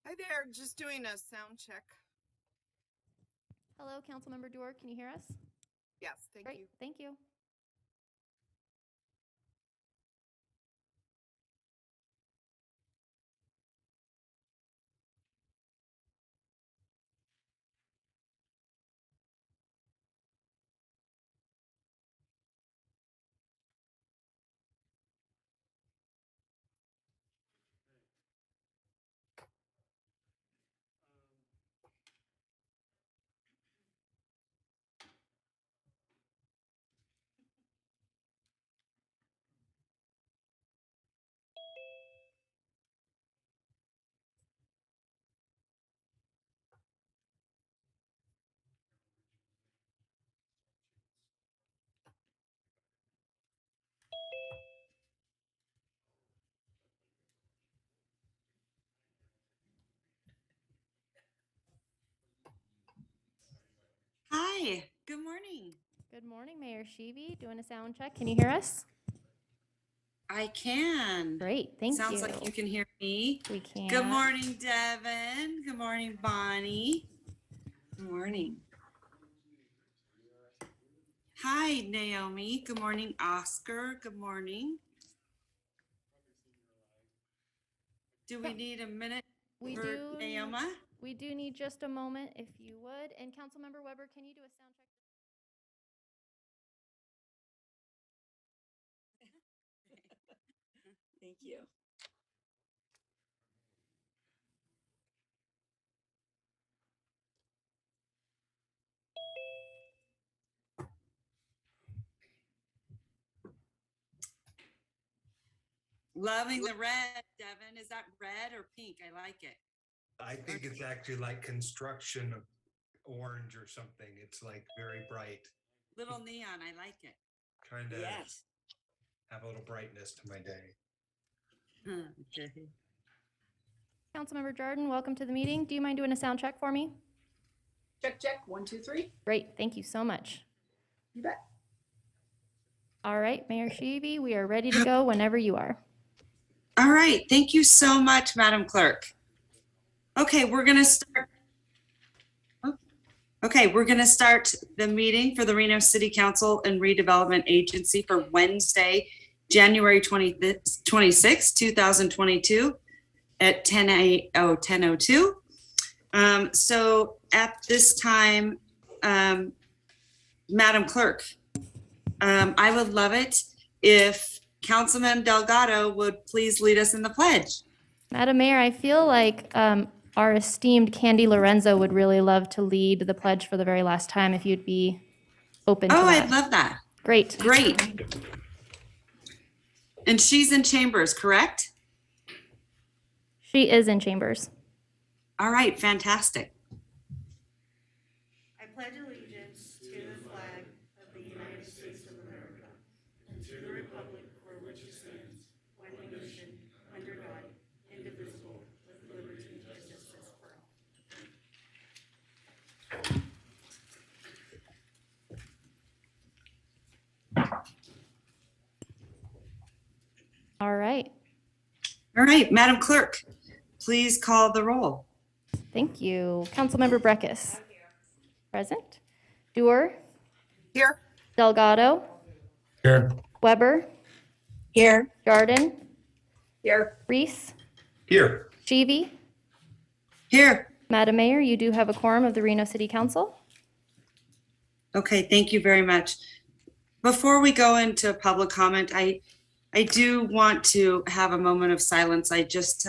Hi there, just doing a sound check. Hello, Councilmember Dorr, can you hear us? Yes, thank Great, you. thank you. Hi, good morning. Good morning, Mayor Sheevy, doing a sound check. Can you hear us? I can. Great, thank you. Sounds like you can hear me. We can. Good morning, Devin. Good morning, Bonnie. Good morning. Hi, Naomi. Good morning, Oscar. Good morning. Do we need a minute for Naomi? We do need just a moment, if you would. And Councilmember Weber, can you do a sound check? Thank you. Loving the red, Devin. Is that red or pink? I like it. I think it's actually like construction of orange or something. It's like very bright. Little neon. I like it. Trying to Yes. have a little brightness to my day. Okay. Councilmember Jordan, welcome to the meeting. Do you mind doing a sound check for me? Check, check, 1, 2, 3. Great, thank you so much. You bet. All right, Mayor Sheevy, we are ready to go whenever you are. All right. Thank you so much, Madam Clerk. Okay, we're going to start. Okay, we're going to start the meeting for the Reno City Council and Redevelopment Agency for Wednesday, January 26, 2022 at 10:02. So at this time, Madam Clerk, I would love it if Councilman Delgado would please lead us in the pledge. Madam Mayor, I feel like our esteemed Candy Lorenzo would really love to lead the pledge for the very last time, if you'd be open to Oh, that. I'd love that. Great. Great. And she's in chambers, correct? She is in chambers. All right, fantastic. I pledge allegiance to the flag of the United States of America and to the republic for which it stands, one nation, under God, indivisible, with liberty and justice for all. All right. All right, Madam Clerk, please call the roll. Thank you. Councilmember Breckus. Present. Dorr. Here. Delgado. Here. Weber. Here. Jordan. Here. Reese. Here. Sheevy. Here. Madam Mayor, you do have a quorum of the Reno City Council. Okay, thank you very much. Before we go into public comment, I do want to have a moment of silence. I just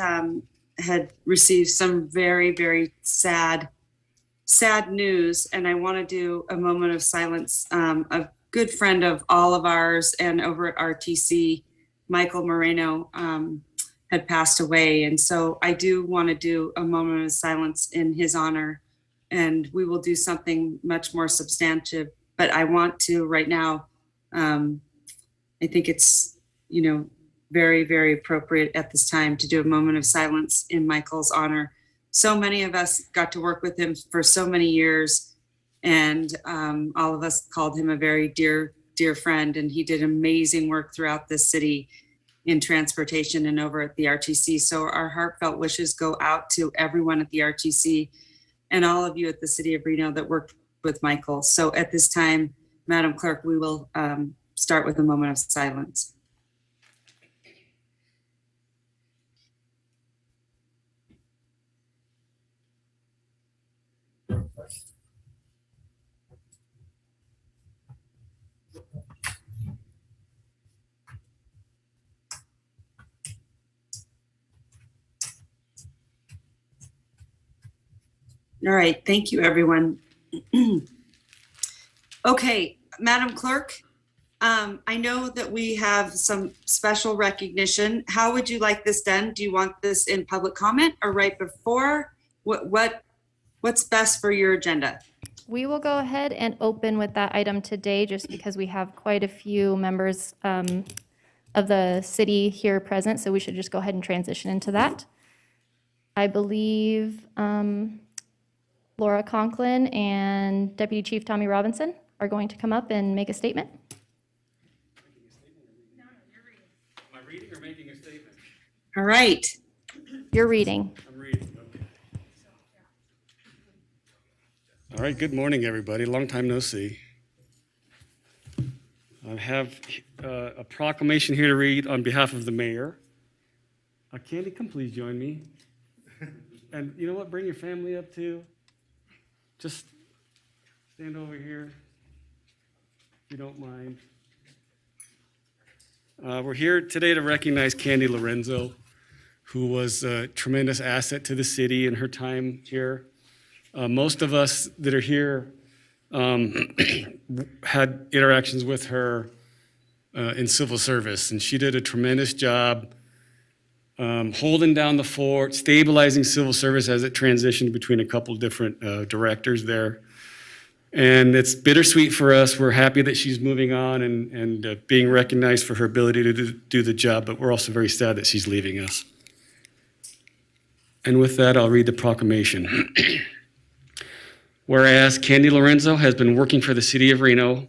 had received some very, very sad news, and I want to do a moment of silence. A good friend of all of ours and over at RTC, Michael Moreno, had passed away. And so I do want to do a moment of silence in his honor, and we will do something much more substantive. But I want to right now, I think it's, very, very appropriate at this time to do a moment of silence in Michael's honor. So many of us got to work with him for so many years, and all of us called him a very dear, dear friend, and he did amazing work throughout this city. in transportation and over at the RTC. So our heartfelt wishes go out to everyone at the RTC and all of you at the City of Reno that worked with Michael. So at this time, Madam Clerk, we will start with a moment of silence. All right, thank you, everyone. Okay, Madam Clerk, I know that we have some special recognition. How would you like this done? Do you want this in public comment or right before? What's best for your agenda? We will go ahead and open with that item today, just because we have quite a few members of the city here present, so we should just go ahead and transition into that. I believe Laura Conklin and Deputy Chief Tommy Robinson are going to come up and make a statement. Am I reading or making a statement? All right. You're reading. I'm reading, okay. All right, good morning, everybody. Long time no see. I have a proclamation here to read on behalf of the mayor. Candy, come please join me. And you know what? Bring your family up too. Just stand over here, if you don't mind. We're here today to recognize Candy Lorenzo, who was a tremendous asset to the city in her time here. Most of us that are here had interactions with her in civil service, and she did a tremendous job holding down the fort, stabilizing civil service as it transitioned between a couple different directors there. And it's bittersweet for us. We're happy that she's moving on and being recognized for her ability to do the job, but we're also very sad that she's leaving us. And with that, I'll read the proclamation. Whereas Candy Lorenzo has been working for the City of Reno,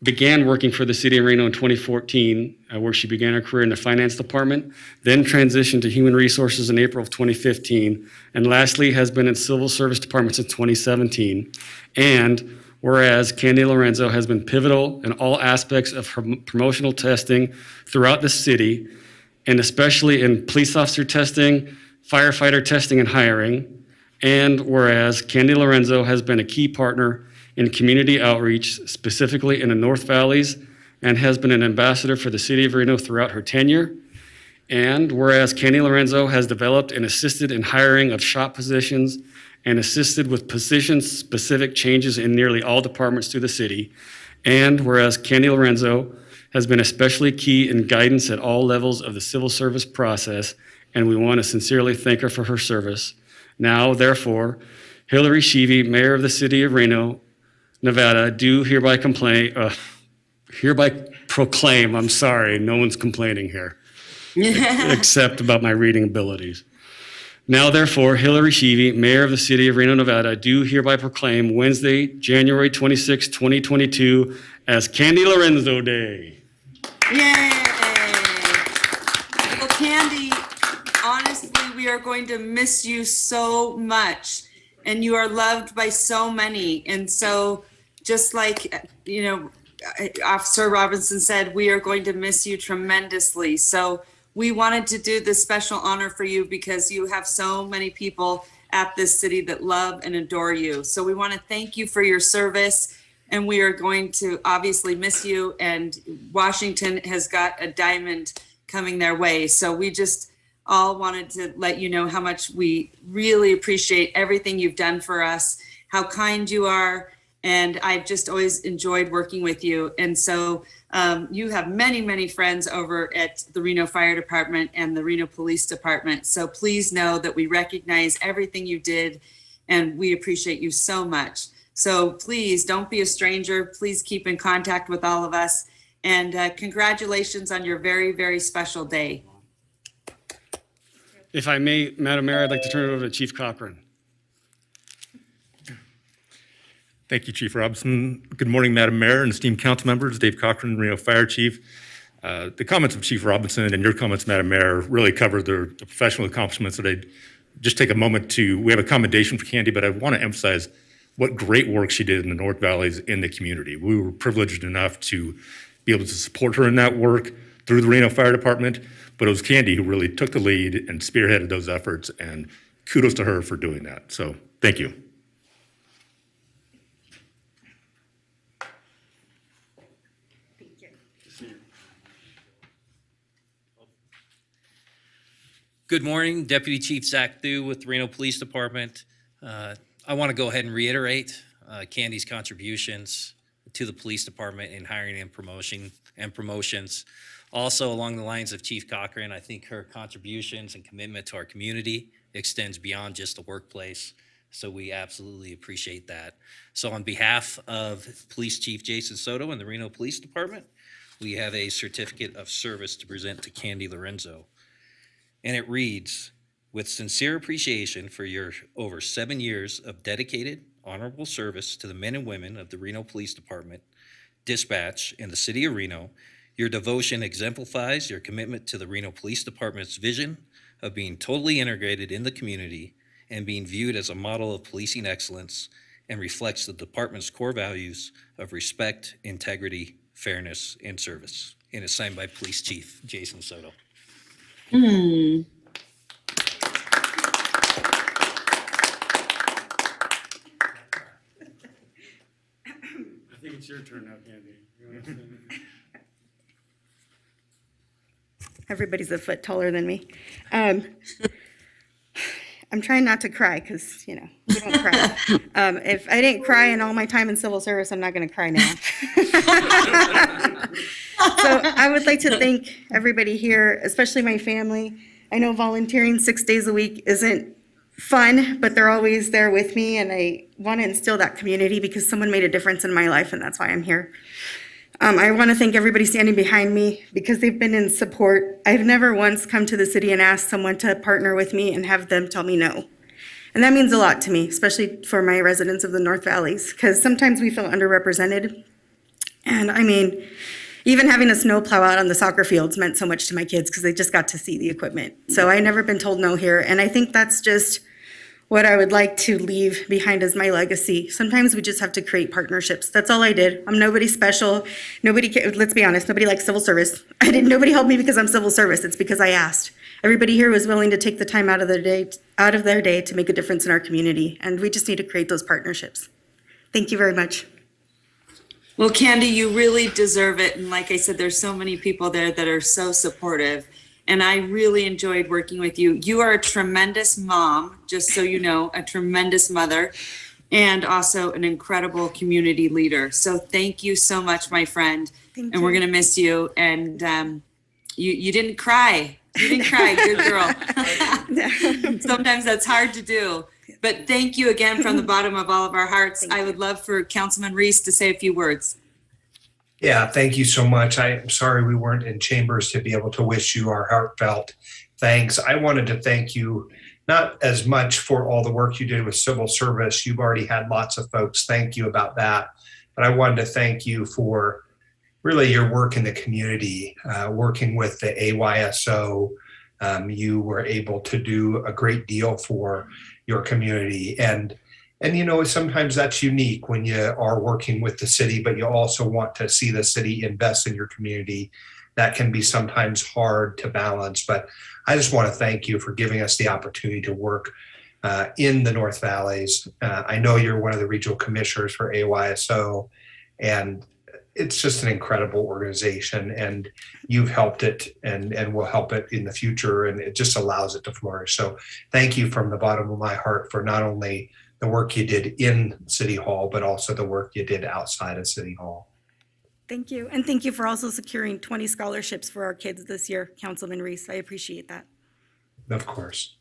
began working for the City of Reno in 2014, where she began her career in the finance department, then transitioned to human resources in April of 2015, and lastly has been in civil service department since 2017. And whereas Candy Lorenzo has been pivotal in all aspects of her promotional testing throughout the city, and especially in police officer testing, firefighter testing, and hiring. And whereas Candy Lorenzo has been a key partner in community outreach, specifically in the North Valleys, and has been an ambassador for the City of Reno throughout her tenure. And whereas Candy Lorenzo has developed and assisted in hiring of shop positions and assisted with position-specific changes in nearly all departments through the city. And whereas Candy Lorenzo has been especially key in guidance at all levels of the civil service process, and we want to sincerely thank her for her service. Now, therefore, Hillary Sheevy, Mayor of the City of Reno, Nevada, do hereby proclaim, I'm sorry, no one's complaining here, except about my reading abilities. Now, therefore, Hillary Sheevy, Mayor of the City of Reno, Nevada, do hereby proclaim Wednesday, January 26, 2022, as Candy Lorenzo Day. Yay! Well, Candy, honestly, we are going to miss you so much, and you are loved by so many. And so, just like, you know, Officer Robinson said, we are going to miss you tremendously. So we wanted to do this special honor for you because you have so many people at this city that love and adore you. So we want to thank you for your service, and we are going to obviously miss you, and Washington has got a diamond coming their way. So we just all wanted to let you know how much we really appreciate everything you've done for us, how kind you are, and I've just always enjoyed working with you. And so you have many, many friends over at the Reno Fire Department and the Reno Police Department. So please know that we recognize everything you did, and we appreciate you so much. So please don't be a stranger. Please keep in contact with all of us. And congratulations on your very, very special day. If I may, Madam Mayor, I'd like to turn it over to Chief Cochran. Thank you, Chief Robinson. Good morning, Madam Mayor and esteemed council members. Dave Cochran, Reno Fire Chief. The comments of Chief Robinson and your comments, Madam Mayor, really cover the professional accomplishments that I just take a moment to, we have a commendation for Candy, but I want to emphasize what great work she did in the North Valleys in the community. We were privileged enough to be able to support her in that work through the Reno Fire Department, but it was Candy who really took the lead and spearheaded those efforts, and kudos to her for doing that. So thank you. Good morning, Deputy Chief Zach Thu with Reno Police Department. I want to go ahead and reiterate Candy's contributions to the police department in hiring and promotions. Also, along the lines of Chief Cochran, I think her contributions and commitment to our community extends beyond just the workplace. So we absolutely appreciate that. So on behalf of Police Chief Jason Soto and the Reno Police Department, we have a certificate of service to present to Candy Lorenzo. And it reads, with sincere appreciation for your over 7 years of dedicated, honorable service to the men and women of the Reno Police Department, dispatch, and the City of Reno, your devotion exemplifies your commitment to the Reno Police Department's vision of being totally integrated in the community and being viewed as a model of policing excellence, and reflects the department's core values of respect, integrity, fairness, and service. And it's signed by Police Chief Jason Soto. Hmm. I think it's your turn now, Candy. Everybody's a foot taller than me. I'm trying not to cry because, we don't cry. If I didn't cry in all my time in civil service, I'm not going to cry now. So I would like to thank everybody here, especially my family. I know volunteering 6 days a week isn't fun, but they're always there with me, and I want to instill that community because someone made a difference in my life, and that's why I'm here. I want to thank everybody standing behind me because they've been in support. I've never once come to the city and asked someone to partner with me and have them tell me no. And that means a lot to me, especially for my residents of the North Valleys, because sometimes we feel underrepresented. And I mean, even having a snowplow out on the soccer fields meant so much to my kids because they just got to see the equipment. So I've never been told no here. And I think that's just what I would like to leave behind as my legacy. Sometimes we just have to create partnerships. That's all I did. I'm nobody special. Let's be honest, nobody likes civil service. Nobody helped me because I'm civil service. It's because I asked. Everybody here was willing to take the time out of their day to make a difference in our community. And we just need to create those partnerships. Thank you very much. Well, Candy, you really deserve it. And like I said, there's so many people there that are so supportive. And I really enjoyed working with you. You are a tremendous mom, just so you know, a tremendous mother, and also an incredible community leader. So thank you so much, my friend. Thank and we're you. going to miss you. And you didn't cry. You didn't cry. Good girl. Sometimes that's hard to do. But thank you again from the bottom of all of our hearts. I would love for Councilman Reese to say a few words. Yeah, thank you so much. I'm sorry we weren't in chambers to be able to wish you our heartfelt thanks. I wanted to thank you not as much for all the work you did with civil service. You've already had lots of folks thank you about that. But I wanted to thank you for really your work in the community, working with the AYSO. You were able to do a great deal for your community. And sometimes that's unique when you are working with the city, but you also want to see the city invest in your community. That can be sometimes hard to balance, but I just want to thank you for giving us the opportunity to work in the North Valleys. I know you're one of the regional commissioners for AYSO, and it's just an incredible organization, and you've helped it and will help it in the future, and it just allows it to flourish. So thank you from the bottom of my heart for not only the work you did in City Hall, but also the work you did outside of City Hall. Thank you. And thank you for also securing 20 scholarships for our kids this year, Councilman Reese. I appreciate that. Of course.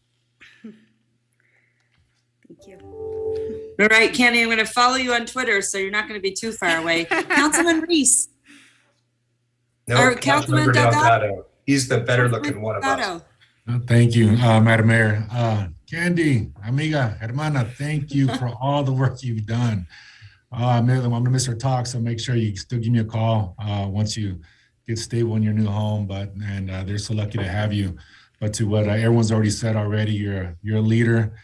Thank you. All right, Candy, I'm going to follow you on Twitter, so you're not going to be too far away. Councilman Reese. No, Or Councilman Delgado. He's the better looking one of us. Delgado. Thank you, Madam Mayor. Candy, amiga, hermana, thank you for all the work you've done. I'm going to miss our talk, so make sure you still give me a call once you get stable in your new home, and they're so lucky to have you. But to what everyone's already said already, you're a leader.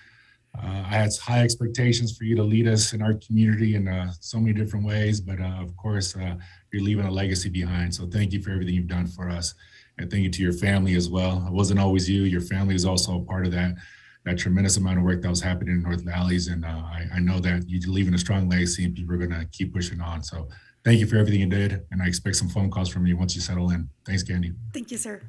I had high expectations for you to lead us in our community in so many different ways, but of course, you're leaving a legacy behind. So thank you for everything you've done for us. And thank you to your family as well. It wasn't always you. Your family is also a part of that tremendous amount of work that was happening in North Valleys. And I know that you're leaving a strong legacy and people are going to keep pushing on. So thank you for everything you did. And I expect some phone calls from you once you settle in. Thanks, Candy. Thank you, sir.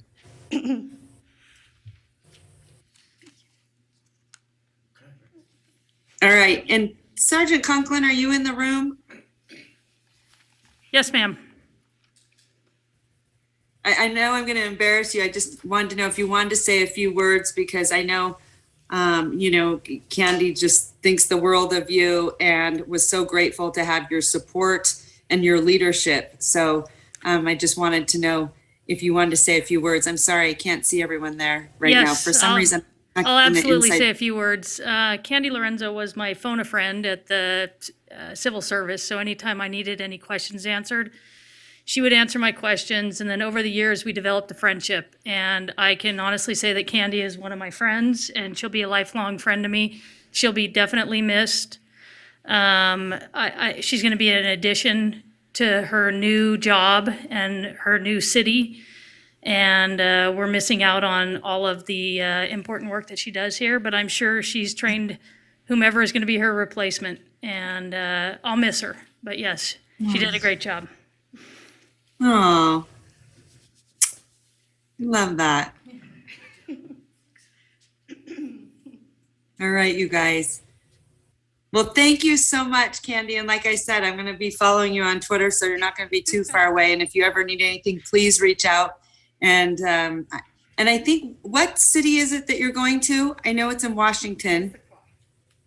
All right. And Sergeant Conklin, are you in the room? Yes, ma'am. I know I'm going to embarrass you. I just wanted to know if you wanted to say a few words, because I know, Candy just thinks the world of you and was so grateful to have your support and your leadership. So I just wanted to know if you wanted to say a few words. I'm sorry, I can't see everyone there right now. For some reason. I'll absolutely say a few words. Candy Lorenzo was my phone-a-friend at the civil service, so anytime I needed any questions answered, she would answer my questions, and then over the years, we developed a friendship, and I can honestly say that Candy is one of my friends, and she'll be a lifelong friend to me. She'll be definitely missed. She's going to be an addition to her new job and her new city, and we're missing out on all of the important work that she does here, but I'm sure she's trained whomever is going to be her replacement, and I'll miss her. But yes, she did a great job. Oh, love that. All right, you guys. Well, thank you so much, Candy. And like I said, I'm going to be following you on Twitter, so you're not going to be too far away. And if you ever need anything, please reach out. And I think, what city is it that you're going to? I know it's in Washington.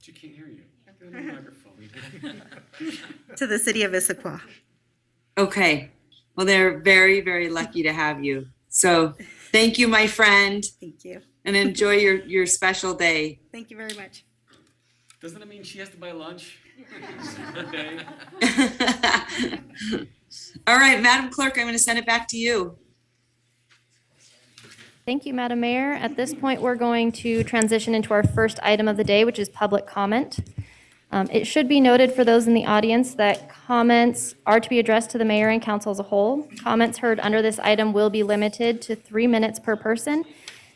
She can't hear you. To the city of Issaquah. Okay. Well, they're very, very lucky to have you. So thank you, my friend, Thank you. and enjoy your special day. Thank you very much. Doesn't it mean she has to buy lunch? Okay. All right, Madam Clerk, I'm going to send it back to you. Thank you, Madam Mayor. At this point, we're going to transition into our first item of the day, which is public comment. It should be noted for those in the audience that comments are to be addressed to the mayor and council as a whole. Comments heard under this item will be limited to 3 minutes per person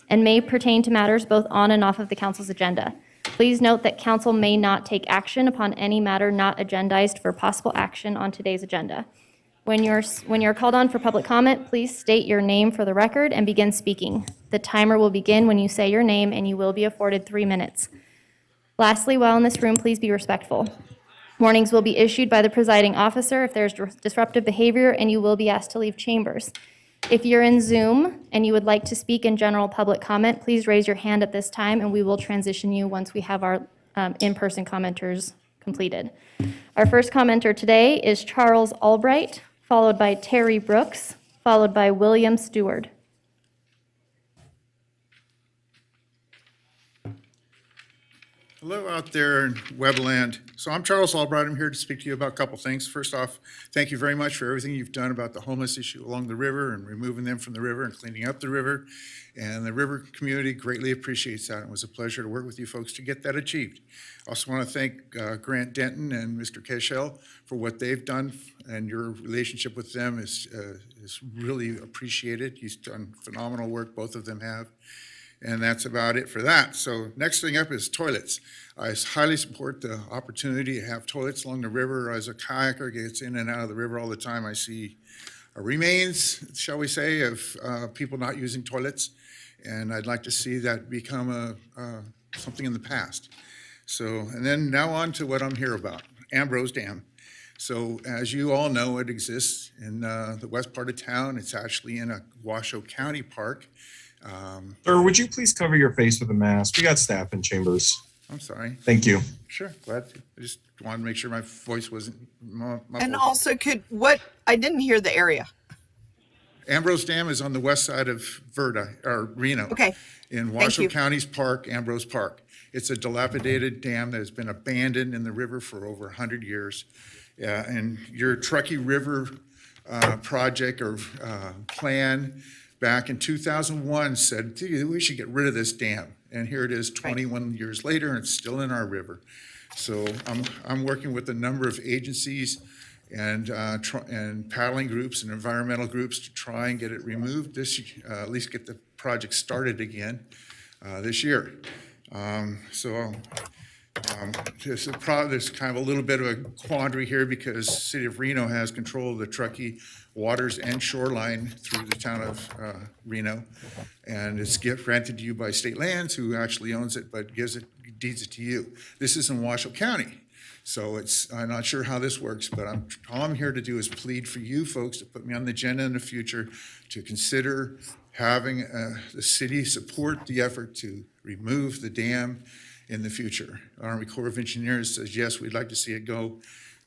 and may pertain to matters both on and off of the council's agenda. Please note that council may not take action upon any matter not agendized for possible action on today's agenda. When you're called on for public comment, please state your name for the record and begin speaking. The timer will begin when you say your name, and you will be afforded 3 minutes. Lastly, while in this room, please be respectful. Warnings will be issued by the presiding officer if there's disruptive behavior, and you will be asked to leave chambers. If you're in Zoom and you would like to speak in general public comment, please raise your hand at this time, and we will transition you once we have our in-person commenters completed. Our first commenter today is Charles Albright, followed by Terry Brooks, followed by William Stewart. Hello out there in Webland. So I'm Charles Albright. I'm here to speak to you about a couple things. First off, thank you very much for everything you've done about the homeless issue along the river and removing them from the river and cleaning up the river. And the river community greatly appreciates that. It was a pleasure to work with you folks to get that achieved. I also want to thank Grant Denton and Mr. Cashel for what they've done, and your relationship with them is really appreciated. You've done phenomenal work, both of them have. And that's about it for that. So next thing up is toilets. I highly support the opportunity to have toilets along the river. As a kayaker gets in and out of the river all the time, I see remains, shall we say, of people not using toilets. And I'd like to see that become something in the past. So, and then now on to what I'm here about, Ambrose Dam. So as you all know, it exists in the west part of town. It's actually in a Washoe County park. Sir, would you please cover your face with a mask? We got staff in chambers. I'm sorry. Thank you. Sure, glad to. I just wanted to make sure my voice wasn't muffled. And also I didn't hear the area. Ambrose Dam is on the west side of Reno. Okay. In Thank Washoe you. County's park, Ambrose Park. It's a dilapidated dam that has been abandoned in the river for over 100 years. And your Truckee River project or plan back in 2001 said, "Gee, we should get rid of this dam." And here it is 21 years later, and it's still in our river. So I'm working with a number of agencies and paddling groups and environmental groups to try and get it removed at least get the project started again this year. There's kind of a little bit of a quandary here because City of Reno has control of the Truckee waters and shoreline through the town of Reno. And it's granted to you by state lands, who actually owns it, but deeds it to you. This is in Washoe County. So I'm not sure how this works, but all I'm here to do is plead for you folks to put me on the agenda in the future to consider having the city support the effort to remove the dam in the future. Army Corps of Engineers says, yes, we'd like to see it go.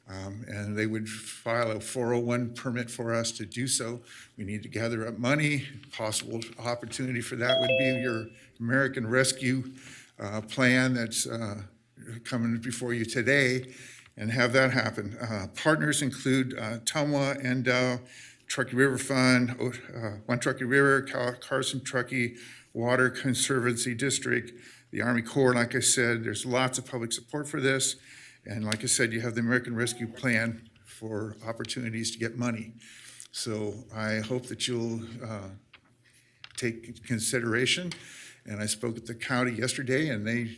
And they would file a 401 permit for us to do so. We need to gather up money. Possible opportunity for that would be your American Rescue plan that's coming before you today, and have that happen. Partners include Tumor and Truckee River Fund, One Truckee River, Carson Truckee Water Conservancy District, the Army Corps. Like I said, there's lots of public support for this. And like I said, you have the American Rescue Plan for opportunities to get money. So I hope that you'll take consideration. And I spoke with the county yesterday, and they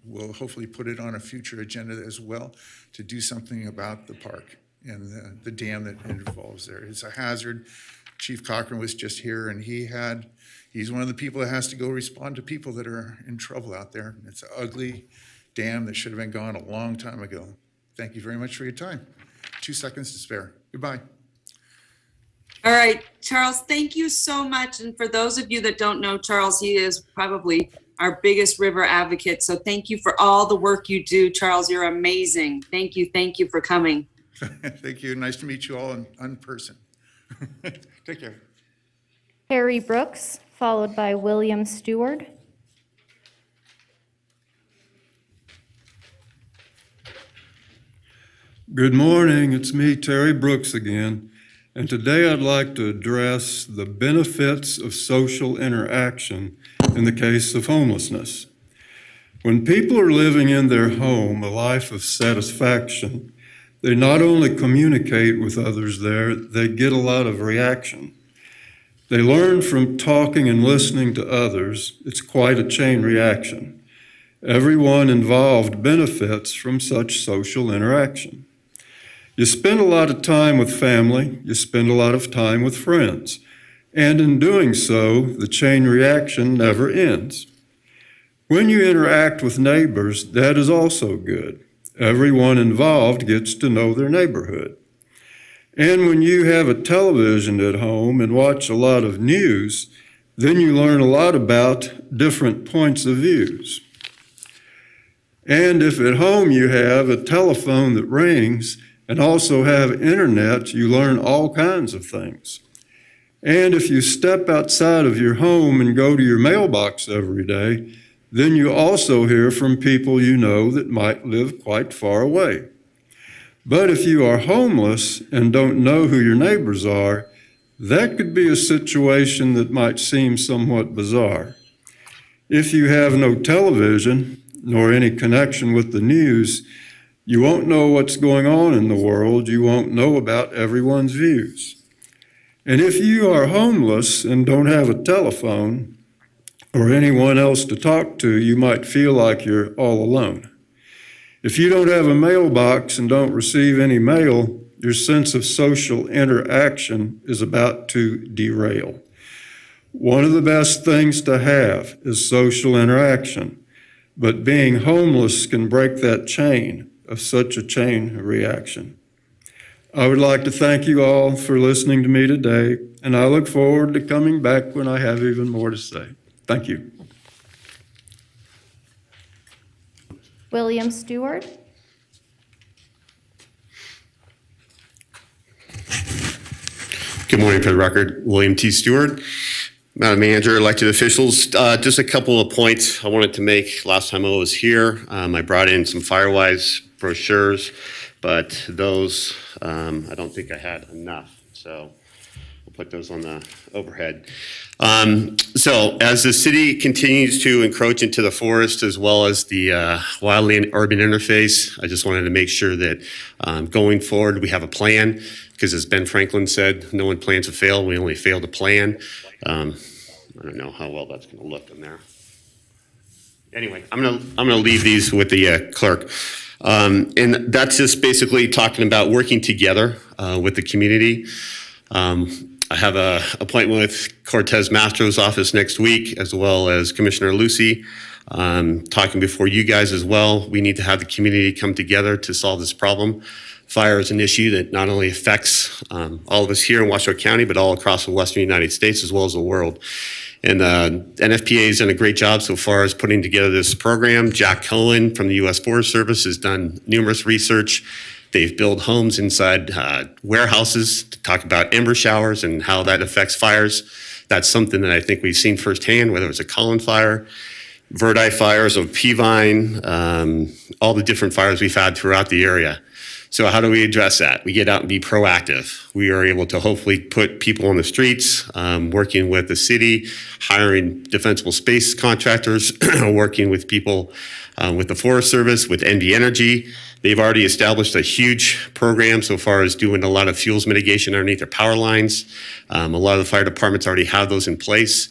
will hopefully put it on a future agenda as well to do something about the park and the dam that involves there. It's a hazard. Chief Cochran was just here, and he's one of the people that has to go respond to people that are in trouble out there. It's an ugly dam that should have been gone a long time ago. Thank you very much for your time. 2 seconds to spare. Goodbye. All right, Charles, thank you so much. And for those of you that don't know Charles, he is probably our biggest river advocate. So thank you for all the work you do, Charles. You're amazing. Thank you for coming. Thank you. Nice to meet you all in person. Take care. Harry Brooks, followed by William Stewart. Good morning, it's me, Terry Brooks again, and today I'd like to address the benefits of social interaction in the case of homelessness. When people are living in their home a life of satisfaction, they not only communicate with others there, they get a lot of reaction. They learn from talking and listening to others. It's quite a chain reaction. Everyone involved benefits from such social interaction. You spend a lot of time with family, you spend a lot of time with friends, and in doing so, the chain reaction never ends. When you interact with neighbors, that is also good. Everyone involved gets to know their neighborhood. And when you have a television at home and watch a lot of news, then you learn a lot about different points of views. And if at home you have a telephone that rings and also have internet, you learn all kinds of things. And if you step outside of your home and go to your mailbox every day, then you also hear from people you know that might live quite far away. But if you are homeless and don't know who your neighbors are, that could be a situation that might seem somewhat bizarre. If you have no television nor any connection with the news, you won't know what's going on in the world. You won't know about everyone's views. And if you are homeless and don't have a telephone or anyone else to talk to, you might feel like you're all alone. If you don't have a mailbox and don't receive any mail, your sense of social interaction is about to derail. One of the best things to have is social interaction, but being homeless can break that chain of such a chain reaction. I would like to thank you all for listening to me today, and I look forward to coming back when I have even more to say. Thank you. William Stewart. Good morning, for the record. William T. Stewart, Madam Manager, elected officials. Just a couple of points I wanted to make. Last time I was here, I brought in some Firewise brochures, but those, I don't think I had enough. So we'll put those on the overhead. So as the city continues to encroach into the forest as well as the wildland urban interface, I just wanted to make sure that going forward, we have a plan, because as Ben Franklin said, no one plans to fail, we only fail to plan. I don't know how well that's gonna look in there. Anyway, I'm gonna leave these with the clerk. And that's just basically talking about working together with the community. I have an appointment with Cortez Mastro's office next week, as well as Commissioner Lucy, talking before you guys as well. We need to have the community come together to solve this problem. Fire is an issue that not only affects all of us here in Washoe County, but all across the western United States as well as the world. And NFPA has done a great job so far as putting together this program. Jack Cohen from the U.S. Forest Service has done numerous research. They've built homes inside warehouses to talk about ember showers and how that affects fires. That's something that I think we've seen firsthand, whether it's a Collin fire, Verdi fires of Peavine, all the different fires we've had throughout the area. So how do we address that? We get out and be proactive. We are able to hopefully put people on the streets, working with the city, hiring defensible space contractors, working with people with the Forest Service, with NV Energy. They've already established a huge program so far as doing a lot of fuels mitigation underneath their power lines. A lot of the fire departments already have those in place.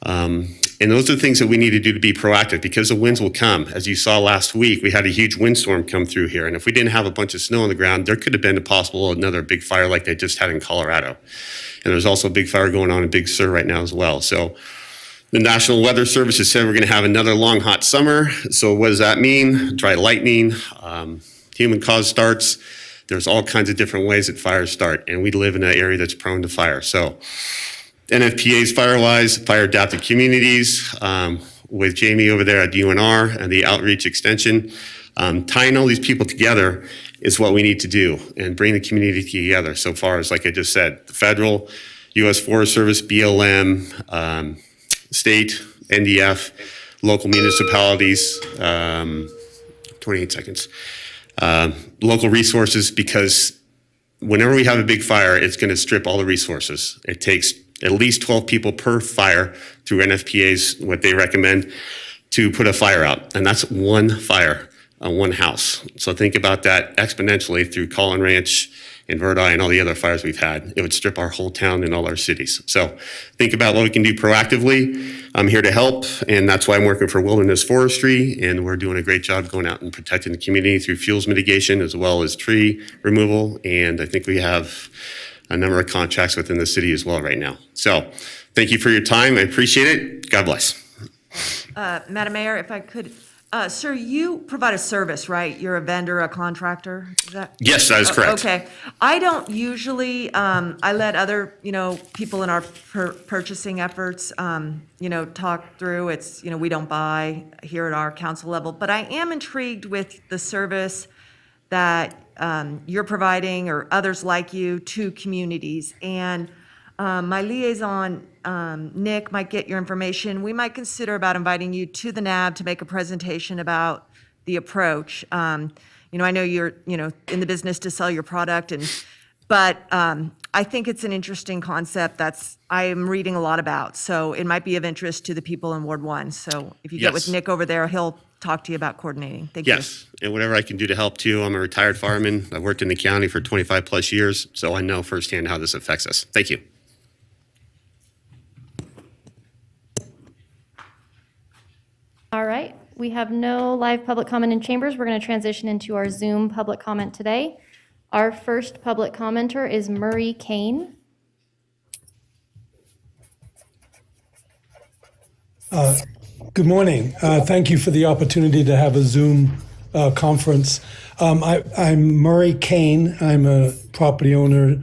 And those are things that we need to do to be proactive, because the winds will come. As you saw last week, we had a huge windstorm come through here. And if we didn't have a bunch of snow on the ground, there could have been another big fire like they just had in Colorado. And there's also a big fire going on in Big Sur right now as well. So the National Weather Service has said we're going to have another long, hot summer. So what does that mean? Dry lightning, human-caused starts. There's all kinds of different ways that fires start. And we live in an area that's prone to fire. So NFPA's FireWise, Fire Adapted Communities, with Jamie over there at UNR and the Outreach Extension. Tying all these people together is what we need to do and bring the community together so far as, like I just said, the federal, U.S. Forest Service, BLM, state, NDF, local municipalities, 28 seconds, local resources, because whenever we have a big fire, it's going to strip all the resources. It takes at least 12 people per fire through NFPA's, what they recommend, to put a fire out. And that's one fire on one house. So think about that exponentially through Collin Ranch and Verdi and all the other fires we've had. It would strip our whole town and all our cities. So think about what we can do proactively. I'm here to help, and that's why I'm working for Wilderness Forestry, and we're doing a great job going out and protecting the community through fuels mitigation as well as tree removal. And I think we have a number of contracts within the city as well right now. So thank you for your time. I appreciate it. God bless. Madam Mayor, if I could, sir, you provide a service, right? You're a vendor, a contractor, is that? Yes, that is correct. Okay. I don't usually, I let other, people in our purchasing efforts, talk through. It's, we don't buy here at our council level, but I am intrigued with the service that you're providing, or others like you, to communities. And my liaison, Nick, might get your information. We might consider about inviting you to the NAB to make a presentation about the approach. I know you're, in the business to sell your product, but I think it's an interesting concept I am reading a lot about. So it might be of interest to the people in Ward 1. So if you get with Nick over there, he'll talk to you about coordinating. Thank you. Yes, and whatever I can do to help too. I'm a retired fireman. I've worked in the county for 25 plus years, so I know firsthand how this affects us. Thank you. All right, we have no live public comment in chambers. We're going to transition into our Zoom public comment today. Our first public commenter is Murray Kane. Good morning. Thank you for the opportunity to have a Zoom conference. I'm Murray Kane. I'm a property owner,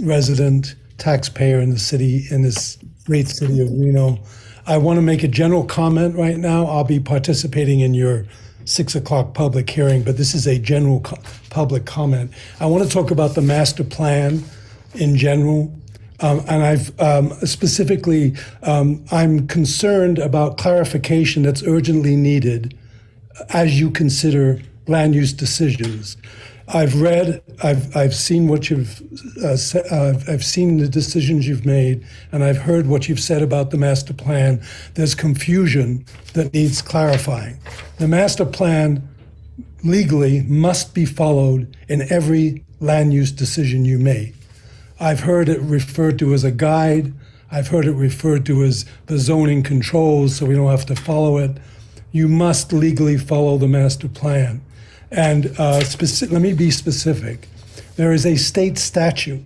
resident, taxpayer in this great city of Reno. I want to make a general comment right now. I'll be participating in your 6 o'clock public hearing, but this is a general public comment. I want to talk about the master plan in general. And I've specifically, I'm concerned about clarification that's urgently needed as you consider land use decisions. I've read, I've seen what you've said, I've seen the decisions you've made, and I've heard what you've said about the master plan. There's confusion that needs clarifying. The master plan legally must be followed in every land use decision you make. I've heard it referred to as a guide. I've heard it referred to as the zoning controls, so we don't have to follow it. You must legally follow the master plan. And let me be specific. There is a state statute,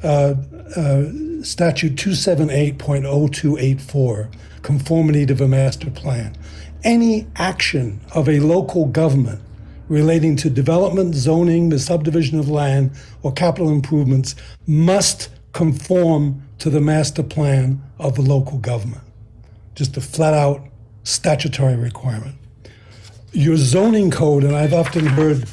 statute 278.0284, conformity to the master plan. Any action of a local government relating to development, zoning, the subdivision of land, or capital improvements must conform to the master plan of the local government. Just a flat out statutory requirement. Your zoning code, and I've often heard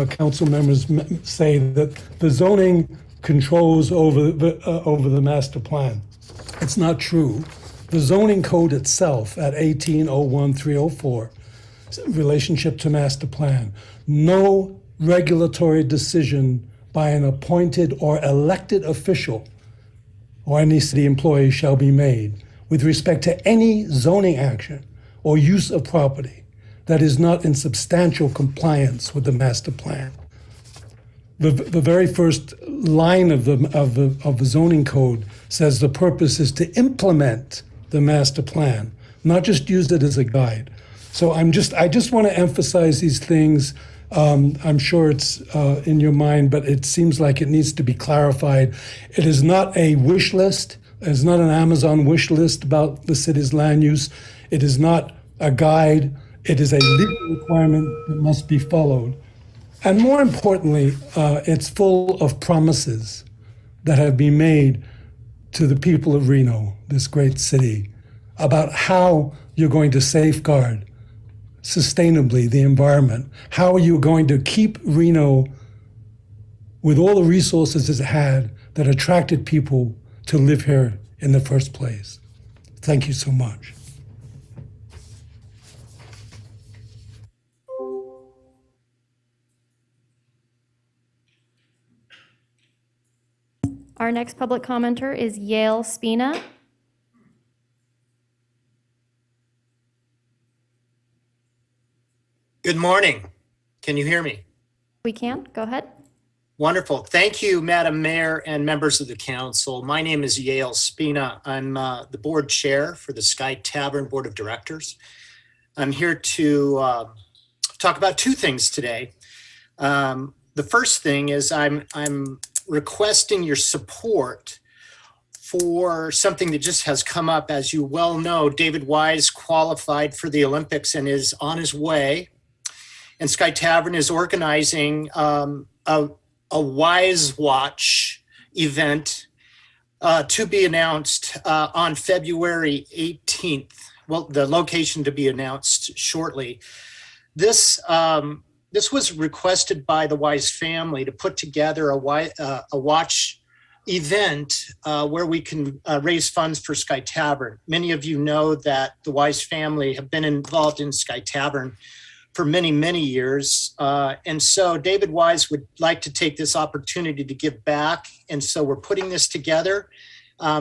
council members say that the zoning controls over the master plan. It's not true. The zoning code itself at 1801-304, relationship to master plan, no regulatory decision by an appointed or elected official or any city employee shall be made with respect to any zoning action or use of property that is not in substantial compliance with the master plan. The very first line of the zoning code says the purpose is to implement the master plan, not just use it as a guide. So I just want to emphasize these things. I'm sure it's in your mind, but it seems like it needs to be clarified. It is not a wish list. It is not an Amazon wish list about the city's land use. It is not a guide. It is a legal requirement that must be followed. And more importantly, it's full of promises that have been made to the people of Reno, this great city, about how you're going to safeguard sustainably the environment. How are you going to keep Reno with all the resources it had that attracted people to live here in the first place? Thank you so much. Our next public commenter is Yale Spina. Good morning. Can you hear me? We can. Go ahead. Wonderful. Thank you, Madam Mayor and members of the council. My name is Yale Spina. I'm the board chair for the Sky Tavern Board of Directors. I'm here to talk about two things today. The first thing is I'm requesting your support for something that just has come up. As you well know, David Wise qualified for the Olympics and is on his way. And Sky Tavern is organizing a Wise Watch event to be announced on February 18th. Well, the location to be announced shortly. This was requested by the Wise family to put together a watch event where we can raise funds for Sky Tavern. Many of you know that the Wise family have been involved in Sky Tavern for many, many years. And so David Wise would like to take this opportunity to give back. And so we're putting this together.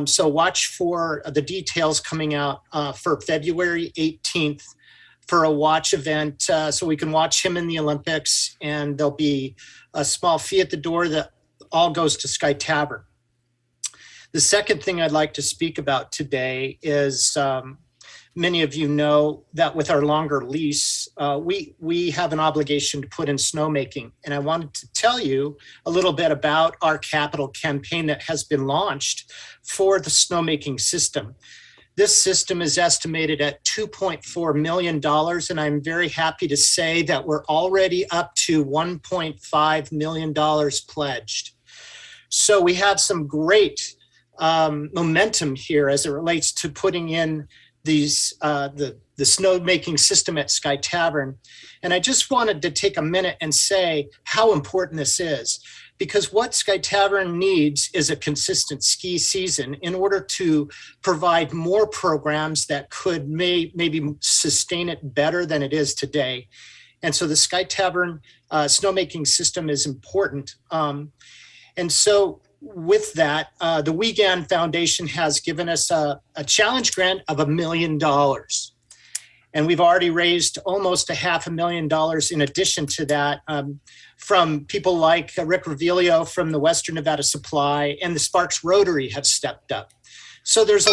So watch for the details coming out for February 18th for a watch event so we can watch him in the Olympics. And there'll be a small fee at the door that all goes to Sky Tavern. The second thing I'd like to speak about today is many of you know that with our longer lease, we have an obligation to put in snowmaking. And I wanted to tell you a little bit about our capital campaign that has been launched for the snowmaking system. This system is estimated at $2.4 million, and I'm very happy to say that we're already up to $1.5 million pledged. So we have some great momentum here as it relates to putting in these the snowmaking system at Sky Tavern. And I just wanted to take a minute and say how important this is, because what Sky Tavern needs is a consistent ski season in order to provide more programs that could maybe sustain it better than it is today. And so the Sky Tavern snowmaking system is important. And so with that, the Wiegand Foundation has given us a challenge grant of $1 million. And we've already raised almost $500,000 in addition to that from people like Rick Revilio from the Western Nevada Supply, and the Sparks Rotary have stepped up. So there's a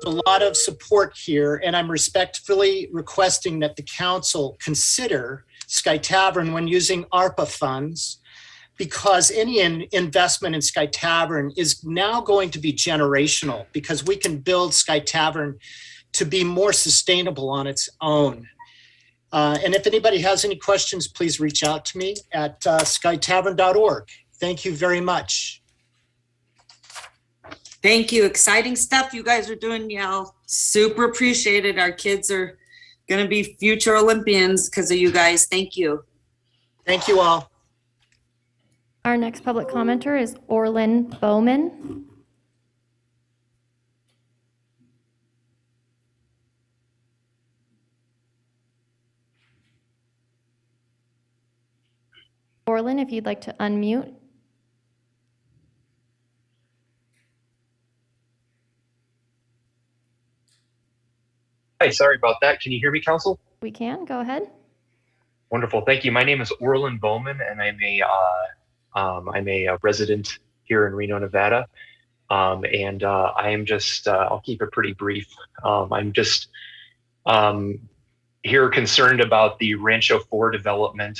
lot of support here, and I'm respectfully requesting that the council consider Sky Tavern when using ARPA funds, because any investment in Sky Tavern is now going to be generational, because we can build Sky Tavern to be more sustainable on its own. And if anybody has any questions, please reach out to me at skytavern.org. Thank you very much. Thank you. Exciting stuff you guys are doing, y'all. Super appreciated. Our kids are going to be future Olympians because of you guys. Thank you. Thank you all. Our next public commenter is Orlin Bowman. Orlin, if you'd like to unmute. Hi, sorry about that. Can you hear me, Council? We can, go ahead. Wonderful, thank you. My name is Orlin Bowman, and I'm a resident here in Reno, Nevada. I am just, I'll keep it pretty brief. I'm just here concerned about the Rancho 4 development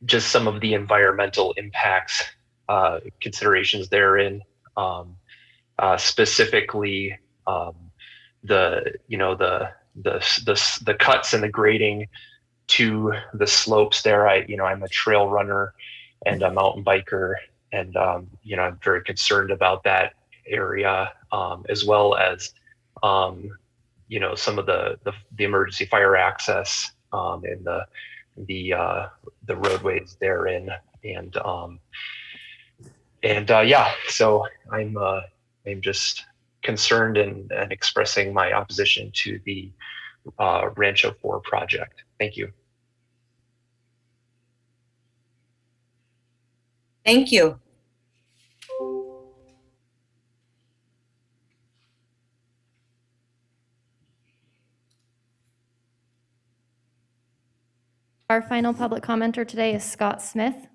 just some of the environmental impacts considerations therein. Specifically, the cuts and the grading to the slopes there. I'm a trail runner and a mountain biker, and I'm very concerned about that area, as well as some of the emergency fire access and the roadways therein, so I'm just concerned and expressing my opposition to the Rancho 4 project. Thank you. Thank you. Our final public commenter today is Scott Smith.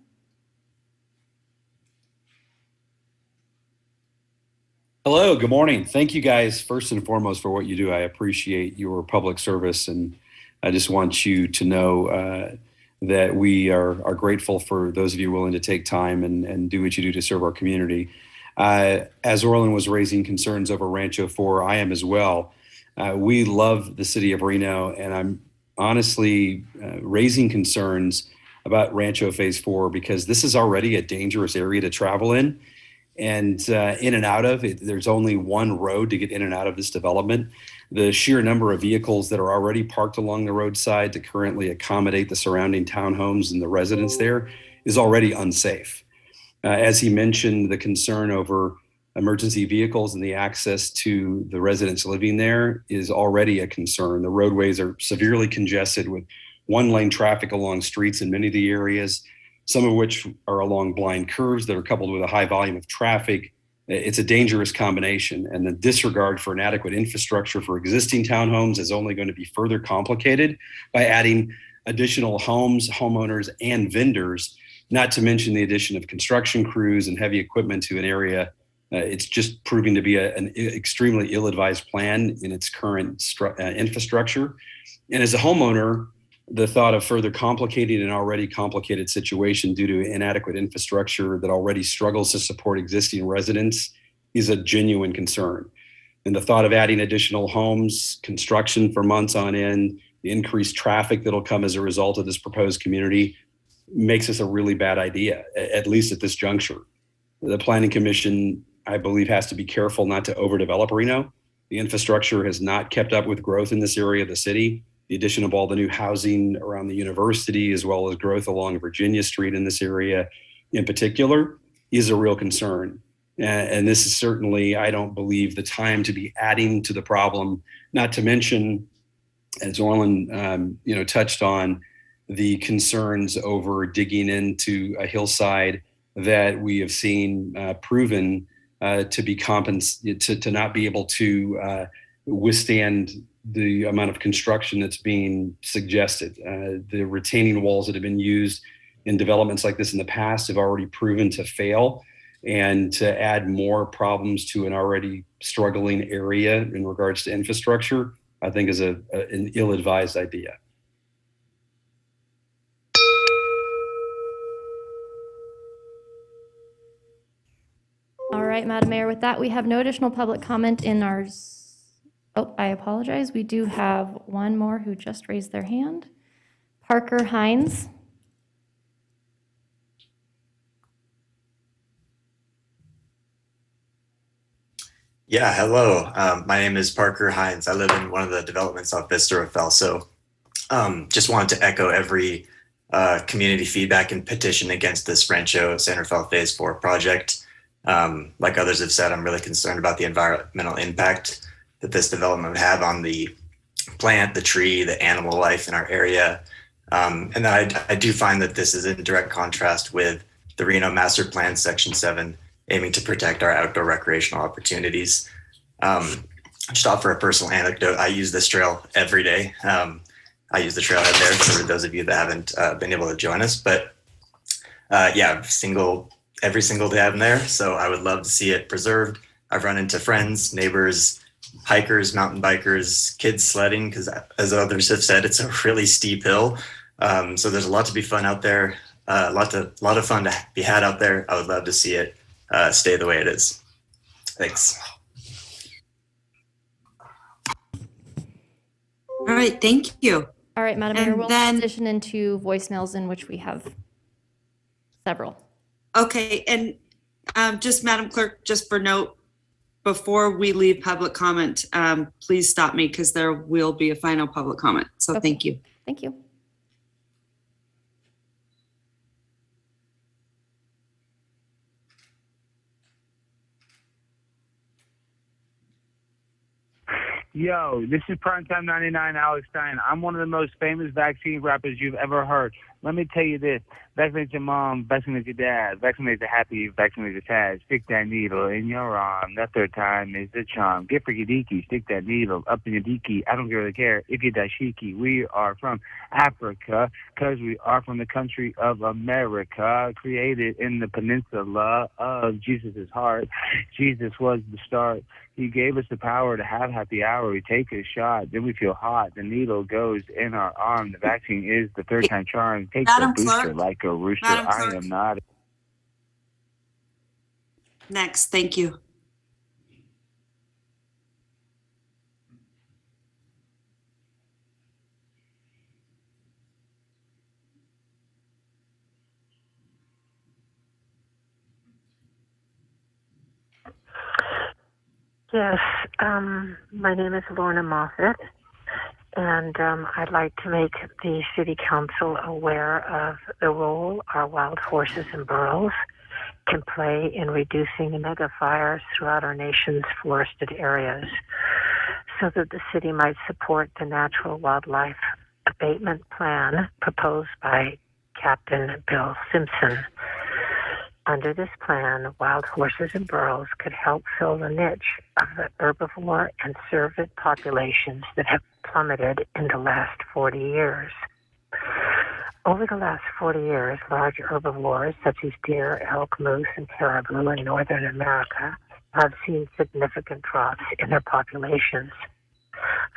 Hello, good morning. Thank you guys first and foremost for what you do. I appreciate your public service, and I just want you to know that we are grateful for those of you willing to take time and do what you do to serve our community. As Orlin was raising concerns over Rancho 4, I am as well. We love the city of Reno, and I'm honestly raising concerns about Rancho Phase 4 because this is already a dangerous area to travel in. And in and out of it, there's only one road to get in and out of this development. The sheer number of vehicles that are already parked along the roadside to currently accommodate the surrounding townhomes and the residents there is already unsafe. As he mentioned, the concern over emergency vehicles and the access to the residents living there is already a concern. The roadways are severely congested with one-lane traffic along streets in many of the areas, some of which are along blind curves that are coupled with a high volume of traffic. It's a dangerous combination, and the disregard for an adequate infrastructure for existing townhomes is only going to be further complicated by adding additional homes, homeowners, and vendors, not to mention the addition of construction crews and heavy equipment to an area. It's just proving to be an extremely ill-advised plan in its current infrastructure. And as a homeowner, the thought of further complicating an already complicated situation due to inadequate infrastructure that already struggles to support existing residents is a genuine concern. And the thought of adding additional homes, construction for months on end, the increased traffic that'll come as a result of this proposed community makes this a really bad idea, at least at this juncture. The Planning Commission, I believe, has to be careful not to overdevelop Reno. The infrastructure has not kept up with growth in this area of the city. The addition of all the new housing around the university, as well as growth along Virginia Street in this area in particular, is a real concern. And this is certainly, I don't believe, the time to be adding to the problem, not to mention, as Orland touched on, the concerns over digging into a hillside that we have seen proven to be to not be able to withstand the amount of construction that's being suggested. The retaining walls that have been used in developments like this in the past have already proven to fail, and to add more problems to an already struggling area in regards to infrastructure, I think is an ill-advised idea. All right, Madam Mayor, with that, we have no additional public comment in our, oh, I apologize. We do have one more who just raised their hand. Parker Hines. Yeah, hello. My name is Parker Hines. I live in one of the developments off Vista Rafael. So just wanted to echo every community feedback and petition against this Rancho San Rafael Phase 4 project. Like others have said, I'm really concerned about the environmental impact that this development would have on the plant, the tree, the animal life in our area. And then I do find that this is in direct contrast with the Reno Master Plan Section 7, aiming to protect our outdoor recreational opportunities. Just offer a personal anecdote. I use this trail every day. I use the trailhead there for those of you that haven't been able to join us. But yeah, every single day I'm there. So I would love to see it preserved. I've run into friends, neighbors, hikers, mountain bikers, kids sledding, because as others have said, it's a really steep hill. So there's a lot to be fun out there. A lot of fun to be had out there. I would love to see it stay the way it is. Thanks. All right, thank you. All right, Madam Mayor, And we'll then- transition into voicemails, in which we have several. Okay, and just Madam Clerk, just for note, before we leave public comment, please stop me because there will be a final public comment. So Okay. thank you. Thank you. Yo, this is Primetime 99, Alex Stein. I'm one of the most famous vaccine rappers you've ever heard. Let me tell you this. Vaccinate your mom, vaccinate your dad, vaccinate the happy, vaccinate the sad. Stick that needle in your arm. That third time is the charm. Get freaky deaky, stick that needle up in your deaky. I don't really care if you're dashiki. We are from Africa, because we are from the country of America, created in the peninsula of Jesus' heart. Jesus was the start. He gave us the power to have happy hour. We take a shot, then we feel hot. The needle goes in our arm. The vaccine is the third time charm. Take Madam the booster Clerk. like a rooster. Madam I Clerk. am not. Next, thank you. Yes, my name is Lorna Moffett, and I'd like to make the City Council aware of the role our wild horses and burros can play in reducing the mega fires throughout our nation's forested areas, so that the city might support the natural wildlife abatement plan proposed by Captain Bill Simpson. Under this plan, wild horses and burros could help fill the niche of the herbivore and cervid populations that have plummeted in the last 40 years. Over the last 40 years, large herbivores such as deer, elk, moose, and caribou in northern America have seen significant drops in their populations.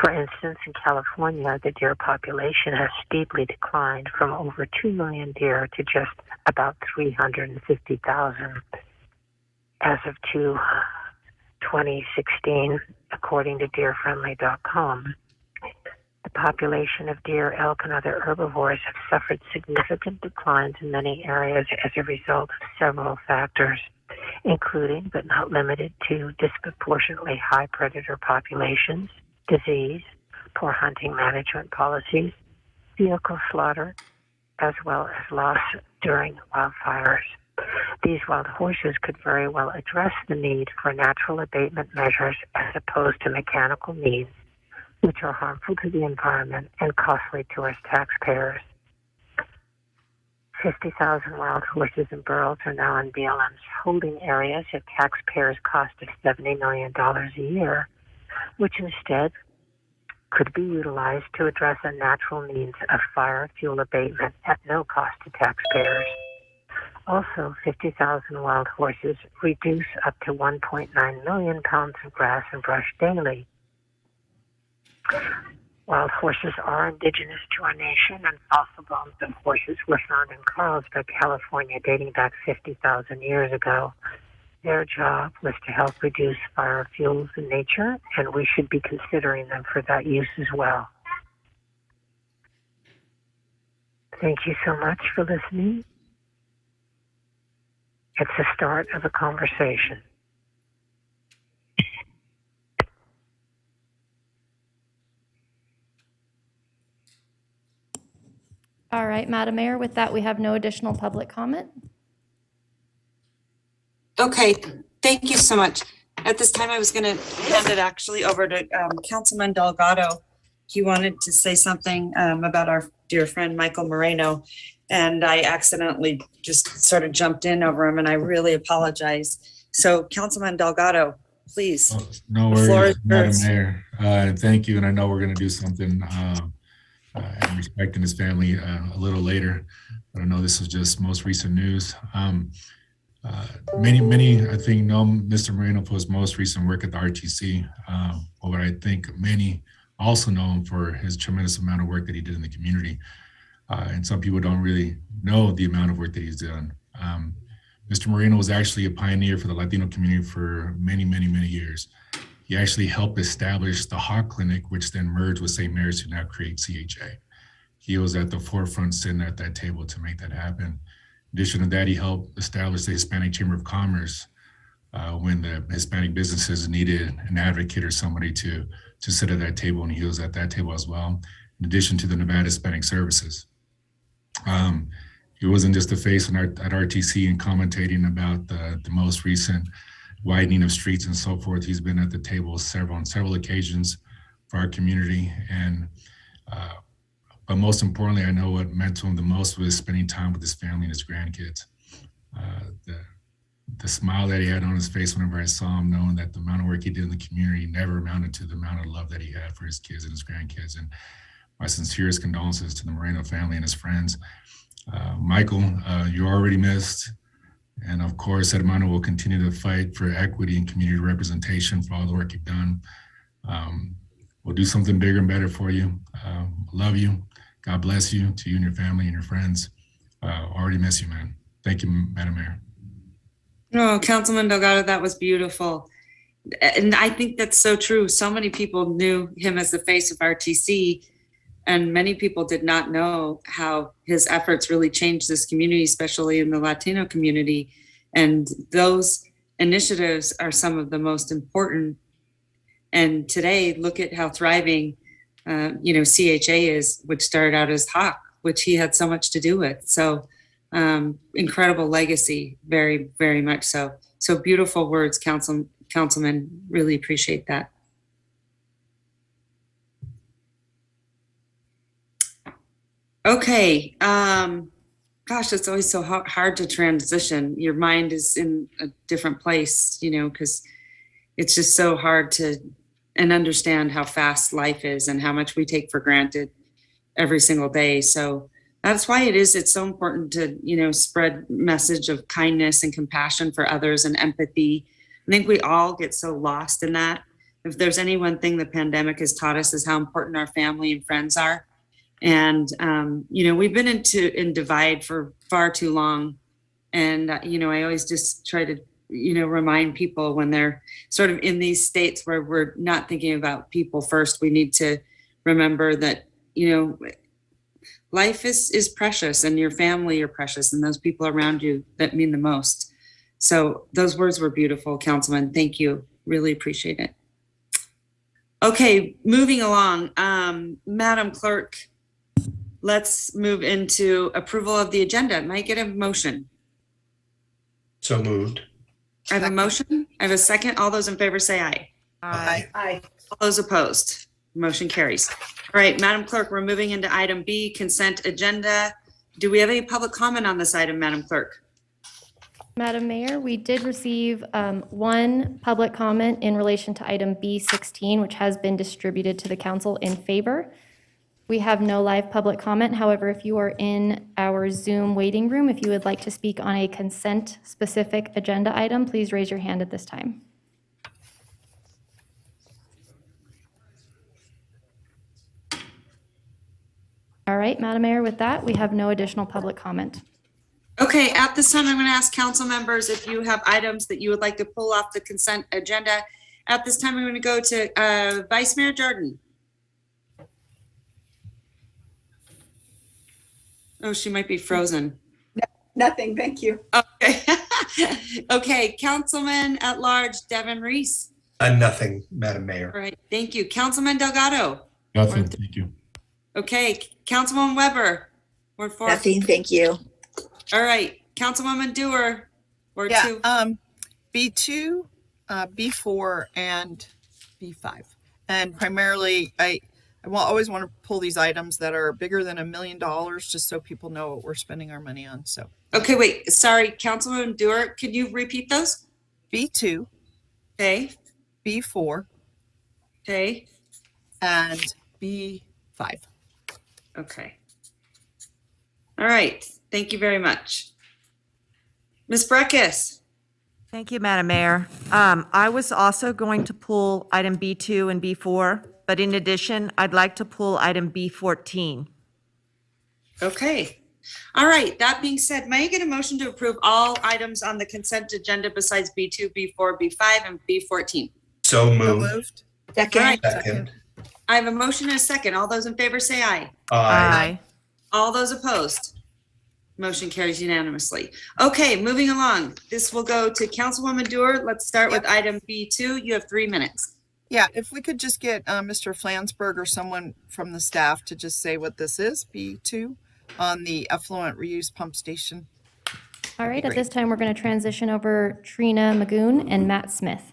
For instance, in California, the deer population has steeply declined from over 2 million deer to just about 350,000 as of 2016, according to deerfriendly.com. The population of deer, elk, and other herbivores have suffered significant declines in many areas as a result of several factors, including but not limited to disproportionately high predator populations, disease, poor hunting management policies, vehicle slaughter, as well as loss during wildfires. These wild horses could very well address the need for natural abatement measures as opposed to mechanical means, which are harmful to the environment and costly to us taxpayers. 50,000 wild horses and burros are now in BLM's holding areas at taxpayers' cost of $70 million a year, which instead could be utilized to address a natural means of fire fuel abatement at no cost to taxpayers. Also, 50,000 wild horses reduce up to 1.9 million pounds of grass and brush daily. Wild horses are indigenous to our nation, and fossil bones of horses were found in Carlsbad, California, dating back 50,000 years ago. Their job was to help reduce fire fuels in nature, and we should be considering them for that use as well. Thank you so much for listening. It's the start of a conversation. All right, Madam Mayor, with that, we have no additional public comment. Okay, thank you so much. At this time, I was going to hand it actually over to Councilman Delgado. He wanted to say something about our dear friend Michael Moreno, and I accidentally just sort of jumped in over him, and I really apologize. So, Councilman Delgado, please. Oh, no The floor worries, is Madam yours. Mayor. Thank you, and I know we're going to do something and respecting his family a little later, but I know this is just most recent news. Many, I think, know Mr. Moreno for his most recent work at the RTC, but I think many also know him for his tremendous amount of work that he did in the community. And some people don't really know the amount of work that he's done. Mr. Moreno was actually a pioneer for the Latino community for many, many, many years. He actually helped establish the Hawk Clinic, which then merged with St. Mary's to now create CHA. He was at the forefront sitting at that table to make that happen. In addition to that, he helped establish the Hispanic Chamber of Commerce when the Hispanic businesses needed an advocate or somebody to sit at that table, and he was at that table as well, in addition to the Nevada Hispanic Services. He wasn't just a face at RTC and commentating about the most recent widening of streets and so forth. He's been at the table on several occasions for our community. And but most importantly, I know what meant to him the most was spending time with his family and his grandkids. The smile that he had on his face whenever I saw him, knowing that the amount of work he did in the community never amounted to the amount of love that he had for his kids and his grandkids. And my sincerest condolences to the Moreno family and his friends. Michael, you're already missed. And of course, Hermano will continue to fight for equity and community representation for all the work you've done. We'll do something bigger and better for you. Love you. God bless you, to you and your family and your friends. Already miss you, man. Thank you, Madam Mayor. Oh, Councilman Delgado, that was beautiful. And I think that's so true. So many people knew him as the face of RTC, and many people did not know how his efforts really changed this community, especially in the Latino community. And those initiatives are some of the most important. And today, look at how thriving, CHA is, which started out as Hawk, which he had so much to do with. So incredible legacy, very, very much so. So beautiful words, Councilman. Really appreciate that. Okay. Gosh, it's always so hard to transition. Your mind is in a different place, because it's just so hard to understand how fast life is and how much we take for granted every single day. So that's why it's so important to, spread message of kindness and compassion for others and empathy. I think we all get so lost in that. If there's any one thing the pandemic has taught us is how important our family and friends are. And, we've been in divide for far too long. And, I always just try to, remind people when they're sort of in these states where we're not thinking about people first, we need to remember that, life is precious and your family are precious and those people around you that mean the most. So those words were beautiful, Councilman. Thank you. Really appreciate it. Okay, moving along. Madam Clerk, let's move into approval of the agenda. Might I get a motion? So moved. I have a motion. I have a second. All those in favor say aye. Aye. Aye. All those opposed, motion carries. All right, Madam Clerk, we're moving into item B, consent agenda. Do we have any public comment on this item, Madam Clerk? Madam Mayor, we did receive one public comment in relation to item B16, which has been distributed to the council in favor. We have no live public comment. However, if you are in our Zoom waiting room, if you would like to speak on a consent-specific agenda item, please raise your hand at this time. All right, Madam Mayor, with that, we have no additional public comment. Okay, at this time, I'm going to ask council members if you have items that you would like to pull off the consent agenda. At this time, I'm going to go to Vice Mayor Jordan. Oh, she might be frozen. Nothing, thank you. Okay. Okay, Councilman at Large Devin Reese. Nothing, Madam Mayor. All right, thank you. Councilman Delgado. Nothing, thank you. Okay, Councilwoman Weber. Ward 4. Nothing, thank you. All right, Councilwoman Dewar. Ward 2. B2, B4, and B5. And primarily, I will always want to pull these items that are bigger than $1 million, just so people know what we're spending our money on. So Okay, wait, sorry, Councilwoman Dewar, could you repeat those? B2, Okay, B4, okay, and B5. okay. All right, thank you very much. Ms. Breckus. Thank you, Madam Mayor. I was also going to pull item B2 and B4, but in addition, I'd like to pull item B14. Okay. All right, that being said, may I get a motion to approve all items on the consent agenda besides B2, B4, B5, and B14? So So moved. moved. Second. All right, Second. I have a motion and a second. All those in favor say aye. Aye. All those opposed? Motion carries unanimously. Okay, moving along. This will go to Councilwoman Dewar. Let's start with item B2. You have 3 minutes. Yeah, if we could just get Mr. Flansburgh or someone from the staff to just say what this is, B2, on the effluent reuse pump station. All right, at Great. this time, we're going to transition over Trina Magoon and Matt Smith.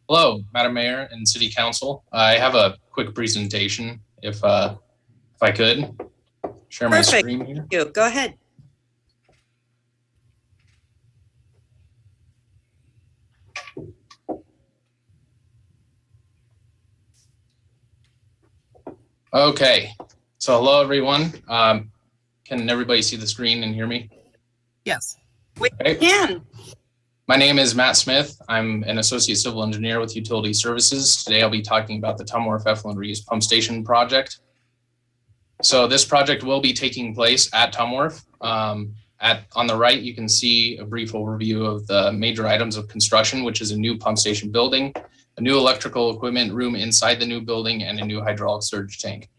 Hello, Madam Mayor and City Council. I have a quick presentation, if I could share my Perfect. screen here. You, go ahead. Okay, so hello, everyone. Can everybody see the screen and hear me? Yes. We Okay. can. My name is Matt Smith. I'm an associate civil engineer with Utility Services. Today I'll be talking about the Tumor Effluent Reuse Pump Station project. So this project will be taking place at Tumor. On the right, you can see a brief overview of the major items of construction, which is a new pump station building, a new electrical equipment room inside the new building, and a new hydraulic surge tank.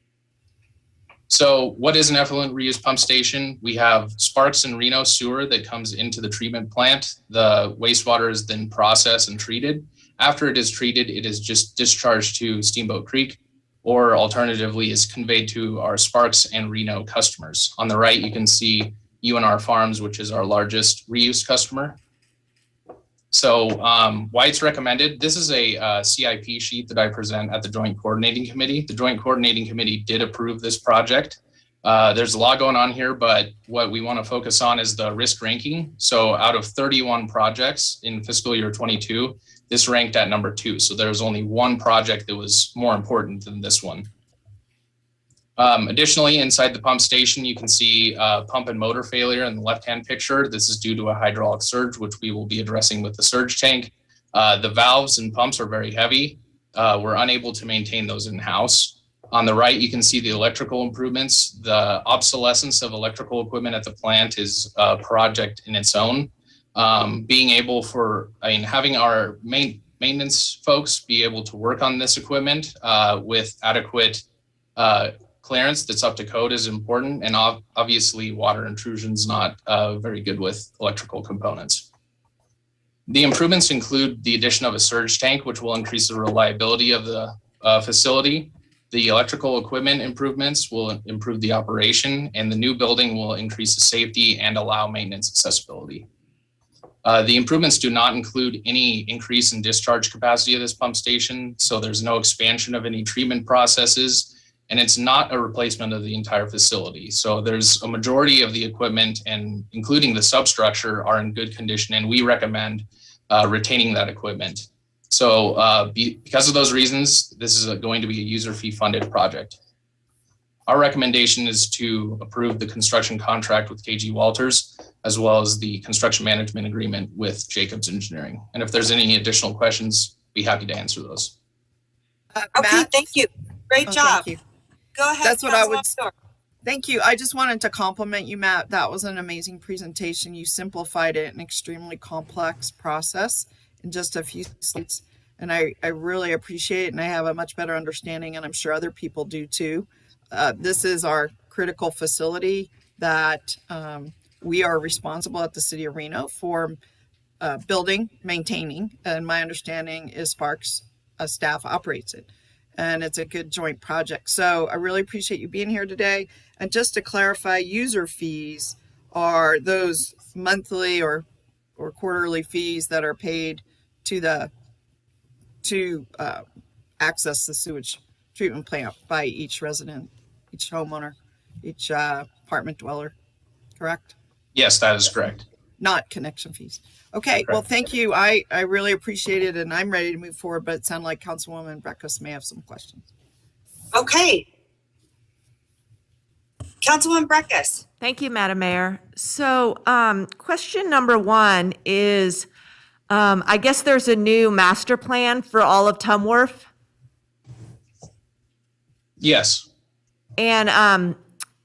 So what is an effluent reuse pump station? We have Sparks and Reno sewer that comes into the treatment plant. The wastewater is then processed and treated. After it is treated, it is just discharged to Steamboat Creek, or alternatively is conveyed to our Sparks and Reno customers. On the right, you can see UNR Farms, which is our largest reuse customer. So why it's recommended, this is a CIP sheet that I present at the Joint Coordinating Committee. The Joint Coordinating Committee did approve this project. There's a lot going on here, but what we want to focus on is the risk ranking. So out of 31 projects in fiscal year 22, this ranked at number 2. So there was only one project that was more important than this one. Additionally, inside the pump station, you can see pump and motor failure in the left-hand picture. This is due to a hydraulic surge, which we will be addressing with the surge tank. The valves and pumps are very heavy. We're unable to maintain those in-house. On the right, you can see the electrical improvements. The obsolescence of electrical equipment at the plant is a project in its own. Having our maintenance folks be able to work on this equipment with adequate clearance that's up to code is important, and obviously water intrusion is not very good with electrical components. The improvements include the addition of a surge tank, which will increase the reliability of the facility. The electrical equipment improvements will improve the operation, and the new building will increase the safety and allow maintenance accessibility. The improvements do not include any increase in discharge capacity of this pump station, so there's no expansion of any treatment processes, and it's not a replacement of the entire facility. So there's a majority of the equipment, and including the substructure, are in good condition, and we recommend retaining that equipment. So because of those reasons, this is going to be a user fee funded project. Our recommendation is to approve the construction contract with KG Walters, as well as the construction management agreement with Jacobs Engineering. And if there's any additional questions, be happy to answer those. Okay, Matt? thank you. Great Oh, job. thank you. Go ahead. That's what I would. Councilwoman Dorr. Thank you. I just wanted to compliment you, Matt. That was an amazing presentation. You simplified it, an extremely complex process in just a few slides. And I really appreciate it. And I have a much better understanding, and I'm sure other people do too. This is our critical facility that we are responsible at the City of Reno for building, maintaining. And my understanding is Sparks staff operates it. And it's a good joint project. So I really appreciate you being here today. And just to clarify, user fees are those monthly or quarterly fees that are paid to access the sewage treatment plant by each resident, each homeowner, each apartment dweller, correct? Yes, that is correct. Not connection fees. Okay, well, thank you. I really appreciate it, and I'm ready to move forward, but it sounded like Councilwoman Breckus may have some questions. Okay. Councilwoman Breckus. Thank you, Madam Mayor. So question number one is, I guess there's a new master plan for all of Tumworth. Yes. And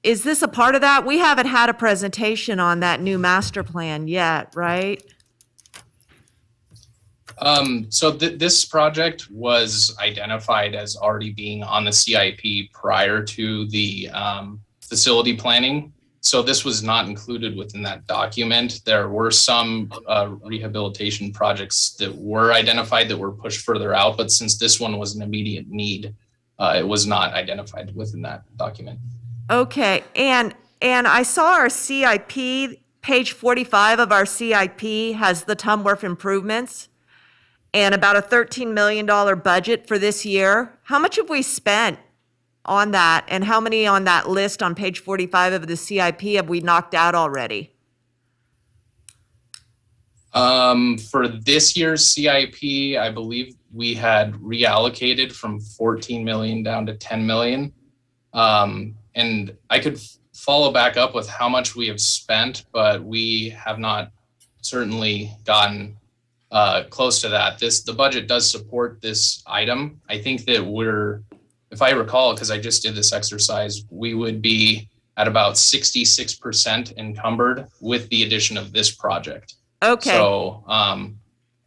is this a part of that? We haven't had a presentation on that new master plan yet, right? So this project was identified as already being on the CIP prior to the facility planning. So this was not included within that document. There were some rehabilitation projects that were identified that were pushed further out, but since this one was an immediate need, it was not identified within that document. Okay, and I saw our CIP, page 45 of our CIP has the Tumworth improvements and about a $13 million budget for this year. How much have we spent on that, and how many on that list on page 45 of the CIP have we knocked out already? For this year's CIP, I believe we had reallocated from 14 million down to 10 million. And I could follow back up with how much we have spent, but we have not certainly gotten close to that. The budget does support this item. I think that if I recall, because I just did this exercise, we would be at about 66% encumbered with the addition of this project. Okay. So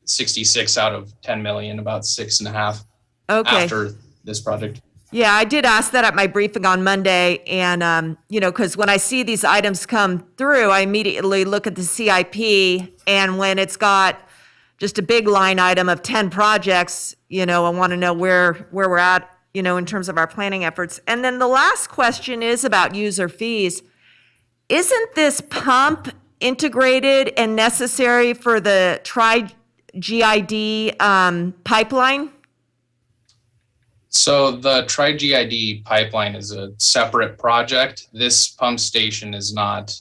66 out of 10 million, about 6.5 Okay. after this project. Yeah, I did ask that at my briefing on Monday, and, because when I see these items come through, I immediately look at the CIP, and when it's got just a big line item of 10 projects, I want to know where we're at, in terms of our planning efforts. And then the last question is about user fees. Isn't this pump integrated and necessary for the Tri-GID pipeline? So the Tri-GID pipeline is a separate project. This pump station is not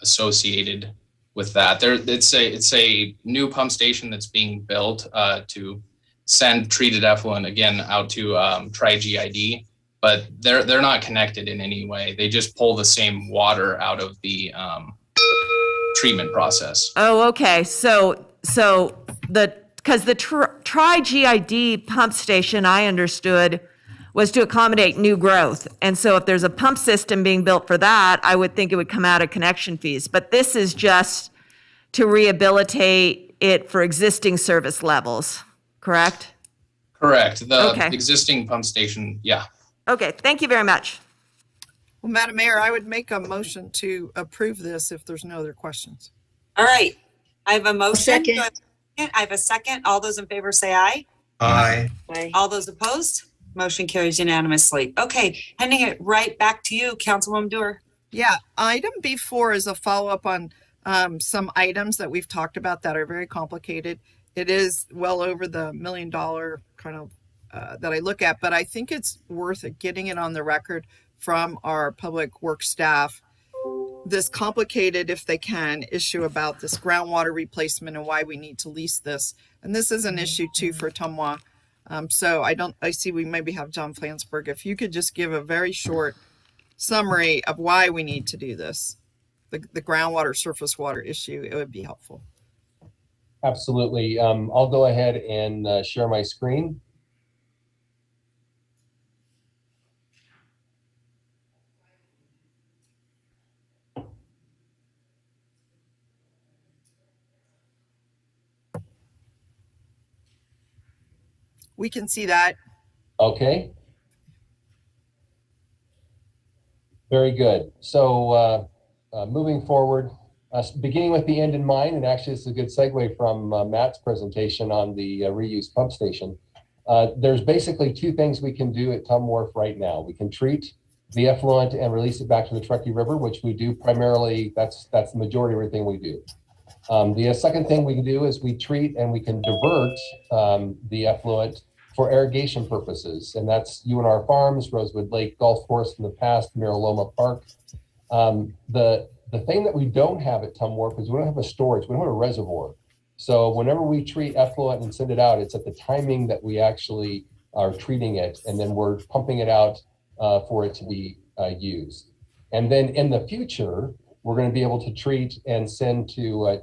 associated with that. It's a new pump station that's being built to send treated effluent again out to Tri-GID, but they're not connected in any way. They just pull the same water out of the treatment process. Oh, okay. So because the Tri-GID pump station, I understood, was to accommodate new growth. And so if there's a pump system being built for that, I would think it would come out of connection fees. But this is just to rehabilitate it for existing service levels, correct? Correct. The Okay. existing pump station, yeah. Okay, thank you very much. Well, Madam Mayor, I would make a motion to approve this if there's no other questions. All right. I have a motion. Second. Do I have a second? I have a second. All those in favor say aye. Aye. All those opposed? Motion carries unanimously. Okay, handing it right back to you, Councilwoman Dewar. Yeah, item B4 is a follow-up on some items that we've talked about that are very complicated. It is well over the $1 million kind of that I look at, but I think it's worth it getting it on the record from our public works staff. This complicated, if they can, issue about this groundwater replacement and why we need to lease this. And this is an issue too for Tumwa. So I see we maybe have John Flansburgh. If you could just give a very short summary of why we need to do this, the groundwater surface water issue, it would be helpful. Absolutely. I'll go ahead and share my screen. We can see that. Okay. Very good. So moving forward, beginning with the end in mind, and actually this is a good segue from Matt's presentation on the reuse pump station. There's basically two things we can do at Tom Wharf right now. We can treat the effluent and release it back to the Truckee River, which we do primarily, that's the majority of everything we do. The second thing we can do is we treat and we can divert the effluent for irrigation purposes. And that's UNR Farms, Rosewood Lake Golf Course in the past, Miraloma Park. The thing that we don't have at Tum Wharf is we don't have a storage, we don't have a reservoir. So whenever we treat effluent and send it out, it's at the timing that we actually are treating it, and then we're pumping it out for it to be used. And then in the future, we're going to be able to treat and send to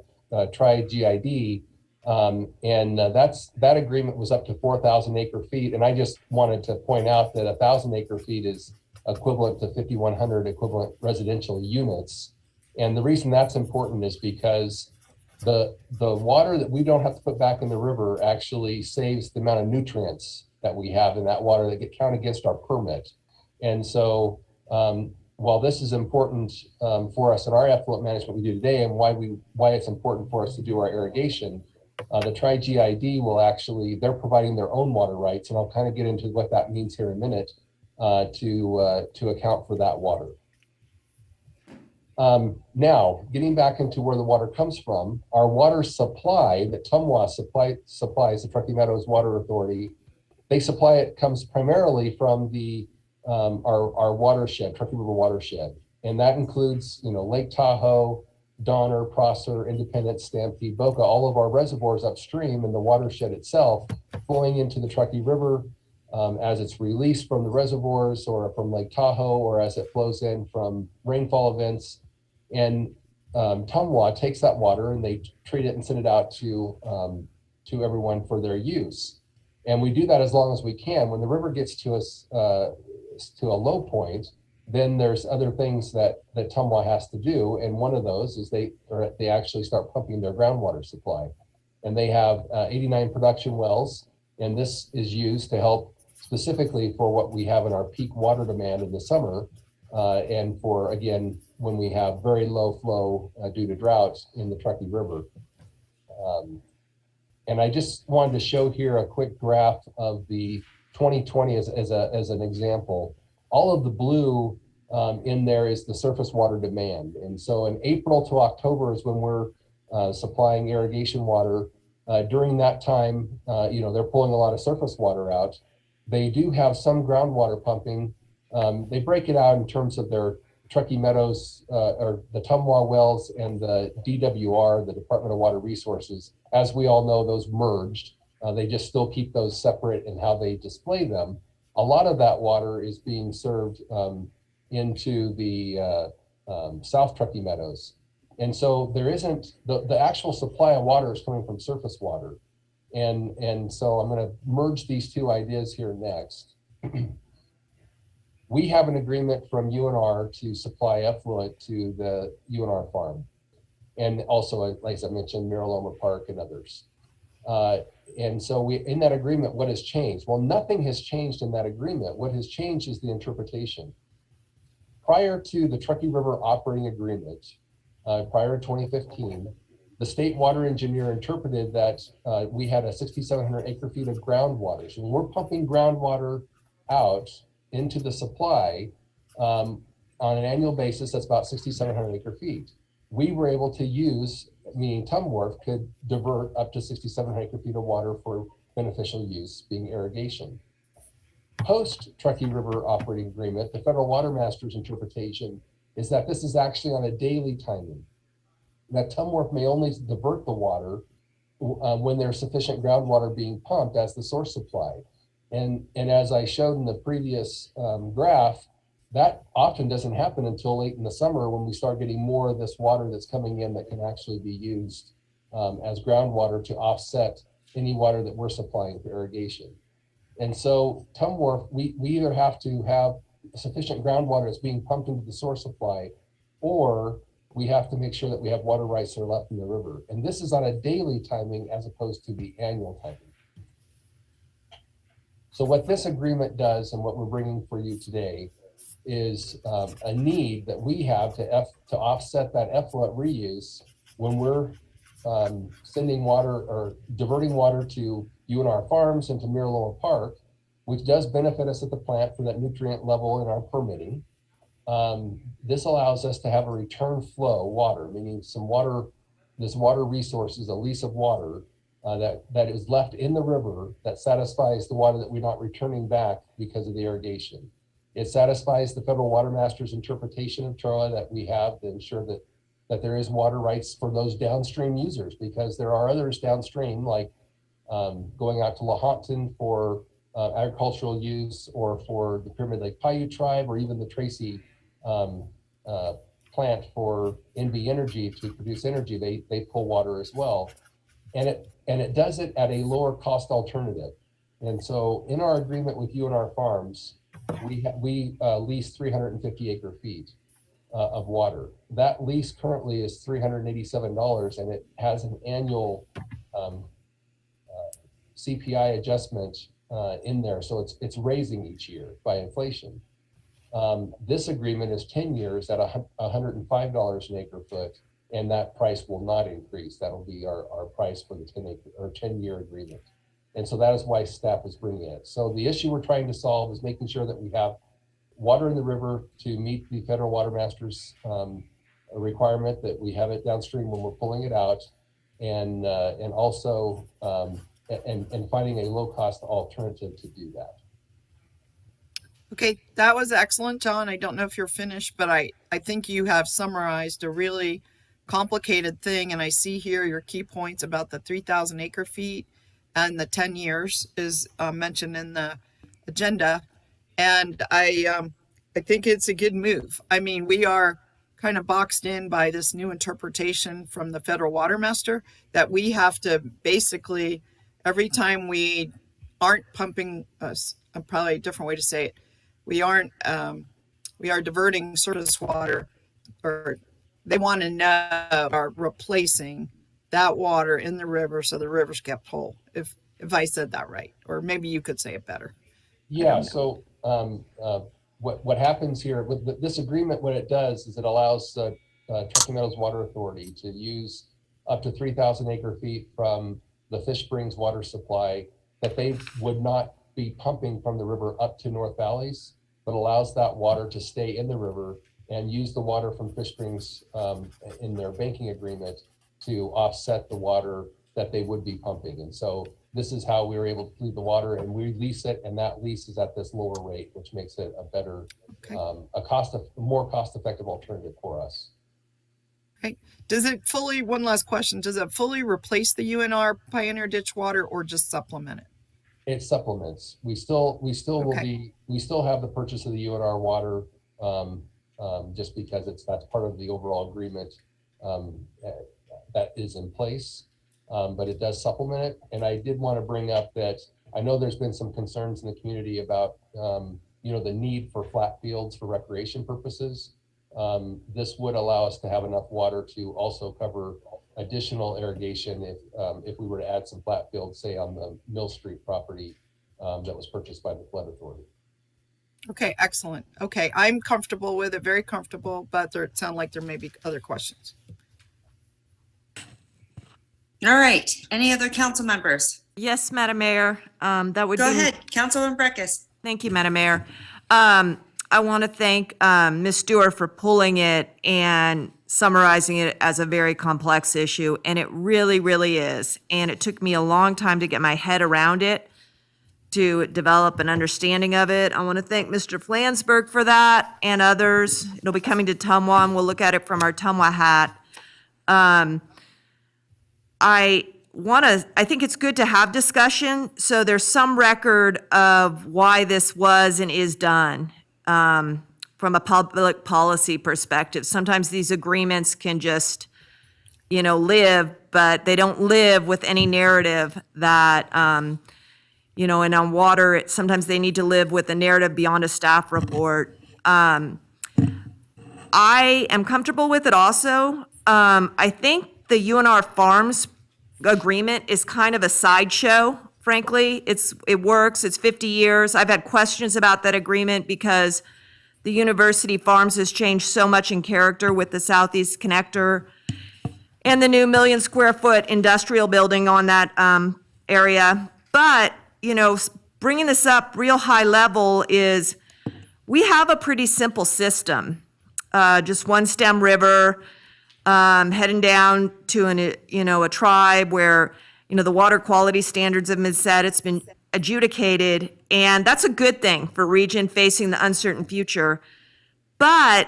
Tri-GID, and that agreement was up to 4,000 acre feet. And I just wanted to point out that 1,000 acre feet is equivalent to 5,100 equivalent residential units. And the reason that's important is because the water that we don't have to put back in the river actually saves the amount of nutrients that we have in that water that get counted against our permit. And so while this is important for us in our effluent management we do today, and why it's important for us to do our irrigation, the Tri-GID will actually, they're providing their own water rights, and I'll kind of get into what that means here in a minute to account for that water. Now, getting back into where the water comes from, our water supply that Tumwa supplies, the Truckee Meadows Water Authority, they supply it comes primarily from the our watershed, Truckee River watershed, and that includes Lake Tahoe, Donner, Prosser, Independence, Stampede, Boca, all of our reservoirs upstream in the watershed itself, flowing into the Truckee River as it's released from the reservoirs or from Lake Tahoe, or as it flows in from rainfall events. And Tumwa takes that water and they treat it and send it out to everyone for their use. And we do that as long as we can. When the river gets to us to a low point, then there's other things that Tumwa has to do. And one of those is they actually start pumping their groundwater supply. And they have 89 production wells. And this is used to help specifically for what we have in our peak water demand in the summer. And for, again, when we have very low flow due to droughts in the Truckee River. And I just wanted to show here a quick graph of the 2020 as an example. All of the blue in there is the surface water demand. And so in April to October is when we're supplying irrigation water. During that time, they're pulling a lot of surface water out. They do have some groundwater pumping. They break it out in terms of their Truckee Meadows or the Tumwa wells and the DWR, the Department of Water Resources. As we all know, those merged. They just still keep those separate in how they display them. A lot of that water is being served into the South Truckee Meadows. And so there isn't, the actual supply of water is coming from surface water. And so I'm going to merge these two ideas here next. We have an agreement from UNR to supply effluent to the UNR farm. And also, like I mentioned, Miraloma Park and others. And so in that agreement, what has changed? Well, nothing has changed in that agreement. What has changed is the interpretation. Prior to the Truckee River operating agreement, prior to 2015, the state water engineer interpreted that we had a 6,700 acre feet of groundwater. So when we're pumping groundwater out into the supply on an annual basis. That's about 6,700 acre feet. We were able to use, meaning Tumor could divert up to 6,700 acre feet of water for beneficial use, being irrigation. Post Truckee River operating agreement, the federal water master's interpretation is that this is actually on a daily timing. That Tumor may only divert the water when there's sufficient groundwater being pumped as the source supply. And as I showed in the previous graph, that often doesn't happen until late in the summer when we start getting more of this water that's coming in that can actually be used as groundwater to offset any water that we're supplying for irrigation. And so Tumor, we either have to have sufficient groundwater that's being pumped into the source supply, or we have to make sure that we have water rights that are left in the river. And this is on a daily timing as opposed to the annual timing. So what this agreement does and what we're bringing for you today is a need that we have to offset that effluent reuse when we're sending water or diverting water to UNR Farms and to Miraloa Park, which does benefit us at the plant for that nutrient level in our permitting. This allows us to have a return flow water, meaning some water, this water resource is a lease of water that is left in the river that satisfies the water that we're not returning back because of the irrigation. It satisfies the federal water master's interpretation of TROA that we have to ensure that there is water rights for those downstream users, because there are others downstream, like going out to Lahontan for agricultural use, or for the Pyramid Lake Paiute tribe, or even the Tracy plant for NV Energy to produce energy. They pull water as well. And it does it at a lower cost alternative. And so in our agreement with UNR Farms, we lease 350 acre feet of water. That lease currently is $387, and it has an annual CPI adjustment in there. So it's raising each year by inflation. This agreement is 10 years at $105 an acre foot, and that price will not increase. That'll be our price for the 10-year agreement. And so that is why staff is bringing it. So the issue we're trying to solve is making sure that we have water in the river to meet the federal water master's requirement that we have it downstream when we're pulling it out, and also finding a low-cost alternative to do that. Okay, that was excellent, John. I don't know if you're finished, but I think you have summarized a really complicated thing. And I see here your key points about the 3,000 acre feet and the 10 years is mentioned in the agenda. And I think it's a good move. I mean, we are kind of boxed in by this new interpretation from the federal water master that we have to basically, every time we aren't pumping, probably a different way to say it, we are diverting surface water, or they want to know are replacing that water in the river so the river's kept whole. If I said that right, or maybe you could say it better. Yeah. So what happens here with this agreement, what it does is it allows Truckee Meadows Water Authority to use up to 3,000 acre feet from the Fish Springs water supply that they would not be pumping from the river up to North Valleys, but allows that water to stay in the river and use the water from Fish Springs in their banking agreement to offset the water that they would be pumping. And so this is how we were able to leave the water, and we lease it, and that lease is at this lower rate, which makes it a better, more cost-effective alternative for us. Right. Does it fully, one last question, does it fully replace the UNR Pioneer Ditch water or just supplement it? It supplements. We still will be, we still have the purchase of the UNR water just because that's part of the overall agreement that is in place, but it does supplement it. And I did want to bring up that I know there's been some concerns in the community about the need for flat fields for recreation purposes. This would allow us to have enough water to also cover additional irrigation if we were to add some flat fields, say on the Mill Street property that was purchased by the Flood Authority. Okay, excellent. Okay, I'm comfortable with it, very comfortable, but it sounds like there may be other questions. All right. Any other council members? Yes, Madam Mayor, that would Go be. ahead, Councilman Breckus. Thank you, Madam Mayor. I want to thank Ms. Stewart for pulling it and summarizing it as a very complex issue, and it really, really is. And it took me a long time to get my head around it, to develop an understanding of it. I want to thank Mr. Flansburgh for that and others. It'll be coming to Tumwa, and we'll look at it from our Tumwa hat. I think it's good to have discussion, so there's some record of why this was and is done from a public policy perspective. Sometimes these agreements can just, live, but they don't live with any narrative that, and on water, sometimes they need to live with a narrative beyond a staff report. I am comfortable with it also. I think the UNR Farms agreement is kind of a sideshow, frankly. It works, it's 50 years. I've had questions about that agreement because the University Farms has changed so much in character with the Southeast Connector and the new 1 million square foot industrial building on that area. But, bringing this up real high level is we have a pretty simple system. Just one stem river, heading down to a tribe where, the water quality standards have been set, it's been adjudicated, and that's a good thing for a region facing the uncertain future. But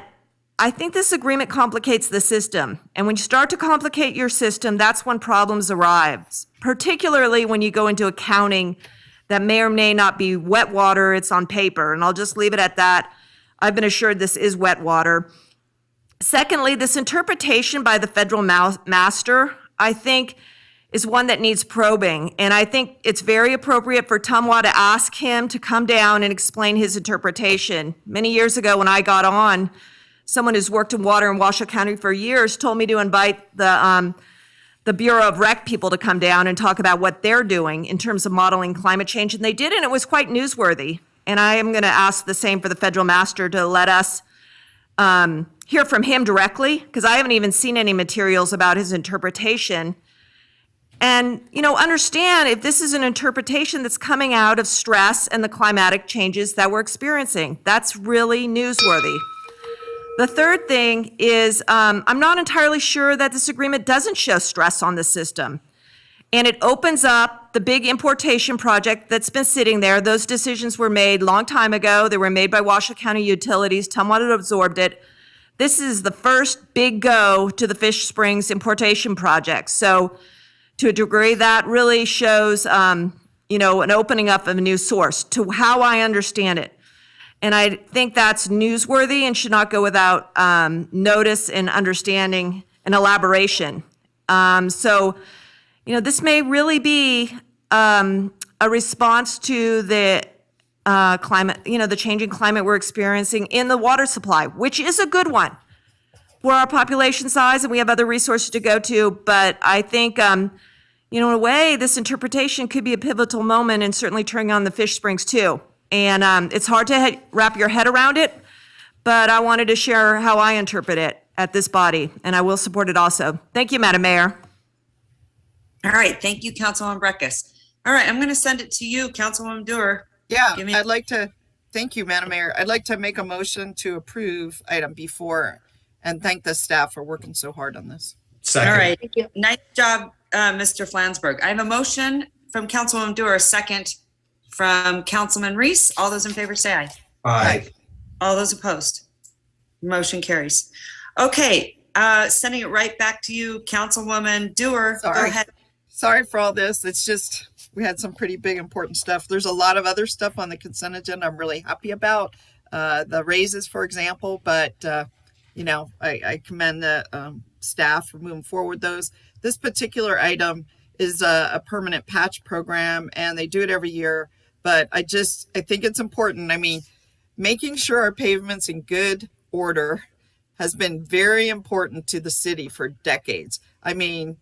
I think this agreement complicates the system. And when you start to complicate your system, that's when problems arise, particularly when you go into accounting that may or may not be wet water, it's on paper. And I'll just leave it at that. I've been assured this is wet water. Secondly, this interpretation by the federal master, I think, is one that needs probing. And I think it's very appropriate for Tumwa to ask him to come down and explain his interpretation. Many years ago when I got on, someone who's worked in water in Washoe County for years told me to invite the Bureau of Rec people to come down and talk about what they're doing in terms of modeling climate change. And they did, and it was quite newsworthy. And I am going to ask the same for the federal master to let us hear from him directly, because I haven't even seen any materials about his interpretation. And, understand if this is an interpretation that's coming out of stress and the climatic changes that we're experiencing. That's really newsworthy. The third thing is I'm not entirely sure that this agreement doesn't show stress on the system. And it opens up the big importation project that's been sitting there. Those decisions were made a long time ago. They were made by Washoe County Utilities. Tumwa had absorbed it. This is the first big go to the Fish Springs importation project. So to a degree, that really shows, an opening up of a new source to how I understand it. And I think that's newsworthy and should not go without notice and understanding and elaboration. This may really be a response to the climate, the changing climate we're experiencing in the water supply, which is a good one for our population size, and we have other resources to go to. But I think, in a way, this interpretation could be a pivotal moment in certainly turning on the Fish Springs too. And it's hard to wrap your head around it, but I wanted to share how I interpret it at this body, and I will support it also. Thank you, Madam Mayor. All right, thank you, Councilwoman Breckus. All right, I'm going to send it to you, Councilwoman Dewar. Yeah, thank you, Madam Mayor. I'd like to make a motion to approve item B4 and thank the staff for working so hard on this. Second. All right, thank you. Nice job, Mr. Flansburgh. I have a motion from Councilwoman Dewar, a second from Councilman Reese. All those in favor say aye. Aye. All those opposed? Motion carries. Okay, sending it right back to you, Councilwoman Dewar. Go ahead. Sorry for all this. It's just, we had some pretty big important stuff. There's a lot of other stuff on the consent agenda I'm really happy about. The raises, for example, but I commend the staff for moving forward those. This particular item is a permanent patch program, and they do it every year. But I think it's important. I mean, making sure our pavement's in good order has been very important to the city for decades. I mean,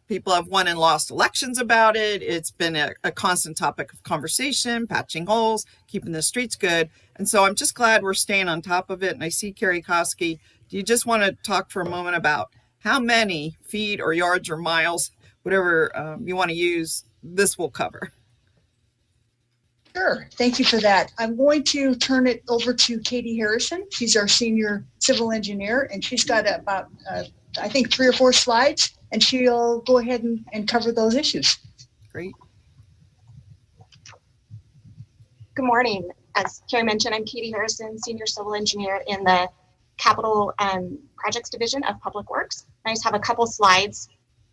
people have won and lost elections about it. It's been a constant topic of conversation, patching holes, keeping the streets good. And so I'm just glad we're staying on top of it. And I see Carrie Koski. Do you just want to talk for a moment about how many feet or yards or miles, whatever you want to use, this will cover? Sure. Thank you for that. I'm going to turn it over to Katie Harrison. She's our senior civil engineer, and she's got about, I think, 3 or 4 slides, and she'll go ahead and cover those issues. Great. Good morning. As Carrie mentioned, I'm Katie Harrison, senior civil engineer in the Capital Projects Division of Public Works. I just have a couple slides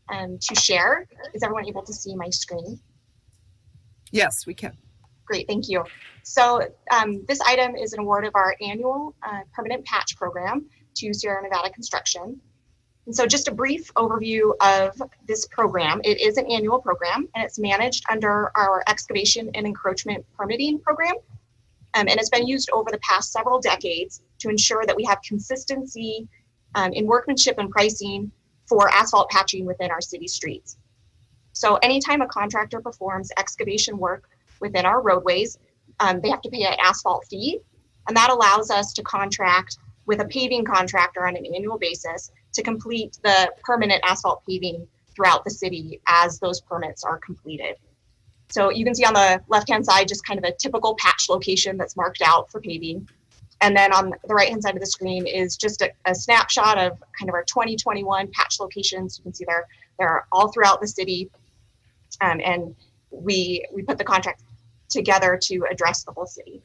to share. Is everyone able to see my screen? Yes, we can. Great, thank you. So this item is an award of our annual permanent patch program to Sierra Nevada Construction. And so just a brief overview of this program. It is an annual program, and it's managed under our excavation and encroachment permitting program. And it's been used over the past several decades to ensure that we have consistency in workmanship and pricing for asphalt patching within our city streets. So anytime a contractor performs excavation work within our roadways, they have to pay an asphalt fee, and that allows us to contract with a paving contractor on an annual basis to complete the permanent asphalt paving throughout the city as those permits are completed. So you can see on the left-hand side, just kind of a typical patch location that's marked out for paving. And then on the right-hand side of the screen is just a snapshot of kind of our 2021 patch locations. You can see they're all throughout the city. And we put the contract together to address the whole city.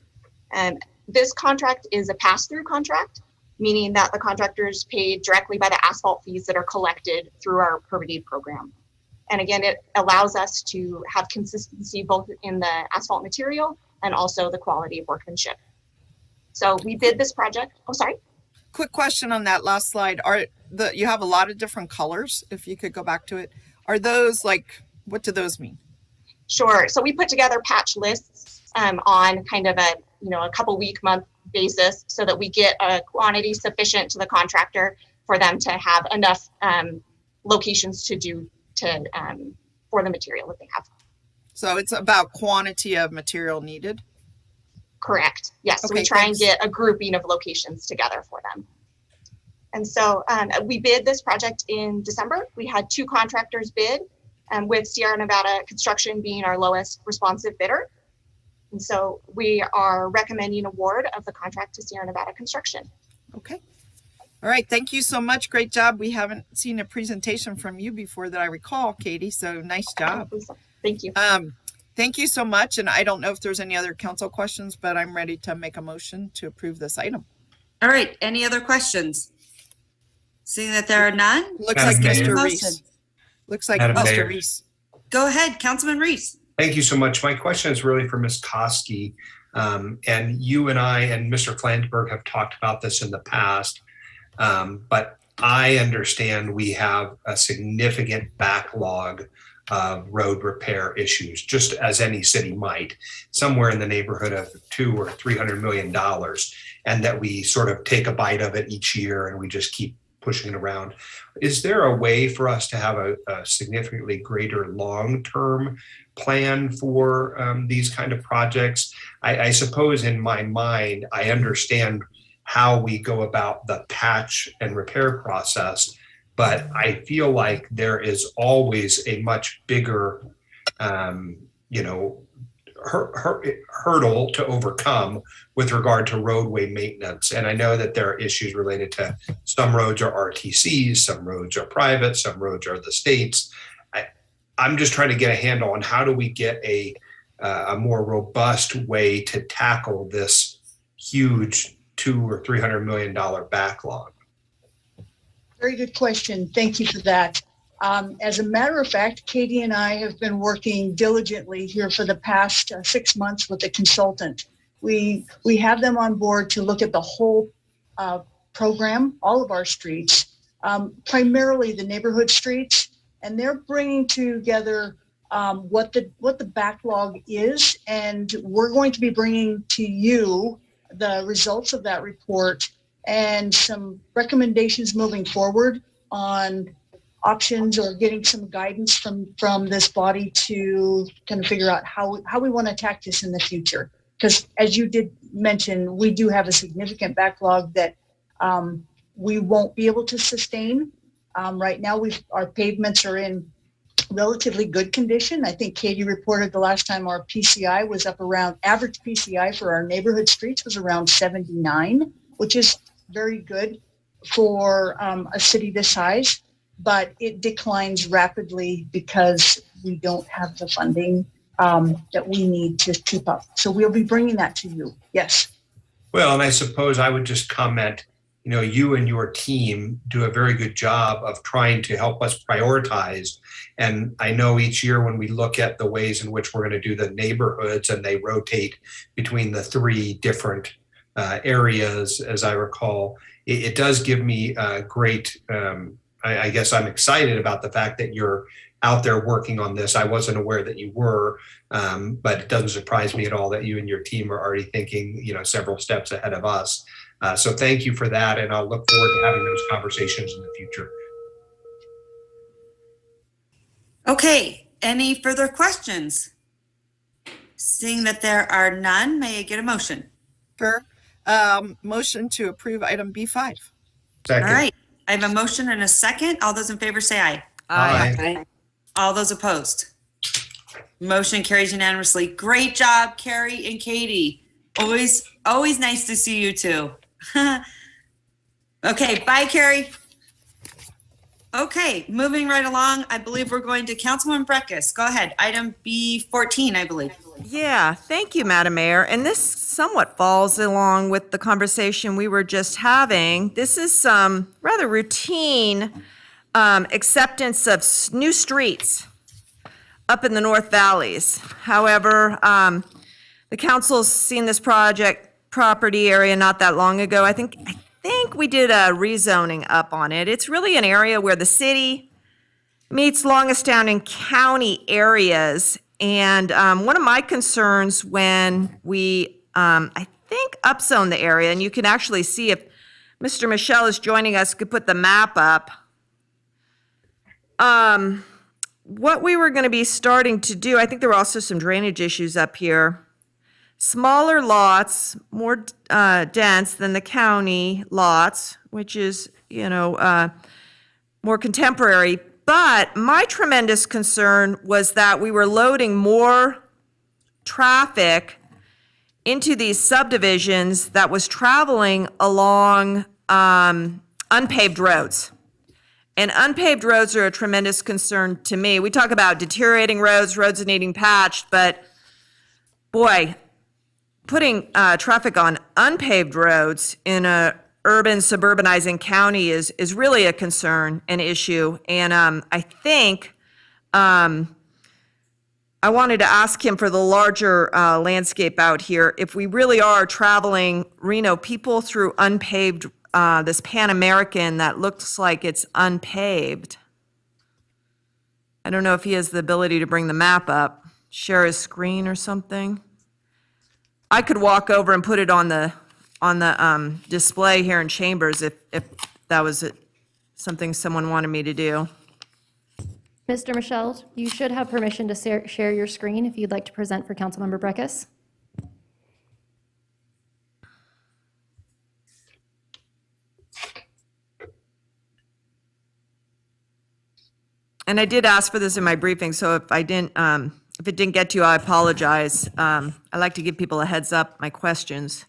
This contract is a pass-through contract, meaning that the contractor is paid directly by the asphalt fees that are collected through our permitting program. And again, it allows us to have consistency both in the asphalt material and also the quality of workmanship. So we bid this project. Oh, sorry. Quick question on that last slide. You have a lot of different colors, if you could go back to it. Are those what do those mean? Sure. So we put together patch lists on kind of a couple month basis so that we get a quantity sufficient to the contractor for them to have enough locations to do for the material that they have. So it's about quantity of material needed? Correct. Yes. So Okay, we try thanks. and get a grouping of locations together for them. And so we bid this project in December. We had 2 contractors bid, with Sierra Nevada Construction being our lowest responsive bidder. And so we are recommending award of the contract to Sierra Nevada Construction. Okay. All right. Thank you so much. Great job. We haven't seen a presentation from you before that I recall, Katie. So nice job. Thank you. Thank you so much. And I don't know if there's any other council questions, but I'm ready to make a motion to approve this item. All right, any other questions? Seeing that there are none? Looks like Madam Mayor. Mr. Reese. Looks like Madam Mr. Mayor. Reese. Go ahead, Councilman Reese. Thank you so much. My question is really for Ms. Koski. And you and I and Mr. Flansburgh have talked about this in the past. But I understand we have a significant backlog of road repair issues, just as any city might, somewhere in the neighborhood of $200 or $300 million, and that we sort of take a bite of it each year and we just keep pushing it around. Is there a way for us to have a significantly greater long-term plan for these kind of projects? I suppose in my mind, I understand how we go about the patch and repair process, but I feel like there is always a much bigger, hurdle to overcome with regard to roadway maintenance. And I know that there are issues related to some roads are RTCs, some roads are private, some roads are the state's. I'm just trying to get a handle on how do we get a more robust way to tackle this huge $200 or $300 million backlog. Very good question. Thank you for that. As a matter of fact, Katie and I have been working diligently here for the past 6 months with a consultant. We have them on board to look at the whole program, all of our streets, primarily the neighborhood streets, and they're bringing together what the backlog is, and we're going to be bringing to you the results of that report and some recommendations moving forward on options or getting some guidance from this body to kind of figure out how we want to attack this in the future. Because as you did mention, we do have a significant backlog that we won't be able to sustain. Right now, our pavements are in relatively good condition. I think Katie reported the last time our PCI was up around, average PCI for our neighborhood streets was around 79, which is very good for a city this size, but it declines rapidly because we don't have the funding that we need to keep up. So we'll be bringing that to you. Yes. Well, and I suppose I would just comment, you and your team do a very good job of trying to help us prioritize. And I know each year when we look at the ways in which we're going to do the neighborhoods and they rotate between the three different areas, as I recall, it does give me great, I guess I'm excited about the fact that you're out there working on this. I wasn't aware that you were, but it doesn't surprise me at all that you and your team are already thinking, several steps ahead of us. So thank you for that, and I'll look forward to having those conversations in the future. Okay, any further questions? Seeing that there are none, may I get a motion? Sure. Motion to approve item B5. Second. All right, I have a motion and a second. All those in favor say aye. Aye. All those opposed? Motion carries unanimously. Great job, Carrie and Katie. Always nice to see you two. Okay, bye, Carrie. Okay, moving right along, I believe we're going to Councilwoman Breckus. Go ahead, item B14, I believe. Yeah, thank you, Madam Mayor. And this somewhat falls along with the conversation we were just having. This is some rather routine acceptance of new streets up in the North Valleys. However, the council's seen this property area not that long ago. I think we did a rezoning up on it. It's really an area where the city meets longest-standing county areas. And one of my concerns when we, I think, upzone the area, and you can actually see if Mr. Michelle is joining us, could put the map up. What we were going to be starting to do, I think there were also some drainage issues up here. Smaller lots, more dense than the county lots, which is, more contemporary. But my tremendous concern was that we were loading more traffic into these subdivisions that was traveling along unpaved roads. And unpaved roads are a tremendous concern to me. We talk about deteriorating roads needing patched, but boy, putting traffic on unpaved roads in a urban suburbanizing county is really a concern, an issue. And I think I wanted to ask him for the larger landscape out here. If we really are traveling Reno people through unpaved, this Pan American that looks like it's unpaved. I don't know if he has the ability to bring the map up, share his screen or something. I could walk over and put it on the display here in Chambers if that was something someone wanted me to do. Mr. Michelle, you should have permission to share your screen if you'd like to present for Councilmember Breckus. And I did ask for this in my briefing, so if it didn't get to you, I apologize. I like to give people a heads up, my questions.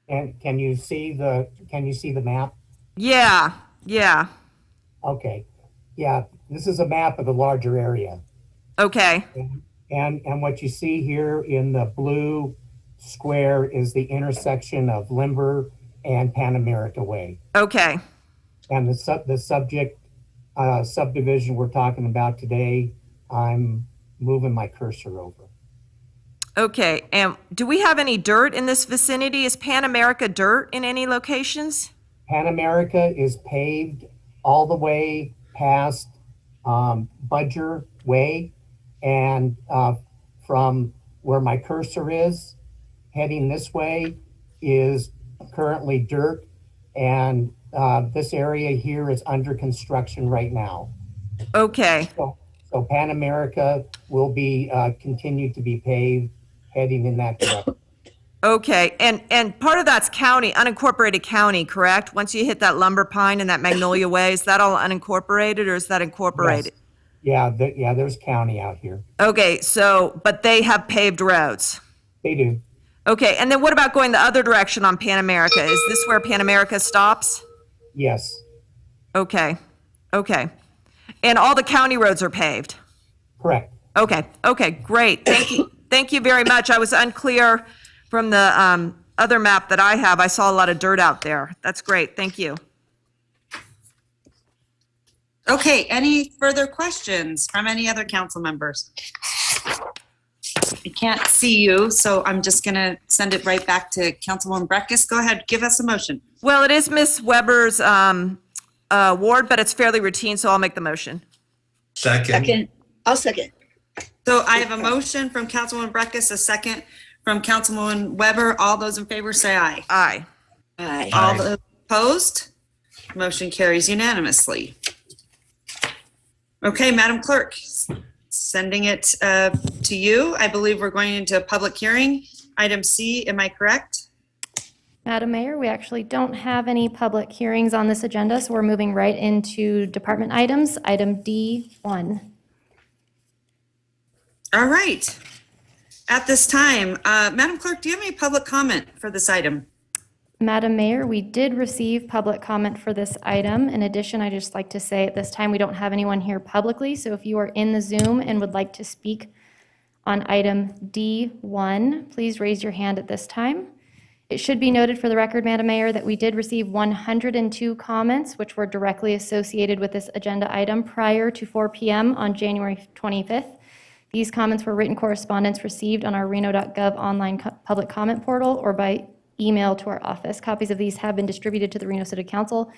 And can you see the map? Yeah. Okay. Yeah, this is a map of the larger area. Okay. And what you see here in the blue square is the intersection of Limber and Pan America Way. Okay. And the subdivision we're talking about today, I'm moving my cursor over. Okay, and do we have any dirt in this vicinity? Is Pan America dirt in any locations? Pan America is paved all the way past Budger Way, and from where my cursor is, heading this way, is currently dirt, and this area here is under construction right now. Okay. So Pan America will be continued to be paved heading in that direction. Okay, and part of that's county, unincorporated county, correct? Once you hit that Lumber Pine and that Magnolia Way, is that all unincorporated or is that incorporated? Yeah, there's county out here. Okay, so, but they have paved roads. They do. Okay, and then what about going the other direction on Pan America? Is this where Pan America stops? Yes. Okay, okay. And all the county roads are paved? Correct. Okay, great. Thank you. Thank you very much. I was unclear from the other map that I have. I saw a lot of dirt out there. That's great. Thank you. Okay, any further questions from any other council members? I can't see you, so I'm just gonna send it right back to Councilwoman Breckus. Go ahead, give us a motion. Well, it is Miss Weber's ward, but it's fairly routine, so I'll make the motion. Second. I'll second. So I have a motion from Councilwoman Breckus, a second from Councilwoman Weber. All those in favor say aye. Aye. Aye. All those opposed? Motion carries unanimously. Okay, Madam Clerk, sending it to you. I believe we're going into a public hearing. Item C, am I correct? Madam Mayor, we actually don't have any public hearings on this agenda, so we're moving right into department items. Item D1. All right. At this time, Madam Clerk, do you have any public comment for this item? Madam Mayor, we did receive public comment for this item. In addition, I'd just like to say at this time, we don't have anyone here publicly, so if you are in the Zoom and would like to speak on item D1, please raise your hand at this time. It should be noted for the record, Madam Mayor, that we did receive 102 comments, which were directly associated with this agenda item prior to 4 p.m. on January 25th. These comments were written correspondence received on our reno.gov online public comment portal or by email to our office. Copies of these have been distributed to the Reno City Council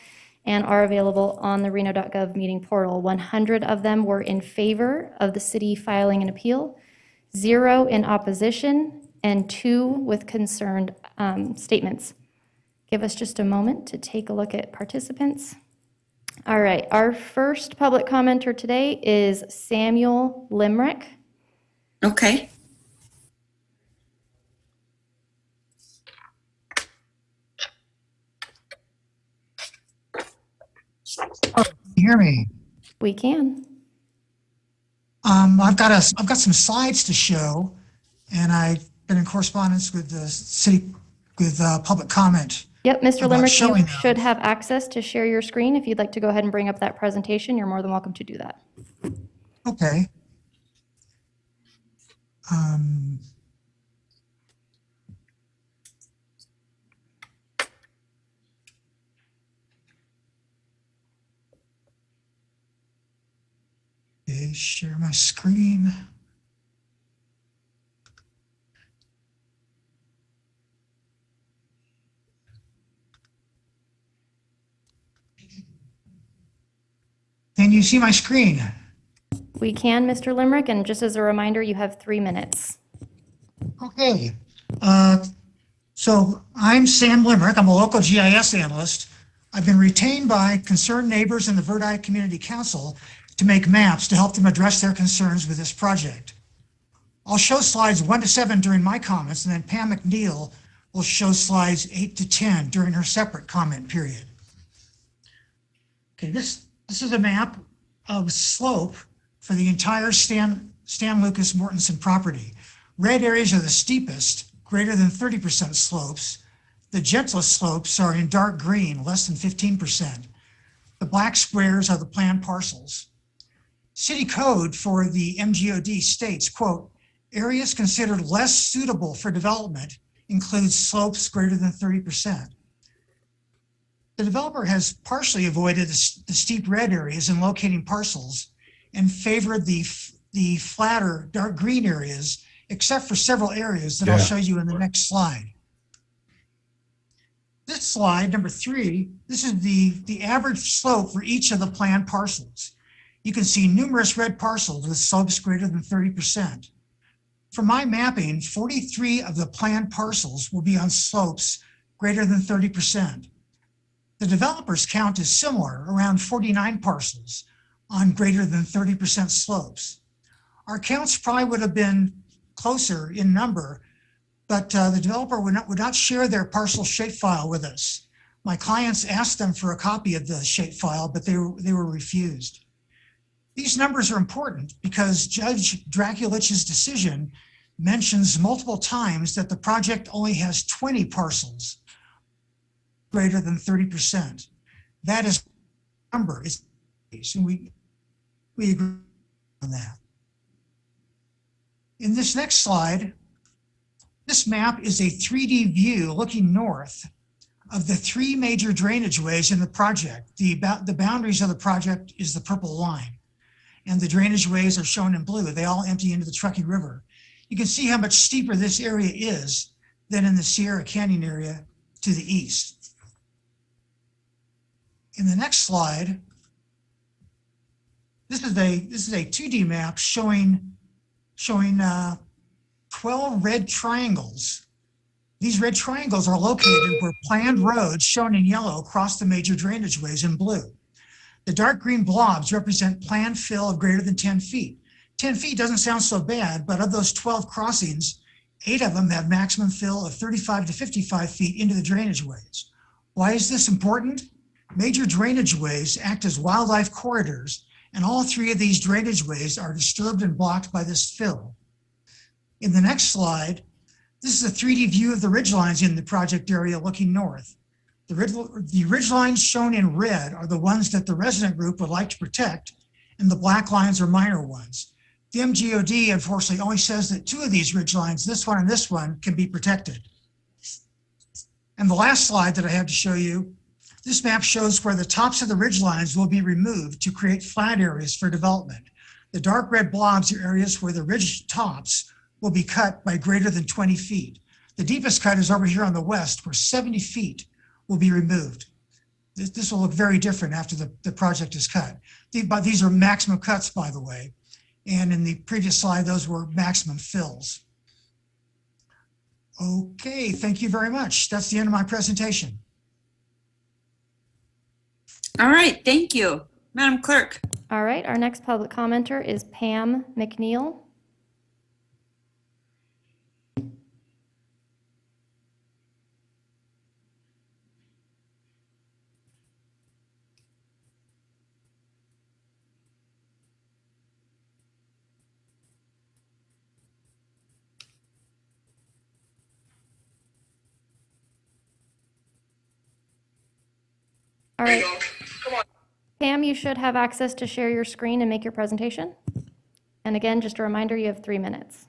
and are available on the reno.gov meeting portal. 100 of them were in favor of the city filing an appeal, 0 in opposition, and 2 with concerned statements. Give us just a moment to take a look at participants. All right, our first public commenter today is Samuel Limerick. Okay. Oh, can you hear me? We can. I've got some slides to show, and I've been in correspondence with the city with public comment. Yep, Mr. about Limerick, showing you them. should have access to share your screen. If you'd like to go ahead and bring up that presentation, you're more than welcome to do that. Okay. Okay, share my screen. Can you see my screen? We can, Mr. Limerick, and just as a reminder, you have 3 minutes. Okay. So I'm Sam Limerick. I'm a local GIS analyst. I've been retained by concerned neighbors and the Verdi Community Council to make maps to help them address their concerns with this project. I'll show slides 1 to 7 during my comments, and then Pam McNeil will show slides 8 to 10 during her separate comment period. Okay, this is a map of slope for the entire Stan Lucas Mortensen property. Red areas are the steepest, greater than 30% slopes. The gentlest slopes are in dark green, less than 15%. The black squares are the planned parcels. City code for the MGOD states, quote, areas considered less suitable for development include slopes greater than 30%. The developer has partially avoided the steep red areas in locating parcels and favored the flatter dark green areas, except for several areas that I'll show you in the next slide. This slide, number 3, this is the average slope for each of the planned parcels. You can see numerous red parcels with slopes greater than 30%. For my mapping, 43 of the planned parcels will be on slopes greater than 30%. The developer's count is similar, around 49 parcels on greater than 30% slopes. Our counts probably would have been closer in number, but the developer would not share their parcel shapefile with us. My clients asked them for a copy of the shapefile, but they were refused. These numbers are important because Judge Draculich's decision mentions multiple times that the project only has 20 parcels greater than 30%. That is the number. And we agree on that. In this next slide, this map is a 3D view looking north of the three major drainage ways in the project. The boundaries of the project is the purple line, and the drainage ways are shown in blue. They all empty into the Truckee River. You can see how much steeper this area is than in the Sierra Canyon area to the east. In the next slide, this is a 2D map showing 12 red triangles. These red triangles are located where planned roads, shown in yellow, cross the major drainage ways in blue. The dark green blobs represent planned fill of greater than 10 feet. 10 feet doesn't sound so bad, but of those 12 crossings, 8 of them have maximum fill of 35 to 55 feet into the drainage ways. Why is this important? Major drainage ways act as wildlife corridors, and all 3 of these drainage ways are disturbed and blocked by this fill. In the next slide, this is a 3D view of the ridgelines in the project area looking north. The ridgelines shown in red are the ones that the resident group would like to protect, and the black lines are minor ones. The MGOD unfortunately only says that 2 of these ridgelines, this one and this one, can be protected. And the last slide that I have to show you, this map shows where the tops of the ridgelines will be removed to create flat areas for development. The dark red blobs are areas where the ridge tops will be cut by greater than 20 feet. The deepest cut is over here on the west, where 70 feet will be removed. This will look very different after the project is cut. But these are maximum cuts, by the way. And in the previous slide, those were maximum fills. Okay, thank you very much. That's the end of my presentation. All right, thank you. Madam Clerk. All right, our next public commenter is Pam McNeil. All right. Pam, you should have access to share your screen and make your presentation. And again, just a reminder, you have 3 minutes.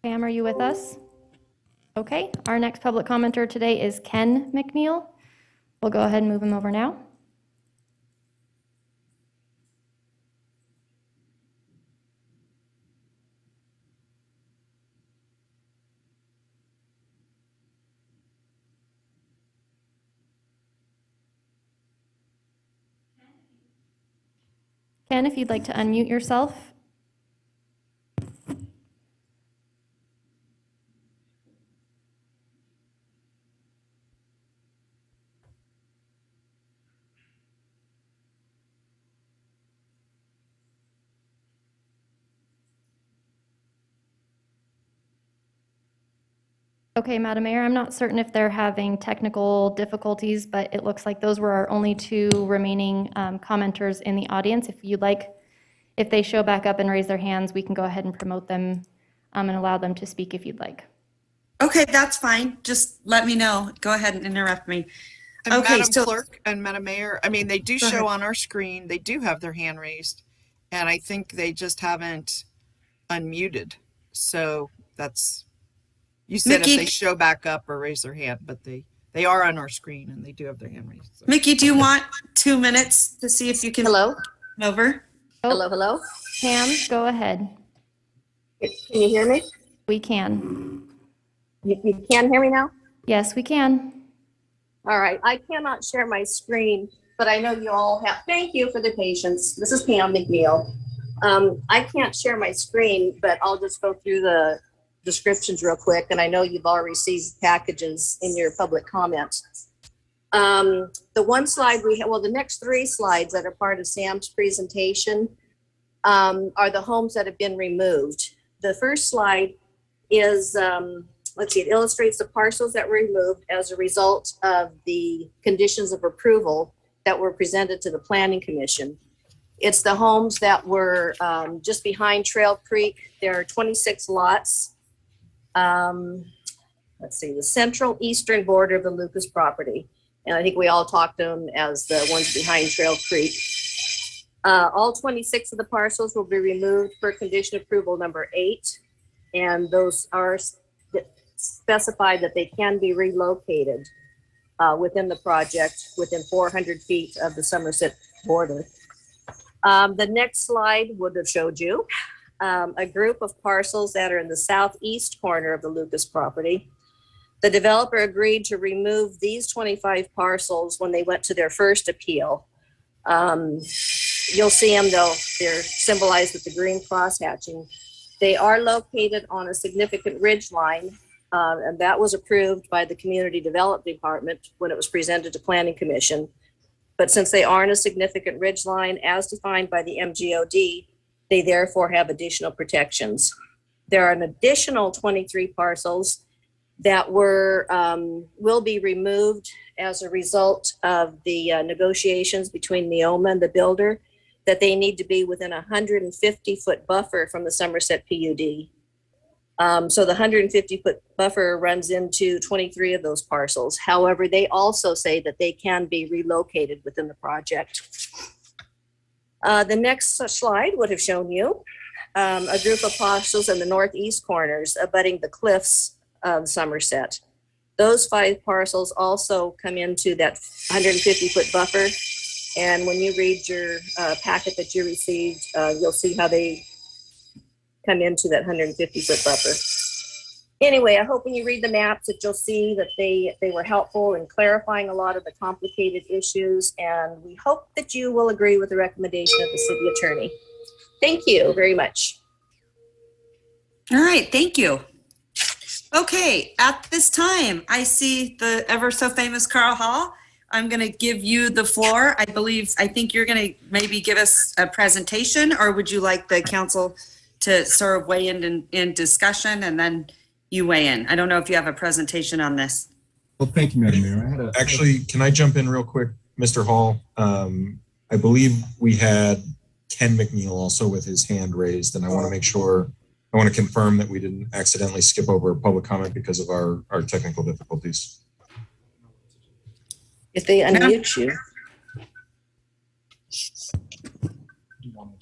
Pam, are you with us? Okay, our next public commenter today is Ken McNeil. We'll go ahead and move him over now. Ken, if you'd like to unmute yourself. Okay, Madam Mayor, I'm not certain if they're having technical difficulties, but it looks like those were our only 2 remaining commenters in the audience. If you'd like, if they show back up and raise their hands, we can go ahead and promote them and allow them to speak if you'd like. Okay, that's fine. Just let me know. Go ahead and interrupt me. And Okay, Madam so Clerk and Madam Mayor, I mean, they do Go show ahead. on our screen, they do have their hand raised, and I think they just haven't unmuted. So that's, you said Mickey- if they show back up or raise their hand, but they are on our screen and they do have their hand raised. So. Mickey, do you want 2 minutes to see if you can? Hello? Over. Hello, hello? Pam, go ahead. Can you hear me? We can. You can hear me now? Yes, we can. All right, I cannot share my screen, but I know you all have, thank you for the patience. This is Pam McNeil. I can't share my screen, but I'll just go through the descriptions real quick, and I know you've all received packages in your public comments. The one slide we have, well, the next 3 slides that are part of Sam's presentation are the homes that have been removed. The first slide is, let's see, it illustrates the parcels that were removed as a result of the conditions of approval that were presented to the Planning Commission. It's the homes that were just behind Trail Creek. There are 26 lots. Let's see, the central eastern border of the Lucas property. And I think we all talked to them as the ones behind Trail Creek. All 26 of the parcels will be removed for condition approval number 8. And those are specified that they can be relocated within the project within 400 feet of the Somerset border. The next slide would have showed you a group of parcels that are in the southeast corner of the Lucas property. The developer agreed to remove these 25 parcels when they went to their first appeal. You'll see them though, they're symbolized with the green cross hatching. They are located on a significant ridge line, and that was approved by the Community Development Department when it was presented to Planning Commission. But since they aren't a significant ridge line as defined by the MGOD, they therefore have additional protections. There are an additional 23 parcels that will be removed as a result of the negotiations between Neoma and the builder, that they need to be within a 150-foot buffer from the Somerset PUD. So the 150-foot buffer runs into 23 of those parcels. However, they also say that they can be relocated within the project. The next slide would have shown you a group of parcels in the northeast corners abutting the cliffs of Somerset. Those 5 parcels also come into that 150-foot buffer. And when you read your packet that you received, you'll see how they come into that 150-foot buffer. Anyway, I hope when you read the maps that you'll see that they were helpful in clarifying a lot of the complicated issues. And we hope that you will agree with the recommendation of the city attorney. Thank you very much. All right, thank you. Okay, at this time, I see the ever so famous Carl Hall. I'm going to give you the floor. I think you're going to maybe give us a presentation, or would you like the council to sort of weigh in discussion and then you weigh in? I don't know if you have a presentation on this. Well, thank you, Madam Mayor. Actually, can I jump in real quick, Mr. Hall? I believe we had Ken McNeil also with his hand raised, and I want to make sure, I want to confirm that we didn't accidentally skip over public comment because of our technical difficulties. If they unmute you.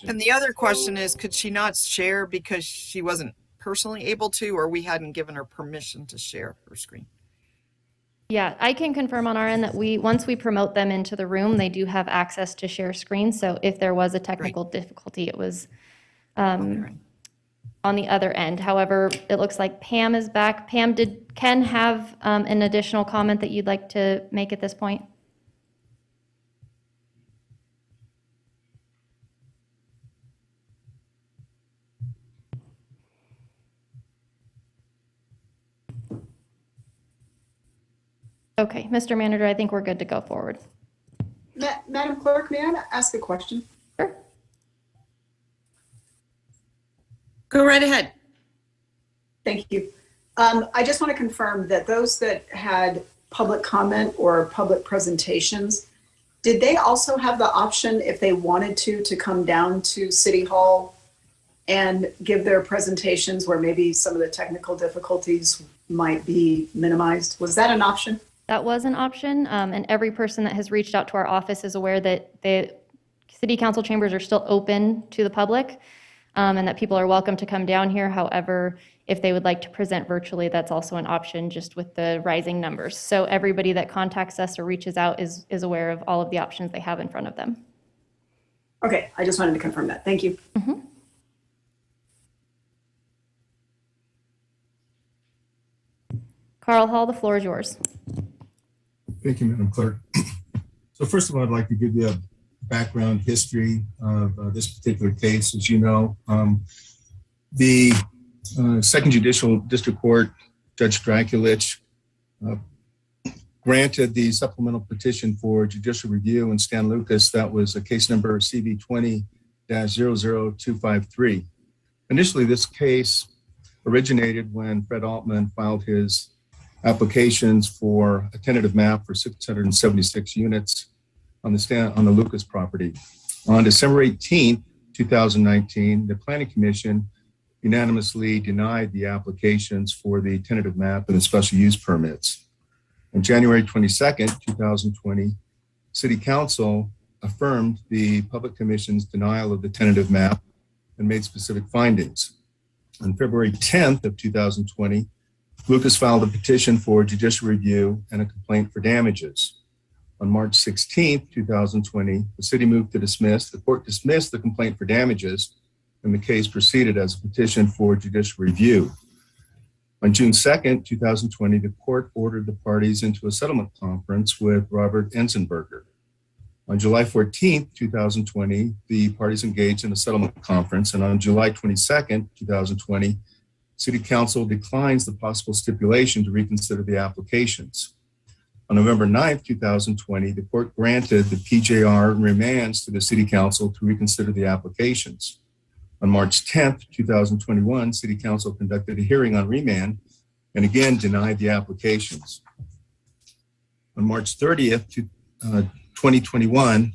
And the other question is, could she not share because she wasn't personally able to, or we hadn't given her permission to share her screen? Yeah, I can confirm on our end that once we promote them into the room, they do have access to share screen. So if there was a technical difficulty, it was on the other end. However, it looks like Pam is back. Pam, did Ken have an additional comment that you'd like to make at this point? Okay, Mr. Manager, I think we're good to go forward. Madam Clerk, may I ask a question? Sure. Go right ahead. Thank you. I just want to confirm that those that had public comment or public presentations, did they also have the option, if they wanted to come down to City Hall and give their presentations where maybe some of the technical difficulties might be minimized? Was that an option? That was an option, and every person that has reached out to our office is aware that the city council chambers are still open to the public, and that people are welcome to come down here. However, if they would like to present virtually, that's also an option, just with the rising numbers. So everybody that contacts us or reaches out is aware of all of the options they have in front of them. Okay, I just wanted to confirm that. Thank you. Mm-hmm. Carl Hall, the floor is yours. Thank you, Madam Clerk. So first of all, I'd like to give you a background history of this particular case. As you know, the Second Judicial District Court, Judge Draculich granted the supplemental petition for judicial review in Stan Lucas. That was a case number CV 20-00253. Initially, this case originated when Fred Altman filed his applications for a tentative map for 676 units on the Lucas property. On December 18th, 2019, the Planning Commission unanimously denied the applications for the tentative map and the special use permits. On January 22nd, 2020, City Council affirmed the Public Commission's denial of the tentative map and made specific findings. On February 10th of 2020, Lucas filed a petition for judicial review and a complaint for damages. On March 16th, 2020, the city moved to dismiss. The court dismissed the complaint for damages, and the case proceeded as a petition for judicial review. On June 2nd, 2020, the court ordered the parties into a settlement conference with Robert Enzenberger. On July 14th, 2020, the parties engaged in a settlement conference, and on July 22nd, 2020, City Council declines the possible stipulation to reconsider the applications. On November 9th, 2020, the court granted the PJR and remands to the City Council to reconsider the applications. On March 10th, 2021, City Council conducted a hearing on remand and again denied the applications. On March 30th, 2021,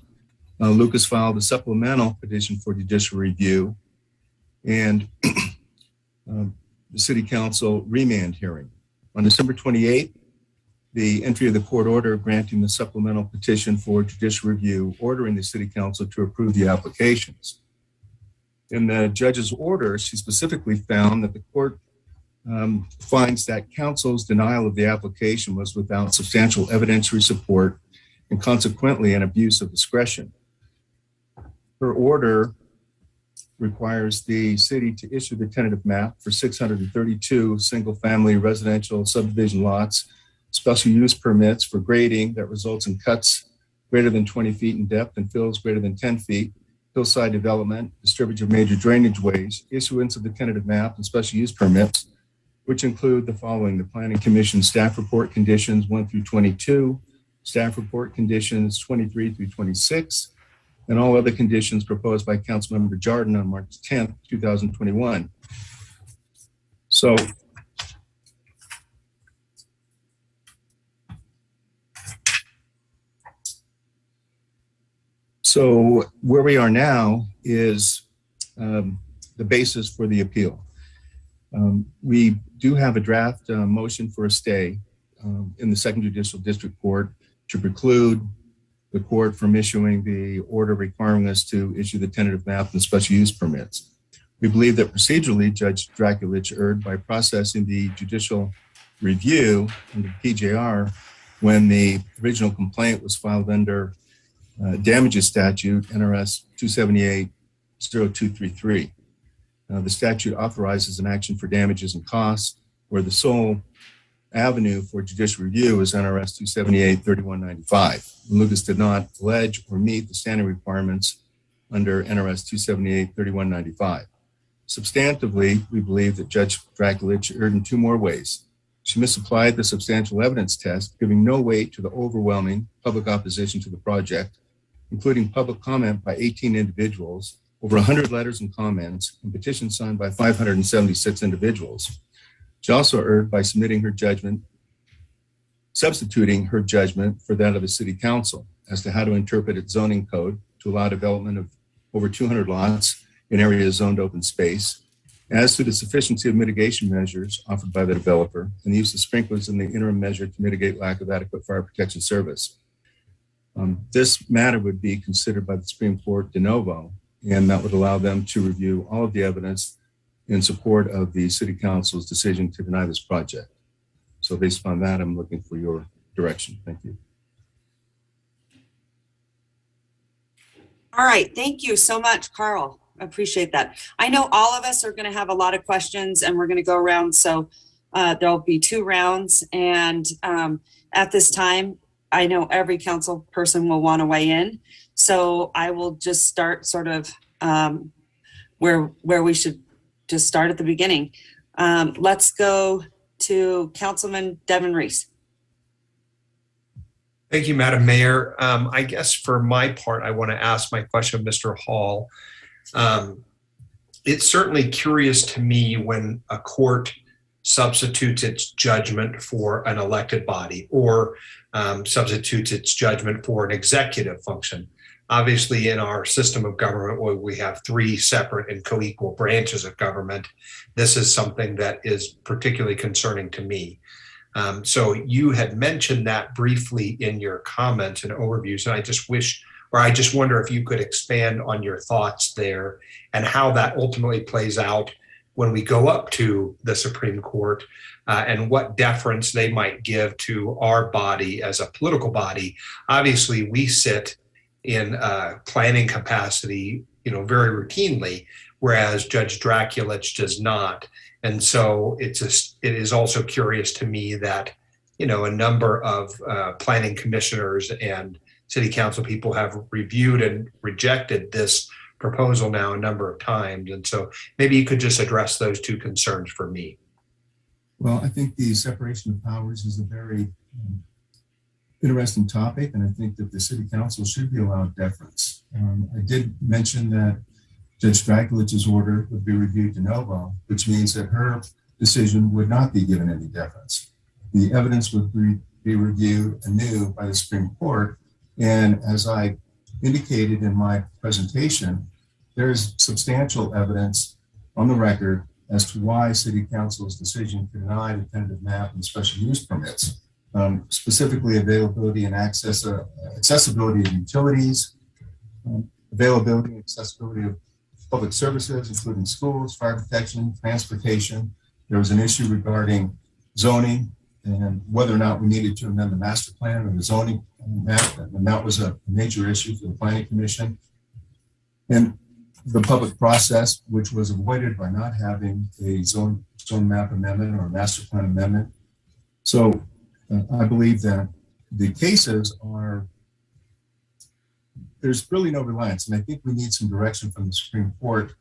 Lucas filed a supplemental petition for judicial review and the City Council remand hearing. On December 28th, the entry of the court order granting the supplemental petition for judicial review, ordering the City Council to approve the applications. In the judge's order, she specifically found that the court finds that council's denial of the application was without substantial evidentiary support and consequently an abuse of discretion. Her order requires the city to issue the tentative map for 632 single-family residential subdivision lots, special use permits for grading that results in cuts greater than 20 feet in depth and fills greater than 10 feet, hillside development, disturbance of major drainage ways, issuance of the tentative map and special use permits, which include the following: the Planning Commission staff report conditions 1 through 22, staff report conditions 23 through 26, and all other conditions proposed by Councilmember Jordan on March 10th, 2021. So where we are now is the basis for the appeal. We do have a draft motion for a stay in the Second Judicial District Court to preclude the court from issuing the order requiring us to issue the tentative map and special use permits. We believe that procedurally, Judge Draculich erred by processing the judicial review under PJR when the original complaint was filed under damages statute, NRS 278-0233. The statute authorizes an action for damages and costs, where the sole avenue for judicial review is NRS 278-3195. Lucas did not allege or meet the standing requirements under NRS 278-3195. Substantively, we believe that Judge Draculich erred in two more ways. She misapplied the substantial evidence test, giving no weight to the overwhelming public opposition to the project, including public comment by 18 individuals, over 100 letters and comments, and petitions signed by 576 individuals. She also erred by submitting her judgment, substituting her judgment for that of the City Council as to how to interpret its zoning code to allow development of over 200 lots in areas zoned open space, as to the sufficiency of mitigation measures offered by the developer and the use of sprinklers in the interim measure to mitigate lack of adequate fire protection service. This matter would be considered by the Supreme Court de novo, and that would allow them to review all of the evidence in support of the City Council's decision to deny this project. So based upon that, I'm looking for your direction. Thank you. All right, thank you so much, Carl. I appreciate that. I know all of us are going to have a lot of questions and we're going to go around. So there'll be 2 rounds. And at this time, I know every council person will want to weigh in. So I will just start sort of where we should just start at the beginning. Let's go to Councilman Devin Reese. Thank you, Madam Mayor. I guess for my part, I want to ask my question of Mr. Hall. It's certainly curious to me when a court substitutes its judgment for an elected body or substitutes its judgment for an executive function. Obviously, in our system of government, where we have three separate and co-equal branches of government, this is something that is particularly concerning to me. So you had mentioned that briefly in your comments and overviews, and I just wonder if you could expand on your thoughts there and how that ultimately plays out when we go up to the Supreme Court and what deference they might give to our body as a political body. Obviously, we sit in planning capacity, very routinely, whereas Judge Draculich does not. And so it is also curious to me that, a number of planning commissioners and city council people have reviewed and rejected this proposal now a number of times. And so maybe you could just address those two concerns for me. Well, I think the separation of powers is a very interesting topic, and I think that the city council should be allowed deference. I did mention that Judge Draculich's order would be reviewed de novo, which means that her decision would not be given any deference. The evidence would be reviewed anew by the Supreme Court. And as I indicated in my presentation, there is substantial evidence on the record as to why City Council's decision to deny the tentative map and special use permits, specifically availability and accessibility of utilities, availability and accessibility of public services, including schools, fire protection, transportation. There was an issue regarding zoning and whether or not we needed to amend the master plan or the zoning map, and that was a major issue for the Planning Commission. And the public process, which was avoided by not having a zone map amendment or master plan amendment. So I believe that the cases there's really no reliance, and I think we need some direction from the Supreme Court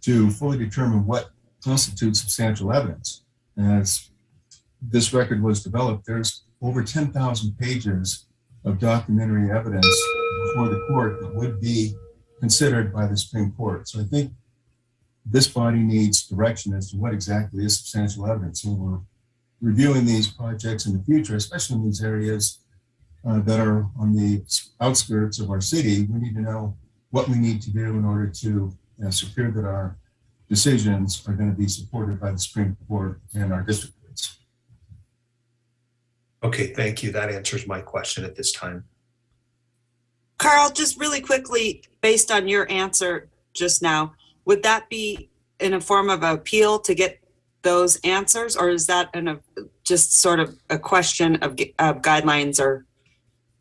to fully determine what constitutes substantial evidence. As this record was developed, there's over 10,000 pages of documentary evidence before the court that would be considered by the Supreme Court. So I think this body needs direction as to what exactly is substantial evidence. When we're reviewing these projects in the future, especially in these areas that are on the outskirts of our city, we need to know what we need to do in order to secure that our decisions are going to be supported by the Supreme Court and our district courts. Okay, thank you. That answers my question at this time. Carl, just really quickly, based on your answer just now, would that be in a form of appeal to get those answers, or is that just sort of a question of guidelines, or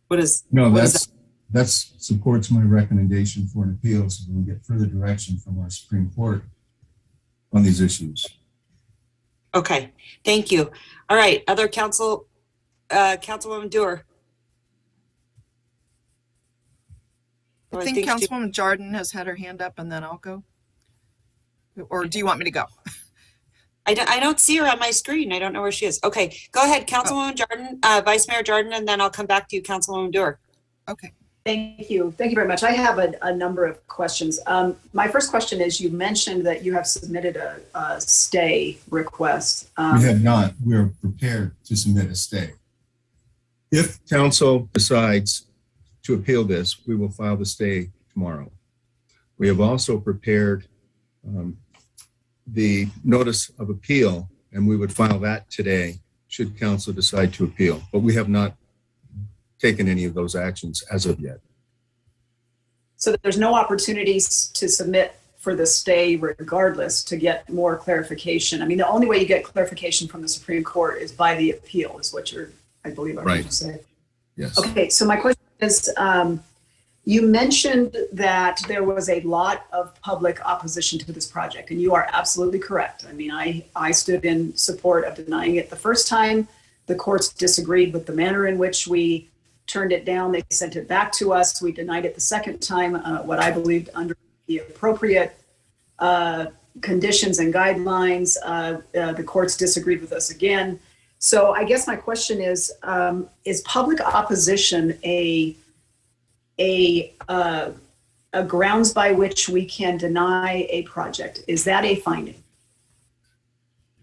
what is? No, that supports my recommendation for an appeal, so we can get further direction from our Supreme Court on these issues. Okay, thank you. All right, other Councilwoman Dewar. I think Councilwoman Jordan has had her hand up, and then I'll go. Or do you want me to go? I don't see her on my screen. I don't know where she is. Okay, go ahead, Councilwoman Jordan, Vice Mayor Jordan, and then I'll come back to you, Councilwoman Dewar. Okay. Thank you. Thank you very much. I have a number of questions. My first question is, you mentioned that you have submitted a stay request. We have not. We're prepared to submit a stay. If council decides to appeal this, we will file the stay tomorrow. We have also prepared the notice of appeal, and we would file that today should council decide to appeal. But we have not taken any of those actions as of yet. So there's no opportunities to submit for the stay regardless to get more clarification. I mean, the only way you get clarification from the Supreme Court is by the appeal, is what I believe I'm going to say. Yes. Okay, so my question is, you mentioned that there was a lot of public opposition to this project, and you are absolutely correct. I mean, I stood in support of denying it the first time. The courts disagreed with the manner in which we turned it down. They sent it back to us. We denied it the second time, what I believed under the appropriate conditions and guidelines. The courts disagreed with us again. So I guess my question is public opposition a grounds by which we can deny a project? Is that a finding?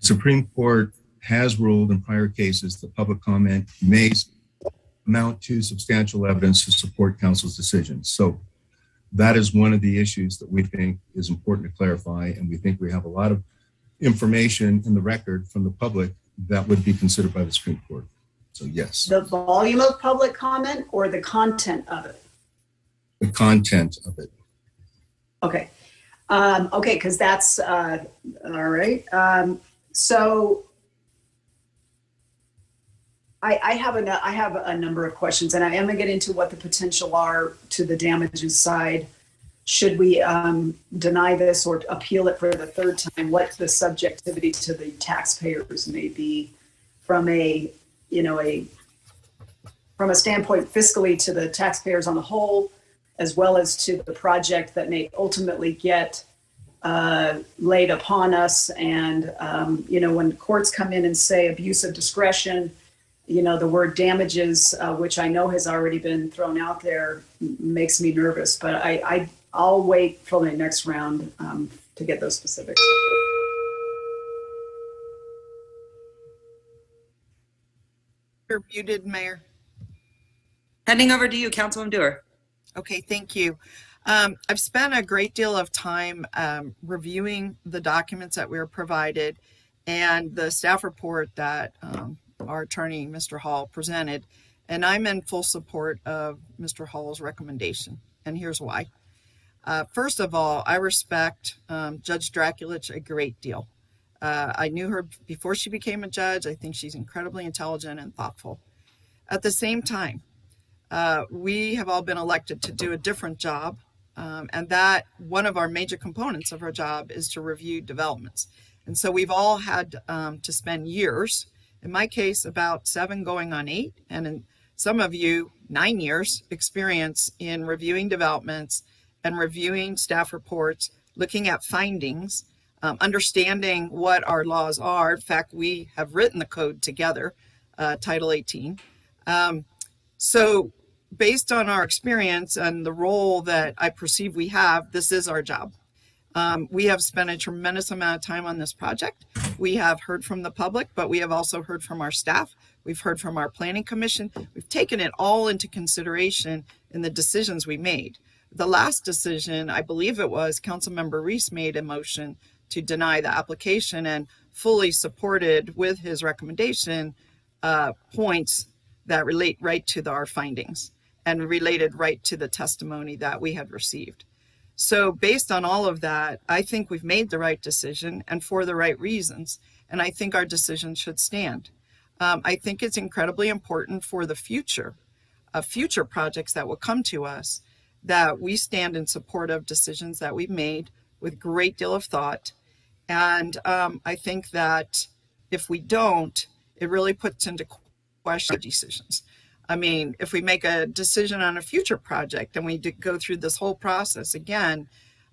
Supreme Court has ruled in prior cases that public comment may amount to substantial evidence to support council's decisions. So that is one of the issues that we think is important to clarify. And we think we have a lot of information in the record from the public that would be considered by the Supreme Court. So yes. The volume of public comment or the content of it? The content of it. Okay. Okay, because that's all right. So I have a number of questions, and I am going to get into what the potential are to the damages side. Should we deny this or appeal it for the third time? What the subjectivity to the taxpayers may be from a standpoint fiscally to the taxpayers on the whole, as well as to the project that may ultimately get laid upon us. And, when courts come in and say abuse of discretion, the word damages, which I know has already been thrown out there, makes me nervous. But I'll wait for the next round to get those specifics. You're muted, Mayor. Handing over to you, Councilwoman Dewar. Okay, thank you. I've spent a great deal of time reviewing the documents that we were provided and the staff report that our attorney, Mr. Hall, presented. And I'm in full support of Mr. Hall's recommendation. And here's why. First of all, I respect Judge Draculich a great deal. I knew her before she became a judge. I think she's incredibly intelligent and thoughtful. At the same time, we have all been elected to do a different job. And that one of our major components of our job is to review developments. And so we've all had to spend years, in my case, about 7 going on 8, and in some of you, 9 years experience in reviewing developments and reviewing staff reports, looking at findings, understanding what our laws are. In fact, we have written the code together, Title 18. So based on our experience and the role that I perceive we have, this is our job. We have spent a tremendous amount of time on this project. We have heard from the public, but we have also heard from our staff. We've heard from our planning commission. We've taken it all into consideration in the decisions we made. The last decision, I believe it was, Councilmember Reese made a motion to deny the application and fully supported with his recommendation points that relate right to our findings and related right to the testimony that we had received. So based on all of that, I think we've made the right decision and for the right reasons. And I think our decision should stand. I think it's incredibly important for the future projects that will come to us that we stand in support of decisions that we've made with great deal of thought. And I think that if we don't, it really puts into question decisions. I mean, if we make a decision on a future project and we go through this whole process again,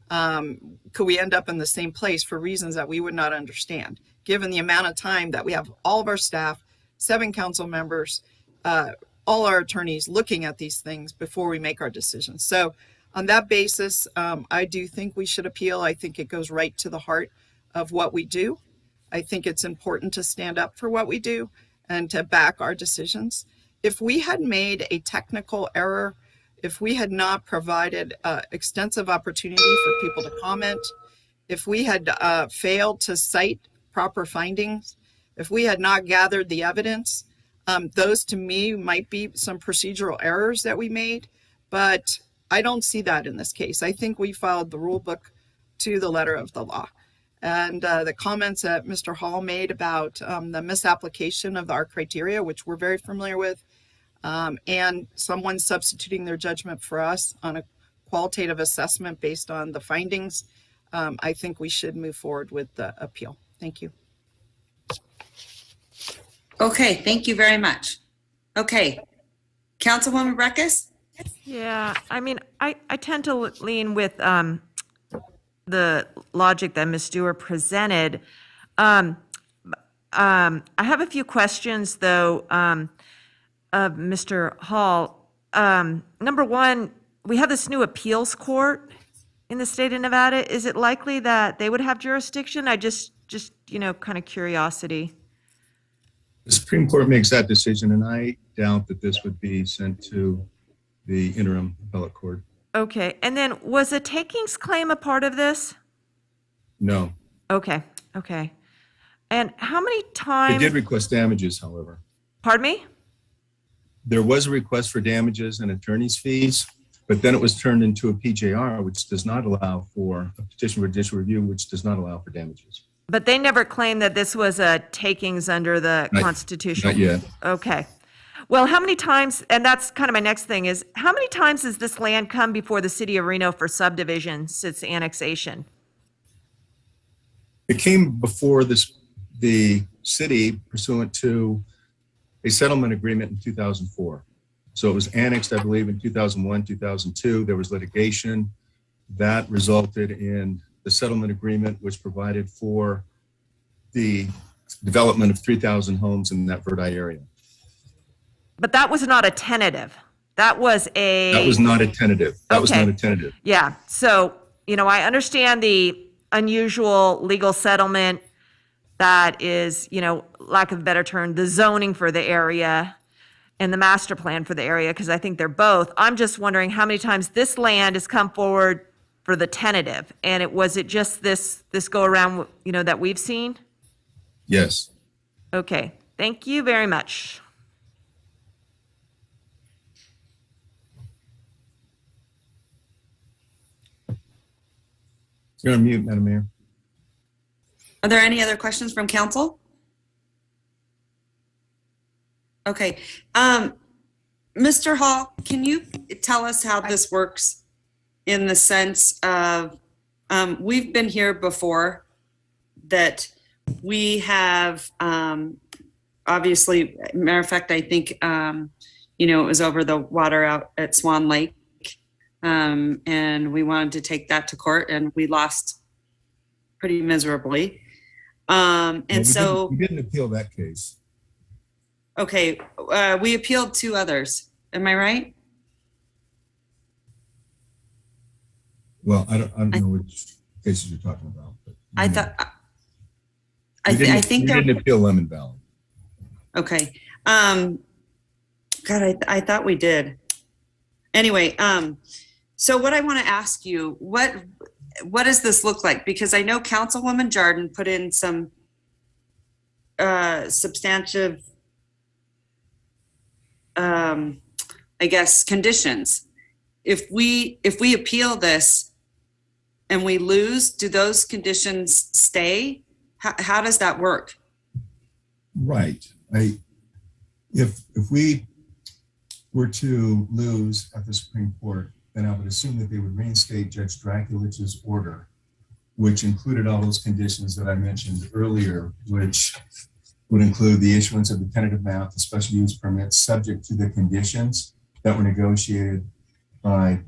could we end up in the same place for reasons that we would not understand, given the amount of time that we have all of our staff, 7 council members, all our attorneys looking at these things before we make our decisions. So on that basis, I do think we should appeal. I think it goes right to the heart of what we do. I think it's important to stand up for what we do and to back our decisions. If we had made a technical error, if we had not provided extensive opportunity for people to comment, if we had failed to cite proper findings, if we had not gathered the evidence, those to me might be some procedural errors that we made, but I don't see that in this case. I think we followed the rule book to the letter of the law. And the comments that Mr. Hall made about the misapplication of our criteria, which we're very familiar with, and someone substituting their judgment for us on a qualitative assessment based on the findings, I think we should move forward with the appeal. Thank you. Okay, thank you very much. Okay, Councilwoman Breckus? Yeah, I mean, I tend to lean with the logic that Ms. Stewart presented. I have a few questions, though, of Mr. Hall. Number one, we have this new appeals court in the state of Nevada. Is it likely that they would have jurisdiction? I just kind of curiosity. The Supreme Court makes that decision, and I doubt that this would be sent to the interim appellate court. Okay, and then was a takings claim a part of this? No. Okay. And how many They times? did request damages, however. Pardon me? There was a request for damages and attorney's fees, but then it was turned into a PJR, which does not allow for a petition for judicial review, which does not allow for damages. But they never claimed that this was a takings under the Constitution. Not yet. Okay. Well, how many times, and that's kind of my next thing, is how many times has this land come before the City of Reno for subdivision since annexation? It came before the city pursuant to a settlement agreement in 2004. So it was annexed, I believe, in 2001, 2002. There was litigation that resulted in the settlement agreement, which provided for the development of 3,000 homes in that Verdi area. But that was not a tentative. That was not a tentative. That was not a tentative. Yeah. So, I understand the unusual legal settlement that is, lack of a better term, the zoning for the area and the master plan for the area, because I think they're both. I'm just wondering how many times this land has come forward for the tentative, and was it just this go around, that we've seen? Yes. Okay. Thank you very much. You're on mute, Madam Mayor. Are there any other questions from council? Okay. Mr. Hall, can you tell us how this works in the sense of, we've been here before, that we have, obviously, matter of fact, I think, it was over the water out at Swan Lake. And we wanted to take that to court, and we lost pretty miserably. We didn't appeal that case. Okay, we appealed 2 others. Am I right? Well, I don't know which cases you're talking about. But I thought. we didn't appeal Lemon Valley. Okay. God, I thought we did. Anyway, so what I want to ask you, what does this look like? Because I know Councilwoman Jardin put in some substantive, I guess, conditions. If we appeal this and we lose, do those conditions stay? How does that work? Right. If we were to lose at the Supreme Court, then I would assume that they would reinstate Judge Draculich's order, which included all those conditions that I mentioned earlier, which would include the issuance of the tentative map, the special use permits, subject to the conditions that were negotiated by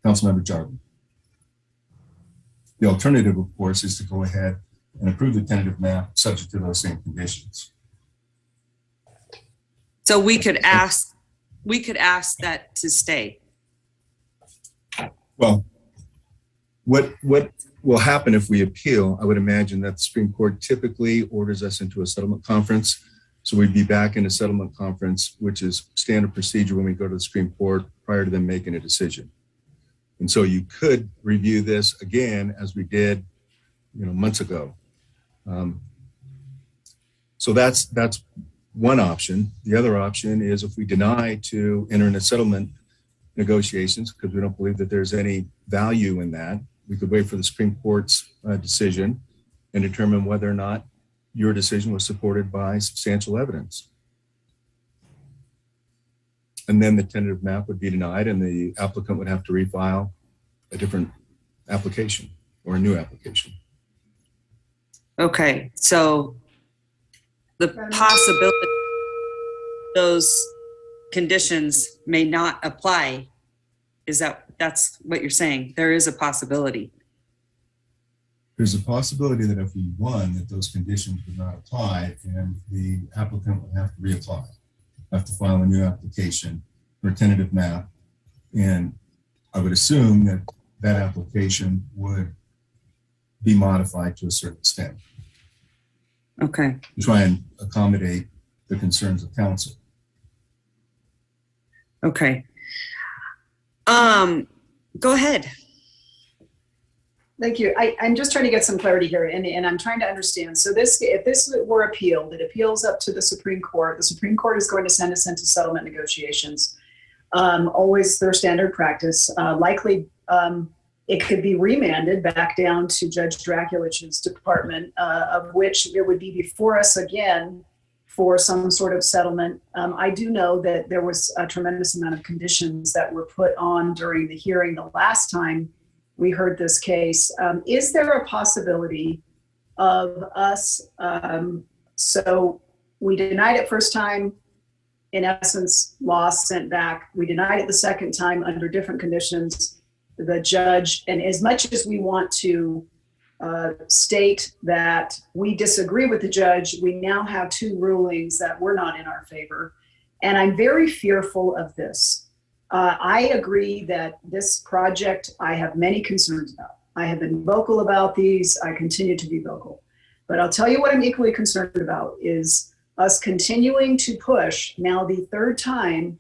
Councilmember Jardin. The alternative, of course, is to go ahead and approve the tentative map subject to those same conditions. So we could ask that to stay. Well, what will happen if we appeal? I would imagine that the Supreme Court typically orders us into a settlement conference. So we'd be back in a settlement conference, which is standard procedure when we go to the Supreme Court prior to them making a decision. And so you could review this again, as we did, months ago. So that's one option. The other option is if we deny to enter into settlement negotiations, because we don't believe that there's any value in that, we could wait for the Supreme Court's decision and determine whether or not your decision was supported by substantial evidence. And then the tentative map would be denied and the applicant would have to refile a different application or a new application. Okay, so the possibility those conditions may not apply, that's what you're saying? There is a possibility. There's a possibility that if we won, that those conditions would not apply and the applicant would have to reapply, have to file a new application for a tentative map. And I would assume that that application would be modified to a certain extent. Okay. To try and accommodate the concerns of council. Okay. Go ahead. Thank you. I'm just trying to get some clarity here, and I'm trying to understand. So if this were appealed, it appeals up to the Supreme Court. The Supreme Court is going to send us into settlement negotiations. Always their standard practice. Likely, it could be remanded back down to Judge Draculich's department, of which it would be before us again for some sort of settlement. I do know that there was a tremendous amount of conditions that were put on during the hearing the last time we heard this case. Is there a possibility of us, so we denied it first time, in essence, lost, sent back. We denied it the second time under different conditions. The judge, and as much as we want to state that we disagree with the judge, we now have two rulings that were not in our favor. And I'm very fearful of this. I agree that this project, I have many concerns about. I have been vocal about these. I continue to be vocal. But I'll tell you what I'm equally concerned about is us continuing to push, now the third time,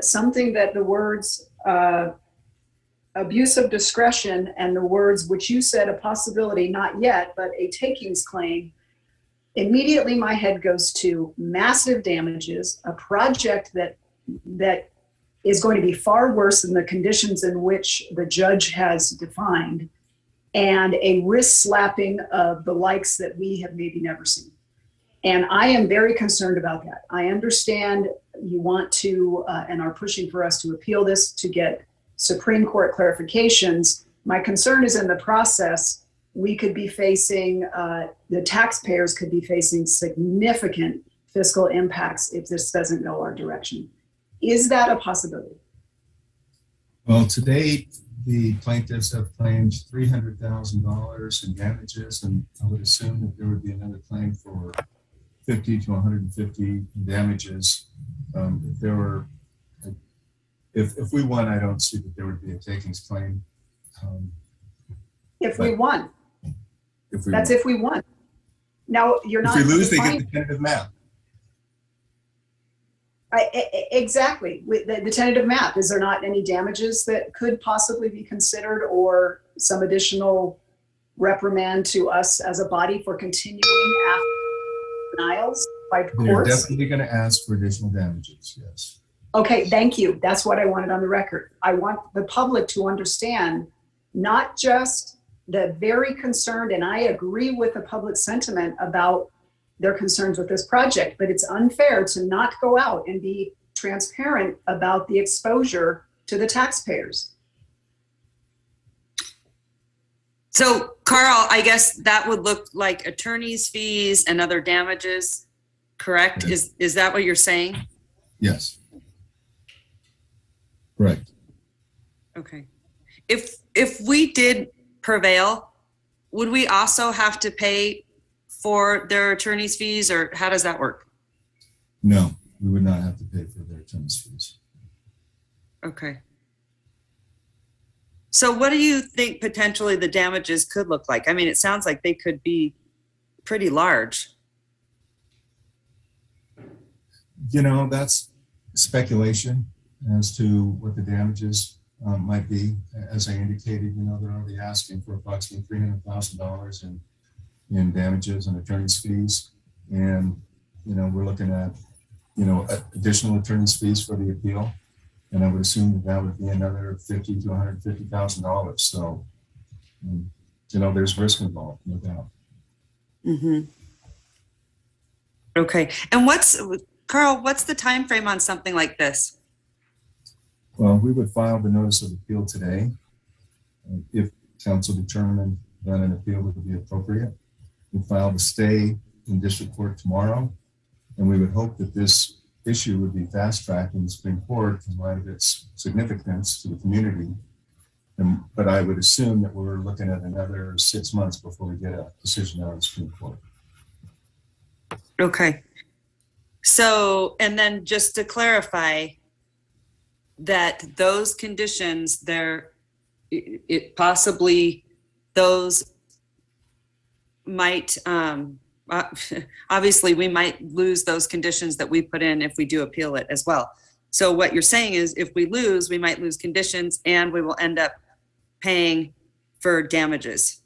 something that the words abuse of discretion and the words which you said a possibility, not yet, but a takings claim, immediately my head goes to massive damages, a project that is going to be far worse than the conditions in which the judge has defined, and a wrist slapping of the likes that we have maybe never seen. And I am very concerned about that. I understand you want to and are pushing for us to appeal this to get Supreme Court clarifications. My concern is in the process, we could be facing, the taxpayers could be facing significant fiscal impacts if this doesn't go our direction. Is that a possibility? Well, to date, the plaintiffs have claimed $300,000 in damages, and I would assume that there would be another claim for 50 to 150 in damages. If we won, I don't see that there would be a takings claim. If we won. If we That's won. if we won. Now, you're not. If we lose, they defining- get the tentative map. Exactly. With the tentative map, is there not any damages that could possibly be considered, or some additional reprimand to us as a body for continuing after denials by They're courts? definitely going to ask for additional damages, yes. Okay, thank you. That's what I wanted on the record. I want the public to understand not just the very concerned, and I agree with the public sentiment about their concerns with this project, but it's unfair to not go out and be transparent about the exposure to the taxpayers. So Carl, I guess that would look like attorney's fees and other damages, correct? Yes. Is that what you're saying? Yes. Correct. Okay. If we did prevail, would we also have to pay for their attorney's fees, or how does that work? No, we would not have to pay for their attorney's fees. Okay. So what do you think potentially the damages could look like? I mean, it sounds like they could be pretty large. You know, that's speculation as to what the damages might be. As I indicated, you know, they're already asking for approximately $300,000 in damages and attorney's fees. And, you know, we're looking at, you know, additional attorney's fees for the appeal. And I would assume that that would be another $50,000 to $150,000. So, you know, there's risk involved, no doubt. Mm-hmm. Okay. And Carl, what's the time frame on something like this? Well, we would file the notice of appeal today. If council determined that an appeal would be appropriate, we'd file the stay in district court tomorrow. And we would hope that this issue would be fast tracked in the Supreme Court in light of its significance to the community. But I would assume that we're looking at another 6 months before we get a decision out of the Supreme Court. Okay. So, and then just to clarify that those conditions, it possibly those might, obviously we might lose those conditions that we put in if we do appeal it as well. So what you're saying is if we lose, we might lose conditions and we will end up paying for damages,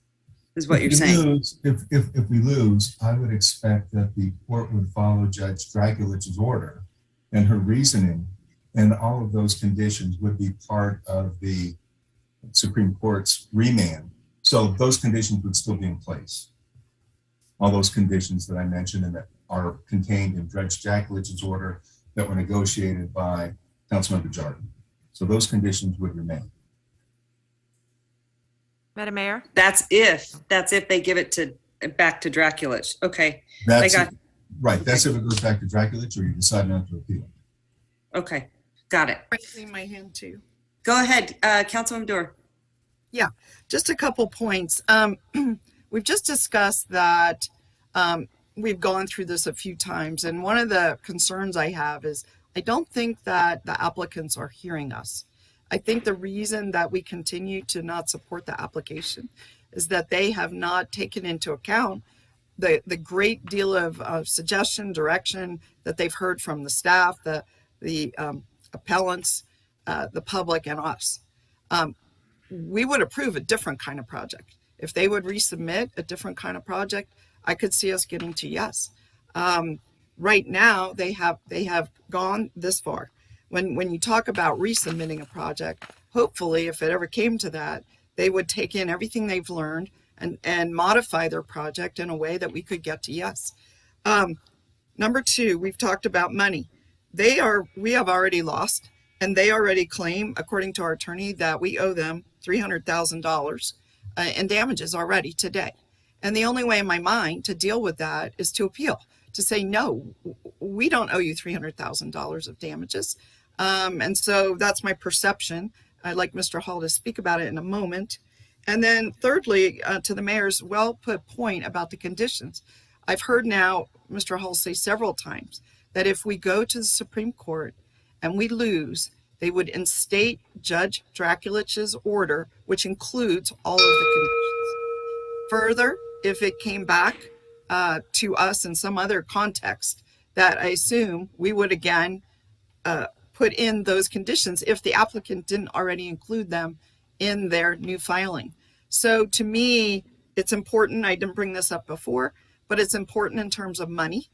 is what you're saying. If we lose, I would expect that the court would follow Judge Draculich's order and her reasoning, and all of those conditions would be part of the Supreme Court's remand. So those conditions would still be in place. All those conditions that I mentioned and that are contained in Judge Draculich's order that were negotiated by Councilmember Jordan. So those conditions would remain. Madam Mayor? That's if they give it back to Draculich. Okay. That's if it goes back to Draculich or you decide not to appeal. Okay, got it. Raising my hand too. Go ahead, Councilwoman Dorr. Yeah, just a couple points. We've just discussed that we've gone through this a few times, and one of the concerns I have is I don't think that the applicants are hearing us. I think the reason that we continue to not support the application is that they have not taken into account the great deal of suggestion, direction that they've heard from the staff, the appellants, the public, and us. We would approve a different kind of project. If they would resubmit a different kind of project, I could see us getting to yes. Right now, they have gone this far. When you talk about resubmitting a project, hopefully, if it ever came to that, they would take in everything they've learned and modify their project in a way that we could get to yes. Number two, we've talked about money. We have already lost, and they already claim, according to our attorney, that we owe them $300,000 in damages already today. And the only way in my mind to deal with that is to appeal, to say, no, we don't owe you $300,000 of damages. And so that's my perception. I'd like Mr. Hall to speak about it in a moment. And then thirdly, to the mayor's well put point about the conditions. I've heard now Mr. Hall say several times that if we go to the Supreme Court and we lose, they would instate Judge Draculich's order, which includes all of the conditions. Further, if it came back to us in some other context, that I assume we would again put in those conditions if the applicant didn't already include them in their new filing. So to me, it's important, I didn't bring this up before, but it's important in terms of money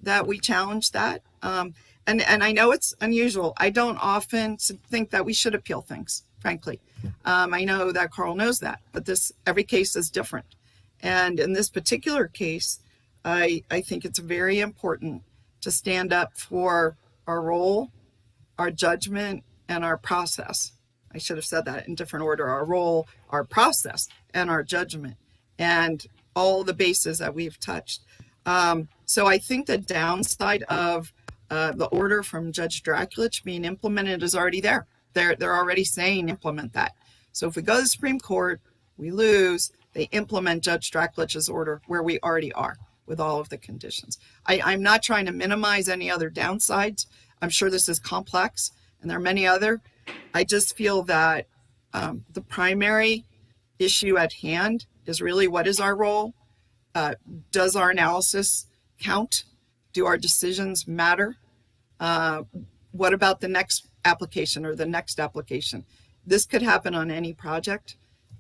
that we challenge that. And I know it's unusual. I don't often think that we should appeal things, frankly. I know that Carl knows that, but every case is different. And in this particular case, I think it's very important to stand up for our role, our judgment, and our process. I should have said that in different order. Our role, our process, and our judgment, and all the bases that we've touched. So I think the downside of the order from Judge Draculich being implemented is already there. They're already saying implement that. So if we go to the Supreme Court, we lose, they implement Judge Draculich's order where we already are with all of the conditions. I'm not trying to minimize any other downsides. I'm sure this is complex and there are many other. I just feel that the primary issue at hand is really what is our role? Does our analysis count? Do our decisions matter? What about the next application or the next application? This could happen on any project.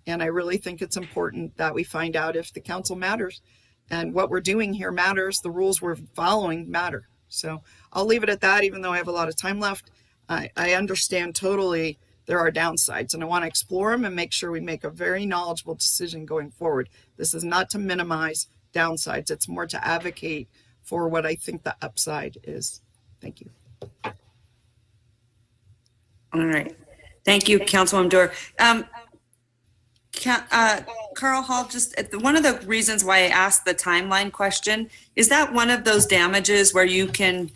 And I really think it's important that we find out if the council matters and what we're doing here matters, the rules we're following matter. So I'll leave it at that, even though I have a lot of time left. I understand totally there are downsides and I want to explore them and make sure we make a very knowledgeable decision going forward. This is not to minimize downsides. It's more to advocate for what I think the upside is. Thank you. All right. Thank you, Councilwoman Dorr. Carl Hall, just one of the reasons why I asked the timeline question, is that one of those damages where you can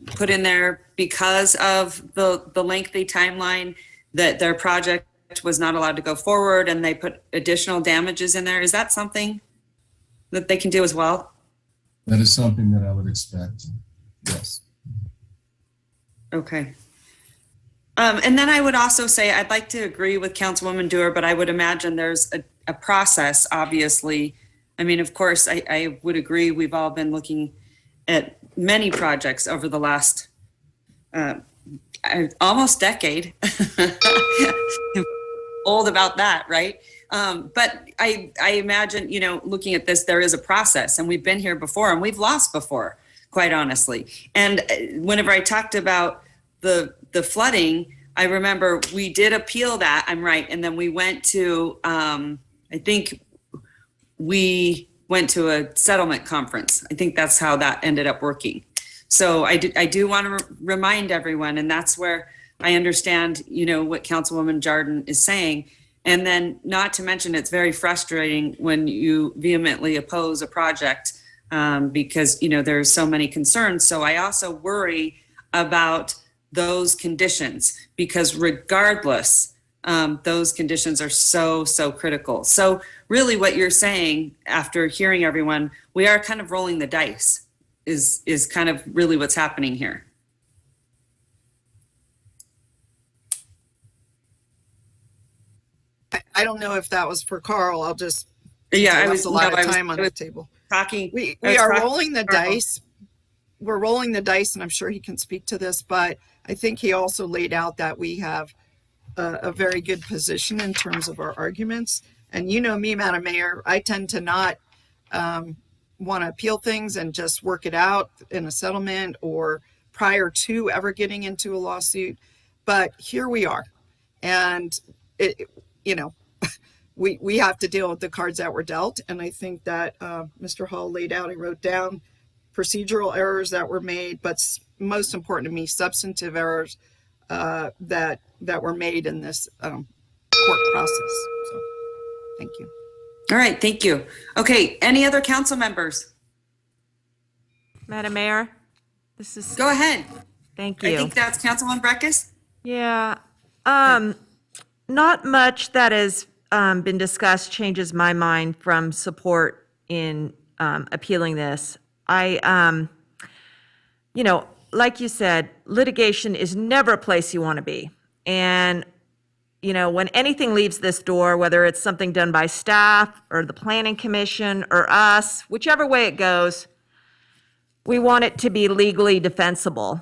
put in there because of the lengthy timeline that their project was not allowed to go forward and they put additional damages in there. Is that something that they can do as well? That is something that I would expect. Yes. Okay. And then I would also say, I'd like to agree with Councilwoman Dewar, but I would imagine there's a process, obviously. I mean, of course, I would agree. We've all been looking at many projects over the last almost decade. Old about that, right? But I imagine, you know, looking at this, there is a process, and we've been here before and we've lost before, quite honestly. And whenever I talked about the flooding, I remember we did appeal that, I'm right. And then we went to, I think we went to a settlement conference. I think that's how that ended up working. So I do want to remind everyone, and that's where I understand, you know, what Councilwoman Jardin is saying. And then not to mention, it's very frustrating when you vehemently oppose a project because, you know, there's so many concerns. So I also worry about those conditions because regardless, those conditions are so critical. So really what you're saying after hearing everyone, we are kind of rolling the dice is kind of really what's happening here. I don't know if that was for Carl. I'll just I was a lot of time on the table. Talking. We are rolling the dice. We're rolling the dice, and I'm sure he can speak to this, but I think he also laid out that we have a very good position in terms of our arguments. And you know me, Madam Mayor, I tend to not want to appeal things and just work it out in a settlement or prior to ever getting into a lawsuit. But here we are. And, you know, we have to deal with the cards that were dealt. And I think that Mr. Hall laid out, I wrote down procedural errors that were made, but most important to me, substantive errors that were made in this court process. So thank you. All right, thank you. Okay, any other council members? Madam Mayor, Go ahead. Thank you. I think that's Councilwoman Breckus. Yeah. Not much that has been discussed changes my mind from support in appealing this. You know, like you said, litigation is never a place you want to be. And, you know, when anything leaves this door, whether it's something done by staff or the planning commission or us, whichever way it goes, we want it to be legally defensible.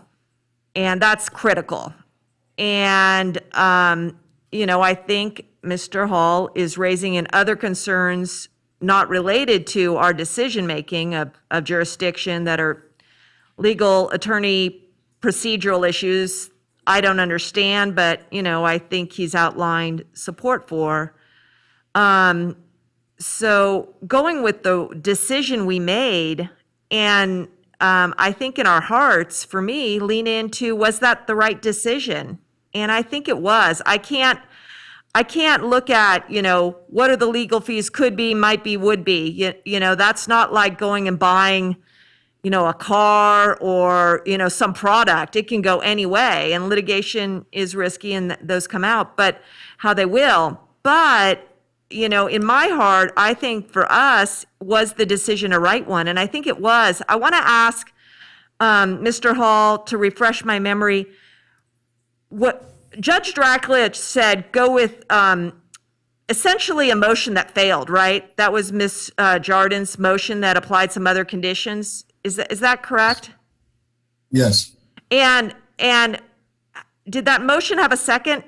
And that's critical. And, you know, I think Mr. Hall is raising in other concerns not related to our decision-making of jurisdiction that are legal attorney procedural issues I don't understand, but, you know, I think he's outlined support for. So going with the decision we made, and I think in our hearts, for me, lean into, was that the right decision? And I think it was. I can't look at, you know, what are the legal fees could be, might be, would be. You know, that's not like going and buying, you know, a car or, you know, some product. It can go any way, and litigation is risky and those come out, but how they will. But, you know, in my heart, I think for us, was the decision a right one? And I think it was. I want to ask Mr. Hall to refresh my memory. What Judge Dracklich said, go with essentially a motion that failed, right? That was Ms. Jardin's motion that applied some other conditions. Is that correct? Yes. And did that motion have a second?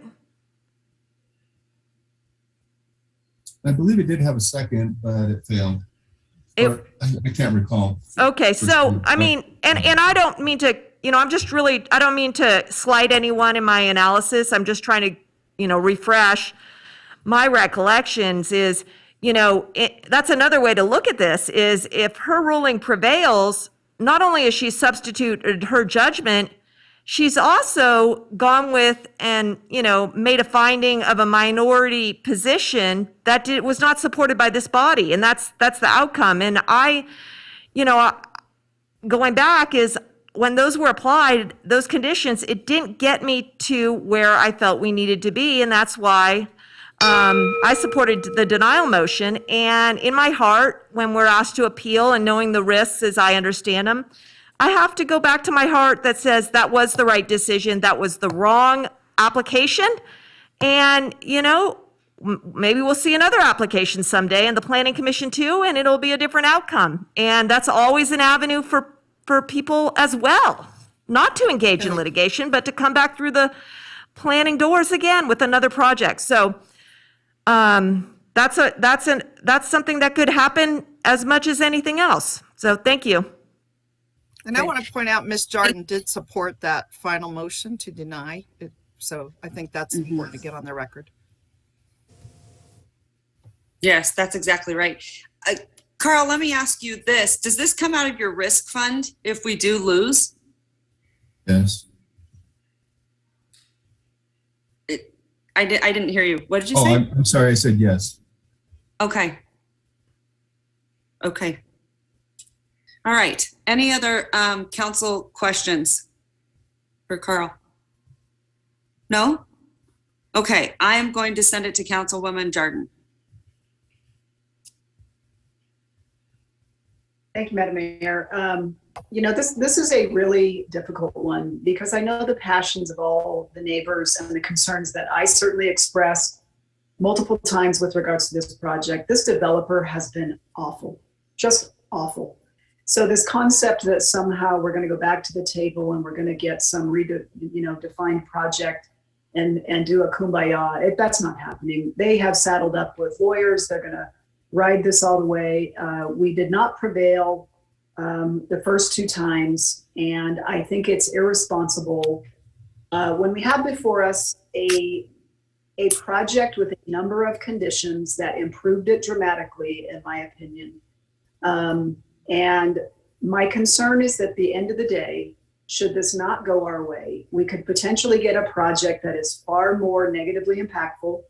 I believe it did have a second, but it failed. I can't recall. Okay, so, I mean, and I don't mean to, you know, I don't mean to slight anyone in my analysis. I'm just trying to, you know, refresh my recollections is, you know, that's another way to look at this is if her ruling prevails, not only has she substituted her judgment, she's also gone with and, you know, made a finding of a minority position that was not supported by this body. And that's the outcome. And you know, going back is when those were applied, those conditions, it didn't get me to where I felt we needed to be. And that's why I supported the denial motion, and in my heart, when we're asked to appeal and knowing the risks as I understand them, I have to go back to my heart that says that was the right decision, that was the wrong application. And, you know, maybe we'll see another application someday and the planning commission too, and it'll be a different outcome. And that's always an avenue for people as well, not to engage in litigation, but to come back through the planning doors again with another project. So that's something that could happen as much as anything else. So thank you. And I want to point out, Ms. Jordan did support that final motion to deny it. So I think that's important to get on the record. Yes, that's exactly right. Carl, let me ask you this. Does this come out of your risk fund if we do lose? Yes. I didn't hear you. What did you Oh, say? I'm sorry. I said yes. Okay. Okay. All right. Any other council questions for Carl? No? Okay. I am going to send it to Councilwoman Jordan. Thank you, Madam Mayor. You know, this is a really difficult one because I know the passions of all the neighbors and the concerns that I certainly expressed multiple times with regards to this project. This developer has been awful, just awful. So this concept that somehow we're going to go back to the table and we're going to get some defined project and do a kumbaya, that's not happening. They have saddled up with lawyers. They're going to ride this all the way. We did not prevail the first two times, and I think it's irresponsible when we have before us a project with a number of conditions that improved it dramatically, in my opinion. And my concern is that at the end of the day, should this not go our way, we could potentially get a project that is far more negatively impactful.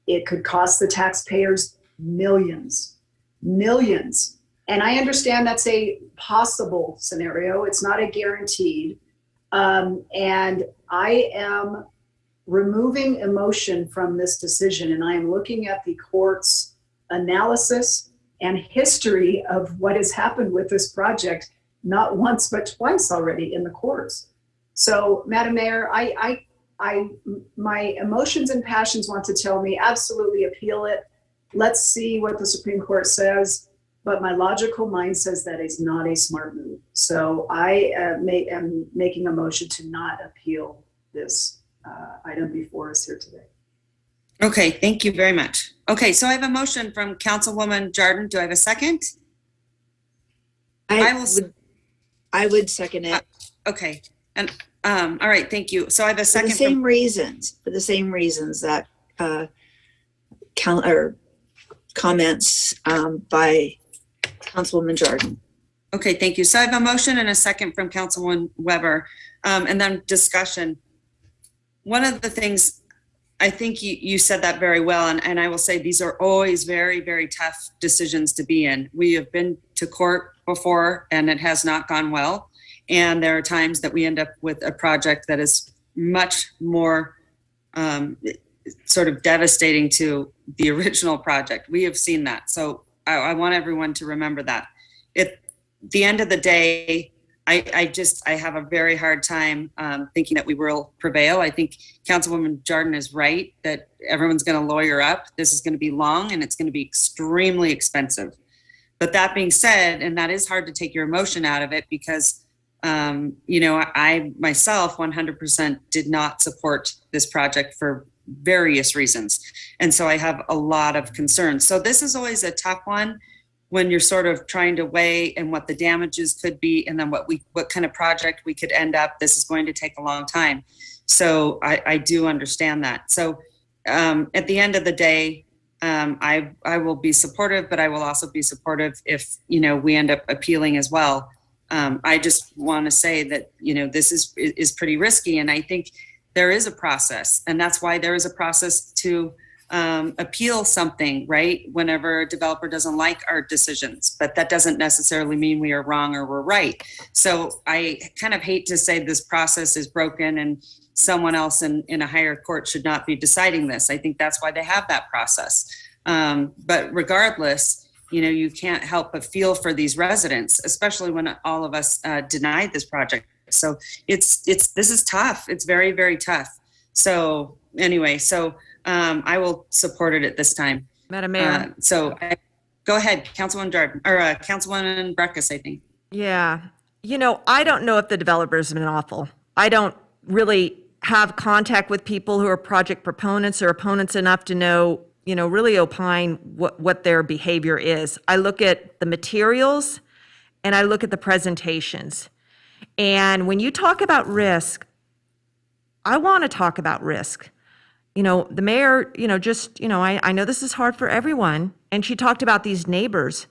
It could cost the taxpayers millions. And I understand that's a possible scenario. It's not a guaranteed. And I am removing emotion from this decision, and I am looking at the court's analysis and history of what has happened with this project, not once, but twice already in the courts. So, Madam Mayor, my emotions and passions want to tell me absolutely appeal it. Let's see what the Supreme Court says. But my logical mind says that is not a smart move. So I am making a motion to not appeal this item before us here today. Okay, thank you very much. Okay, so I have a motion from Councilwoman Jordan. Do I have a second? I would second it. Okay, and all right, thank you. So I have a second. For the same reasons that comments by Councilwoman Jordan. Okay, thank you. So I have a motion and a second from Councilwoman Weber, and then discussion. One of the things, I think you said that very well, and I will say these are always very, very tough decisions to be in. We have been to court before and it has not gone well. And there are times that we end up with a project that is much more sort of devastating to the original project. We have seen that. So I want everyone to remember that. At the end of the day, I have a very hard time thinking that we will prevail. I think Councilwoman Jordan is right that everyone's going to lawyer up. This is going to be long and it's going to be extremely expensive. But that being said, and that is hard to take your emotion out of it because, I myself 100% did not support this project for various reasons. And so I have a lot of concerns. So this is always a tough one when you're sort of trying to weigh and what the damages could be and then what kind of project we could end up. This is going to take a long time. So I do understand that. So at the end of the day, I will be supportive, but I will also be supportive if, we end up appealing as well. I just want to say that, this is pretty risky. And I think there is a process, and that's why there is a process to appeal something, right? Whenever a developer doesn't like our decisions, but that doesn't necessarily mean we are wrong or we're right. So I kind of hate to say this process is broken and someone else in a higher court should not be deciding this. I think that's why they have that process. But regardless, you can't help but feel for these residents, especially when all of us denied this project. So this is tough. It's very, very tough. So anyway, I will support it at this time. Madam Mayor. Go ahead, Councilwoman Jordan, or Councilwoman Breckus, I think. Yeah. I don't know if the developer's been awful. I don't really have contact with people who are project proponents or opponents enough to know, really opine what their behavior is. I look at the materials and I look at the presentations. And when you talk about risk, I want to talk about risk. The mayor, I know this is hard for everyone, and she talked about these neighbors,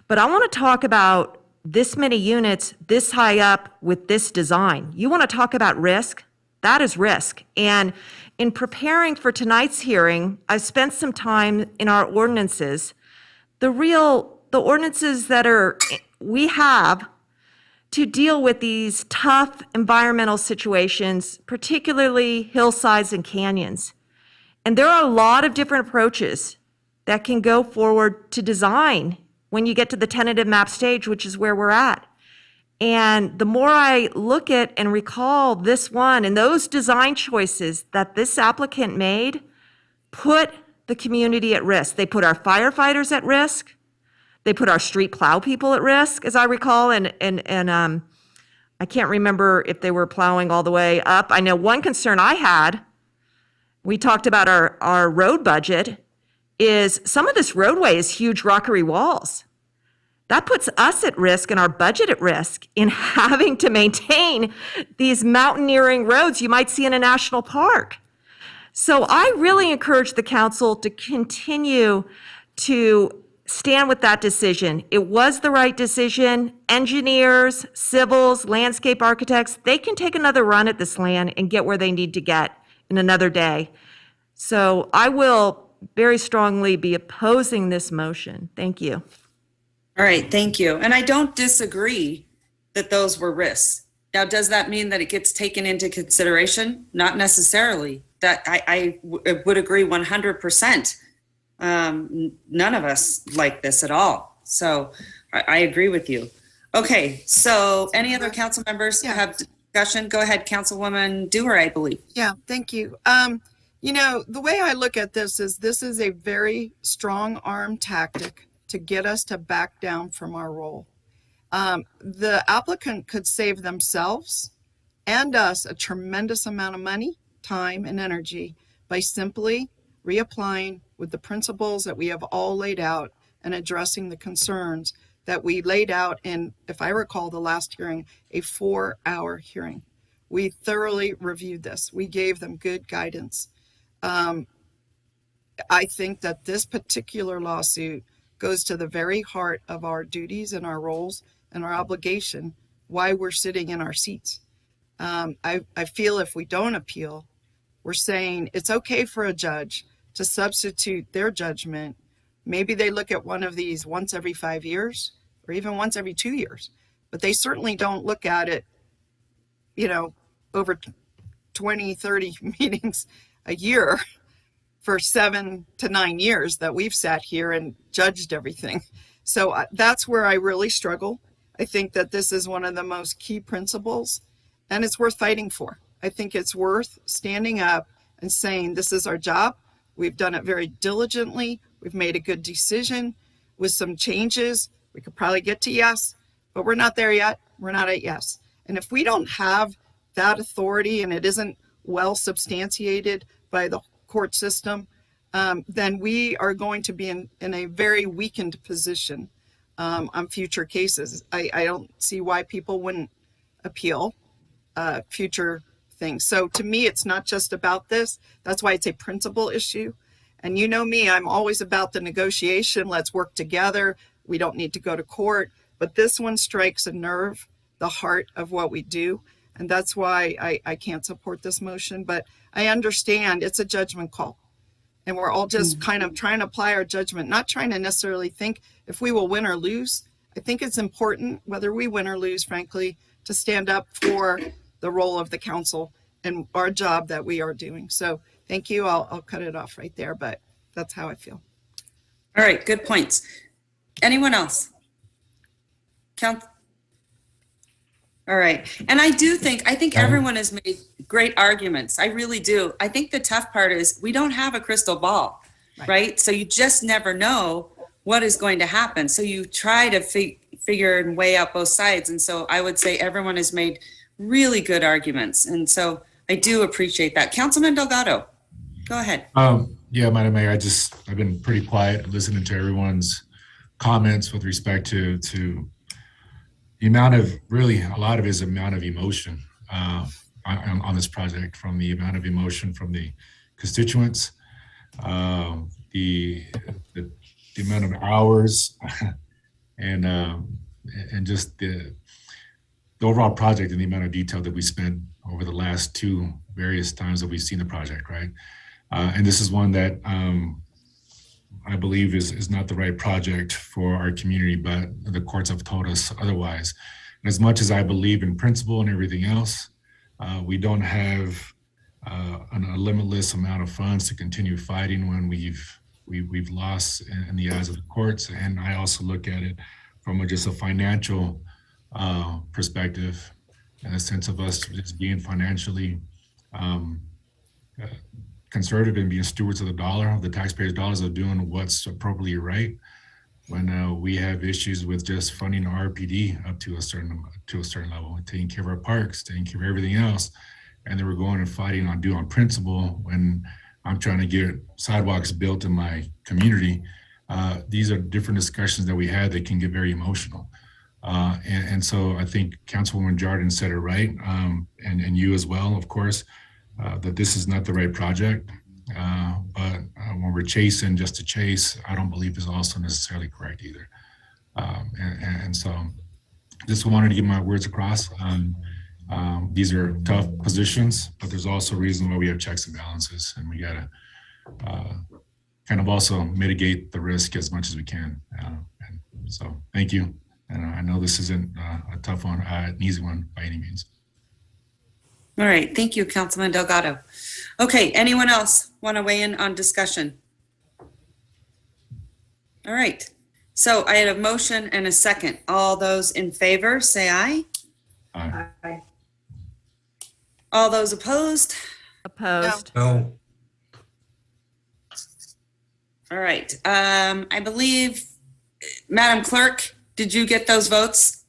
but I want to talk about this many units, this high up with this design. You want to talk about risk? That is risk. And in preparing for tonight's hearing, I've spent some time in our ordinances. The ordinances that we have to deal with these tough environmental situations, particularly hillsides and canyons. And there are a lot of different approaches that can go forward to design when you get to the tentative map stage, which is where we're at. And the more I look at and recall this one and those design choices that this applicant made put the community at risk. They put our firefighters at risk. They put our street plow people at risk, as I recall, and I can't remember if they were plowing all the way up. I know one concern I had, we talked about our road budget, is some of this roadway is huge rockery walls. That puts us at risk and our budget at risk in having to maintain these mountaineering roads you might see in a national park. So I really encourage the council to continue to stand with that decision. It was the right decision. Engineers, civils, landscape architects, they can take another run at this land and get where they need to get in another day. So I will very strongly be opposing this motion. Thank you. All right, thank you. And I don't disagree that those were risks. Now, does that mean that it gets taken into consideration? Not necessarily. That I would agree 100%. None of us like this at all. So I agree with you. Okay, so any other council members have discussion? Go ahead, Councilwoman Dewar, I believe. Yeah, thank you. The way I look at this is a very strong arm tactic to get us to back down from our role. The applicant could save themselves and us a tremendous amount of money, time, and energy by simply reapplying with the principles that we have all laid out and addressing the concerns that we laid out in, if I recall, the last hearing, a 4-hour hearing. We thoroughly reviewed this. We gave them good guidance. I think that this particular lawsuit goes to the very heart of our duties and our roles and our obligation, why we're sitting in our seats. I feel if we don't appeal, we're saying it's okay for a judge to substitute their judgment. Maybe they look at one of these once every 5 years or even once every 2 years, but they certainly don't look at it, over 20, 30 meetings a year for 7 to 9 years that we've sat here and judged everything. So that's where I really struggle. I think that this is one of the most key principles, and it's worth fighting for. I think it's worth standing up and saying, this is our job. We've done it very diligently. We've made a good decision with some changes. We could probably get to yes, but we're not there yet. We're not at yes. And if we don't have that authority and it isn't well substantiated by the court system, then we are going to be in a very weakened position on future cases. I don't see why people wouldn't appeal future things. So to me, it's not just about this. That's why it's a principal issue. And you know me, I'm always about the negotiation. Let's work together. We don't need to go to court. But this one strikes a nerve, the heart of what we do. And that's why I can't support this motion. But I understand it's a judgment call. And we're all just kind of trying to apply our judgment, not trying to necessarily think if we will win or lose. I think it's important, whether we win or lose, frankly, to stand up for the role of the council and our job that we are doing. So thank you. I'll cut it off right there, but that's how I feel. All right, good points. Anyone else? All right. And I think everyone has made great arguments. I really do. I think the tough part is we don't have a crystal ball, right? So you just never know what is going to happen. So you try to figure and weigh out both sides. And so I would say everyone has made really good arguments. And so I do appreciate that. Councilman Delgado, go ahead. Yeah, Madam Mayor, I've been pretty quiet listening to everyone's comments with respect to the amount of, really, a lot of it is the amount of emotion on this project, from the amount of emotion from the constituents, the amount of hours, and just the overall project and the amount of detail that we spent over the last two various times that we've seen the project, right? And this is one that I believe is not the right project for our community, but the courts have told us otherwise. And as much as I believe in principle and everything else, we don't have a limitless amount of funds to continue fighting when we've lost in the eyes of the courts. And I also look at it from just a financial perspective, in a sense of us just being financially conservative and being stewards of the dollar, of the taxpayers' dollars, of doing what's appropriately right, when we have issues with just funding our RPD up to a certain level, taking care of our parks, taking care of everything else, and then we're going and fighting on principle when I'm trying to get sidewalks built in my community. These are different discussions that we had that can get very emotional. And so I think Councilwoman Jordan said it right, and you as well, of course, that this is not the right project. But when we're chasing just to chase, I don't believe is also necessarily correct either. And so just wanted to get my words across. These are tough positions, but there's also a reason why we have checks and balances, and we gotta kind of also mitigate the risk as much as we can. And so thank you. And I know this isn't a tough one, an easy one by any means. All right, thank you, Councilman Delgado. Okay, anyone else want to weigh in on discussion? All right, so I had a motion and a second. All those in favor, say aye. Aye. Aye. All those opposed? Opposed? No. All right, I believe, Madam Clerk, did you get those votes?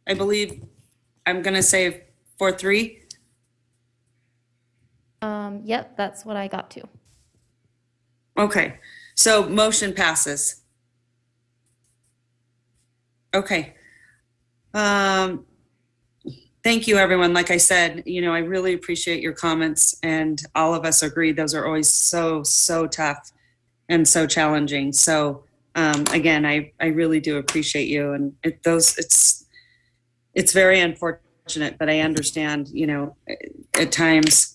I believe, I'm gonna say 4-3. Yep, that's what I got to. Okay, so motion passes. Okay. Thank you, everyone. Like I said, I really appreciate your comments, and all of us agree those are always so tough and so challenging. So again, I really do appreciate you, and it's very unfortunate, but I understand, at times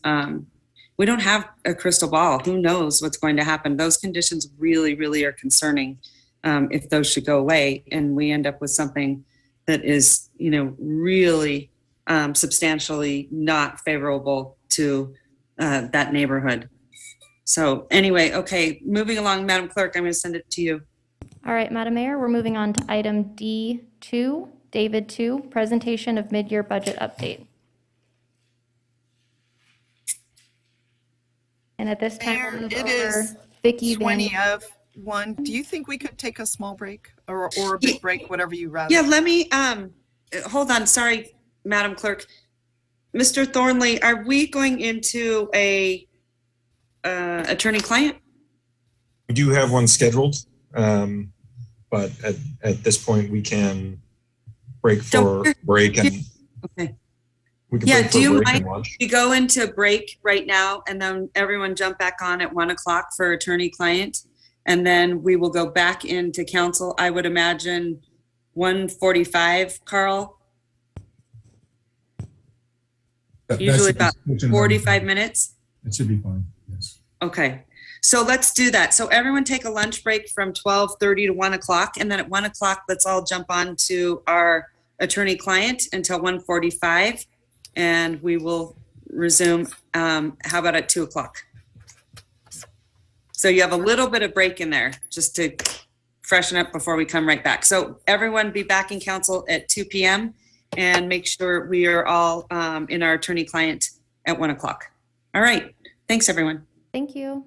we don't have a crystal ball. Who knows what's going to happen? Those conditions really are concerning if those should go away and we end up with something that is, really substantially not favorable to that neighborhood. So anyway, okay, moving along, Madam Clerk, I'm going to send it to you. All right, Madam Mayor, we're moving on to item D2, David 2, presentation of mid-year budget update. And at this time, we'll move It over is Vicki 20 of 1. Do you think we could take a small break or a big break, whatever you rather? Yeah, let me, hold on. Sorry, Madam Clerk. Mr. Thornley, are we going into a attorney-client? We do have one scheduled, but at this point we can break for break and okay. We can Yeah, break do for you break mind and lunch. if we go into break right now and then everyone jump back on at 1 o'clock for attorney-client, and then we will go back into council? I would imagine 1:45, Carl. Usually about 45 minutes. It should be fine, yes. Okay, so let's do that. So everyone take a lunch break from 12:30 to 1 o'clock, and then at 1 o'clock, let's all jump on to our attorney-client until 1:45, and we will resume. How about at 2:00? So you have a little bit of break in there just to freshen up before we come right back. So everyone be back in council at 2 p.m. and make sure we are all in our attorney-client at 1:00. All right. Thanks, everyone. Thank you.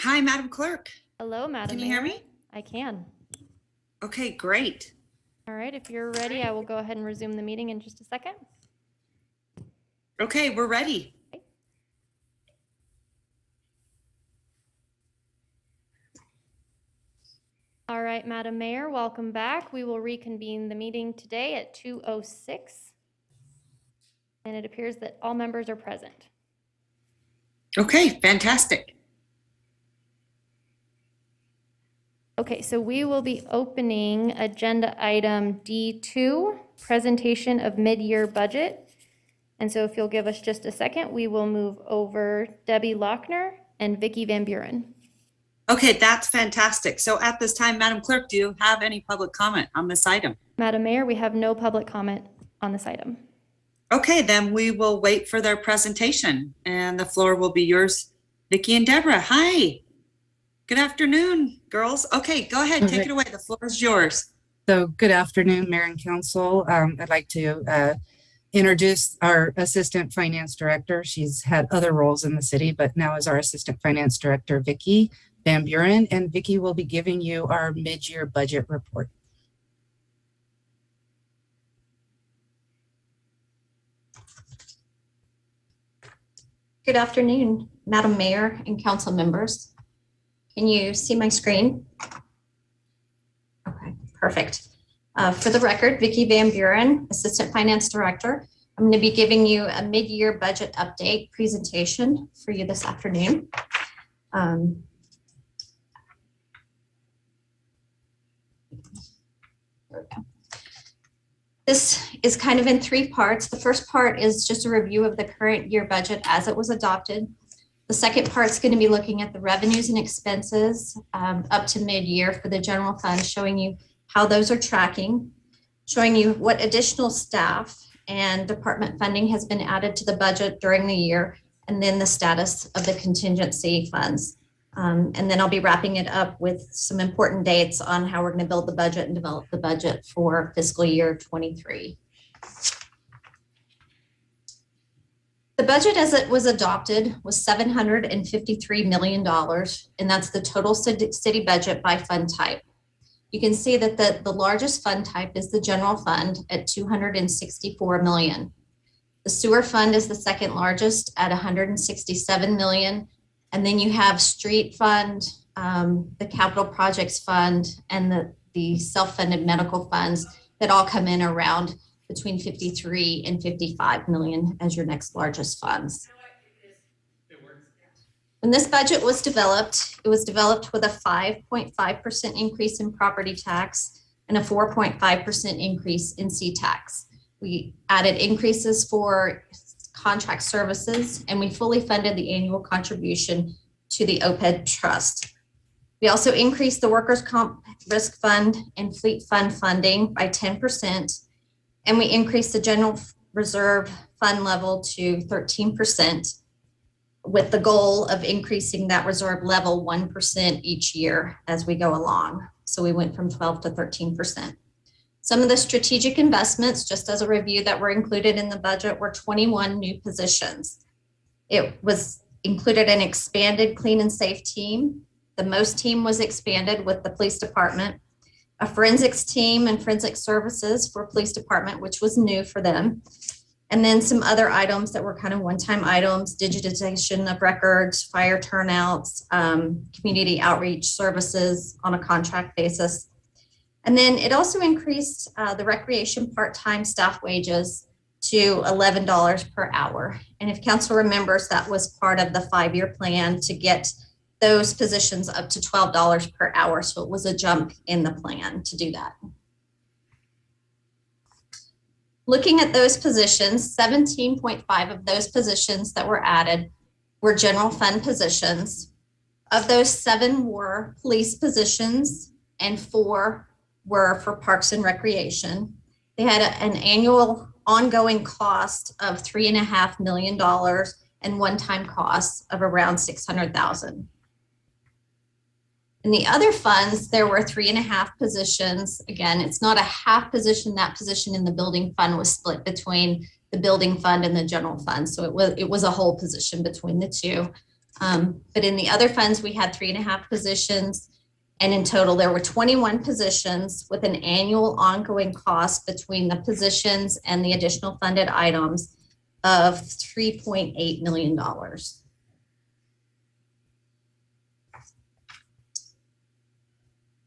Hi, Madam Clerk. Hello, Madam Can you hear Mayor. me? I can. Okay, great. All right, if you're ready, I will go ahead and resume the meeting in just a second. Okay, we're ready. All right, Madam Mayor, welcome back. We will reconvene the meeting today at 2:06. And it appears that all members are present. Okay, fantastic. Okay, so we will be opening agenda item D2, presentation of mid-year budget. And so if you'll give us just a second, we will move over Debbie Lochner and Vicki Van Buren. Okay, that's fantastic. So at this time, Madam Clerk, do you have any public comment on this item? Madam Mayor, we have no public comment on this item. Okay, then we will wait for their presentation and the floor will be yours, Vicki and Deborah. Hi. Good afternoon, girls. Okay, go ahead, take it away. The floor is yours. So good afternoon, Mayor and Council. I'd like to introduce our Assistant Finance Director. She's had other roles in the city, but now is our Assistant Finance Director, Vicki Van Buren. And Vicki will be giving you our mid-year budget report. Good afternoon, Madam Mayor and council members. Can you see my screen? Okay, perfect. For the record, Vicki Van Buren, Assistant Finance Director. I'm going to be giving you a mid-year budget update presentation for you this afternoon. There we go. This is kind of in three parts. The first part is just a review of the current year budget as it was adopted. The second part is going to be looking at the revenues and expenses up to mid-year for the general fund, showing you how those are tracking, showing you what additional staff and department funding has been added to the budget during the year, and then the status of the contingency funds. And then I'll be wrapping it up with some important dates on how we're going to build the budget and develop the budget for fiscal year 23. The budget as it was adopted was $753 million, and that's the total city budget by fund type. You can see that the largest fund type is the general fund at $264 million. The sewer fund is the second largest at $167 million. And then you have street fund, the capital projects fund, and the self-funded medical funds that all come in around between 53 and 55 million as your next largest funds. When this budget was developed, it was developed with a 5.5% increase in property tax and a 4.5% increase in C-tax. We added increases for contract services, and we fully funded the annual contribution to the OPEB trust. We also increased the workers' comp risk fund and fleet fund funding by 10%, and we increased the general reserve fund level to 13%, with the goal of increasing that reserve level 1% each year as we go along. So we went from 12 to 13%. Some of the strategic investments, just as a review, that were included in the budget were 21 new positions. It was included an expanded clean and safe team. The most team was expanded with the police department, a forensics team and forensic services for police department, which was new for them. And then some other items that were kind of one-time items, digitization of records, fire turnouts, community outreach services on a contract basis. And then it also increased the recreation part-time staff wages to $11 per hour. And if council remembers, that was part of the 5-year plan to get those positions up to $12 per hour. So it was a jump in the plan to do that. Looking at those positions, 17.5 of those positions that were added were general fund positions. Of those, 7 were police positions and 4 were for parks and recreation. They had an annual ongoing cost of $3.5 million and one-time costs of around $600,000. In the other funds, there were 3.5 positions. Again, it's not a half position. That position in the building fund was split between the building fund and the general fund. So it was a whole position between the two. But in the other funds, we had 3.5 positions. And in total, there were 21 positions with an annual ongoing cost between the positions and the additional funded items of $3.8 million.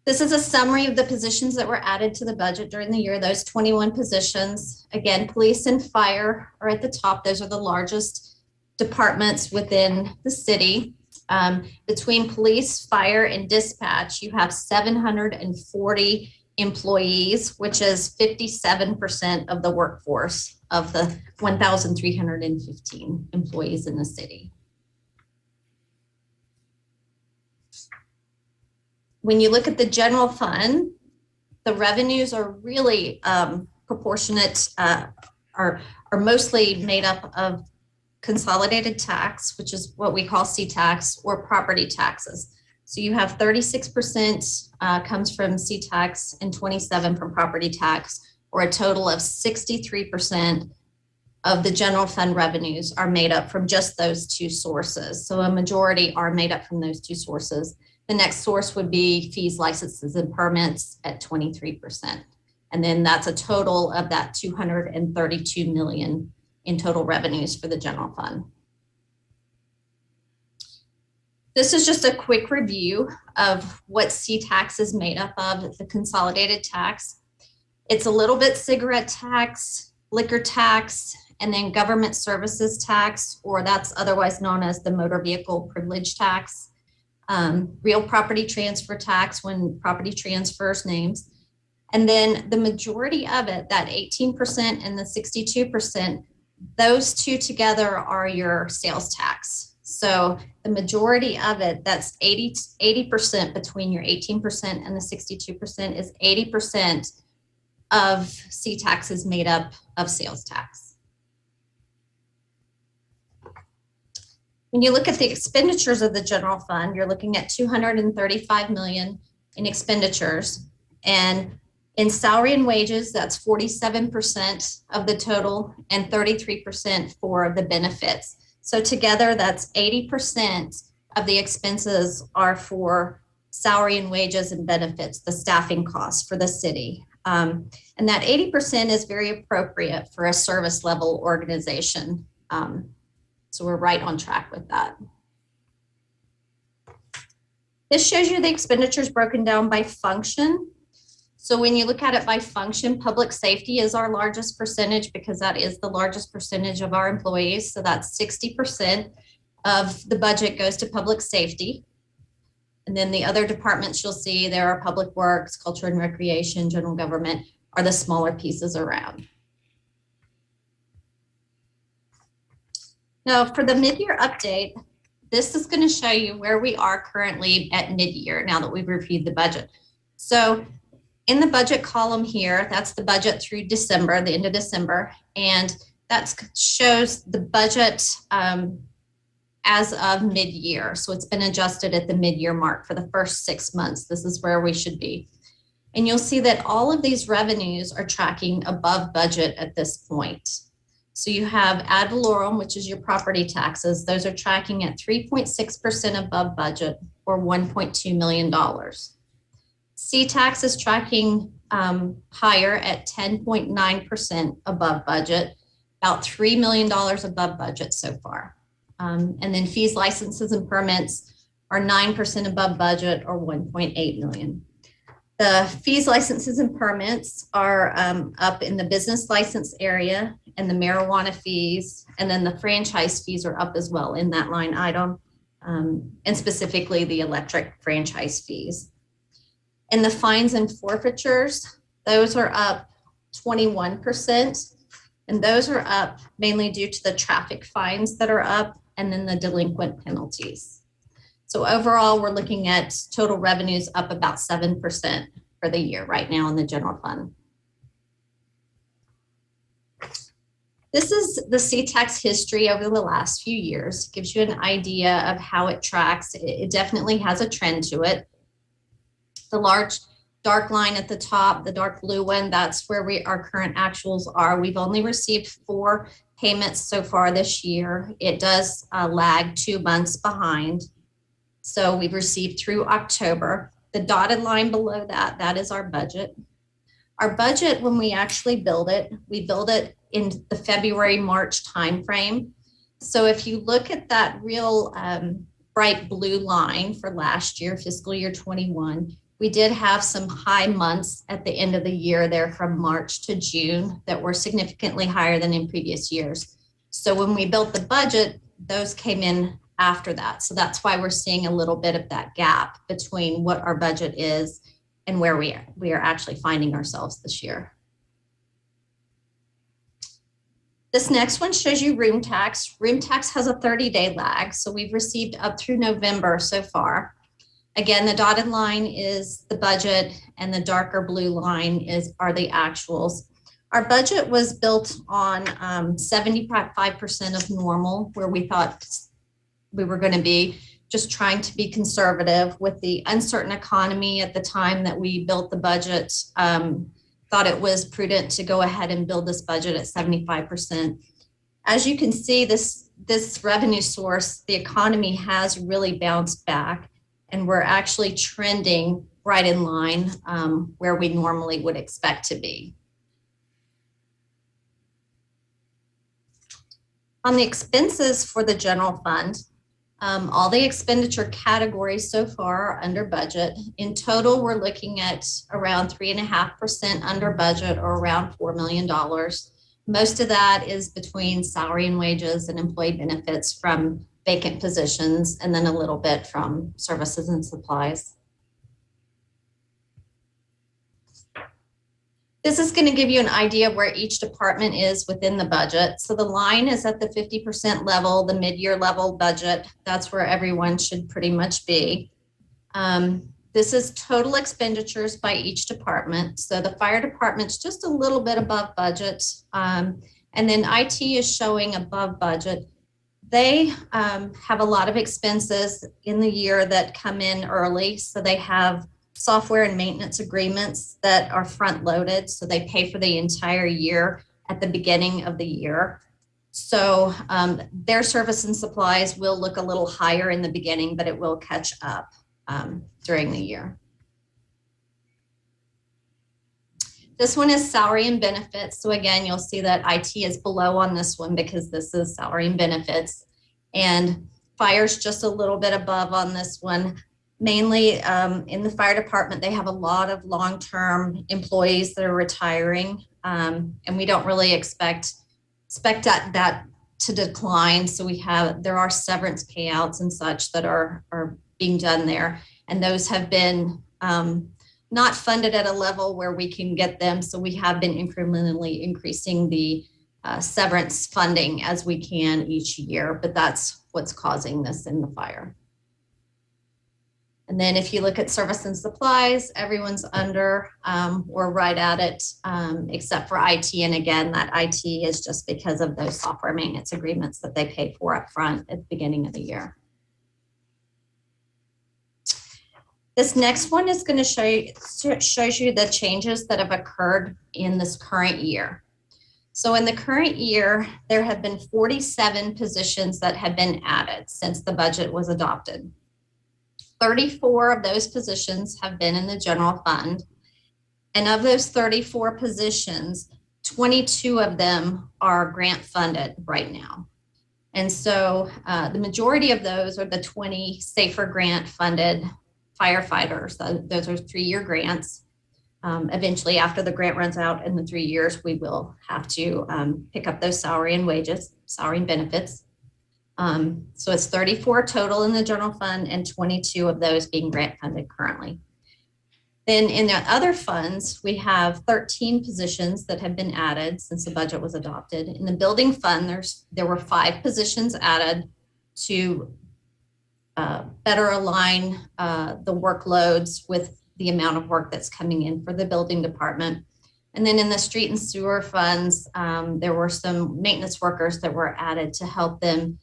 This is a summary of the positions that were added to the budget during the year, those 21 positions. Again, police and fire are at the top. Those are the largest departments within the city. Between police, fire, and dispatch, you have 740 employees, which is 57% of the workforce of the 1,315 employees in the city. When you look at the general fund, the revenues are really proportionate, are mostly made up of consolidated tax, which is what we call C-tax, or property taxes. So you have 36% comes from C-tax and 27% from property tax, or a total of 63% of the general fund revenues are made up from just those two sources. So a majority are made up from those two sources. The next source would be fees, licenses, and permits at 23%. And then that's a total of that $232 million in total revenues for the general fund. This is just a quick review of what C-tax is made up of, the consolidated tax. It's a little bit cigarette tax, liquor tax, and then government services tax, or that's otherwise known as the motor vehicle privilege tax, real property transfer tax when property transfers names. And then the majority of it, that 18% and the 62%, those two together are your sales tax. So the majority of it, that's 80% between your 18% and the 62% is 80% of C-tax is made up of sales tax. When you look at the expenditures of the general fund, you're looking at $235 million in expenditures. And in salary and wages, that's 47% of the total and 33% for the benefits. So together, that's 80% of the expenses are for salary and wages and benefits, the staffing costs for the city. And that 80% is very appropriate for a service level organization. So we're right on track with that. This shows you the expenditures broken down by function. So when you look at it by function, public safety is our largest percentage because that is the largest percentage of our employees. So that's 60% of the budget goes to public safety. And then the other departments you'll see there are public works, culture and recreation, general government are the smaller pieces around. Now for the mid-year update, this is going to show you where we are currently at mid-year now that we've reviewed the budget. So in the budget column here, that's the budget through December, the end of December, and that shows the budget as of mid-year. So it's been adjusted at the mid-year mark for the first 6 months. This is where we should be. And you'll see that all of these revenues are tracking above budget at this point. So you have ad valorem, which is your property taxes. Those are tracking at 3.6% above budget, or $1.2 million. C-tax is tracking higher at 10.9% above budget, about $3 million above budget so far. And then fees, licenses, and permits are 9% above budget, or $1.8 million. The fees, licenses, and permits are up in the business license area and the marijuana fees, and then the franchise fees are up as well in that line item, and specifically the electric franchise fees. And the fines and forfeitures, those are up 21%, and those are up mainly due to the traffic fines that are up and then the delinquent penalties. So overall, we're looking at total revenues up about 7% for the year right now in the general fund. This is the C-tax history over the last few years. Gives you an idea of how it tracks. It definitely has a trend to it. The dark line at the top, the dark blue one, that's where our current actuals are. We've only received 4 payments so far this year. It does lag 2 months behind. So we've received through October. The dotted line below that, that is our budget. Our budget, when we actually build it, we build it in the February, March timeframe. So if you look at that real bright blue line for last year, fiscal year 21, we did have some high months at the end of the year there from March to June that were significantly higher than in previous years. So when we built the budget, those came in after that. So that's why we're seeing a little bit of that gap between what our budget is and where we are actually finding ourselves this year. This next one shows you room tax. Room tax has a 30-day lag, so we've received up through November so far. Again, the dotted line is the budget and the darker blue line are the actuals. Our budget was built on 75% of normal, where we thought we were going to be, just trying to be conservative with the uncertain economy at the time that we built the budget. Thought it was prudent to go ahead and build this budget at 75%. As you can see, this revenue source, the economy has really bounced back, and we're actually trending right in line where we normally would expect to be. On the expenses for the general fund, all the expenditure categories so far are under budget. In total, we're looking at around 3.5% under budget, or around $4 million. Most of that is between salary and wages and employee benefits from vacant positions, and then a little bit from services and supplies. This is going to give you an idea of where each department is within the budget. So the line is at the 50% level, the mid-year level budget. That's where everyone should pretty much be. This is total expenditures by each department. So the fire department's just a little bit above budget. And then IT is showing above budget. They have a lot of expenses in the year that come in early. So they have software and maintenance agreements that are front loaded. So they pay for the entire year at the beginning of the year. So their service and supplies will look a little higher in the beginning, but it will catch up during the year. This one is salary and benefits. So again, you'll see that IT is below on this one because this is salary and benefits, and fire's just a little bit above on this one. Mainly in the fire department, they have a lot of long-term employees that are retiring, and we don't really expect that to decline. So there are severance payouts and such that are being done there, and those have been not funded at a level where we can get them. So we have been incrementally increasing the severance funding as we can each year, but that's what's causing this in the fire. And then if you look at service and supplies, everyone's under or right at it, except for IT. And again, that IT is just because of those software maintenance agreements that they pay for up front at the beginning of the year. This next one is going to shows you the changes that have occurred in this current year. So in the current year, there have been 47 positions that have been added since the budget was adopted. 34 of those positions have been in the general fund. And of those 34 positions, 22 of them are grant funded right now. And so the majority of those are the 20 SAFER grant funded firefighters. Those are 3-year grants. Eventually, after the grant runs out in the 3 years, we will have to pick up those salary and wages, salary and benefits. So it's 34 total in the general fund, and 22 of those being grant funded currently. Then in the other funds, we have 13 positions that have been added since the budget was adopted. In the building fund, there were 5 positions added to better align the workloads with the amount of work that's coming in for the building department. And then in the street and sewer funds, there were some maintenance workers that were added to help them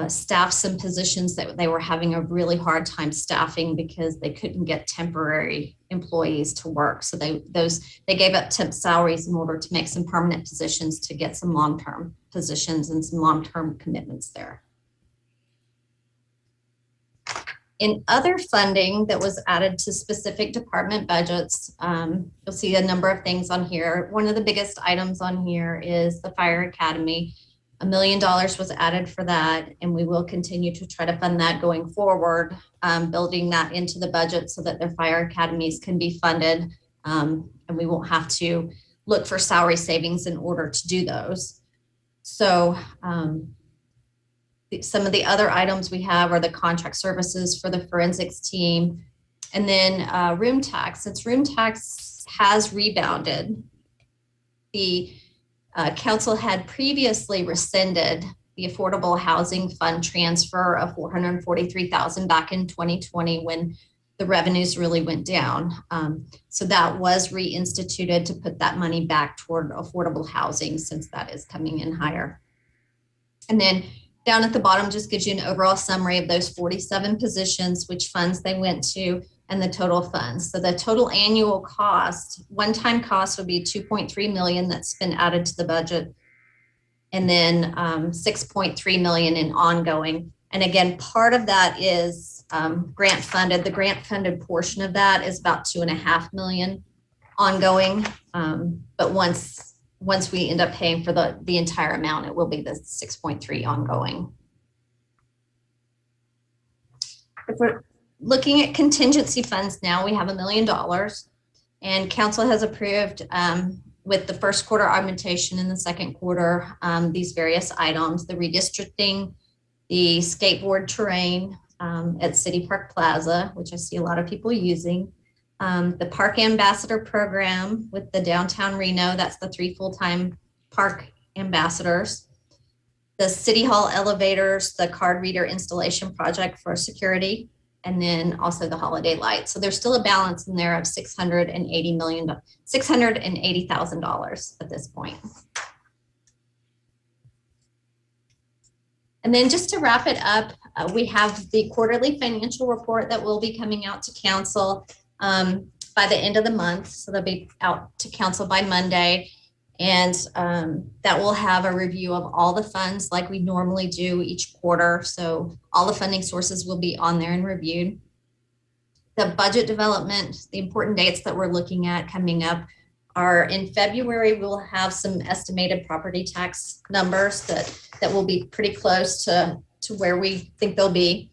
staff some positions that they were having a really hard time staffing because they couldn't get temporary employees to work. So they gave up temp salaries in order to make some permanent positions to get some long-term positions and some long-term commitments there. In other funding that was added to specific department budgets, you'll see a number of things on here. One of the biggest items on here is the Fire Academy. $1 million was added for that, and we will continue to try to fund that going forward, building that into the budget so that their fire academies can be funded, and we won't have to look for salary savings in order to do those. So some of the other items we have are the contract services for the forensics team, and then room tax. Since room tax has rebounded, the council had previously rescinded the Affordable Housing Fund transfer of $443,000 back in 2020 when the revenues really went down. So that was reinstituted to put that money back toward affordable housing since that is coming in higher. And then down at the bottom just gives you an overall summary of those 47 positions, which funds they went to, and the total funds. So the total annual cost, one-time cost would be $2.3 million that's been added to the budget, and then $6.3 million in ongoing. And again, part of that is grant funded. The grant funded portion of that is about $2.5 million ongoing. But once we end up paying for the entire amount, it will be the 6.3 ongoing. If we're looking at contingency funds now, we have $1 million, and council has approved with the first quarter augmentation in the second quarter, these various items, the redistricting, the skateboard terrain at City Park Plaza, which I see a lot of people using, the Park Ambassador program with the downtown Reno, that's the 3 full-time park ambassadors, the City Hall elevators, the card reader installation project for security, and then also the holiday lights. So there's still a balance in there of $680,000 at this point. And then just to wrap it up, we have the quarterly financial report that will be coming out to council by the end of the month. So they'll be out to council by Monday. And that will have a review of all the funds like we normally do each quarter. So all the funding sources will be on there and reviewed. The budget development, the important dates that we're looking at coming up are in February. We'll have some estimated property tax numbers that will be pretty close to where we think they'll be.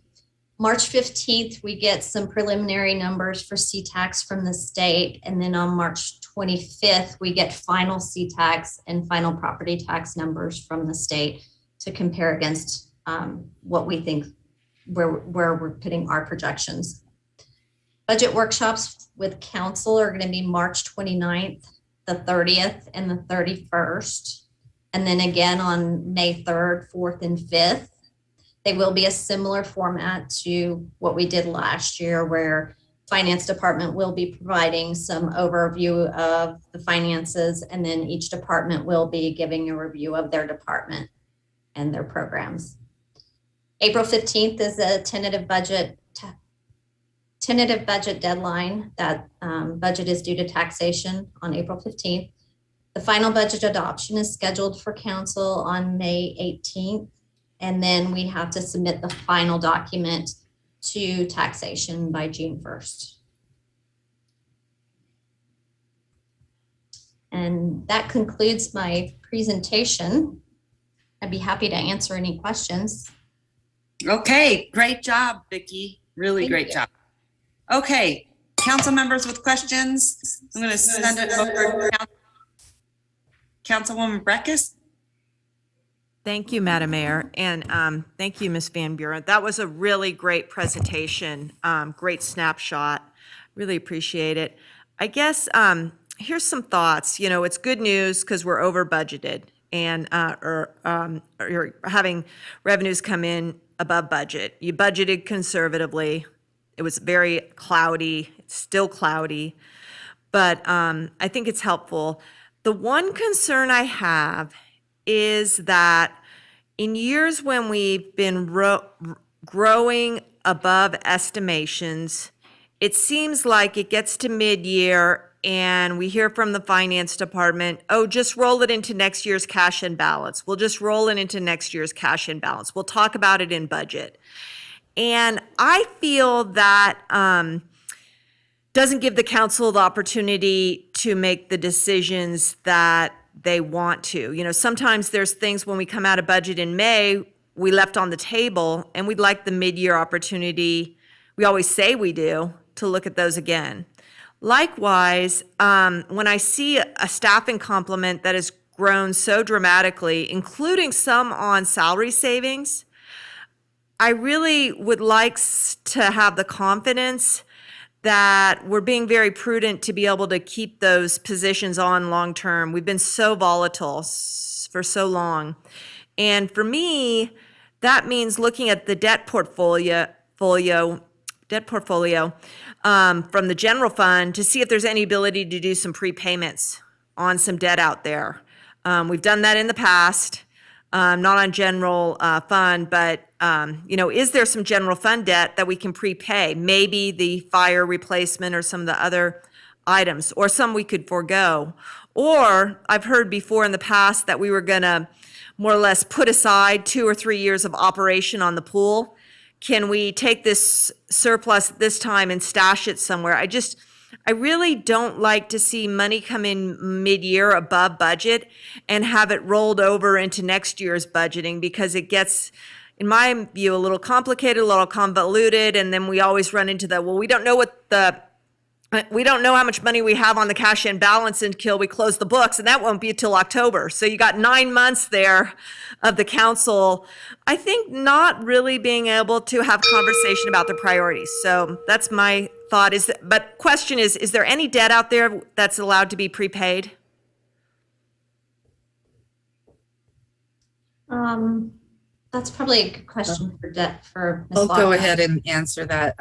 March 15th, we get some preliminary numbers for C-tax from the state. And then on March 25th, we get final C-tax and final property tax numbers from the state to compare against what we think, where we're putting our projections. Budget workshops with council are going to be March 29th, the 30th, and the 31st. And then again on May 3rd, 4th, and 5th. They will be a similar format to what we did last year, where finance department will be providing some overview of the finances, and then each department will be giving a review of their department and their programs. April 15th is a tentative budget deadline. That budget is due to taxation on April 15th. The final budget adoption is scheduled for council on May 18th. And then we have to submit the final document to taxation by June 1st. And that concludes my presentation. I'd be happy to answer any questions. Okay, great job, Vicki. Really Thank great you. job. Okay, council members with questions, I'm going to send it over to Councilwoman Breckus. Thank you, Madam Mayor, and thank you, Ms. Van Buren. That was a really great presentation, great snapshot. Really appreciate it. I guess here's some thoughts. You know, it's good news because we're over budgeted, and you're having revenues come in above budget. You budgeted conservatively. It was very cloudy. It's still cloudy, but I think it's helpful. The one concern I have is that in years when we've been growing above estimations, it seems like it gets to mid-year and we hear from the finance department, oh, just roll it into next year's cash and balance. We'll just roll it into next year's cash and balance. We'll talk about it in budget. And I feel that doesn't give the council the opportunity to make the decisions that they want to. You know, sometimes there's things when we come out of budget in May, we left on the table, and we'd like the mid-year opportunity, we always say we do, to look at those again. Likewise, when I see a staffing complement that has grown so dramatically, including some on salary savings, I really would like to have the confidence that we're being very prudent to be able to keep those positions on long term. We've been so volatile for so long. And for me, that means looking at the debt portfolio from the general fund to see if there's any ability to do some prepayments on some debt out there. We've done that in the past, not on general fund, but is there some general fund debt that we can prepay? Maybe the fire replacement or some of the other items, or some we could forego. Or I've heard before in the past that we were gonna more or less put aside 2 or 3 years of operation on the pool. Can we take this surplus this time and stash it somewhere? I really don't like to see money come in mid-year above budget and have it rolled over into next year's budgeting, because it gets, in my view, a little complicated, a little convoluted, and then we always run into we don't know how much money we have on the cash and balance until we close the books, and that won't be till October. So you got 9 months there of the council, I think, not really being able to have conversation about the priorities. So that's my thought. But question is there any debt out there that's allowed to be prepaid? That's probably a good question for debt for Ms. I'll go Lochner. ahead and answer that.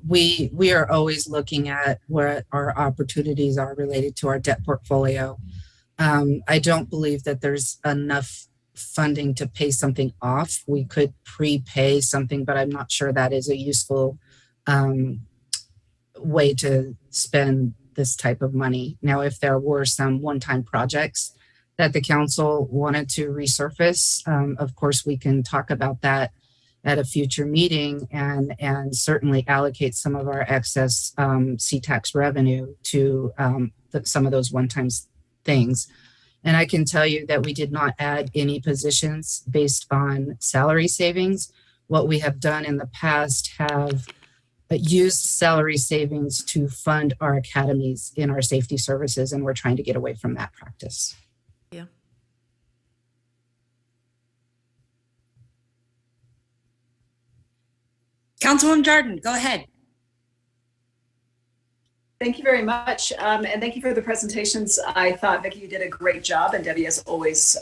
We are always looking at where our opportunities are related to our debt portfolio. I don't believe that there's enough funding to pay something off. We could prepay something, but I'm not sure that is a useful way to spend this type of money. Now, if there were some one-time projects that the council wanted to resurface, of course, we can talk about that at a future meeting and certainly allocate some of our excess C-tax revenue to some of those one-time things. And I can tell you that we did not add any positions based on salary savings. What we have done in the past have used salary savings to fund our academies in our safety services, and we're trying to get away from that practice. Yeah. Councilwoman Jordan, go ahead. Thank you very much. And thank you for the presentations. I thought, Vicki, you did a great job. And Debbie, as always,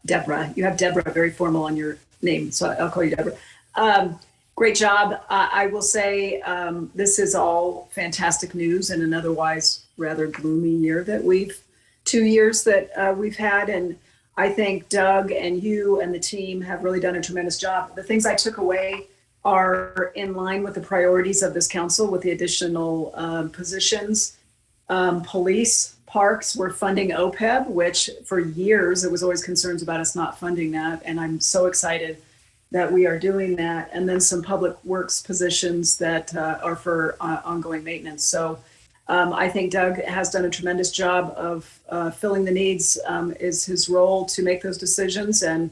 Deborah, you have Deborah very formal on your name, so I'll call you Deborah. Great job. I will say this is all fantastic news in an otherwise rather gloomy year that 2 years that we've had. And I think Doug and you and the team have really done a tremendous job. The things I took away are in line with the priorities of this council with the additional positions. Police, parks, we're funding OPEB, which for years there was always concerns about us not funding that. And I'm so excited that we are doing that. And then some public works positions that are for ongoing maintenance. So I think Doug has done a tremendous job of filling the needs, is his role to make those decisions. And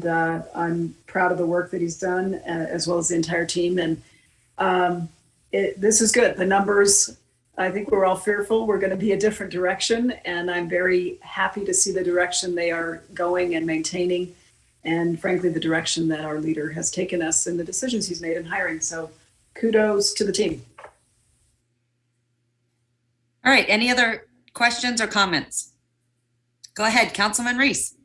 I'm proud of the work that he's done, as well as the entire team. And this is good. The numbers, I think we're all fearful we're going to be a different direction. And I'm very happy to see the direction they are going and maintaining. And frankly, the direction that our leader has taken us and the decisions he's made in hiring. So kudos to the team. All right, any other questions or comments? Go ahead, Councilman Reese.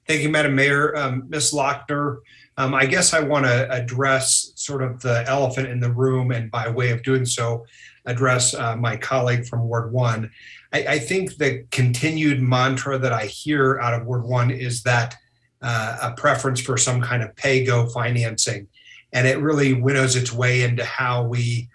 Thank you, Madam Mayor. Ms. Lochner, I guess I want to address sort of the elephant in the room, and by way of doing so, address my colleague from Ward 1. I think the continued mantra that I hear out of Ward 1 is that a preference for some kind of pay-go financing. And it really winnows its way into how we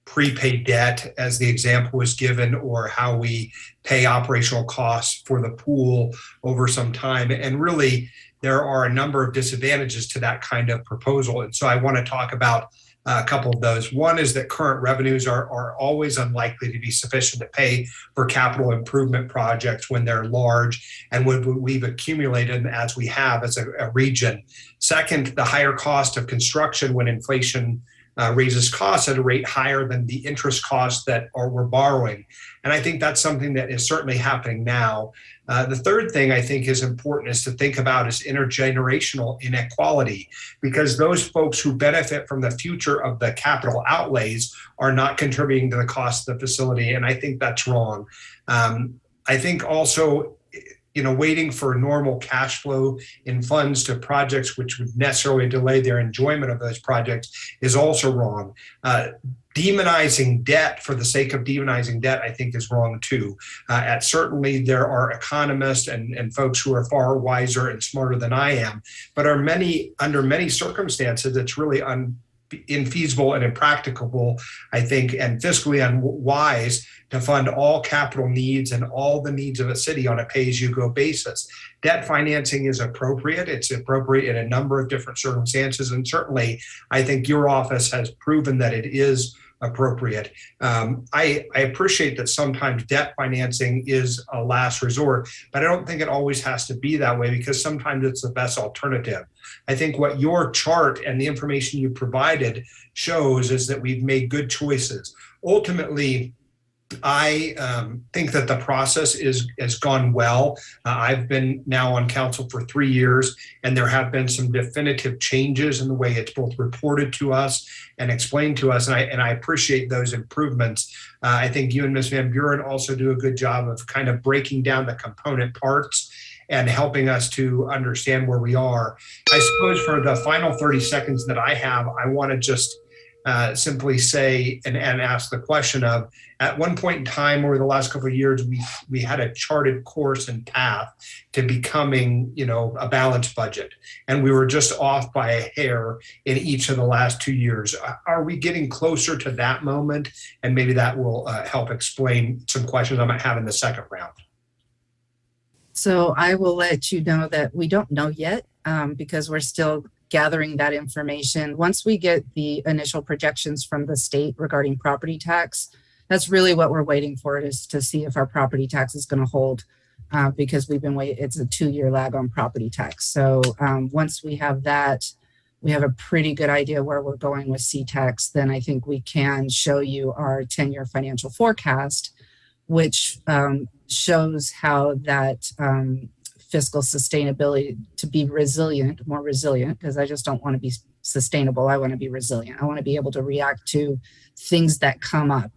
prepay debt, as the example was given, or how we pay operational costs for the pool over some time. And really, there are a number of disadvantages to that kind of proposal. And so I want to talk about a couple of those. One is that current revenues are always unlikely to be sufficient to pay for capital improvement projects when they're large and when we've accumulated as we have as a region. Second, the higher cost of construction when inflation raises costs at a rate higher than the interest costs that we're borrowing. And I think that's something that is certainly happening now. The third thing I think is important is to think about is intergenerational inequality, because those folks who benefit from the future of the capital outlays are not contributing to the cost of the facility. And I think that's wrong. I think also, waiting for normal cash flow in funds to projects which would necessarily delay their enjoyment of those projects is also wrong. Demonizing debt for the sake of demonizing debt, I think, is wrong too. Certainly, there are economists and folks who are far wiser and smarter than I am, but under many circumstances, it's really infeasible and impracticable, I think, and fiscally unwise to fund all capital needs and all the needs of a city on a pay-as-you-go basis. Debt financing is appropriate. It's appropriate in a number of different circumstances, and certainly, I think your office has proven that it is appropriate. I appreciate that sometimes debt financing is a last resort, but I don't think it always has to be that way, because sometimes it's the best alternative. I think what your chart and the information you provided shows is that we've made good choices. Ultimately, I think that the process has gone well. I've been now on council for 3 years, and there have been some definitive changes in the way it's both reported to us and explained to us, and I appreciate those improvements. I think you and Ms. Van Buren also do a good job of kind of breaking down the component parts and helping us to understand where we are. I suppose for the final 30 seconds that I have, I want to just simply say and ask the question of, at one point in time over the last couple of years, we had a charted course and path to becoming, a balanced budget. And we were just off by a hair in each of the last 2 years. Are we getting closer to that moment? And maybe that will help explain some questions I might have in the second round. So I will let you know that we don't know yet, because we're still gathering that information. Once we get the initial projections from the state regarding property tax, that's really what we're waiting for, is to see if our property tax is going to hold, because we've been waiting. It's a 2-year lag on property tax. So once we have that, we have a pretty good idea where we're going with C-Tax. Then I think we can show you our 10-year financial forecast, which shows how that fiscal sustainability to be resilient, more resilient, because I just don't want to be sustainable. I want to be resilient. I want to be able to react to things that come up,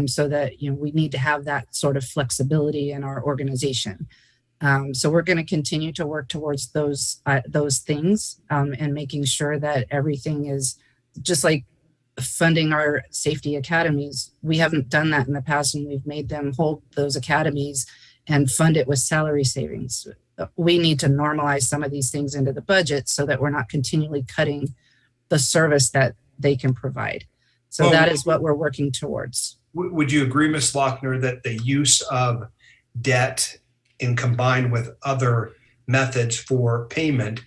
so that, we need to have that sort of flexibility in our organization. So we're going to continue to work towards those things, and making sure that everything is just like funding our safety academies. We haven't done that in the past, and we've made them hold those academies and fund it with salary savings. We need to normalize some of these things into the budget so that we're not continually cutting the service that they can provide. So that is what we're working towards. Would you agree, Ms. Lochner, that the use of debt in combined with other methods for payment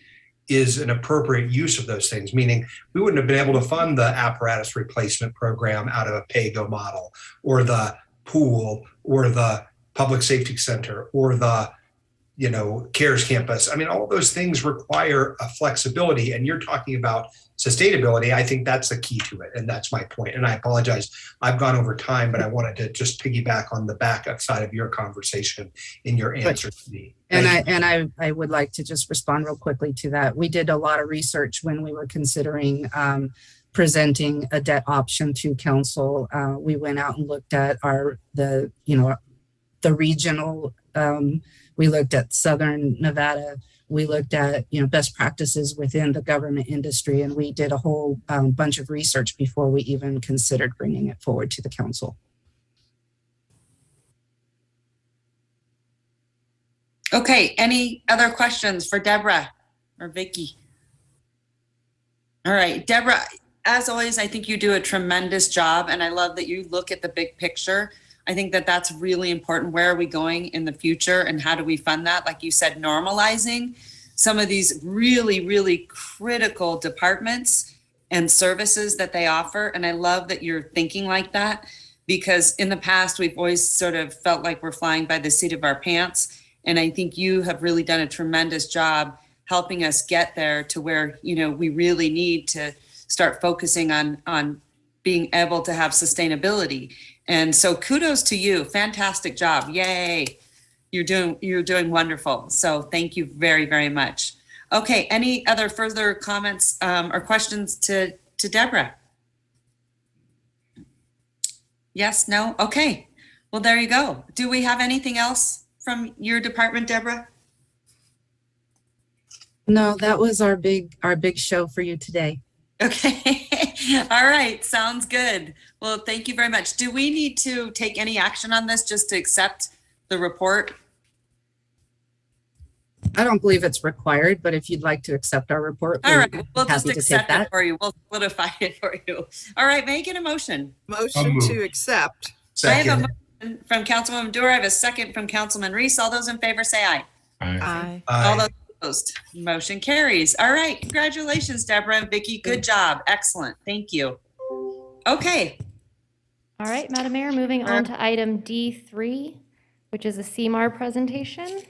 is an appropriate use of those things? Meaning, we wouldn't have been able to fund the apparatus replacement program out of a pay-go model, or the pool, or the public safety center, or the CARES campus. I mean, all those things require a flexibility, and you're talking about sustainability. I think that's the key to it, and that's my point. And I apologize, I've gone over time, but I wanted to just piggyback on the back side of your conversation in your answer to me. I would like to just respond real quickly to that. We did a lot of research when we were considering presenting a debt option to council. We went out and looked at the regional. We looked at Southern Nevada. We looked at best practices within the government industry, and we did a whole bunch of research before we even considered bringing it forward to the council. Okay, any other questions for Deborah? or Vicky? All right, Deborah, as always, I think you do a tremendous job, and I love that you look at the big picture. I think that that's really important. Where are we going in the future, and how do we fund that? Like you said, normalizing some of these really, really critical departments and services that they offer. And I love that you're thinking like that, because in the past, we've always sort of felt like we're flying by the seat of our pants. And I think you have really done a tremendous job helping us get there to where, you know, we really need to start focusing on being able to have sustainability. And so kudos to you. Fantastic job. Yay. You're doing wonderful. So thank you very, very much. Okay, any other further comments or questions to Deborah? Yes, no? Okay. Well, there you go. Do we have anything else from your department, Deborah? No, that was our big show for you today. Okay. All right. Sounds good. Well, thank you very much. Do we need to take any action on this just to accept the report? I don't believe it's required, but if you'd like to accept our report, All right. We'll happy just to take accept it that. for you. We'll solidify it for you. All right. May I get a motion? Motion to accept. I have a motion from Councilwoman Dewar. I have a second from Councilman Reese. All those in favor say aye. Aye. All those opposed, motion carries. All right. Congratulations, Deborah and Vicky. Good job. Excellent. Thank you. Okay. All right, Madam Mayor, moving on to item D3, which is a CMAR presentation.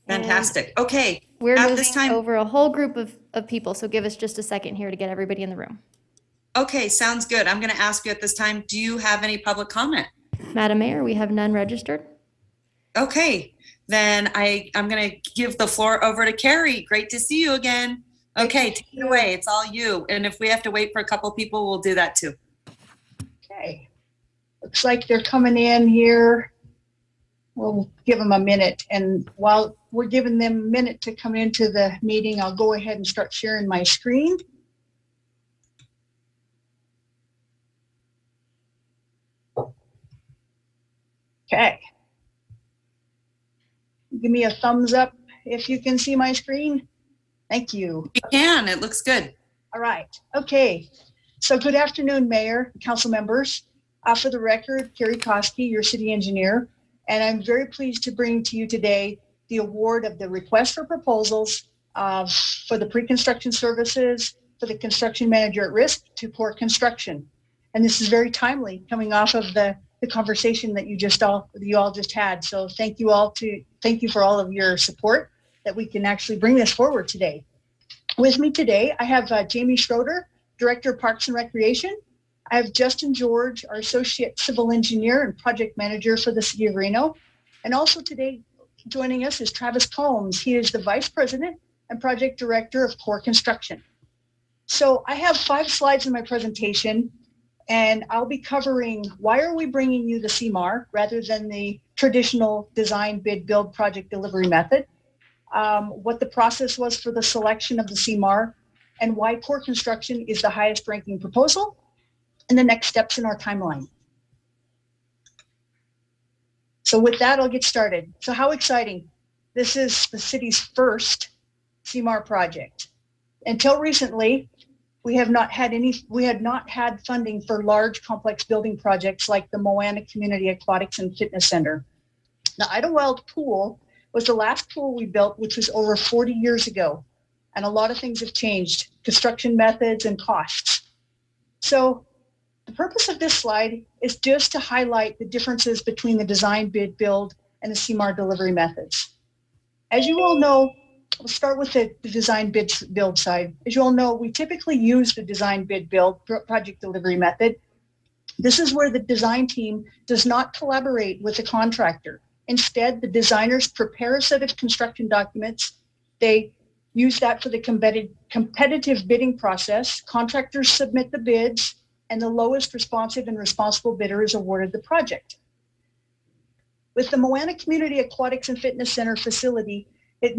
Fantastic. Okay. We're At moving this time, over a whole group of people, so give us just a second here to get everybody in the room. okay, sounds good. I'm going to ask you at this time, do you have any public comment? Madam Mayor, we have none registered. Okay, then I'm going to give the floor over to Carrie. Great to see you again. Okay, take it away. It's all you. And if we have to wait for a couple people, we'll do that too. Okay. Looks like they're coming in here. We'll give them a minute. And while we're giving them a minute to come into the meeting, I'll go ahead and start sharing my screen. Okay. Give me a thumbs up if you can see my screen. Thank you. You can. It looks good. All right. Okay. So good afternoon, Mayor, Council members. For the record, Carrie Koski, your city engineer, and I'm very pleased to bring to you today the award of the request for proposals for the pre-construction services for the construction manager at risk to Core Construction. And this is very timely, coming off of the conversation that you all just had. So thank you for all of your support that we can actually bring this forward today. With me today, I have Jamie Schroeder, Director of Parks and Recreation. I have Justin George, our Associate Civil Engineer and Project Manager for the City of Reno. And also today joining us is Travis Combs. He is the Vice President and Project Director of Core Construction. So I have 5 slides in my presentation, and I'll be covering why are we bringing you the CMAR rather than the traditional design, bid, build, project delivery method, what the process was for the selection of the CMAR, and why Core Construction is the highest ranking proposal, and the next steps in our timeline. So with that, I'll get started. So how exciting. This is the city's first CMAR project. Until recently, we had not had funding for large complex building projects like the Moana Community Aquatics and Fitness Center. The Idlewild Pool was the last pool we built, which was over 40 years ago. And a lot of things have changed, construction methods and costs. So the purpose of this slide is just to highlight the differences between the design, bid, build, and the CMAR delivery methods. As you all know, we'll start with the design, bid, build side. As you all know, we typically use the design, bid, build project delivery method. This is where the design team does not collaborate with the contractor. Instead, the designers prepare a set of construction documents. They use that for the competitive bidding process. Contractors submit the bids, and the lowest responsive and responsible bidder is awarded the project. With the Moana Community Aquatics and Fitness Center facility, it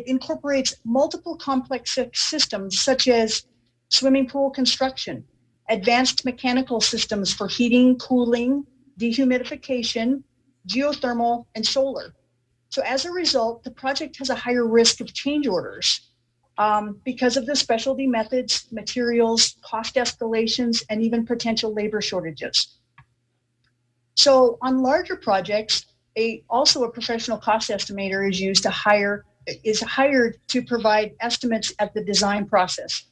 incorporates multiple complex systems such as swimming pool construction, advanced mechanical systems for heating, cooling, dehumidification, geothermal, and solar. So as a result, the project has a higher risk of change orders. because of the specialty methods, materials, cost escalations, and even potential labor shortages. So on larger projects, also a professional cost estimator is hired to provide estimates at the design process.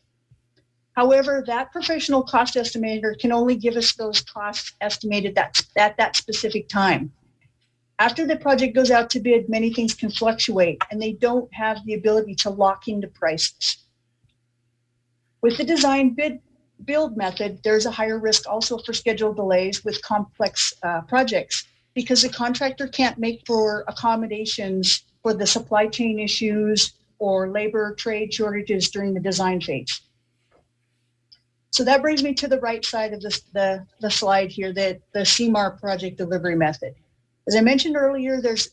However, that professional cost estimator can only give us those costs estimated at that specific time. After the project goes out to bid, many things can fluctuate and they don't have the ability to lock into prices. With the design build method, there's a higher risk also for schedule delays with complex projects because the contractor can't make for accommodations for the supply chain issues or labor trade shortages during the design phase. So that brings me to the right side of the slide here, the CMAR project delivery method. As I mentioned earlier, there's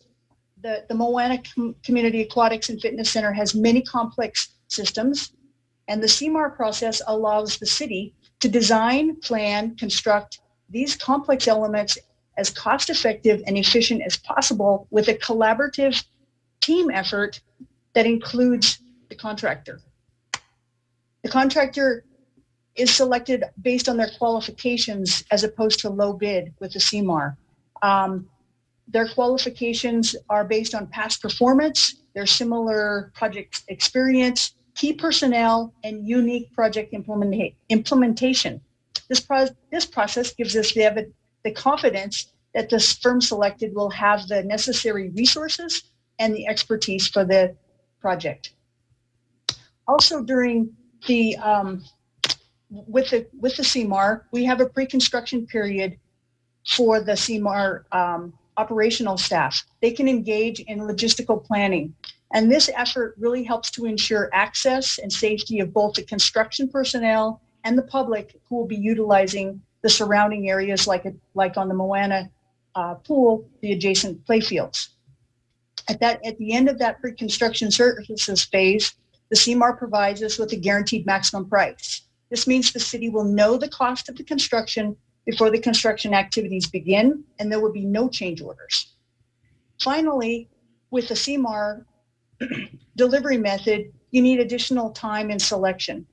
the Moana Community Aquatics and Fitness Center has many complex systems, and the CMAR process allows the city to design, plan, construct these complex elements as cost-effective and efficient as possible with a collaborative team effort that includes the contractor. The contractor is selected based on their qualifications as opposed to low bid with the CMAR. Their qualifications are based on past performance, their similar project experience, key personnel, and unique project implementation. This process gives us the confidence that this firm selected will have the necessary resources and the expertise for the project. Also during the with the CMAR, we have a pre-construction period for the CMAR operational staff. They can engage in logistical planning. And this effort really helps to ensure access and safety of both the construction personnel and the public who will be utilizing the surrounding areas like on the Moana pool, the adjacent playfields. At the end of that pre-construction services phase, the CMAR provides us with a guaranteed maximum price. This means the city will know the cost of the construction before the construction activities begin, and there will be no change orders. Finally, with the CMAR delivery method, you need additional time and selection.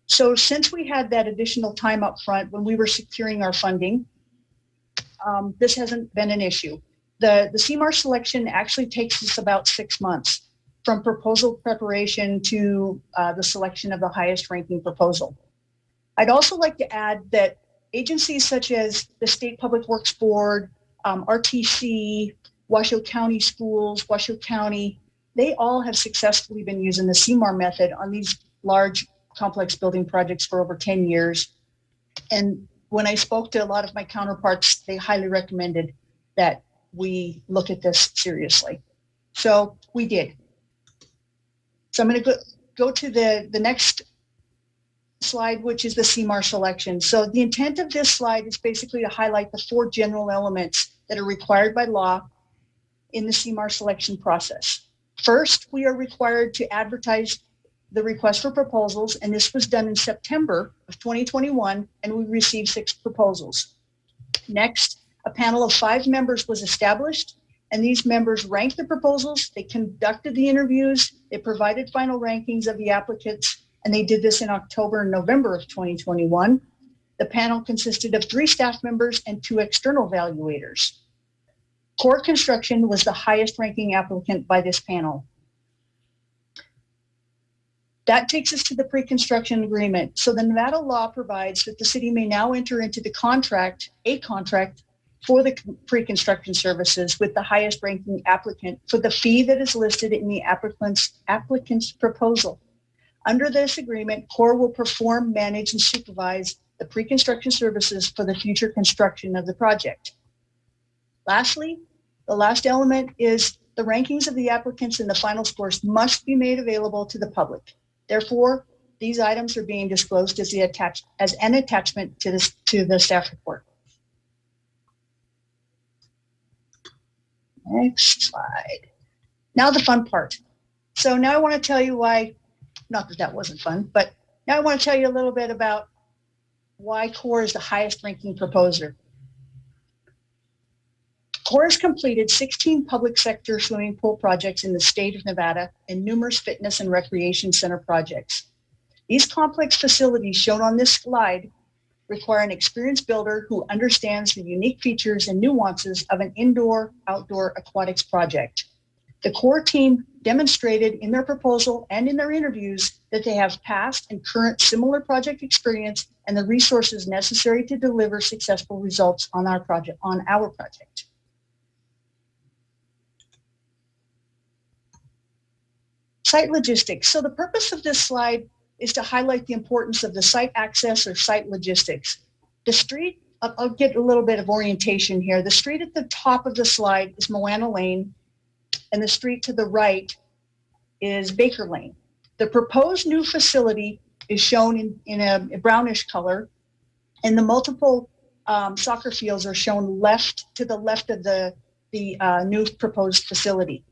So since we had that additional time up front when we were securing our funding, this hasn't been an issue. The CMAR selection actually takes us about 6 months from proposal preparation to the selection of the highest ranking proposal. I'd also like to add that agencies such as the State Public Works Board, RTC, Washoe County Schools, Washoe County, they all have successfully been using the CMAR method on these large complex building projects for over 10 years. And when I spoke to a lot of my counterparts, they highly recommended that we look at this seriously. So we did. So I'm going to go to the next slide, which is the CMAR selection. So the intent of this slide is basically to highlight the 4 general elements that are required by law in the CMAR selection process. First, we are required to advertise the request for proposals, and this was done in September of 2021, and we received 6 proposals. Next, a panel of 5 members was established, and these members ranked the proposals, they conducted the interviews, they provided final rankings of the applicants, and they did this in October and November of 2021. The panel consisted of 3 staff members and 2 external evaluators. Core Construction was the highest ranking applicant by this panel. That takes us to the pre-construction agreement. So the Nevada law provides that the city may now enter into a contract for the pre-construction services with the highest ranking applicant for the fee that is listed in the applicant's proposal. Under this agreement, Core will perform, manage, and supervise the pre-construction services for the future construction of the project. Lastly, the last element is the rankings of the applicants and the final scores must be made available to the public. Therefore, these items are being disclosed as an attachment to the staff report. Next slide. Now the fun part. So now I want to tell you why, not that that wasn't fun, but now I want to tell you a little bit about why Core is the highest ranking proposer. Corps has completed 16 public sector swimming pool projects in the state of Nevada and numerous fitness and recreation center projects. These complex facilities shown on this slide require an experienced builder who understands the unique features and nuances of an indoor-outdoor aquatics project. The Corps team demonstrated in their proposal and in their interviews that they have past and current similar project experience and the resources necessary to deliver successful results on our project. Site logistics. So the purpose of this slide is to highlight the importance of the site access or site logistics. The street, I'll get a little bit of orientation here. The street at the top of the slide is Moana Lane, and the street to the right is Baker Lane. The proposed new facility is shown in a brownish color, and the multiple soccer fields are shown to the left of the new proposed facility.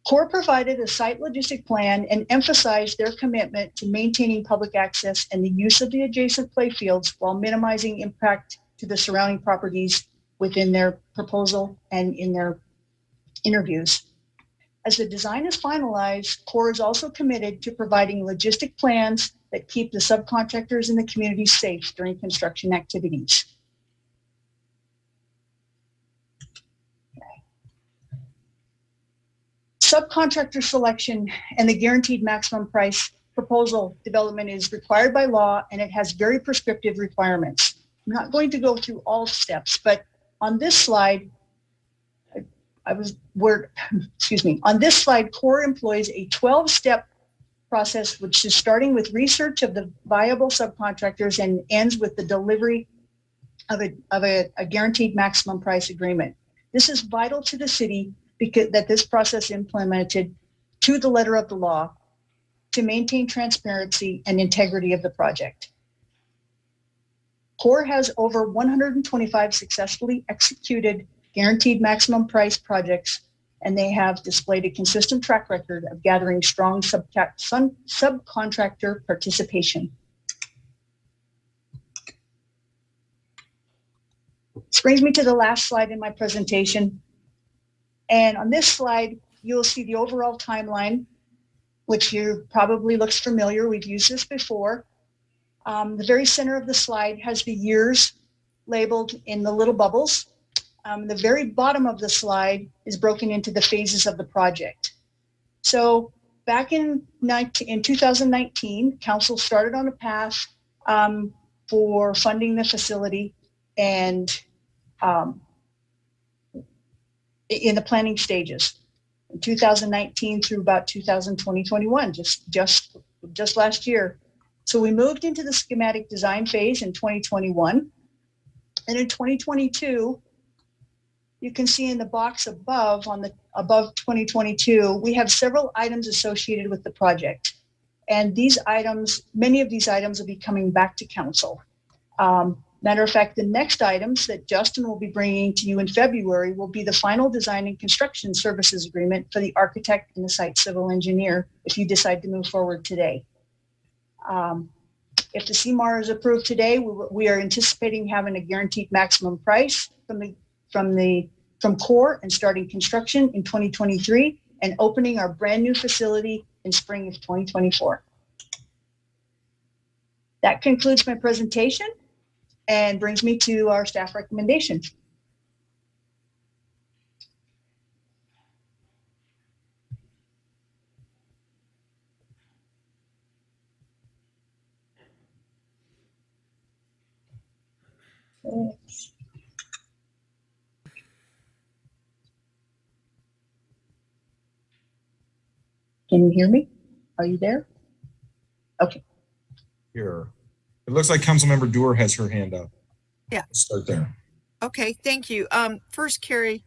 Corps provided a site logistic plan and emphasized their commitment to maintaining public access and the use of the adjacent play fields while minimizing impact to the surrounding properties within their proposal and in their interviews. As the design is finalized, Corps is also committed to providing logistic plans that keep the subcontractors and the community safe during construction activities. Subcontractor selection and the guaranteed maximum price proposal development is required by law, and it has very prescriptive requirements. I'm not going to go through all steps, but on this slide, on this slide, Corps employs a 12-step process, which is starting with research of the viable subcontractors and ends with the delivery of a guaranteed maximum price agreement. This is vital to the city because that this process implemented to the letter of the law to maintain transparency and integrity of the project. Corps has over 125 successfully executed guaranteed maximum price projects, and they have displayed a consistent track record of gathering strong subcontractor participation. This brings me to the last slide in my presentation. And on this slide, you'll see the overall timeline, which you probably looks familiar. We've used this before. The very center of the slide has the years labeled in the little bubbles. The very bottom of the slide is broken into the phases of the project. So back in 2019, council started on a path for funding the facility and in the planning stages. In 2019 through about 2021, just last year. So we moved into the schematic design phase in 2021. And in 2022, you can see in the box above, above 2022, we have several items associated with the project. And these items, many of these items will be coming back to council. Matter of fact, the next items that Justin will be bringing to you in February will be the final design and construction services agreement for the architect and the site civil engineer if you decide to move forward today. If the CMAR is approved today, we are anticipating having a guaranteed maximum price from Corps and starting construction in 2023 and opening our brand new facility in spring of 2024. That concludes my presentation and brings me to our staff recommendations. Can you hear me? Are you there? Okay. Here. It looks like Councilmember Doer has her hand up. Yeah. Let's start there. Okay, thank you. First, Carrie,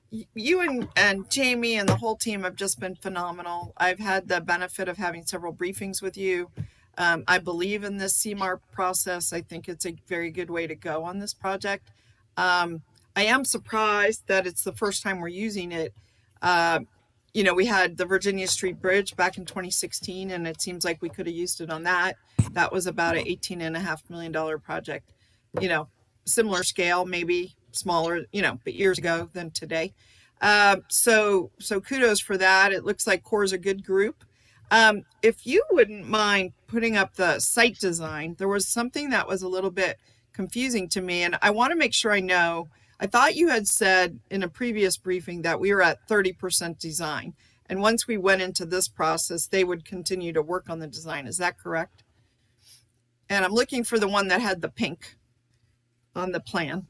you and Jamie and the whole team have just been phenomenal. I've had the benefit of having several briefings with you. I believe in this CMAR process. I think it's a very good way to go on this project. I am surprised that it's the first time we're using it. You know, we had the Virginia Street Bridge back in 2016, and it seems like we could have used it on that. That was about an $18.5 million project. You know, similar scale, maybe smaller, but years ago than today. So kudos for that. It looks like CORE is a good group. If you wouldn't mind putting up the site design, there was something that was a little bit confusing to me, and I want to make sure I know. I thought you had said in a previous briefing that we were at 30% design. And once we went into this process, they would continue to work on the design. Is that correct? And I'm looking for the one that had the pink on the plan.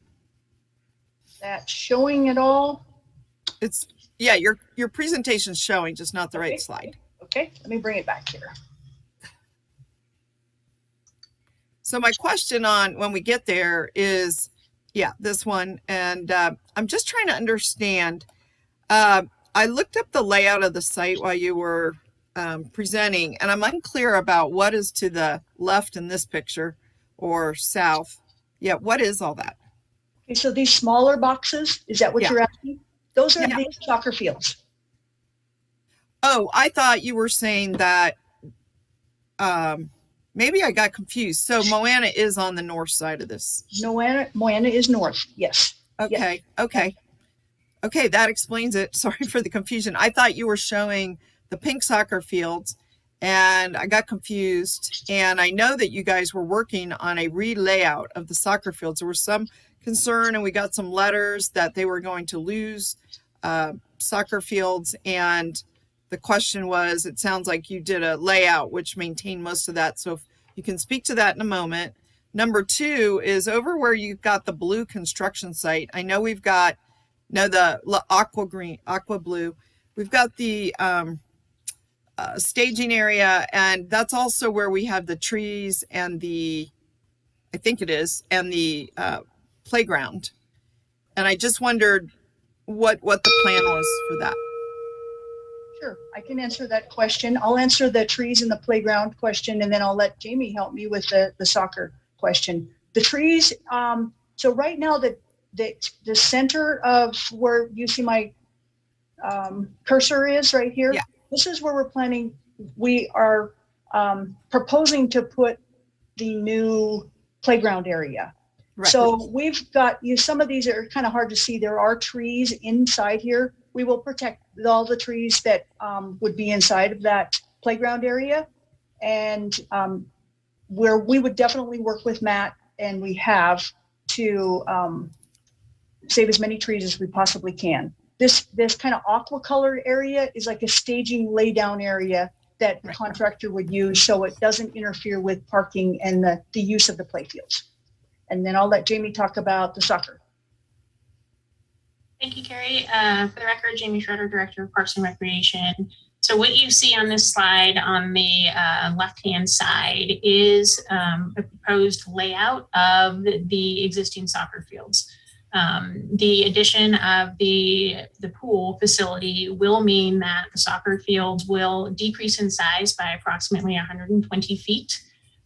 That's showing it all. It's, yeah, your presentation's showing, just not the right slide. Okay, let me bring it back here. So my question on when we get there is, yeah, this one. And I'm just trying to understand. I looked up the layout of the site while you were presenting, and I'm unclear about what is to the left in this picture or south. Yeah, what is all that? Okay, so these smaller boxes, is that what Yeah. you're asking? Those are Yeah. the soccer fields. Oh, I thought you were saying that maybe I got confused. So Moana is on the north side of this. Moana is north, yes. Okay, okay. Okay, that explains it. Sorry for the confusion. I thought you were showing the pink soccer fields and I got confused. And I know that you guys were working on a re-layout of the soccer fields. There was some concern and we got some letters that they were going to lose soccer fields. And the question was, it sounds like you did a layout which maintained most of that. So if you can speak to that in a moment. Number two is over where you've got the blue construction site. I know we've got the aqua blue. We've got the staging area, and that's also where we have the trees and I think it is, and the playground. And I just wondered what the plan was for that. Sure, I can answer that question. I'll answer the trees and the playground question, and then I'll let Jamie help me with the soccer question. The trees, so right now the center of where you see my cursor is right here. Yeah. This is where we're planning. We are proposing to put the new playground area. Right. So we've got some of these are kind of hard to see. There are trees inside here. We will protect all the trees that would be inside of that playground area. And where we would definitely work with Matt, and we have, to save as many trees as we possibly can. This kind of aqua color area is like a staging laydown area that the contractor would use so it doesn't interfere with parking and the use of the playfields. And then I'll let Jamie talk about the soccer. Thank you, Carrie. For the record, Jamie Schroeder, Director of Parks and Recreation. So what you see on this slide on the left-hand side is a proposed layout of the existing soccer fields. The addition of the pool facility will mean that the soccer fields will decrease in size by approximately 120 feet.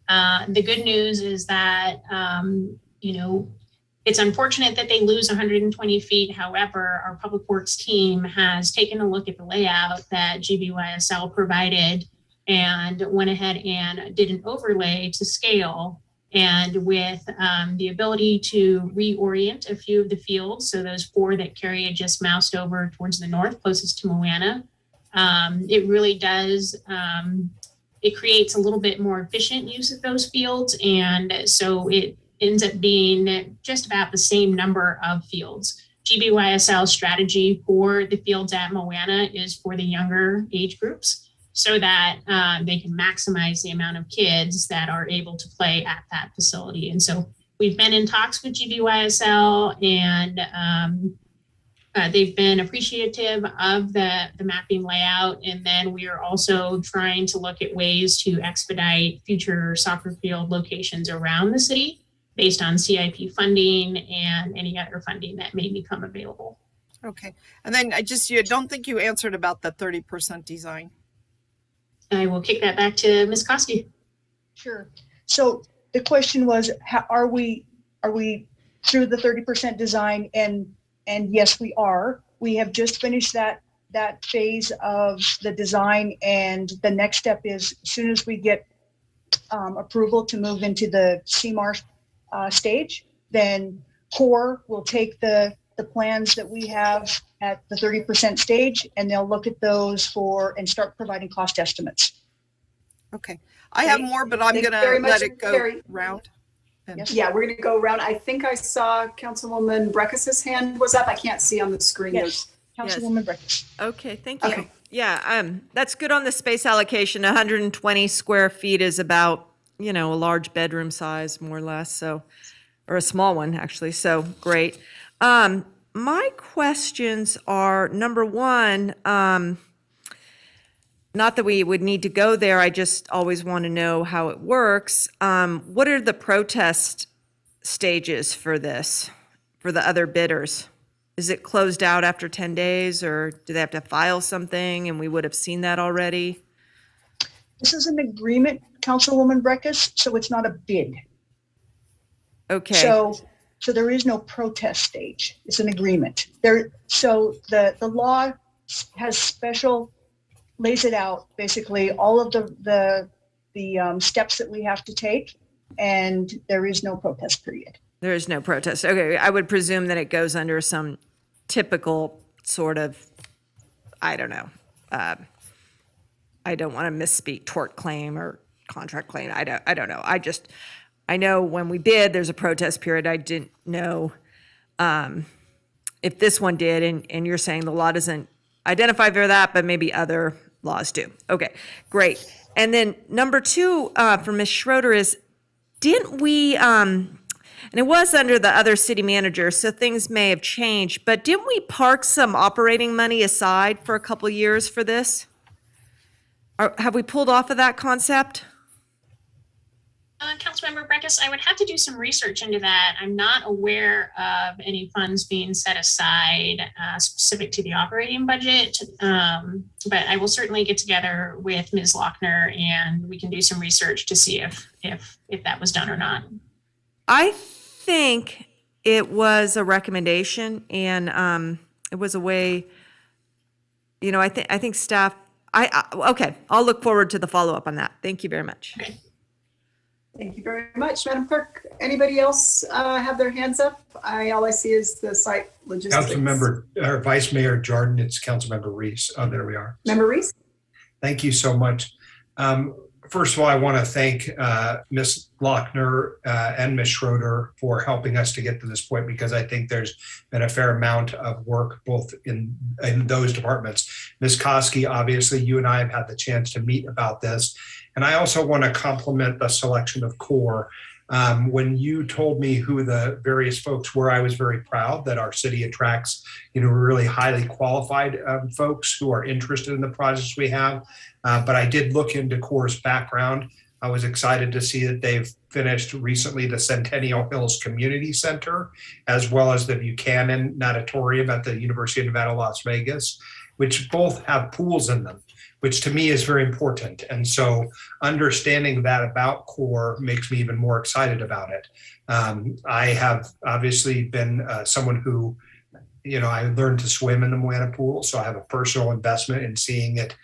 The good news is that, it's unfortunate that they lose 120 feet. However, our Public Works team has taken a look at the layout that GBYSL provided and went ahead and did an overlay to scale. And with the ability to reorient a few of the fields, so those 4 that Carrie just moused over towards the north, closest to Moana, it really does, it creates a little bit more efficient use of those fields. And so it ends up being just about the same number of fields. GBYSL's strategy for the fields at Moana is for the younger age groups so that they can maximize the amount of kids that are able to play at that facility. And so we've been in talks with GBYSL and they've been appreciative of the mapping layout. And then we are also trying to look at ways to expedite future soccer field locations around the city based on CIP funding and any other funding that may become available. Okay. And then you don't think you answered about the 30% design. I will kick that back to Ms. Koski. Sure. So the question was, are we through the 30% design? And yes, we are. We have just finished that phase of the design, and the next step is as soon as we get approval to move into the CMAR stage, then Core will take the plans that we have at the 30% stage, and they'll look at those and start providing cost estimates. Okay. I have more, but I'm Thank you going very to much, let it go Carrie. round. And Yes. Yeah, we're going to go around. I think I saw Councilwoman Breckus's hand was up. I can't see on the screen. Yes, Councilwoman Breckus. Okay, thank you. Okay. Yeah, that's good on the space allocation. 120 square feet is about, a large bedroom size, more or less, so, or a small one, actually, so great. My questions are, number one, not that we would need to go there, I just always want to know how it works. What are the protest stages for this, for the other bidders? Is it closed out after 10 days, or do they have to file something and we would have seen that already? This is an agreement, Councilwoman Breckus, so it's not a bid. Okay. So there is no protest stage. It's an agreement. So the law has lays it out, basically all of the steps that we have to take, and there is no protest period. There is no protest. Okay, I would presume that it goes under some typical sort of, I don't know. I don't want to misspeak, tort claim or contract claim. I don't know. I know when we bid, there's a protest period. I didn't know if this one did, and you're saying the law doesn't identify for that, but maybe other laws do. Okay, great. And then number two for Ms. Schroeder is, didn't we, and it was under the other city manager, so things may have changed, but didn't we park some operating money aside for a couple years for this? Or have we pulled off of that concept? Councilmember Breckus, I would have to do some research into that. I'm not aware of any funds being set aside specific to the operating budget, but I will certainly get together with Ms. Lochner and we can do some research to see if that was done or not. I think it was a recommendation, and it was a way, I think staff, okay, I'll look forward to the follow-up on that. Thank you very much. Okay. Thank you very much, Madam Clerk. Anybody else have their hands up? All I see is the site logistics. Councilmember, or Vice Mayor Jordan, it's Councilmember Reese. Oh, there we are. Member Reese? Thank you so much. First of all, I want to thank Ms. Lochner and Ms. Schroeder for helping us to get to this point, because I think there's been a fair amount of work both in those departments. Ms. Koski, obviously, you and I have had the chance to meet about this. And I also want to compliment the selection of Core. When you told me who the various folks were, I was very proud that our city attracts, really highly qualified folks who are interested in the projects we have. But I did look into Core's background. I was excited to see that they've finished recently the Centennial Hills Community Center, as well as the Buchanan Natatorium at the University of Nevada, Las Vegas, which both have pools in them, which to me is very important. And so understanding that about Core makes me even more excited about it. I have obviously been someone who, I learned to swim in the Moana pool, so I have a personal investment in seeing it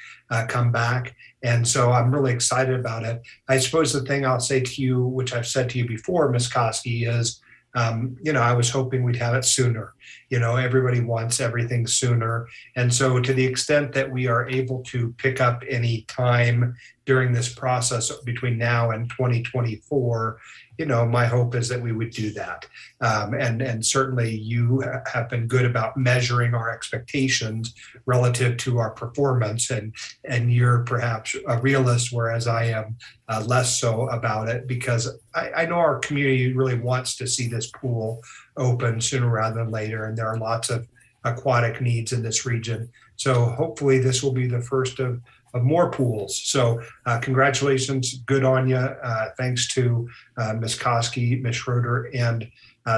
come back. And so I'm really excited about it. I suppose the thing I'll say to you, which I've said to you before, Ms. Koski, is, I was hoping we'd have it sooner. Everybody wants everything sooner. And so to the extent that we are able to pick up any time during this process between now and 2024, my hope is that we would do that. And certainly you have been good about measuring our expectations relative to our performance. And you're perhaps a realist, whereas I am less so about it, because I know our community really wants to see this pool open sooner rather than later. And there are lots of aquatic needs in this region. So hopefully this will be the first of more pools. So congratulations, good on you. Thanks to Ms. Koski, Ms. Schroeder, and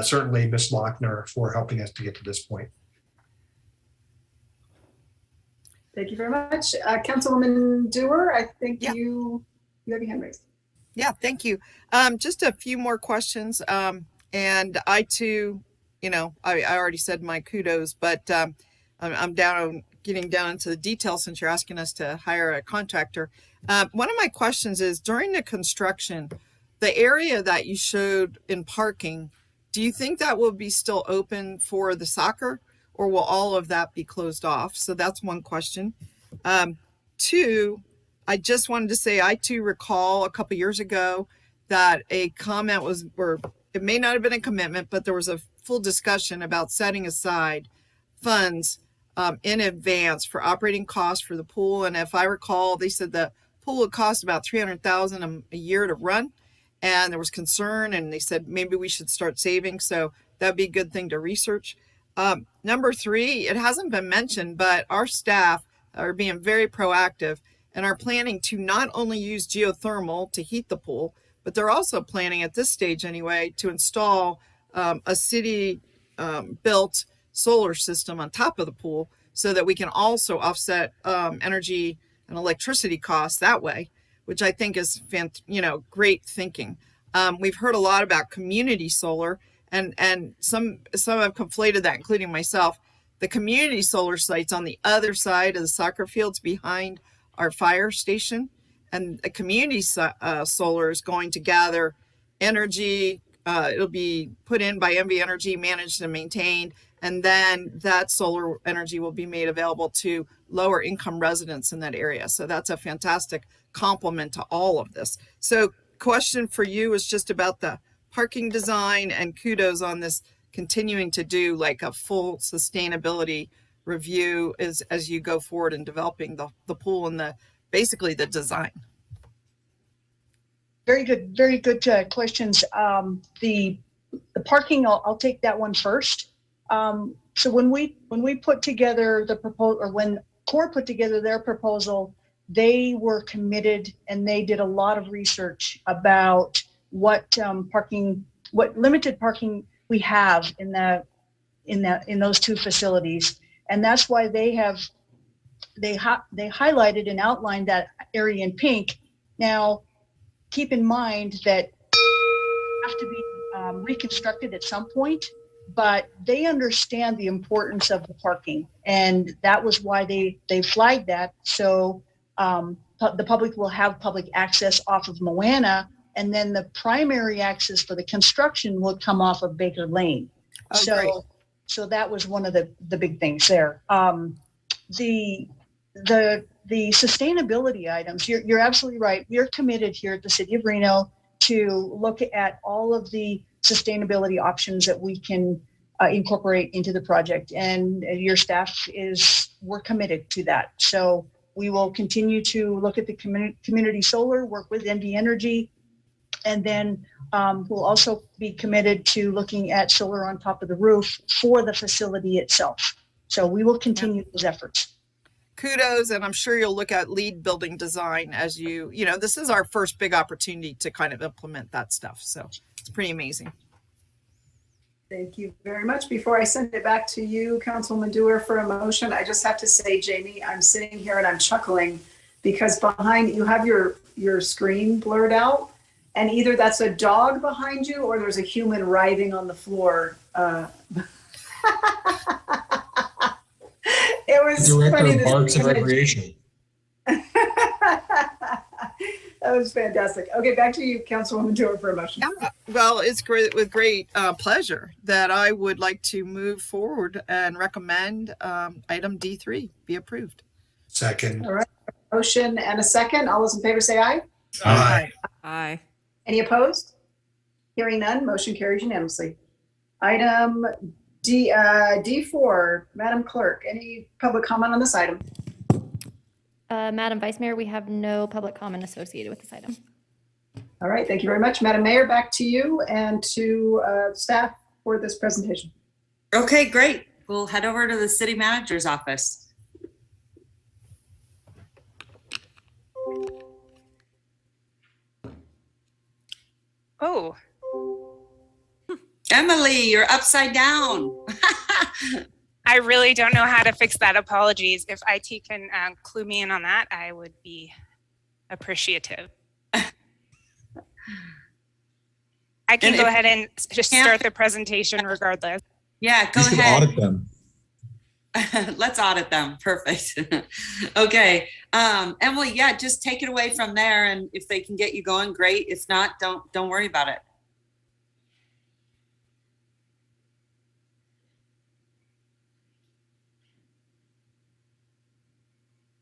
certainly Ms. Lochner for helping us to get to this point. Thank you very much. Councilwoman Dewar, I think you have your hand raised. Yeah, thank you. Just a few more questions. And I too, I already said my kudos, but I'm getting down into the details since you're asking us to hire a contractor. One of my questions is, during the construction, the area that you showed in parking, Do you think that will be still open for the soccer, or will all of that be closed off? So that's one question. Two, I just wanted to say I too recall a couple years ago that a comment was, or it may not have been a commitment, but there was a full discussion about setting aside funds in advance for operating costs for the pool. And if I recall, they said the pool would cost about $300,000 a year to run. And there was concern, and they said maybe we should start saving. So that'd be a good thing to research. Number three, it hasn't been mentioned, but our staff are being very proactive and are planning to not only use geothermal to heat the pool, but they're also planning at this stage anyway to install a city built solar system on top of the pool so that we can also offset energy and electricity costs that way, which I think is great thinking. We've heard a lot about community solar, and some have conflated that, including myself. The community solar site's on the other side of the soccer fields behind our fire station, and the community solar is going to gather energy. It'll be put in by MV Energy, managed and maintained, and then that solar energy will be made available to lower income residents in that area. So that's a fantastic complement to all of this. So question for you is just about the parking design, and kudos on this continuing to do like a full sustainability review as you go forward in developing the pool and basically the design. Very good questions. The parking, I'll take that one first. So when we put together the proposal, or when Core put together their proposal, they were committed and they did a lot of research about what limited parking we have in those two facilities, and that's why they highlighted and outlined that area in pink. Now, keep in mind that have to be reconstructed at some point, but they understand the importance of the parking, and that was why they flagged that. So the public will have public access off of Moana, and then the primary access for the construction will come off of Baker Lane. Oh, great. So that was one of the big things there. The sustainability items, you're absolutely right. We are committed here at the City of Reno to look at all of the sustainability options that we can incorporate into the project, and your staff we're committed to that. So we will continue to look at the community solar, work with NV Energy, and then we'll also be committed to looking at solar on top of the roof for the facility itself. So we will continue those efforts. Kudos, and I'm sure you'll look at lead building design as this is our first big opportunity to kind of implement that stuff. So it's pretty amazing. Thank you very much. Before I send it back to you, Councilwoman Dewar, for a motion, I just have to say, Jamie, I'm sitting here and I'm chuckling because behind you have your screen blurred out, and either that's a dog behind you or there's a human writhing on the floor. It was Director funny of to Parks see and the image. Recreation. That was fantastic. Okay, back to you, Councilwoman Dewar, for a motion. Yeah, well, it's great with great pleasure that I would like to move forward and recommend item D3 be approved. Second. All right, motion and a second. All those in favor say aye. Aye. Aye. Any opposed? Hearing none, motion carries unanimously. Item D4, Madam Clerk, any public comment on this item? Madam Vice Mayor, we have no public comment associated with this item. All right, thank you very much. Madam Mayor, back to you and to staff for this presentation. Okay, great. We'll head over to the city manager's office. Oh. Emily, you're upside down. I really don't know how to fix that. Apologies. If IT can clue me in on that, I would be appreciative. I can go ahead and just start the presentation regardless. Yeah, go ahead. Audit them. Let's audit them. Perfect. Okay. Emily, yeah, just take it away from there. And if they can get you going, great. If not, don't worry about it.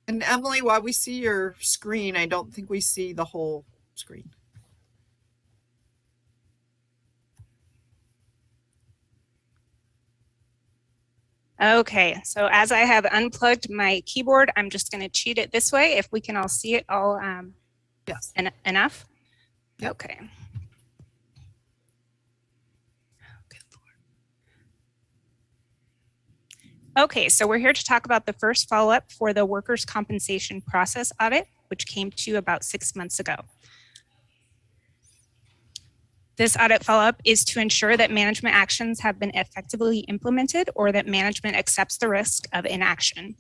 And Emily, while we see your screen, I don't think we see the whole screen. Okay, so as I have unplugged my keyboard, I'm just going to cheat it this way if we can all see it all yes. Enough. Yep. Okay. Okay, so we're here to talk about the first follow-up for the workers' compensation process audit, which came to about 6 months ago. This audit follow-up is to ensure that management actions have been effectively implemented or that management accepts the risk of inaction.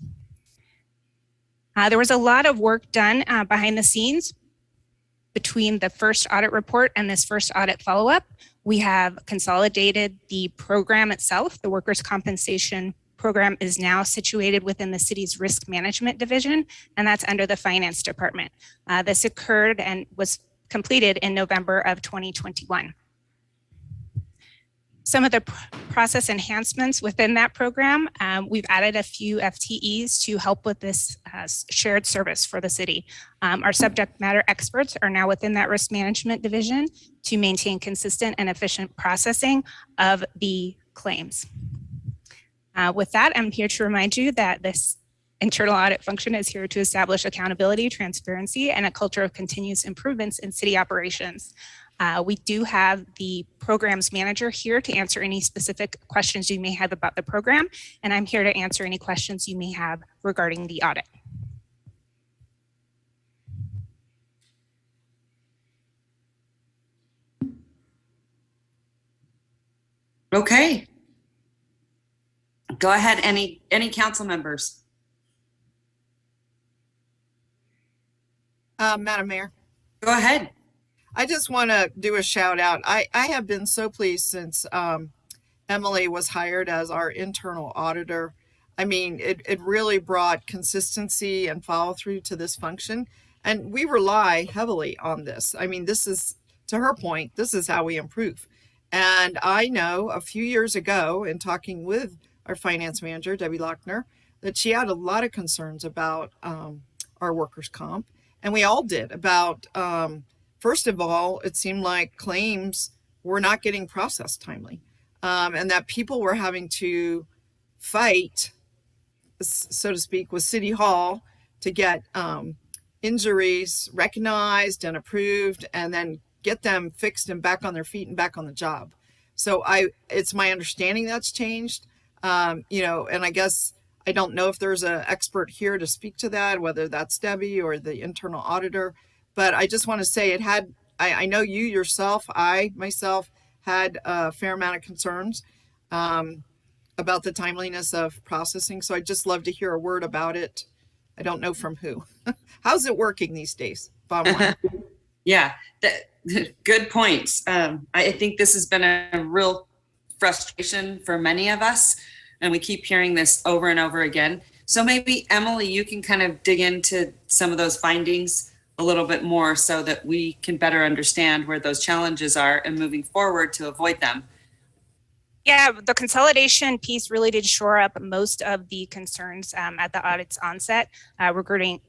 There was a lot of work done behind the scenes between the first audit report and this first audit follow-up. We have consolidated the program itself. The workers' compensation program is now situated within the city's risk management division, and that's under the finance department. This occurred and was completed in November of 2021. Some of the process enhancements within that program, we've added a few FTEs to help with this shared service for the city. Our subject matter experts are now within that risk management division to maintain consistent and efficient processing of the claims. With that, I'm here to remind you that this internal audit function is here to establish accountability, transparency, and a culture of continuous improvements in city operations. We do have the programs manager here to answer any specific questions you may have about the program, and I'm here to answer any questions you may have regarding the audit. Okay. Go ahead, any council members? Madam Mayor. Go ahead. I just want to do a shout out. I have been so pleased since Emily was hired as our internal auditor. I mean, it really brought consistency and follow through to this function. And we rely heavily on this. I mean, this is, to her point, this is how we improve. And I know a few years ago in talking with our finance manager, Debbie Lochner, that she had a lot of concerns about our workers' comp. And we all did about, first of all, it seemed like claims were not getting processed timely, and that people were having to fight, so to speak, with City Hall to get injuries recognized and approved and then get them fixed and back on their feet and back on the job. So it's my understanding that's changed, you know, and I guess I don't know if there's an expert here to speak to that, whether that's Debbie or the internal auditor, but I just want to say it had, I know you yourself, I myself had a fair amount of concerns about the timeliness of processing. So I'd just love to hear a word about it. I don't know from who. How's it working these days? Bottom line. Yeah, good points. I think this has been a real frustration for many of us, and we keep hearing this over and over again. So maybe, Emily, you can kind of dig into some of those findings a little bit more so that we can better understand where those challenges are and moving forward to avoid them. Yeah, the consolidation piece really did shore up most of the concerns at the audit's onset regarding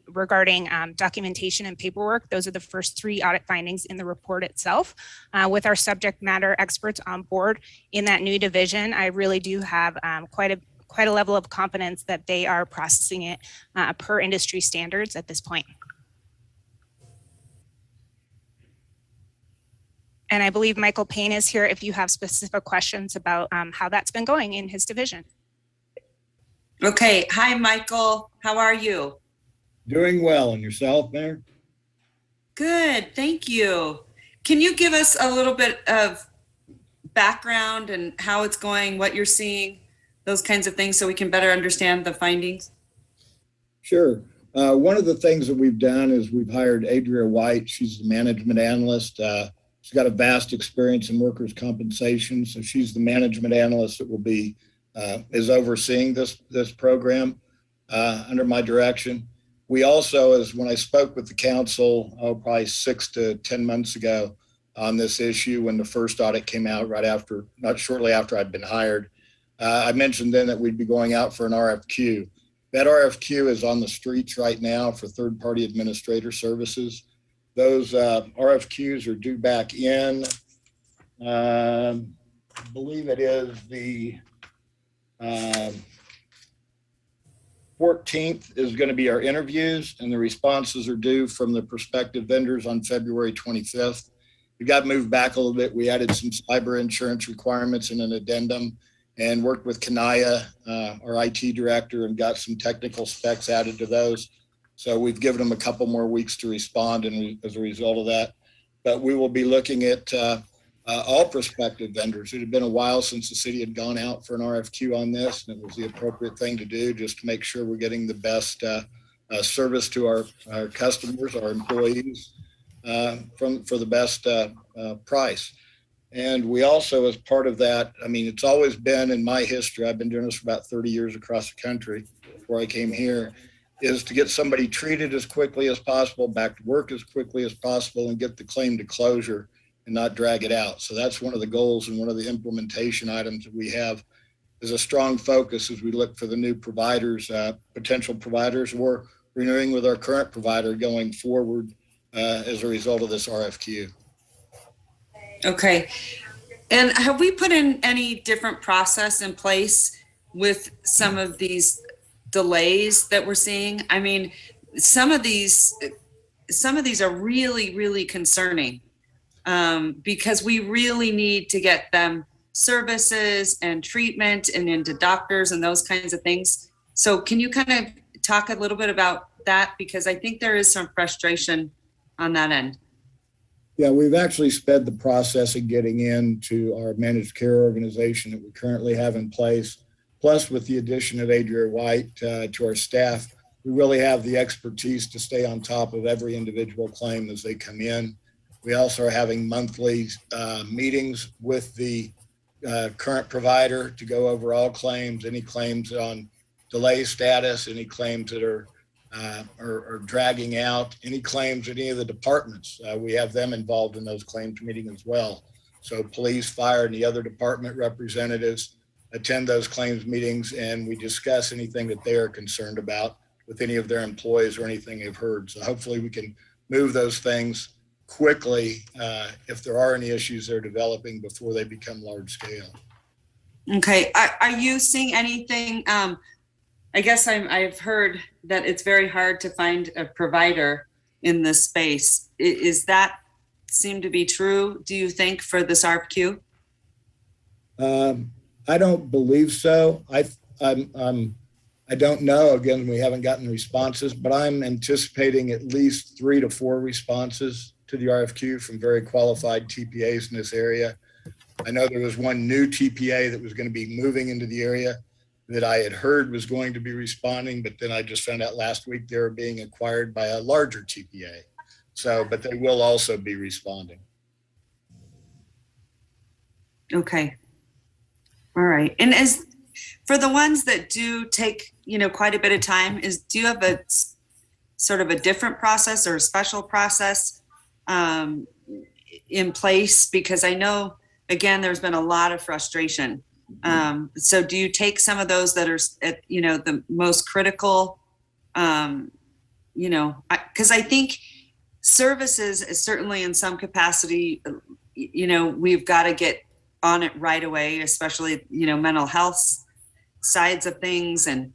documentation and paperwork. Those are the first 3 audit findings in the report itself. With our subject matter experts on board in that new division, I really do have quite a level of confidence that they are processing it per industry standards at this point. And I believe Michael Payne is here if you have specific questions about how that's been going in his division. Okay. Hi, Michael. How are you? Doing well. And yourself, Mayor? Good. Thank you. Can you give us a little bit of background and how it's going, what you're seeing, those kinds of things so we can better understand the findings? Sure. One of the things that we've done is we've hired Adria White. She's the management analyst. She's got a vast experience in workers' compensation. So she's the management analyst that will be, is overseeing this program under my direction. We also, as when I spoke with the council, probably 6 to 10 months ago on this issue, when the first audit came out not shortly after I'd been hired, I mentioned then that we'd be going out for an RFQ. That RFQ is on the streets right now for third-party administrator services. Those RFQs are due back in, I believe it is the 14th is going to be our interviews, and the responses are due from the prospective vendors on February 25th. We got moved back a little bit. We added some cyber insurance requirements in an addendum and worked with Kanaya, our IT director, and got some technical specs added to those. So we've given them a couple more weeks to respond, and as a result of that. But we will be looking at all prospective vendors. It had been a while since the city had gone out for an RFQ on this, and it was the appropriate thing to do just to make sure we're getting the best service to our customers, our employees, for the best price. And we also, as part of that, I mean, it's always been in my history, I've been doing this for about 30 years across the country before I came here, is to get somebody treated as quickly as possible, back to work as quickly as possible, and get the claim to closure and not drag it out. So that's one of the goals and one of the implementation items that we have is a strong focus as we look for the new providers, potential providers, or renewing with our current provider going forward as a result of this RFQ. Okay. And have we put in any different process in place with some of these delays that we're seeing? I mean, some of these are really, really concerning because we really need to get them services and treatment and into doctors and those kinds of things. So can you kind of talk a little bit about that? Because I think there is some frustration on that end. Yeah, we've actually sped the process of getting into our managed care organization that we currently have in place. Plus, with the addition of Adria White to our staff, we really have the expertise to stay on top of every individual claim as they come in. We also are having monthly meetings with the current provider to go over all claims, any claims on delay status, any claims that are dragging out, any claims at any of the departments. We have them involved in those claims meetings as well. So police, fire, and the other department representatives attend those claims meetings, and we discuss anything that they are concerned about with any of their employees or anything they've heard. So hopefully we can move those things quickly if there are any issues they're developing before they become large scale. Okay. Are you seeing anything? I guess I've heard that it's very hard to find a provider in this space. Is that seem to be true, do you think, for this RFQ? I don't believe so. I don't know. Again, we haven't gotten responses, but I'm anticipating at least 3 to 4 responses to the RFQ from very qualified TPAs in this area. I know there was one new TPA that was going to be moving into the area that I had heard was going to be responding, but then I just found out last week they were being acquired by a larger TPA. So, but they will also be responding. Okay. All right. And as for the ones that do take, quite a bit of time, do you have a sort of a different process or a special process in place? Because I know, again, there's been a lot of frustration. So do you take some of those that are at, the most critical, because I think services is certainly in some capacity, we've got to get on it right away, especially, mental health sides of things. And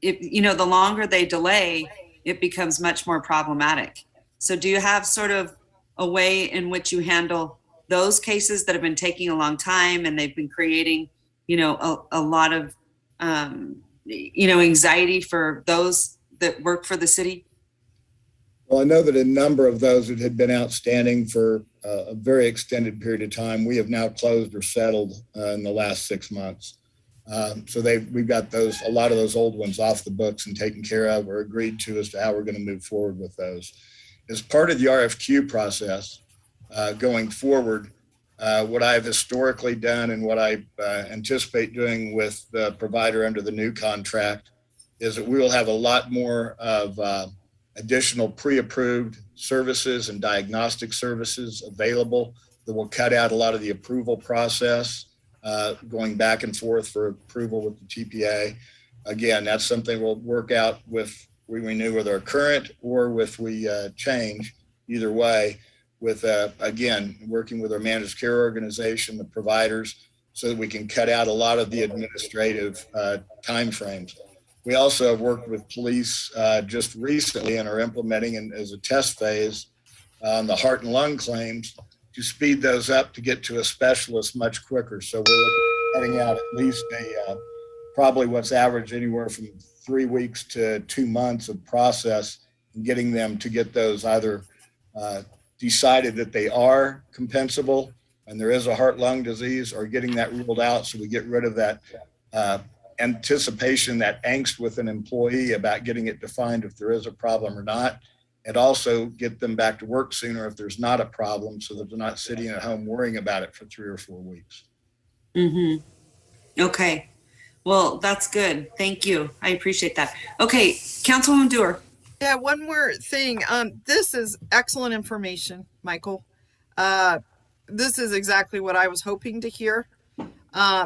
if, the longer they delay, it becomes much more problematic. So do you have sort of a way in which you handle those cases that have been taking a long time and they've been creating, a lot of, anxiety for those that work for the city? Well, I know that a number of those that had been outstanding for a very extended period of time, we have now closed or settled in the last 6 months. So we've got a lot of those old ones off the books and taken care of or agreed to as to how we're going to move forward with those. As part of the RFQ process, going forward, what I've historically done and what I anticipate doing with the provider under the new contract is that we will have a lot more of additional pre-approved services and diagnostic services available that will cut out a lot of the approval process, going back and forth for approval with the TPA. again, that's something we'll work out with, we renew with our current or with we change, either way, with, again, working with our managed care organization, the providers, so that we can cut out a lot of the administrative timeframes. We also have worked with police just recently and are implementing as a test phase the heart and lung claims to speed those up to get to a specialist much quicker. So we're cutting out at least probably what's average anywhere from 3 weeks to 2 months of process and getting them to get those either decided that they are compensable and there is a heart-lung disease, or getting that ruled out so we get rid of that anticipation, that angst with an employee about getting it defined if there is a problem or not, and also get them back to work sooner if there's not a problem so that they're not sitting at home worrying about it for 3 or 4 weeks. Mm-hmm. Okay. Well, that's good. Thank you. I appreciate that. Okay, Councilwoman Dewar. Yeah, one more thing. This is excellent information, Michael. This is exactly what I was hoping to hear.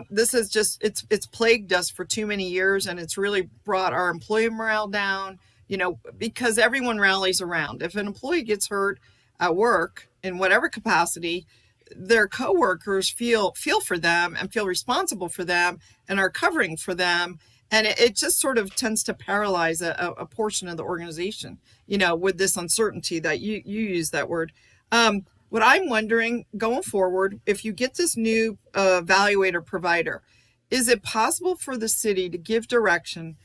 This is just, it's plagued us for too many years, and it's really brought our employee morale down, you know, because everyone rallies around. If an employee gets hurt at work in whatever capacity, their coworkers feel for them and feel responsible for them and are covering for them. And it just sort of tends to paralyze a portion of the organization, you know, with this uncertainty that you use that word. What I'm wondering going forward, if you get this new evaluator provider, is it possible for the city to give direction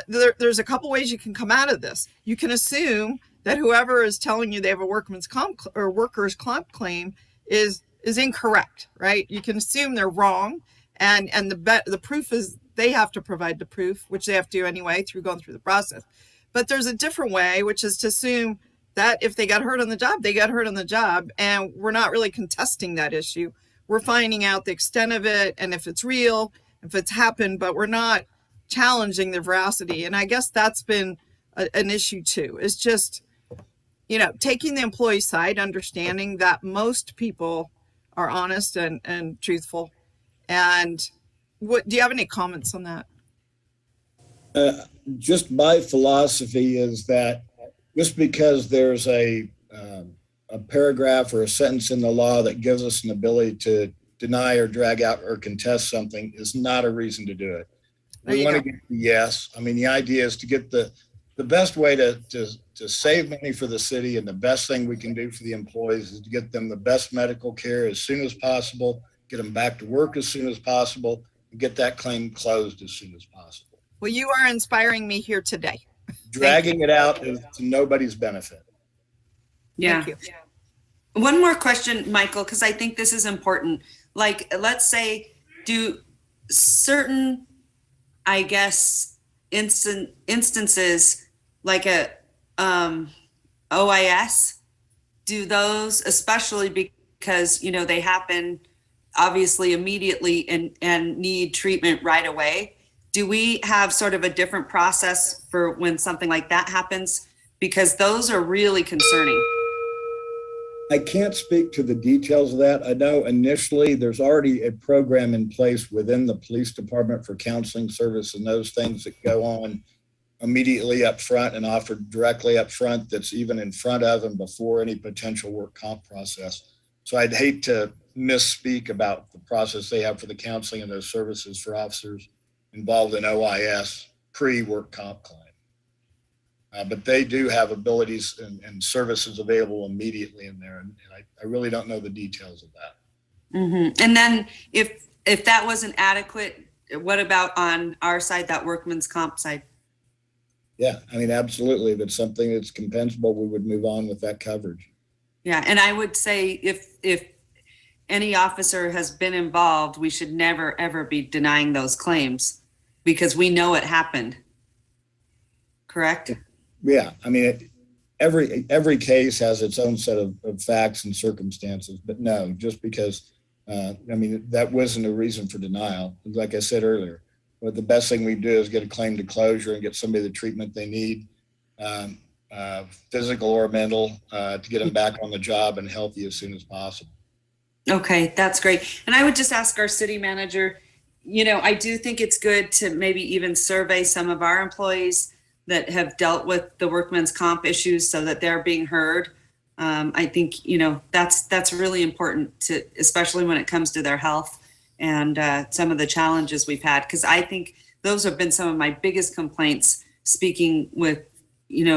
there's a couple ways you can come out of this. You can assume that whoever is telling you they have a workman's comp or workers' comp claim is incorrect, right? You can assume they're wrong, and the proof is they have to provide the proof, which they have to do anyway through going through the process. But there's a different way, which is to assume that if they got hurt on the job, they got hurt on the job, and we're not really contesting that issue. We're finding out the extent of it and if it's real, if it's happened, but we're not challenging the veracity. And I guess that's been an issue too. It's just, you know, taking the employee side, understanding that most people are honest and truthful. And what do you have any comments on that? Just my philosophy is that just because there's a paragraph or a sentence in the law that gives us an ability to deny or drag out or contest something is not a reason to do it. We want to get yes. I mean, the idea is to get the best way to save money for the city, and the best thing we can do for the employees is to get them the best medical care as soon as possible, get them back to work as soon as possible, and get that claim closed as soon as possible. Well, you are inspiring me here today. Dragging it out is to nobody's benefit. Yeah. Thank you. One more question, Michael, because I think this is important. Like, let's say, do certain, I guess, instances like a OIS, do those, especially because, you know, they happen obviously immediately and need treatment right away. Do we have sort of a different process for when something like that happens? Because those are really concerning. I can't speak to the details of that. I know initially there's already a program in place within the police department for counseling service and those things that go on immediately up front and offered directly up front, that's even in front of and before any potential work comp process. So I'd hate to misspeak about the process they have for the counseling and those services for officers involved in OIS pre-work comp claim. But they do have abilities and services available immediately in there. And I really don't know the details of that. Mm-hmm. And then if that wasn't adequate, what about on our side, that workman's comp side? Yeah, I mean, absolutely. If it's something that's compensable, we would move on with that coverage. Yeah, and I would say if any officer has been involved, we should never, ever be denying those claims because we know it happened. Correct? Yeah, I mean, every case has its own set of facts and circumstances, but no, just because, I mean, that wasn't a reason for denial. Like I said earlier, but the best thing we do is get a claim to closure and get somebody the treatment they need, physical or mental, to get them back on the job and healthy as soon as possible. Okay, that's great. And I would just ask our city manager, I do think it's good to maybe even survey some of our employees that have dealt with the workman's comp issues so that they're being heard. I think, that's really important to, especially when it comes to their health and some of the challenges we've had. Because I think those have been some of my biggest complaints, speaking with,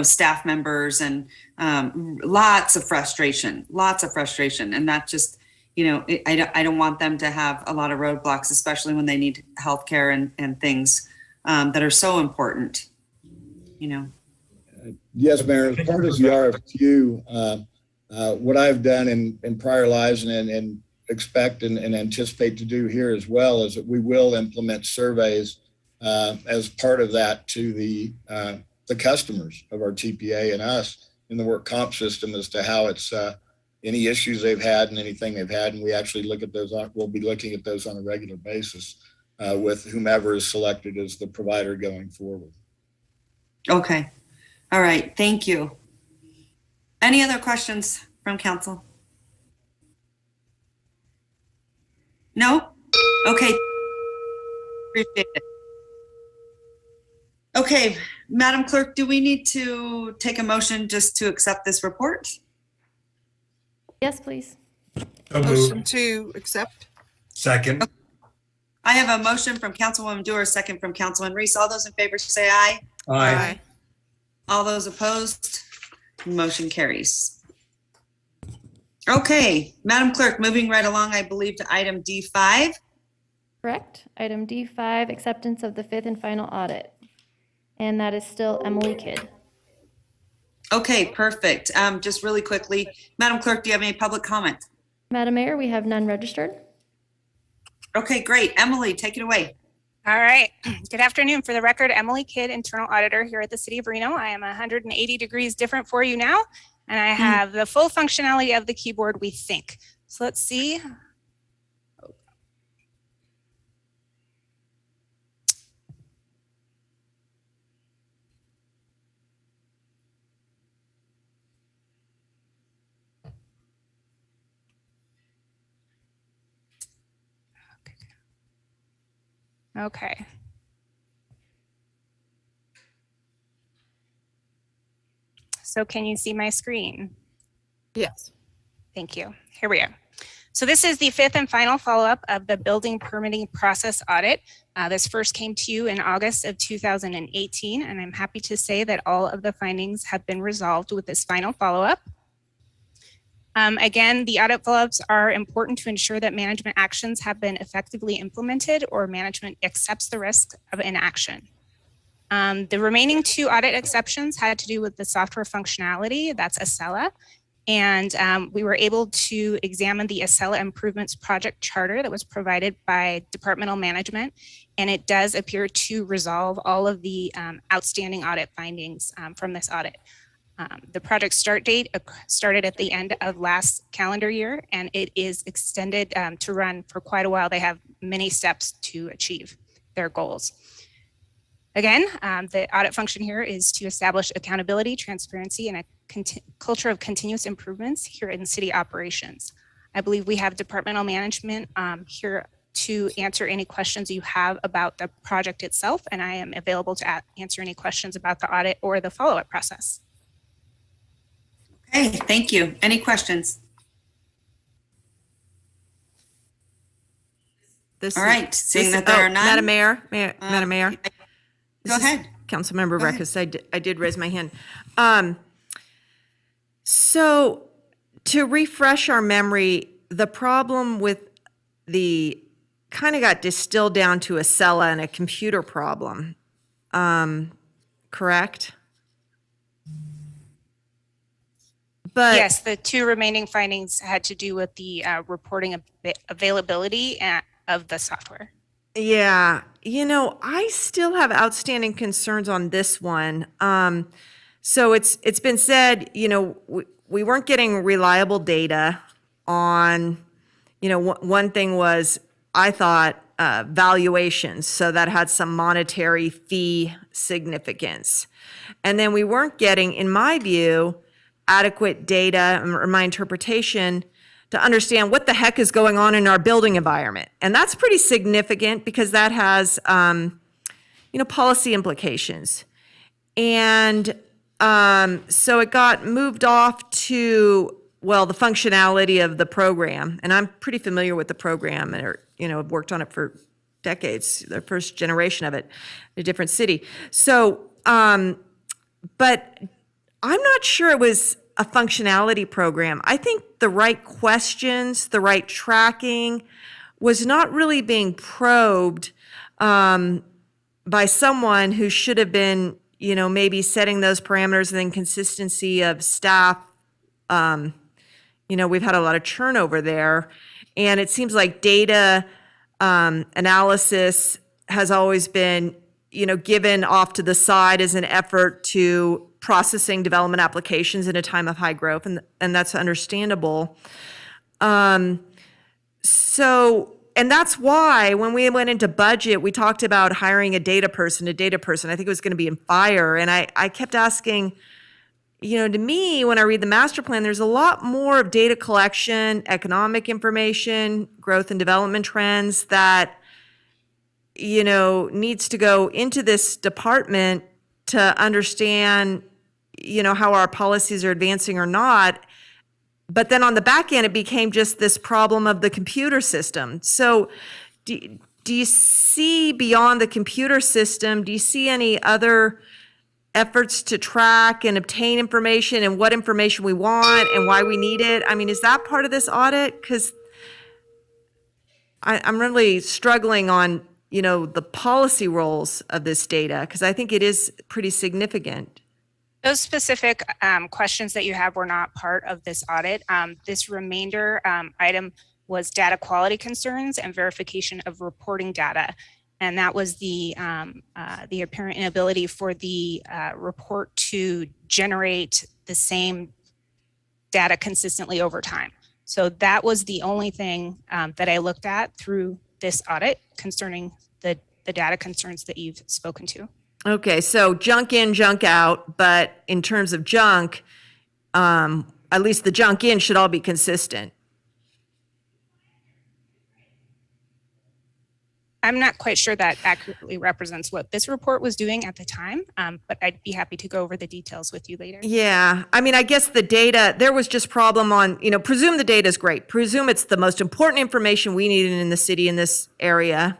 staff members, and lots of frustration. And that just, I don't want them to have a lot of roadblocks, especially when they need healthcare and things that are so important, Yes, Mayor, as part of the RFQ, what I've done in prior lives and expect and anticipate to do here as well is that we will implement surveys as part of that to the customers of our TPA and us in the work comp system as to how it's any issues they've had and anything they've had. And we actually look at those, we'll be looking at those on a regular basis with whomever is selected as the provider going forward. Okay. All right. Thank you. Any other questions from council? No? Okay. Appreciate it. Okay, Madam Clerk, do we need to take a motion just to accept this report? Yes, please. Motion to accept. Second. I have a motion from Councilwoman Dewar, a second from Councilman Reese. All those in favor say aye. Aye. All those opposed, motion carries. Okay, Madam Clerk, moving right along, I believe, to item D5. Correct. Item D5, acceptance of the fifth and final audit. And that is still Emily Kidd. Okay, perfect. Just really quickly, Madam Clerk, do you have any public comment? Madam Mayor, we have none registered. Okay, great. Emily, take it away. All right. Good afternoon. For the record, Emily Kidd, Internal Auditor here at the City of Reno. I am 180 degrees different for you now, and I have the full functionality of the keyboard, we think. So let's see. Okay. So can you see my screen? Yes. Thank you. Here we are. So this is the fifth and final follow-up of the building permitting process audit. This first came to you in August of 2018, and I'm happy to say that all of the findings have been resolved with this final follow-up. Again, the audit follow-ups are important to ensure that management actions have been effectively implemented or management accepts the risk of inaction. The remaining two audit exceptions had to do with the software functionality, that's Acela. And we were able to examine the Acela Improvements Project Charter that was provided by departmental management, and it does appear to resolve all of the outstanding audit findings from this audit. The project start date started at the end of last calendar year, and it is extended to run for quite a while. They have many steps to achieve their goals. Again, the audit function here is to establish accountability, transparency, and a culture of continuous improvements here in city operations. I believe we have departmental management here to answer any questions you have about the project itself, and I am available to answer any questions about the audit or the follow-up process. Okay, thank you. Any questions? All right, seeing that there are none. Madam Mayor, Madam Mayor. Go ahead. Councilmember Reckes, I did raise my hand. So to refresh our memory, the problem with the kind of got distilled down to Acela and a computer problem, correct? But yes, the two remaining findings had to do with the reporting availability of the software. yeah, I still have outstanding concerns on this one. So it's been said, we weren't getting reliable data on, one thing was, I thought, valuations. So that had some monetary fee significance. And then we weren't getting, in my view, adequate data, or my interpretation, to understand what the heck is going on in our building environment. And that's pretty significant because that has, policy implications. And so it got moved off to, the functionality of the program. And I'm pretty familiar with the program and, I've worked on it for decades, the first generation of it in a different city. So, but I'm not sure it was a functionality program. I think the right questions, the right tracking was not really being probed by someone who should have been, maybe setting those parameters and then consistency of staff. We've had a lot of turnover there. And it seems like data analysis has always been, given off to the side as an effort to processing development applications in a time of high growth, and that's understandable. And that's why when we went into budget, we talked about hiring a data person. I think it was going to be in fire. And I kept asking, to me, when I read the master plan, there's a lot more of data collection, economic information, growth and development trends that, needs to go into this department to understand, how our policies are advancing or not. But then on the back end, it became just this problem of the computer system. So do you see beyond the computer system, do you see any other efforts to track and obtain information and what information we want and why we need it? I mean, is that part of this audit? Because I'm really struggling on, the policy roles of this data, because I think it is pretty significant. Those specific questions that you have were not part of this audit. This remainder item was data quality concerns and verification of reporting data. And that was the apparent inability for the report to generate the same data consistently over time. So that was the only thing that I looked at through this audit concerning the data concerns that you've spoken to. Okay, so junk in, junk out, but in terms of junk, at least the junk in should all be consistent. I'm not quite sure that accurately represents what this report was doing at the time, but I'd be happy to go over the details with you later. Yeah, I mean, I guess the data, there was just problem on, presume the data is great. Presume it's the most important information we need in the city in this area.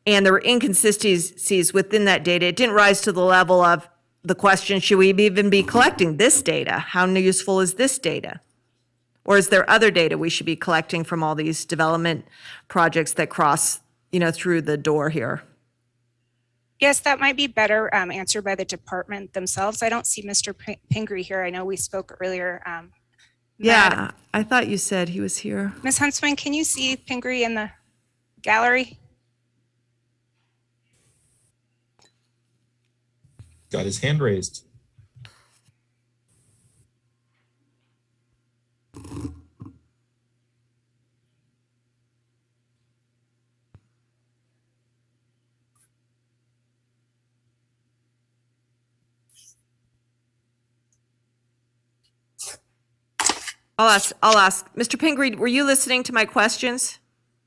And there were inconsistencies within that data. It didn't rise to the level of the question, should we even be collecting this data? How useful is this data? Or is there other data we should be collecting from all these development projects that cross, through the door here? Yes, that might be better answered by the department themselves. I don't see Mr. Pingree here. I know we spoke earlier. Yeah, I thought you said he was here. Ms. Huntsman, can you see Pingree in the gallery? Got his hand raised. I'll ask. Mr. Pingree, were you listening to my questions?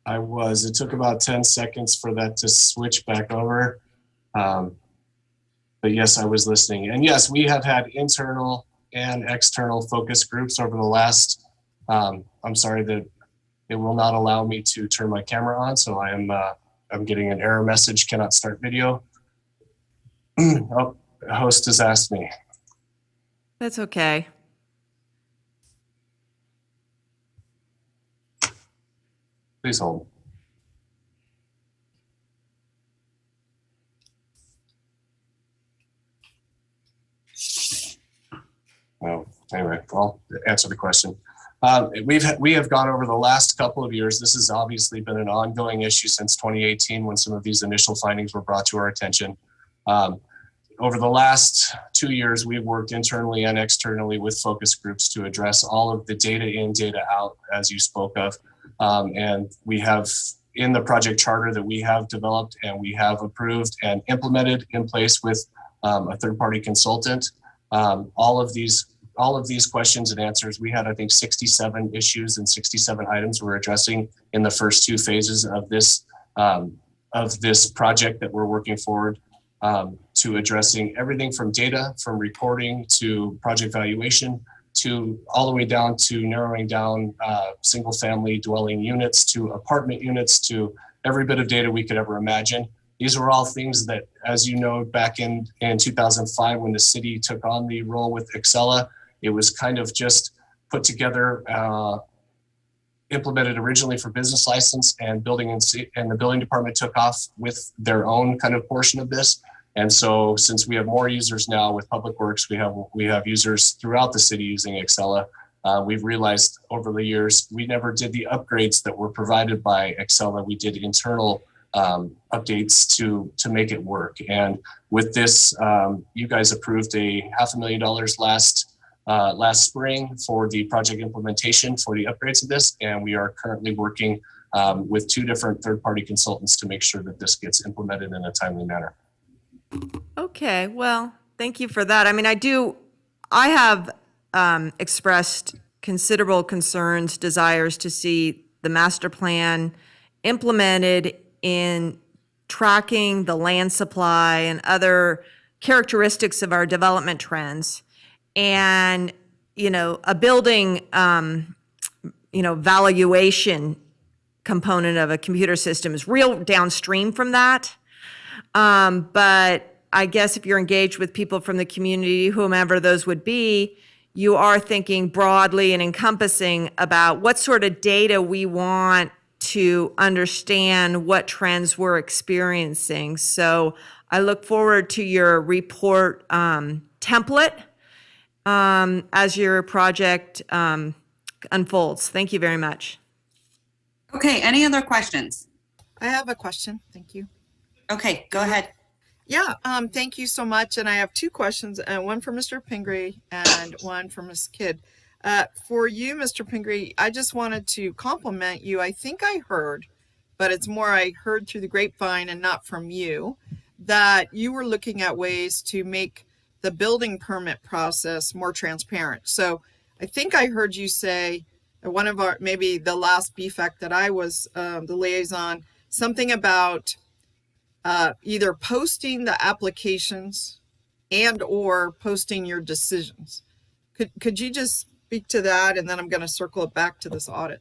I was. It took about 10 seconds for that to switch back over. But yes, I was listening. And yes, we have had internal and external focus groups over the last, I'm sorry that it will not allow me to turn my camera on. So I'm getting an error message, cannot start video. Oh, the host has asked me. That's okay. Please hold. Oh, anyway, I'll answer the question. We have gone over the last couple of years. This has obviously been an ongoing issue since 2018 when some of these initial findings were brought to our attention. Over the last 2 years, we've worked internally and externally with focus groups to address all of the data in, data out, as you spoke of. And we have in the project charter that we have developed and we have approved and implemented in place with a third-party consultant. All of these all of these questions and answers, we had, I think, 67 issues and 67 items we're addressing in the first two phases of this project that we're working forward to addressing everything from data, from reporting to project valuation, to all the way down to narrowing down single family dwelling units to apartment units to every bit of data we could ever imagine. These were all things that, as you know, back in 2005, when the city took on the role with Excella, it was kind of just put together, implemented originally for business license, and and the building department took off with their own kind of portion of this. And so since we have more users now with Public Works, we have users throughout the city using Excella. We've realized over the years, we never did the upgrades that were provided by Excella. We did internal updates to make it work. And with this, you guys approved a $500,000 last spring for the project implementation for the upgrades of this. And we are currently working with 2 different third-party consultants to make sure that this gets implemented in a timely manner. Okay, well, thank you for that. I mean, I have expressed considerable concerns, desires to see the master plan implemented in tracking the land supply and other characteristics of our development trends. And, a building, valuation component of a computer system is real downstream from that. But I guess if you're engaged with people from the community, whomever those would be, you are thinking broadly and encompassing about what sort of data we want to understand what trends we're experiencing. So I look forward to your report template as your project unfolds. Thank you very much. Okay, any other questions? I have a question. Thank you. Okay, go ahead. Yeah, thank you so much. And I have 2 questions, one for Mr. Pingree and one for Ms. Kidd. For you, Mr. Pingree, I just wanted to compliment you. I think I heard, but it's more I heard through the grapevine and not from you, that you were looking at ways to make the building permit process more transparent. So I think I heard you say one of our, maybe the last BFAC that I was the liaison, something about either posting the applications and or posting your decisions. Could you just speak to that? And then I'm going to circle it back to this audit.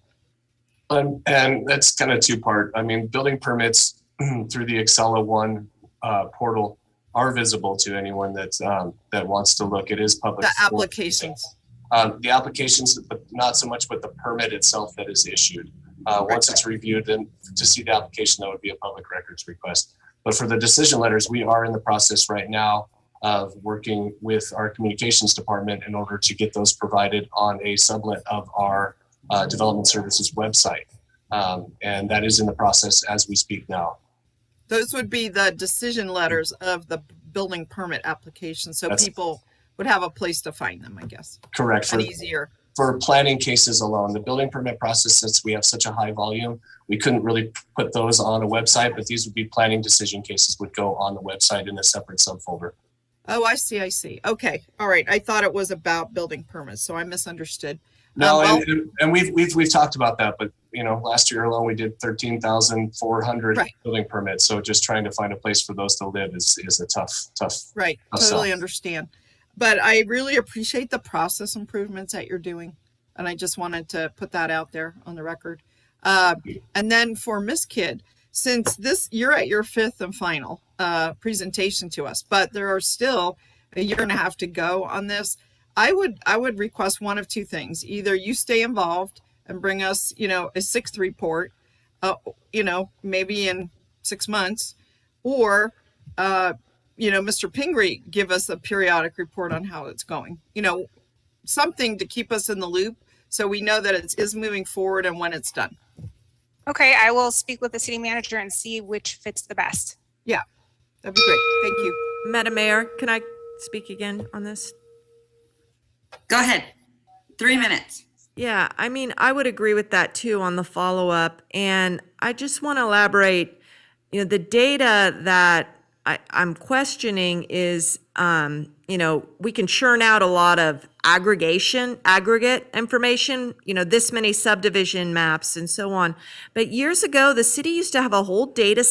And that's kind of 2-part. I mean, building permits through the Excella One portal are visible to anyone that wants to look. It is public. The applications. The applications, but not so much, but the permit itself that is issued. Once it's reviewed, then to see the application, that would be a public records request. But for the decision letters, we are in the process right now of working with our communications department in order to get those provided on a sublet of our development services website. And that is in the process as we speak now. Those would be the decision letters of the building permit application. So people would have a place to find them, I guess. Correct. And easier. For planning cases alone, the building permit process, since we have such a high volume, we couldn't really put those on a website, but these would be planning decision cases would go on the website in a separate subfolder. Oh, I see. Okay. All right. I thought it was about building permits, so I misunderstood. No, and we've talked about that, but last year alone we did 13,400 building permits. So just trying to find a place for those to live is a tough. Right. Totally understand. But I really appreciate the process improvements that you're doing. And I just wanted to put that out there on the record. And then for Ms. Kidd, since you're at your 5th and final presentation to us, but there are still a year and a half to go on this, I would request one of 2 things. Either you stay involved and bring us, a 6th report, maybe in 6 months, or Mr. Pingree give us a periodic report on how it's going, something to keep us in the loop so we know that it is moving forward and when it's done. Okay, I will speak with the city manager and see which fits the best. Yeah, that'd be great. Thank you. Madam Mayor, can I speak again on this? Go ahead. 3 minutes. Yeah, I mean, I would agree with that too on the follow-up. And I just want to elaborate, the data that I'm questioning is we can churn out a lot of aggregate information, this many subdivision maps and so on. But years ago, the city used to have a whole data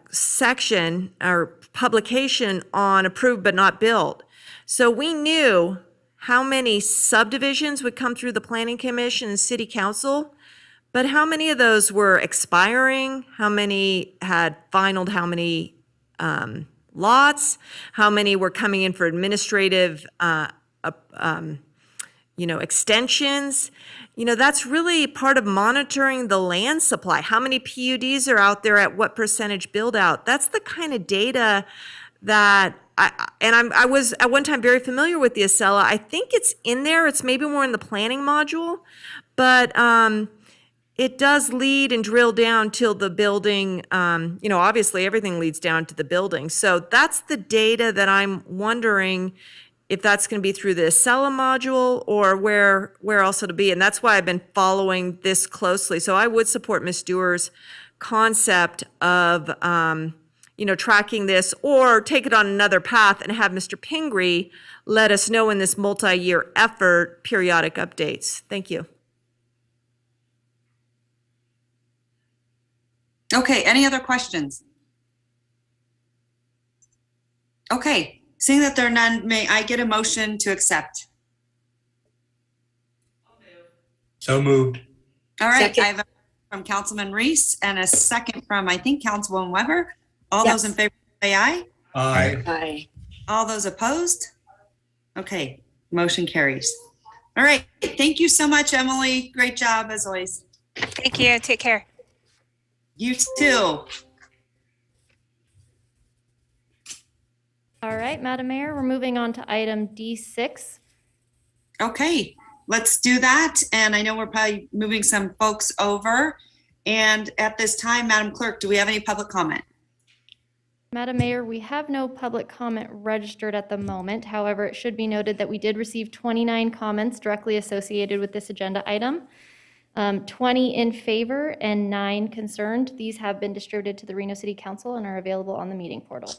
section or publication on approved but not built. So we knew how many subdivisions would come through the planning commission and city council, but how many of those were expiring, how many had finalized, how many lots, how many were coming in for administrative extensions. That's really part of monitoring the land supply. How many PUDs are out there at what percentage build out? That's the kind of data that I was at one time very familiar with the Acela. I think it's in there. It's maybe more in the planning module, but it does lead and drill down till the building. Obviously everything leads down to the building. So that's the data that I'm wondering if that's going to be through the Acela module or where else it'll be. And that's why I've been following this closely. So I would support Ms. Dewar's concept of, tracking this, or take it on another path and have Mr. Pingree let us know in this multi-year effort, periodic updates. Thank you. Okay, any other questions? Okay, seeing that there are none, may I get a motion to accept? So moved. All right, Second. I have a from Councilman Reese and a second from, I think, Councilwoman Weber. All those in favor say aye. Aye. Aye. All those opposed? Okay, motion carries. All right, thank you so much, Emily. Great job as always. Thank you. Take care. You too. All right, Madam Mayor, we're moving on to item D6. Okay, let's do that. And I know we're probably moving some folks over. And at this time, Madam Clerk, do we have any public comment? Madam Mayor, we have no public comment registered at the moment. However, it should be noted that we did receive 29 comments directly associated with this agenda item. 20 in favor and 9 concerned. These have been distributed to the Reno City Council and are available on the meeting portal.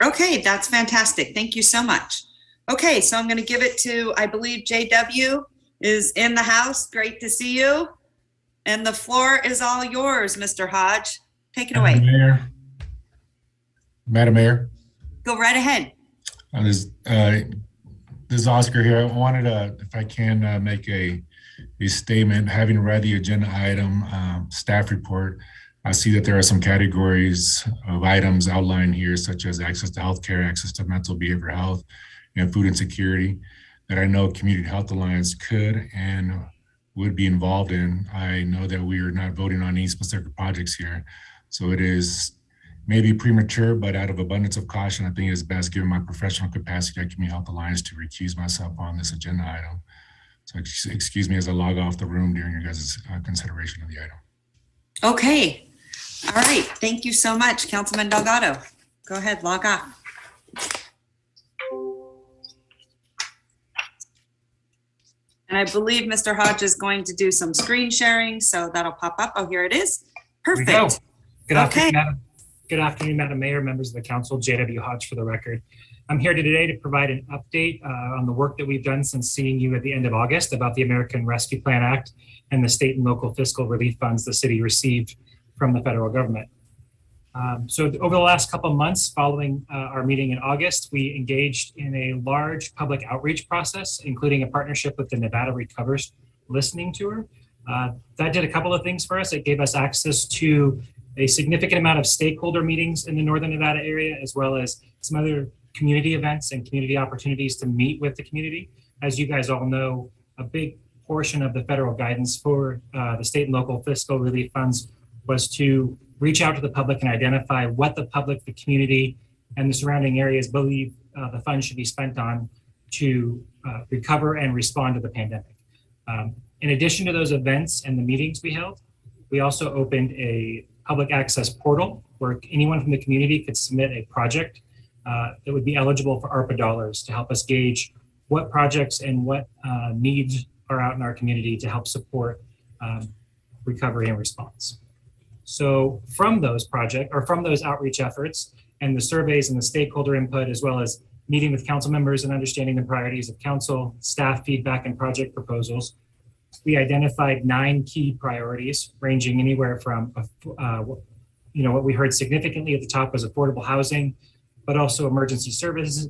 Okay, that's fantastic. Thank you so much. Okay, so I'm going to give it to, I believe JW is in the house. Great to see you. And the floor is all yours, Mr. Hodge. Take it away. Madam Mayor, Go right ahead. this is Oscar here. I wanted to, if I can, make a statement. Having read the agenda item staff report, I see that there are some categories of items outlined here, such as access to healthcare, access to mental behavioral health, and food insecurity, that I know Community Health Alliance could and would be involved in. I know that we are not voting on any specific projects here, so it is maybe premature, but out of abundance of caution, I think it's best, given my professional capacity at Community Health Alliance, to recuse myself on this agenda item. So excuse me as I log off the room during your guys' consideration of the item. Okay. All right. Thank you so much, Councilman Delgado. Go ahead, log off. And I believe Mr. Hodge is going to do some screen sharing, so that'll pop up. Oh, here it is. Perfect. Good Okay. afternoon, Madam Mayor, members of the council. JW Hodge for the record. I'm here today to provide an update on the work that we've done since seeing you at the end of August about the American Rescue Plan Act and the state and local fiscal relief funds the city received from the federal government. So over the last couple of months following our meeting in August, we engaged in a large public outreach process, including a partnership with the Nevada Recovers listening tour. That did a couple of things for us. It gave us access to a significant amount of stakeholder meetings in the Northern Nevada area, as well as some other community events and community opportunities to meet with the community. As you guys all know, a big portion of the federal guidance for the state and local fiscal relief funds was to reach out to the public and identify what the public, the community, and the surrounding areas believe the funds should be spent on to recover and respond to the pandemic. In addition to those events and the meetings we held, we also opened a public access portal where anyone from the community could submit a project that would be eligible for ARPA dollars to help us gauge what projects and what needs are out in our community to help support recovery and response. So from those outreach efforts and the surveys and the stakeholder input, as well as meeting with council members and understanding the priorities of council, staff feedback, and project proposals, we identified 9 key priorities ranging anywhere from, what we heard significantly at the top was affordable housing, but also emergency services,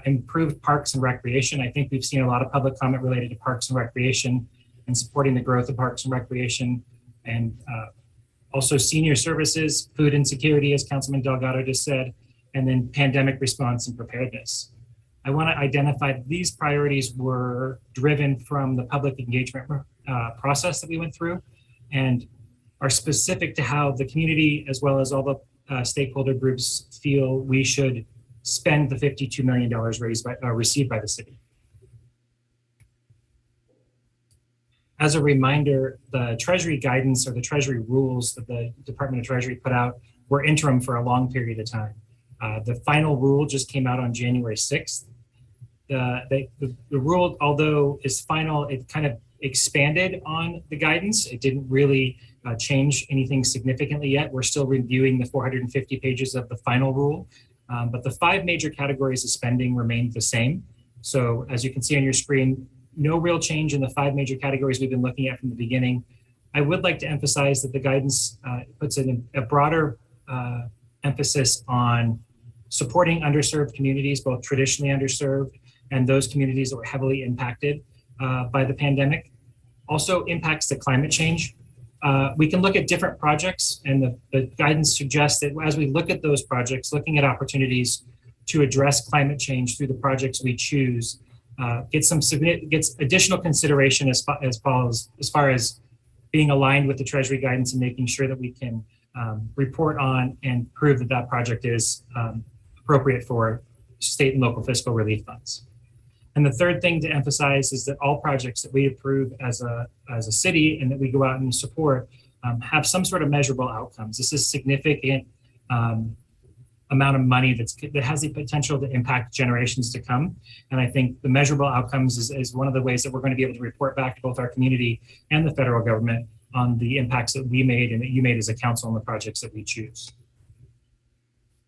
improved parks and recreation. I think we've seen a lot of public comment related to parks and recreation and supporting the growth of parks and recreation, and also senior services, food insecurity, as Councilman Delgado just said, and then pandemic response and preparedness. I want to identify these priorities were driven from the public engagement process that we went through and are specific to how the community, as well as all the stakeholder groups, feel we should spend the $52 million received by the city. As a reminder, the Treasury guidance or the Treasury rules that the Department of Treasury put out were interim for a long period of time. The final rule just came out on January 6th. The rule, although is final, it kind of expanded on the guidance. It didn't really change anything significantly yet. We're still reviewing the 450 pages of the final rule, but the 5 major categories of spending remained the same. So as you can see on your screen, no real change in the 5 major categories we've been looking at from the beginning. I would like to emphasize that the guidance puts in a broader emphasis on supporting underserved communities, both traditionally underserved and those communities that were heavily impacted by the pandemic. Also impacts to climate change. We can look at different projects, and the guidance suggests that as we look at those projects, looking at opportunities to address climate change through the projects we choose, gets additional consideration as far as being aligned with the Treasury guidance and making sure that we can report on and prove that that project is appropriate for state and local fiscal relief funds. And the third thing to emphasize is that all projects that we approve as a city and that we go out and support have some sort of measurable outcomes. This is significant amount of money that has the potential to impact generations to come. And I think the measurable outcomes is one of the ways that we're going to be able to report back to both our community and the federal government on the impacts that we made and that you made as a council on the projects that we choose.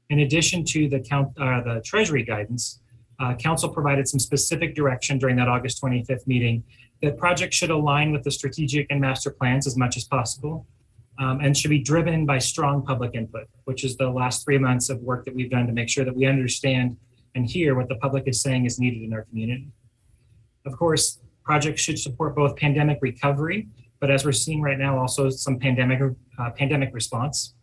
In addition to the Treasury guidance, Council provided some specific direction during that August 25th meeting that projects should align with the strategic and master plans as much as possible, and should be driven by strong public input, which is the last 3 months of work that we've done to make sure that we understand and hear what the public is saying is needed in our community. Of course, projects should support both pandemic recovery, but as we're seeing right now, also some pandemic response.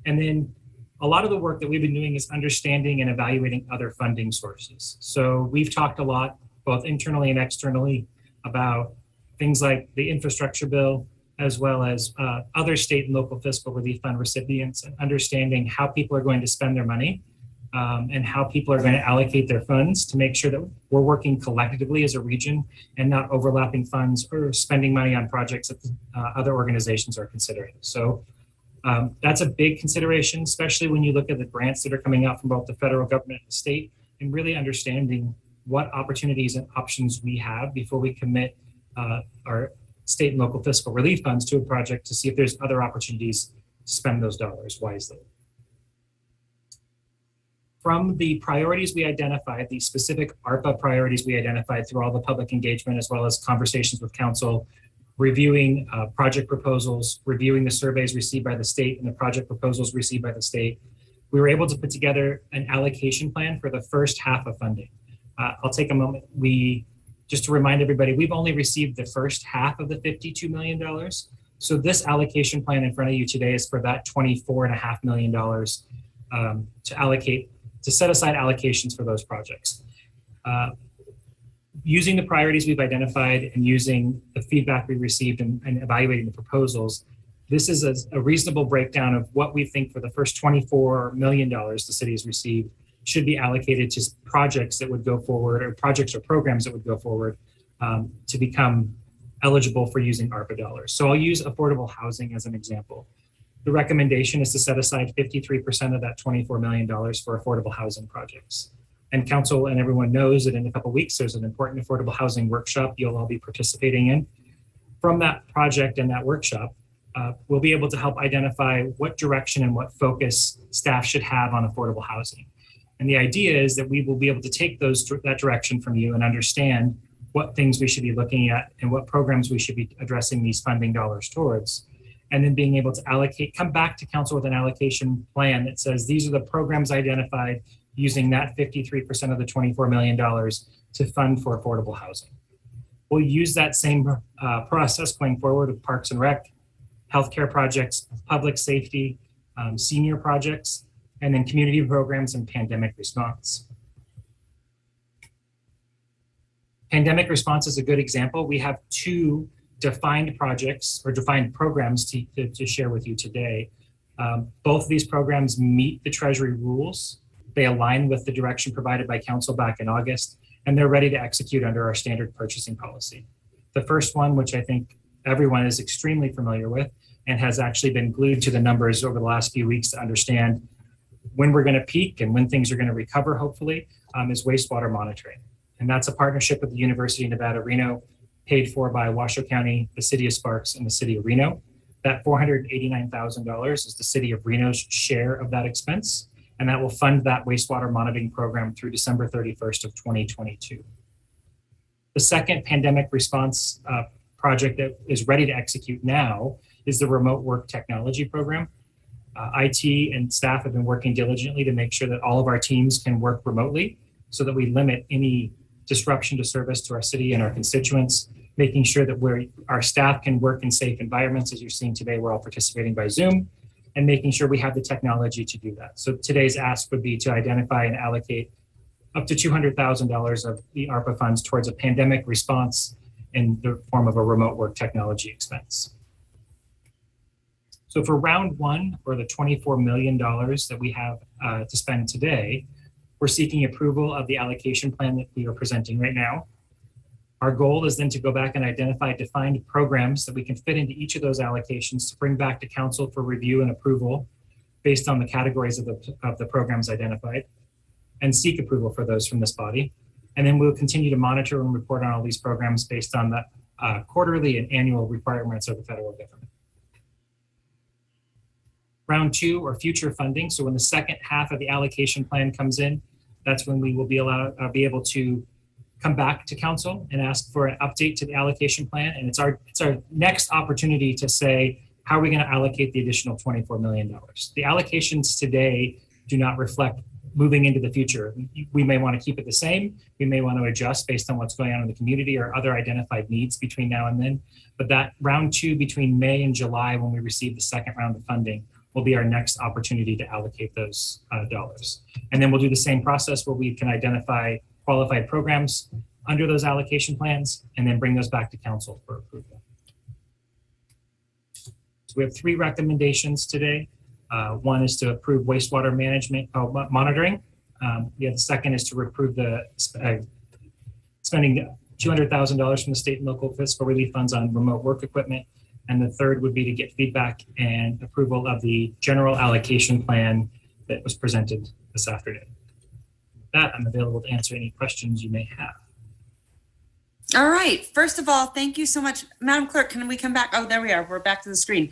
And then a lot of the work that we've been doing is understanding and evaluating other funding sources. So we've talked a lot, both internally and externally, about things like the infrastructure bill, as well as other state and local fiscal relief fund recipients, and understanding how people are going to spend their money and how people are going to allocate their funds to make sure that we're working collectively as a region and not overlapping funds or spending money on projects that other organizations are considering. So that's a big consideration, especially when you look at the grants that are coming out from both the federal government and the state, and really understanding what opportunities and options we have before we commit our state and local fiscal relief funds to a project to see if there's other opportunities to spend those dollars wisely. From the priorities we identified, the specific ARPA priorities we identified through all the public engagement, as well as conversations with council, reviewing project proposals, reviewing the surveys received by the state and the project proposals received by the state, we were able to put together an allocation plan for the first half of funding. I'll take a moment. Just to remind everybody, we've only received the first half of the $52 million. So this allocation plan in front of you today is for that $24.5 million to set aside allocations for those projects. Using the priorities we've identified and using the feedback we received and evaluating the proposals, this is a reasonable breakdown of what we think for the first $24 million the city has received should be allocated to projects that would go forward, or projects or programs that would go forward to become eligible for using ARPA dollars. So I'll use affordable housing as an example. The recommendation is to set aside 53% of that $24 million for affordable housing projects. And council and everyone knows that in a couple of weeks, there's an important affordable housing workshop you'll all be participating in. From that project and that workshop, we'll be able to help identify what direction and what focus staff should have on affordable housing. And the idea is that we will be able to take that direction from you and understand what things we should be looking at and what programs we should be addressing these funding dollars towards. And then being able to come back to council with an allocation plan that says these are the programs identified using that 53% of the $24 million to fund for affordable housing. We'll use that same process going forward with Parks and Rec, healthcare projects, public safety, senior projects, and then community programs and pandemic response. Pandemic response is a good example. We have 2 defined projects or defined programs to share with you today. Both of these programs meet the Treasury rules. They align with the direction provided by council back in August, and they're ready to execute under our standard purchasing policy. The first one, which I think everyone is extremely familiar with and has actually been glued to the numbers over the last few weeks to understand when we're going to peak and when things are going to recover, hopefully, is wastewater monitoring. And that's a partnership with the University of Nevada, Reno, paid for by Washoe County, the City of Sparks, and the City of Reno. That $489,000 is the City of Reno's share of that expense, and that will fund that wastewater monitoring program through December 31st of 2022. The second pandemic response project that is ready to execute now is the remote work technology program. IT and staff have been working diligently to make sure that all of our teams can work remotely so that we limit any disruption to service to our city and our constituents, making sure that our staff can work in safe environments. As you're seeing today, we're all participating by Zoom, and making sure we have the technology to do that. So today's ask would be to identify and allocate up to $200,000 of the ARPA funds towards a pandemic response in the form of a remote work technology expense. So for round 1, or the $24 million that we have to spend today, we're seeking approval of the allocation plan that we are presenting right now. Our goal is then to go back and identify defined programs that we can fit into each of those allocations to bring back to council for review and approval based on the categories of the programs identified, and seek approval for those from this body. And then we'll continue to monitor and report on all these programs based on the quarterly and annual requirements of the federal government. Round 2, or future funding. So when the second half of the allocation plan comes in, that's when we will be able to come back to council and ask for an update to the allocation plan. And it's our next opportunity to say, how are we going to allocate the additional $24 million? The allocations today do not reflect moving into the future. We may want to keep it the same. We may want to adjust based on what's going on in the community or other identified needs between now and then. But that round 2 between May and July, when we receive the second round of funding, will be our next opportunity to allocate those dollars. And then we'll do the same process where we can identify qualified programs under those allocation plans and then bring those back to council for approval. So we have 3 recommendations today. One is to approve wastewater management monitoring. The second is to approve the spending $200,000 from the state and local fiscal relief funds on remote work equipment. And the third would be to get feedback and approval of the general allocation plan that was presented this afternoon. With that, I'm available to answer any questions you may have. All right. First of all, thank you so much. Madam Clerk, can we come back? Oh, there we are. We're back to the screen.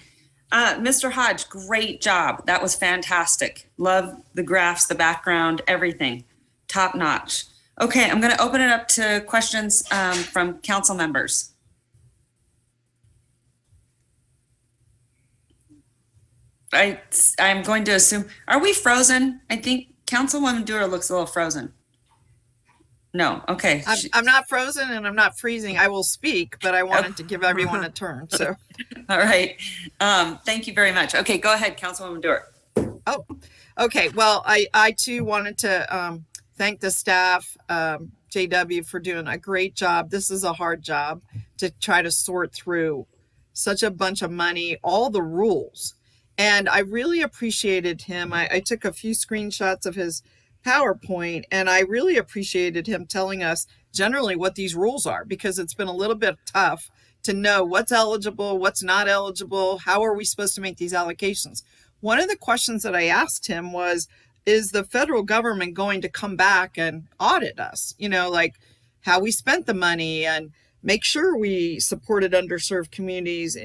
Mr. Hodge, great job. That was fantastic. Love the graphs, the background, everything. Top notch. Okay, I'm going to open it up to questions from council members. I'm going to assume, are we frozen? I think Councilwoman Dewar looks a little frozen. No, okay. I'm not frozen and I'm not freezing. I will speak, but I wanted to give everyone a turn. So, all right. Thank you very much. Okay, go ahead, Councilwoman Dewar. Oh, okay. Well, I too wanted to thank the staff, JW, for doing a great job. This is a hard job to try to sort through such a bunch of money, all the rules. And I really appreciated him. I took a few screenshots of his PowerPoint, and I really appreciated him telling us generally what these rules are, because it's been a little bit tough to know what's eligible, what's not eligible, how are we supposed to make these allocations. One of the questions that I asked him was, is the federal government going to come back and audit us? You know, like how we spent the money and make sure we supported underserved communities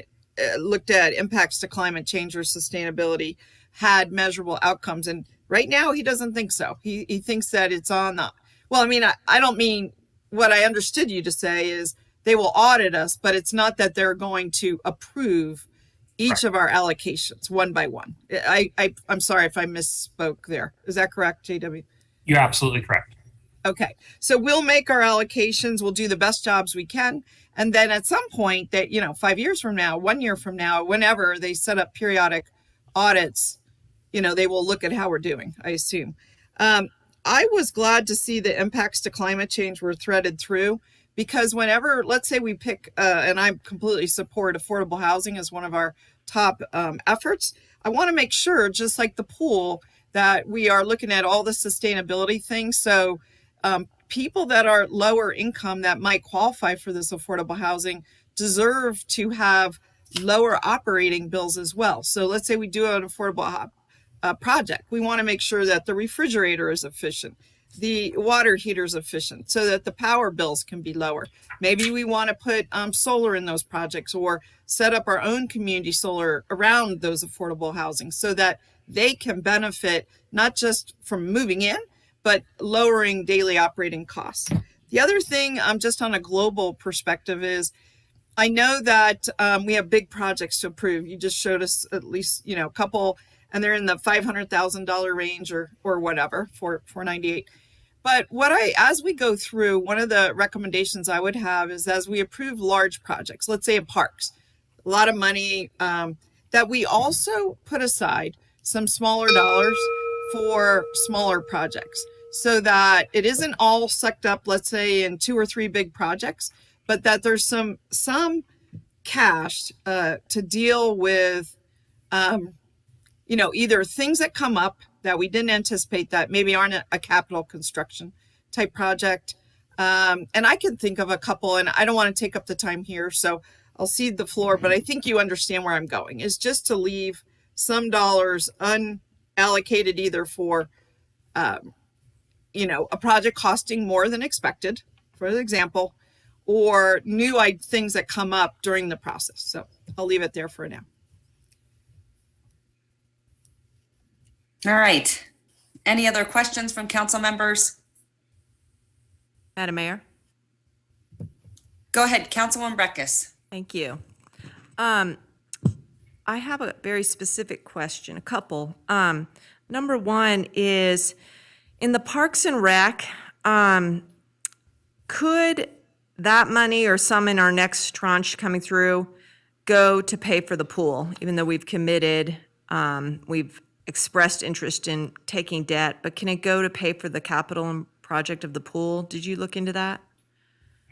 looked at impacts to climate change or sustainability had measurable outcomes. And right now he doesn't think so. He thinks that it's on the, well, I mean, I don't mean, what I understood you to say is they will audit us, but it's not that they're going to approve each of our allocations one by one. I'm sorry if I misspoke there. Is that correct, JW? You're absolutely correct. Okay, so we'll make our allocations, we'll do the best jobs we can. And then at some point that, 5 years from now, 1 year from now, whenever they set up periodic audits, they will look at how we're doing, I assume. I was glad to see the impacts to climate change were threaded through, because whenever, let's say we pick, and I completely support affordable housing as one of our top efforts, I want to make sure, just like the pool, that we are looking at all the sustainability things. So people that are lower income that might qualify for this affordable housing deserve to have lower operating bills as well. So let's say we do an affordable project. We want to make sure that the refrigerator is efficient, the water heater is efficient, so that the power bills can be lower. Maybe we want to put solar in those projects, or set up our own community solar around those affordable housing so that they can benefit not just from moving in, but lowering daily operating costs. The other thing, just on a global perspective, is I know that we have big projects to approve. You just showed us at least, a couple, and they're in the $500,000 range or whatever, for 498. But as we go through, one of the recommendations I would have is, as we approve large projects, let's say in parks, a lot of money, that we also put aside some smaller dollars for smaller projects, so that it isn't all sucked up, let's say, in 2 or 3 big projects, but that there's some cash to deal with, either things that come up that we didn't anticipate that maybe aren't a capital construction type project. And I can think of a couple, and I don't want to take up the time here, so I'll cede the floor, but I think you understand where I'm going, is just to leave some dollars unallocated, either for, a project costing more than expected, for example, or new things that come up during the process. So I'll leave it there for now. All right. Any other questions from council members? Madam Mayor? Go ahead, Councilwoman Breckus. Thank you. I have a very specific question, a couple. Number one is, in the Parks and Rec, could that money, or some in our next tranche coming through, go to pay for the pool, even though we've committed, we've expressed interest in taking debt, but can it go to pay for the capital project of the pool? Did you look into that?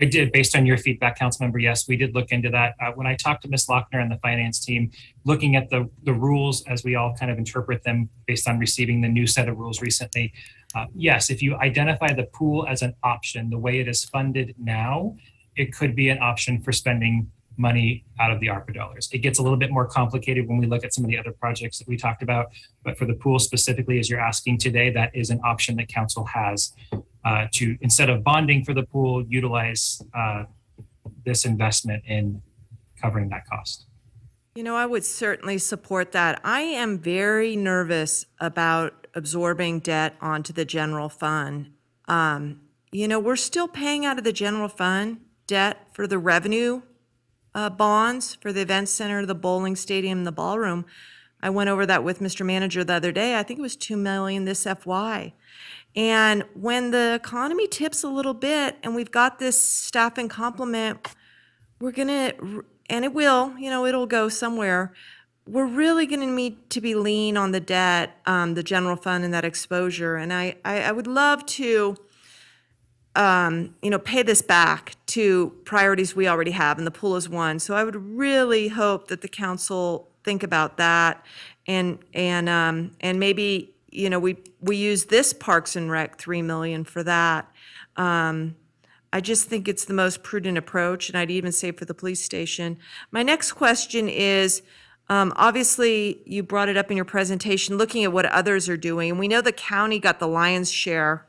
I did, based on your feedback, Councilmember. Yes, we did look into that. When I talked to Ms. Lochner and the finance team, looking at the rules as we all kind of interpret them based on receiving the new set of rules recently, yes, if you identify the pool as an option, the way it is funded now, it could be an option for spending money out of the ARPA dollars. It gets a little bit more complicated when we look at some of the other projects that we talked about, but for the pool specifically, as you're asking today, that is an option that council has to, instead of bonding for the pool, utilize this investment in covering that cost. I would certainly support that. I am very nervous about absorbing debt onto the general fund. We're still paying out of the general fund debt for the revenue bonds for the event center, the bowling stadium, the ballroom. I went over that with Mr. Manager the other day. I think it was $2 million this FY. And when the economy tips a little bit and we've got this staffing complement, we're gonna, and it will, it'll go somewhere. We're really gonna need to be lean on the debt, the general fund, and that exposure. And I would love to pay this back to priorities we already have, and the pool is one. So I would really hope that the council think about that, and maybe we use this Parks and Rec $3 million for that. I just think it's the most prudent approach, and I'd even say for the police station. My next question is, obviously you brought it up in your presentation, looking at what others are doing, and we know the county got the lion's share.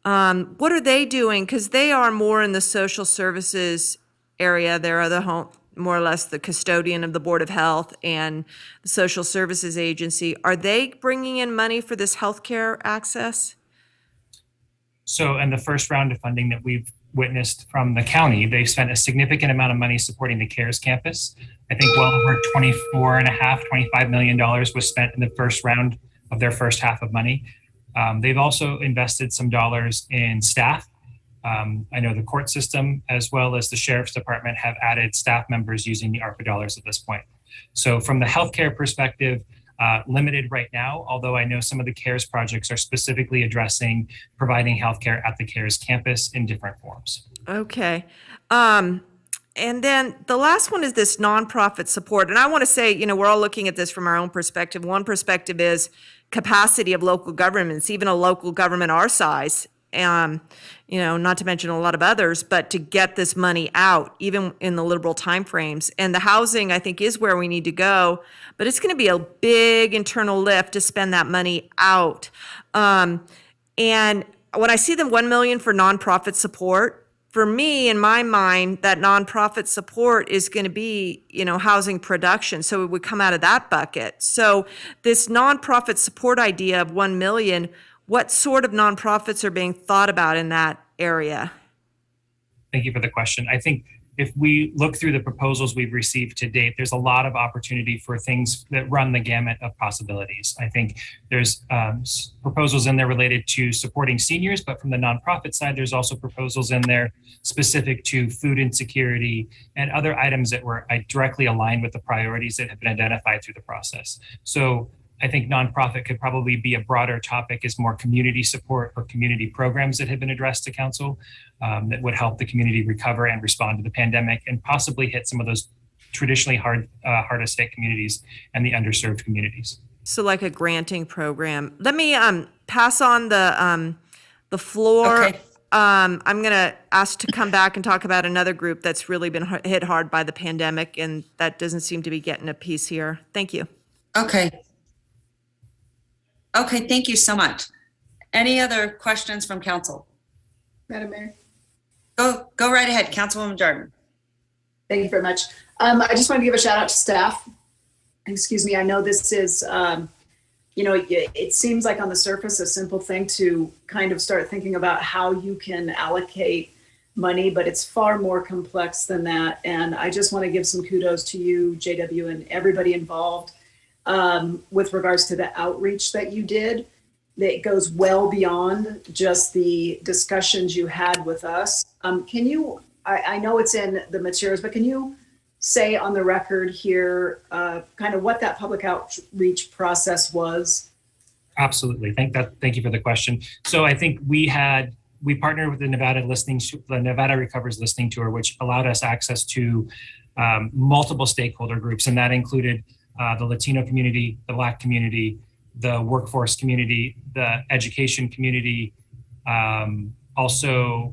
What are they doing? Because they are more in the social services area. There are the more or less the custodian of the Board of Health and the Social Services Agency. Are they bringing in money for this healthcare access? So in the first round of funding that we've witnessed from the county, they've spent a significant amount of money supporting the CARES campus. I think well over $25 million was spent in the first round of their first half of money. They've also invested some dollars in staff. I know the court system as well as the sheriff's department have added staff members using the ARPA dollars at this point. So from the healthcare perspective, limited right now, although I know some of the CARES projects are specifically addressing providing healthcare at the CARES campus in different forms. Okay. And then the last one is this nonprofit support. And I want to say, you know, we're all looking at this from our own perspective. One perspective is capacity of local governments, even a local government our size, you know, not to mention a lot of others, but to get this money out, even in the liberal timeframes. And the housing, I think, is where we need to go, but it's going to be a big internal lift to spend that money out. And when I see the $1 million for nonprofit support, for me, in my mind, that nonprofit support is going to be, you know, housing production. So it would come out of that bucket. So this nonprofit support idea of 1 million, what sort of nonprofits are being thought about in that area? Thank you for the question. I think if we look through the proposals we've received to date, there's a lot of opportunity for things that run the gamut of possibilities. I think there's proposals in there related to supporting seniors, but from the nonprofit side, there's also proposals in there specific to food insecurity and other items that were directly aligned with the priorities that have been identified through the process. So I think nonprofit could probably be a broader topic, is more community support or community programs that have been addressed to council that would help the community recover and respond to the pandemic and possibly hit some of those traditionally hardest hit communities and the underserved communities. So like a granting program. Let me pass on the floor. Okay. I'm going to ask to come back and talk about another group that's really been hit hard by the pandemic, and that doesn't seem to be getting a piece here. Thank you. Okay. Okay, thank you so much. Any other questions from council? Madam Mayor. Go right ahead, Councilwoman Jordan. Thank you very much. I just want to give a shout out to staff. Excuse me. I know this is, you know, it seems like on the surface a simple thing to kind of start thinking about how you can allocate money, but it's far more complex than that. And I just want to give some kudos to you, JW, and everybody involved with regards to the outreach that you did. That goes well beyond just the discussions you had with us. Can you, I know it's in the materials, but can you say on the record here kind of what that public outreach process was? Absolutely. Thank you for the question. So I think we partnered with the Nevada Recovers Listening Tour, which allowed us access to multiple stakeholder groups, and that included the Latino community, the Black community, the workforce community, the education community, also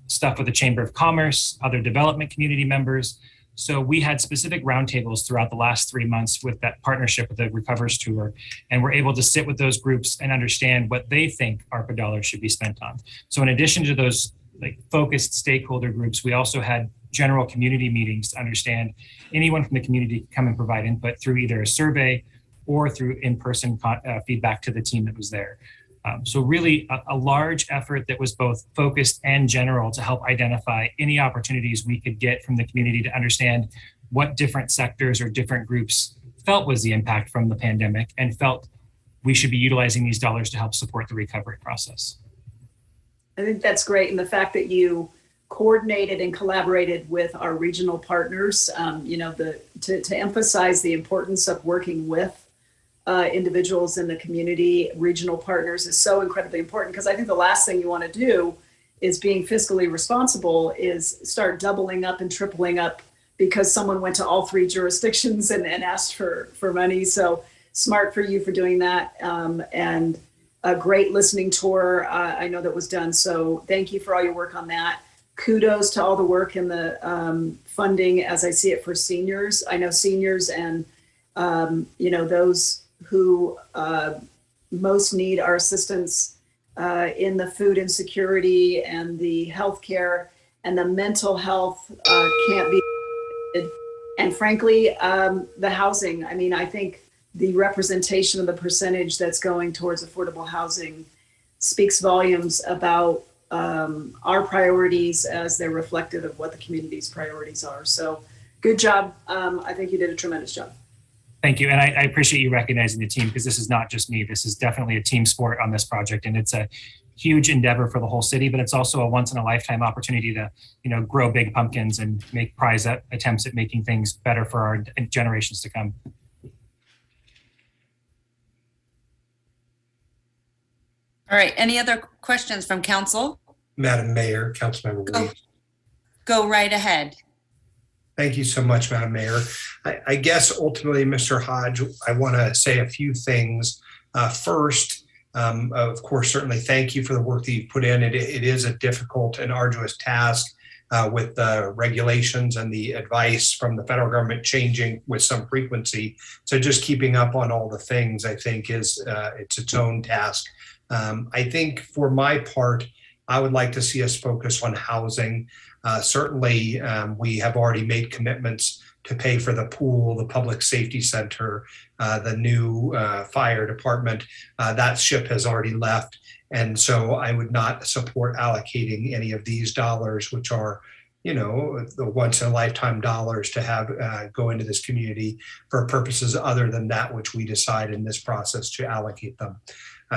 stuff with the Chamber of Commerce, other development community members. So we had specific roundtables throughout the last 3 months with that partnership with the Recovers Tour, and we're able to sit with those groups and understand what they think ARPA dollars should be spent on. So in addition to those like focused stakeholder groups, we also had general community meetings to understand anyone from the community could come and provide input through either a survey or through in-person feedback to the team that was there. So really a large effort that was both focused and general to help identify any opportunities we could get from the community to understand what different sectors or different groups felt was the impact from the pandemic and felt we should be utilizing these dollars to help support the recovery process. I think that's great. And the fact that you coordinated and collaborated with our regional partners, you know, to emphasize the importance of working with individuals in the community, regional partners is so incredibly important, because I think the last thing you want to do is, being fiscally responsible, is start doubling up and tripling up because someone went to all 3 jurisdictions and asked for money. So smart for you for doing that. And a great listening tour, I know that was done. So thank you for all your work on that. Kudos to all the work in the funding as I see it for seniors. I know seniors and, you know, those who most need our assistance in the food insecurity and the healthcare and the mental health can't be. And frankly, the housing, I mean, I think the representation of the percentage that's going towards affordable housing speaks volumes about our priorities as they're reflective of what the community's priorities are. So good job. I think you did a tremendous job. Thank you. And I appreciate you recognizing the team, because this is not just me. This is definitely a team sport on this project. And it's a huge endeavor for the whole city, but it's also a once in a lifetime opportunity to, grow big pumpkins and make prize attempts at making things better for our generations to come. All right. Any other questions from council? Madam Mayor, Councilmember Reese. Go right ahead. Thank you so much, Madam Mayor. I guess ultimately, Mr. Hodge, I want to say a few things. First, of course, certainly thank you for the work that you've put in. It is a difficult and arduous task with the regulations and the advice from the federal government changing with some frequency. So just keeping up on all the things, I think, is it's its own task. I think for my part, I would like to see us focus on housing. Certainly, we have already made commitments to pay for the pool, the public safety center, the new fire department. That ship has already left. And so I would not support allocating any of these dollars, which are, the once in a lifetime dollars to have go into this community for purposes other than that which we decide in this process to allocate them.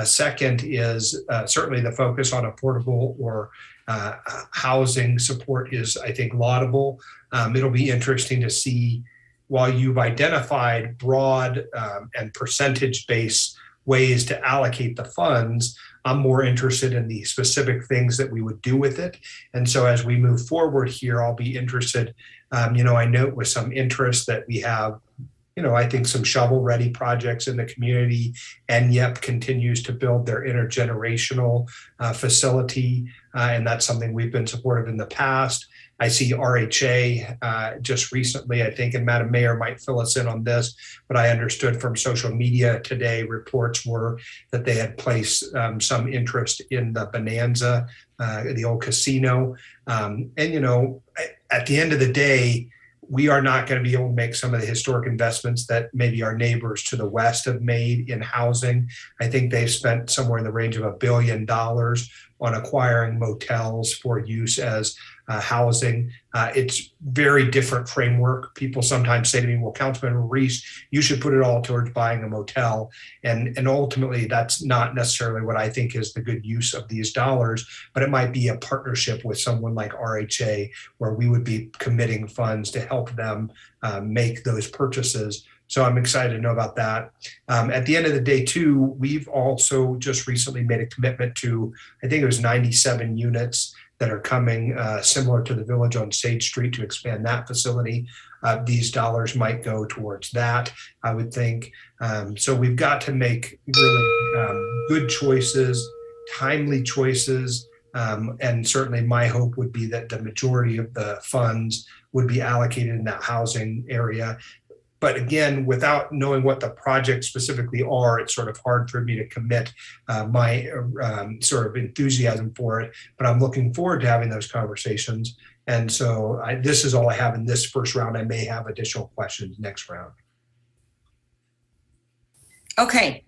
Second is certainly the focus on affordable or housing support is, I think, laudable. It'll be interesting to see, while you've identified broad and percentage-based ways to allocate the funds, I'm more interested in the specific things that we would do with it. And so as we move forward here, I'll be interested, I note with some interest that we have I think some shovel-ready projects in the community. NYEP continues to build their intergenerational facility, and that's something we've been supportive in the past. I see RHA just recently, I think, and Madam Mayor might fill us in on this, but I understood from social media today, reports were that they had placed some interest in the Bonanza, the old casino. And, at the end of the day, we are not going to be able to make some of the historic investments that maybe our neighbors to the west have made in housing. I think they've spent somewhere in the range of $1 billion on acquiring motels for use as housing. It's very different framework. People sometimes say to me, well, Councilman Reese, you should put it all towards buying a motel. And ultimately, that's not necessarily what I think is the good use of these dollars, but it might be a partnership with someone like RHA, where we would be committing funds to help them make those purchases. So I'm excited to know about that. At the end of the day, too, we've also just recently made a commitment to, I think it was 97 units that are coming similar to the Village on Sage Street to expand that facility. These dollars might go towards that, I would think. So we've got to make really good choices, timely choices. And certainly my hope would be that the majority of the funds would be allocated in that housing area. But again, without knowing what the projects specifically are, it's sort of hard for me to commit my sort of enthusiasm for it. But I'm looking forward to having those conversations. And so this is all I have in this first round. I may have additional questions next round. Okay.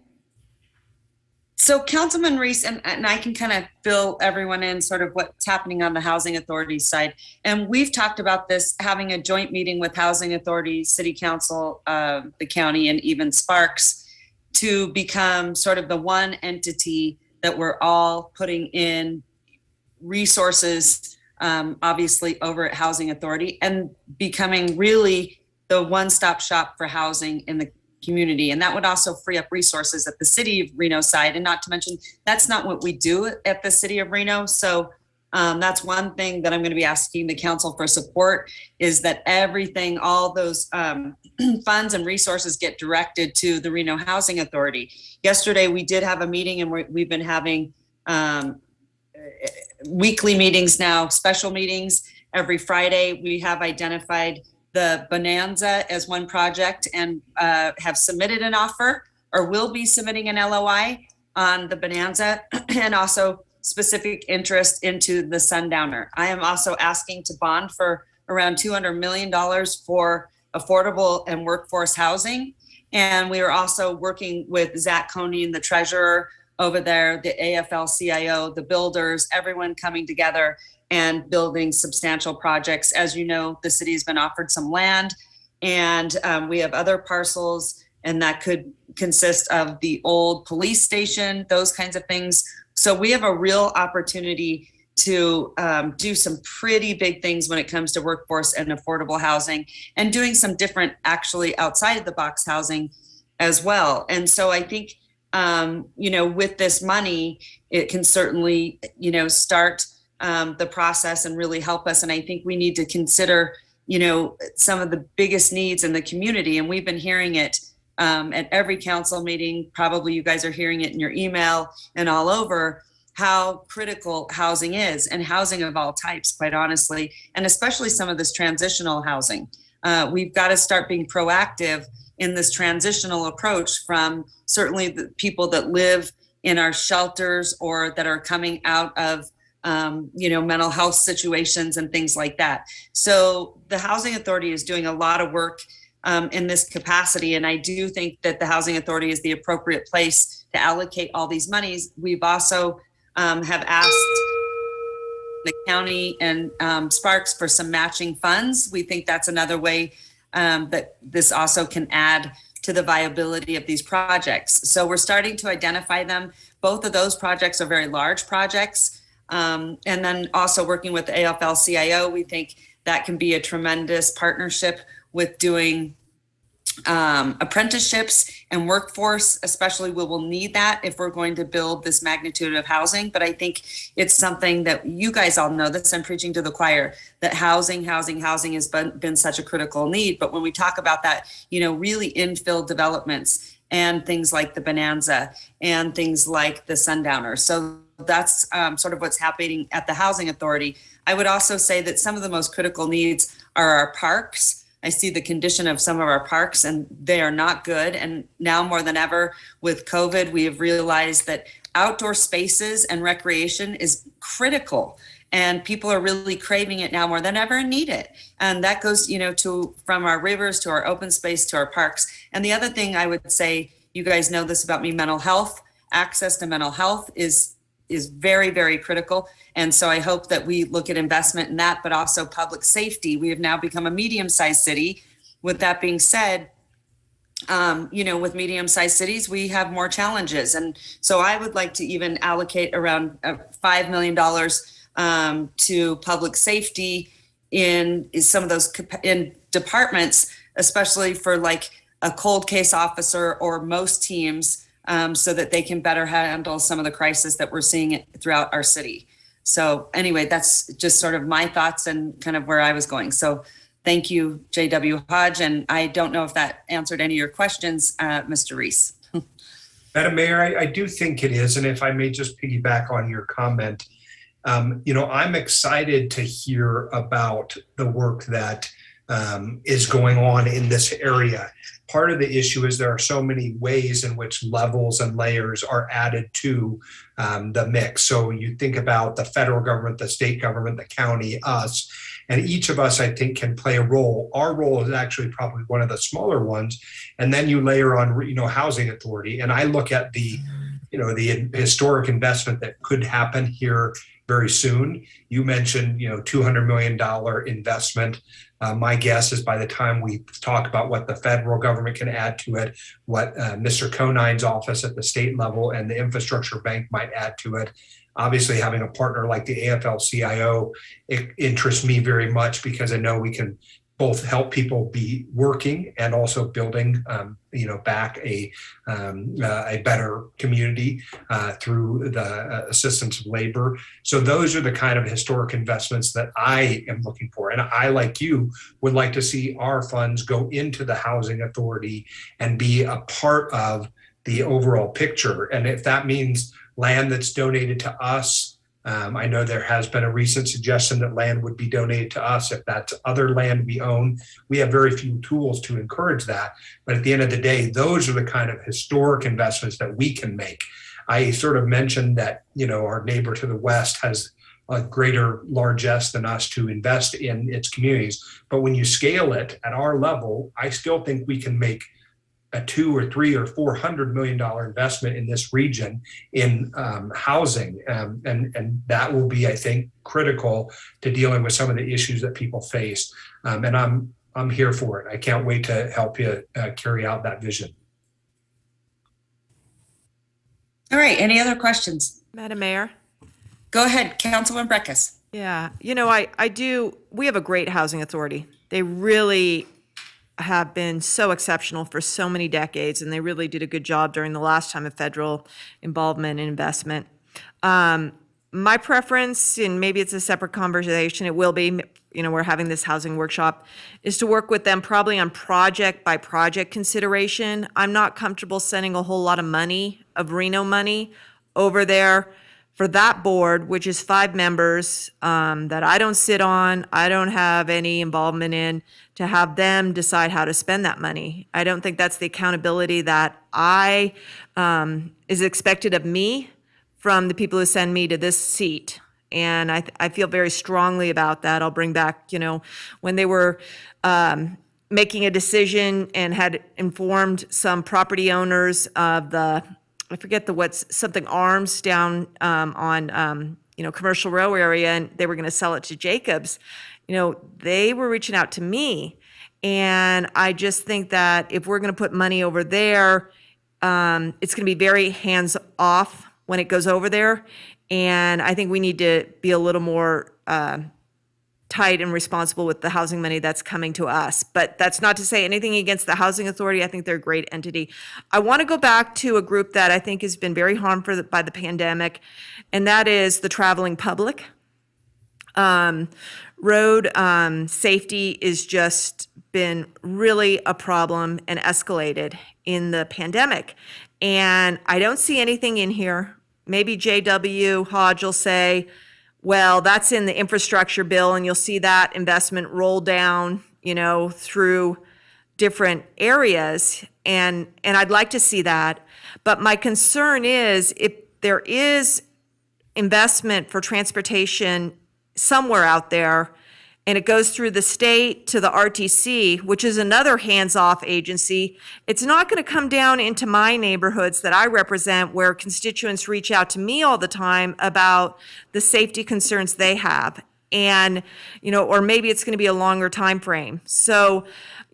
So Councilman Reese, and I can kind of fill everyone in sort of what's happening on the Housing Authority side. And we've talked about this, having a joint meeting with Housing Authority, City Council, the county, and even Sparks to become sort of the one entity that we're all putting in resources, obviously over at Housing Authority, and becoming really the one-stop shop for housing in the community. And that would also free up resources at the City of Reno side. And not to mention, that's not what we do at the City of Reno. So that's one thing that I'm going to be asking the council for support, is that everything, all those funds and resources get directed to the Reno Housing Authority. Yesterday, we did have a meeting, and we've been having weekly meetings now, special meetings every Friday. We have identified the Bonanza as one project and have submitted an offer, or will be submitting an LOI on the Bonanza, and also specific interest into the Sundowner. I am also asking to bond for around $200 million for affordable and workforce housing. And we are also working with Zach Coney, the treasurer over there, the AFL-CIO, the builders, everyone coming together and building substantial projects. As you know, the city has been offered some land, and we have other parcels, and that could consist of the old police station, those kinds of things. So we have a real opportunity to do some pretty big things when it comes to workforce and affordable housing, and doing some different, actually outside of the box housing as well. And so I think, with this money, it can certainly, start the process and really help us. And I think we need to consider, some of the biggest needs in the community. And we've been hearing it at every council meeting. Probably you guys are hearing it in your email and all over, how critical housing is, and housing of all types, quite honestly, and especially some of this transitional housing. We've got to start being proactive in this transitional approach from certainly the people that live in our shelters or that are coming out of mental health situations and things like that. So the Housing Authority is doing a lot of work in this capacity. And I do think that the Housing Authority is the appropriate place to allocate all these monies. We've also have asked the county and Sparks for some matching funds. We think that's another way that this also can add to the viability of these projects. So we're starting to identify them. Both of those projects are very large projects. And then also working with the AFL-CIO, we think that can be a tremendous partnership with doing apprenticeships and workforce, especially we will need that if we're going to build this magnitude of housing. But I think it's something that you guys all know, this I'm preaching to the choir, that housing has been such a critical need. But when we talk about that, really infill developments and things like the Bonanza and things like the Sundowner. So that's sort of what's happening at the Housing Authority. I would also say that some of the most critical needs are our parks. I see the condition of some of our parks, and they are not good. And now more than ever with COVID, we have realized that outdoor spaces and recreation is critical, and people are really craving it now more than ever and need it. And that goes, from our rivers to our open space to our parks. And the other thing I would say, you guys know this about me, mental health, access to mental health is very, very critical. And so I hope that we look at investment in that, but also public safety. We have now become a medium-sized city. With that being said, with medium-sized cities, we have more challenges. And so I would like to even allocate around $5 million to public safety in some of those in departments, especially for like a cold case officer or most teams, so that they can better handle some of the crisis that we're seeing throughout our city. So anyway, that's just sort of my thoughts and kind of where I was going. So thank you, J.W. Hodge. And I don't know if that answered any of your questions, Mr. Reese. Madam Mayor, I do think it is. And if I may just piggyback on your comment, I'm excited to hear about the work that is going on in this area. Part of the issue is there are so many ways in which levels and layers are added to the mix. So you think about the federal government, the state government, the county, us, and each of us, I think, can play a role. Our role is actually probably one of the smaller ones. And then you layer on, Housing Authority. And I look at the historic investment that could happen here very soon. You mentioned, $200 million investment. My guess is by the time we talk about what the federal government can add to it, what Mr. Conine's office at the state level and the infrastructure bank might add to it. Obviously, having a partner like the AFL-CIO, it interests me very much because I know we can both help people be working and also building, back a better community through the assistance of labor. So those are the kind of historic investments that I am looking for. And I, like you, would like to see our funds go into the Housing Authority and be a part of the overall picture. And if that means land that's donated to us, I know there has been a recent suggestion that land would be donated to us. If that's other land we own, we have very few tools to encourage that. But at the end of the day, those are the kind of historic investments that we can make. I sort of mentioned that, our neighbor to the west has a greater largesse than us to invest in its communities. But when you scale it at our level, I still think we can make a $200 or $300 or $400 million investment in this region in housing, and that will be, I think, critical to dealing with some of the issues that people face. And I'm here for it. I can't wait to help you carry out that vision. All right, any other questions? Madam Mayor? Go ahead, Councilman Breckus. Yeah, we have a great housing authority. They really have been so exceptional for so many decades, and they really did a good job during the last time of federal involvement and investment. My preference, and maybe it's a separate conversation, it will be, we're having this housing workshop, is to work with them probably on project by project consideration. I'm not comfortable sending a whole lot of money, of Reno money, over there for that board, which is 5 members that I don't sit on, I don't have any involvement in, to have them decide how to spend that money. I don't think that's the accountability that is expected of me from the people who send me to this seat. And I feel very strongly about that. I'll bring back, when they were making a decision and had informed some property owners of I forget something Arms down on Commercial Row area, and they were going to sell it to Jacobs. They were reaching out to me, and I just think that if we're going to put money over there, it's going to be very hands off when it goes over there, and I think we need to be a little more tight and responsible with the housing money that's coming to us. But that's not to say anything against the Housing Authority. I think they're a great entity. I want to go back to a group that I think has been very harmed by the pandemic, and that is the traveling public. Road safety has just been really a problem and escalated in the pandemic. And I don't see anything in here. Maybe J.W. Hodge will say, well, that's in the infrastructure bill, and you'll see that investment roll down, through different areas. And I'd like to see that. But my concern is if there is investment for transportation somewhere out there, and it goes through the state to the RTC, which is another hands-off agency, it's not going to come down into my neighborhoods that I represent, where constituents reach out to me all the time about the safety concerns they have. And, or maybe it's going to be a longer time frame. So,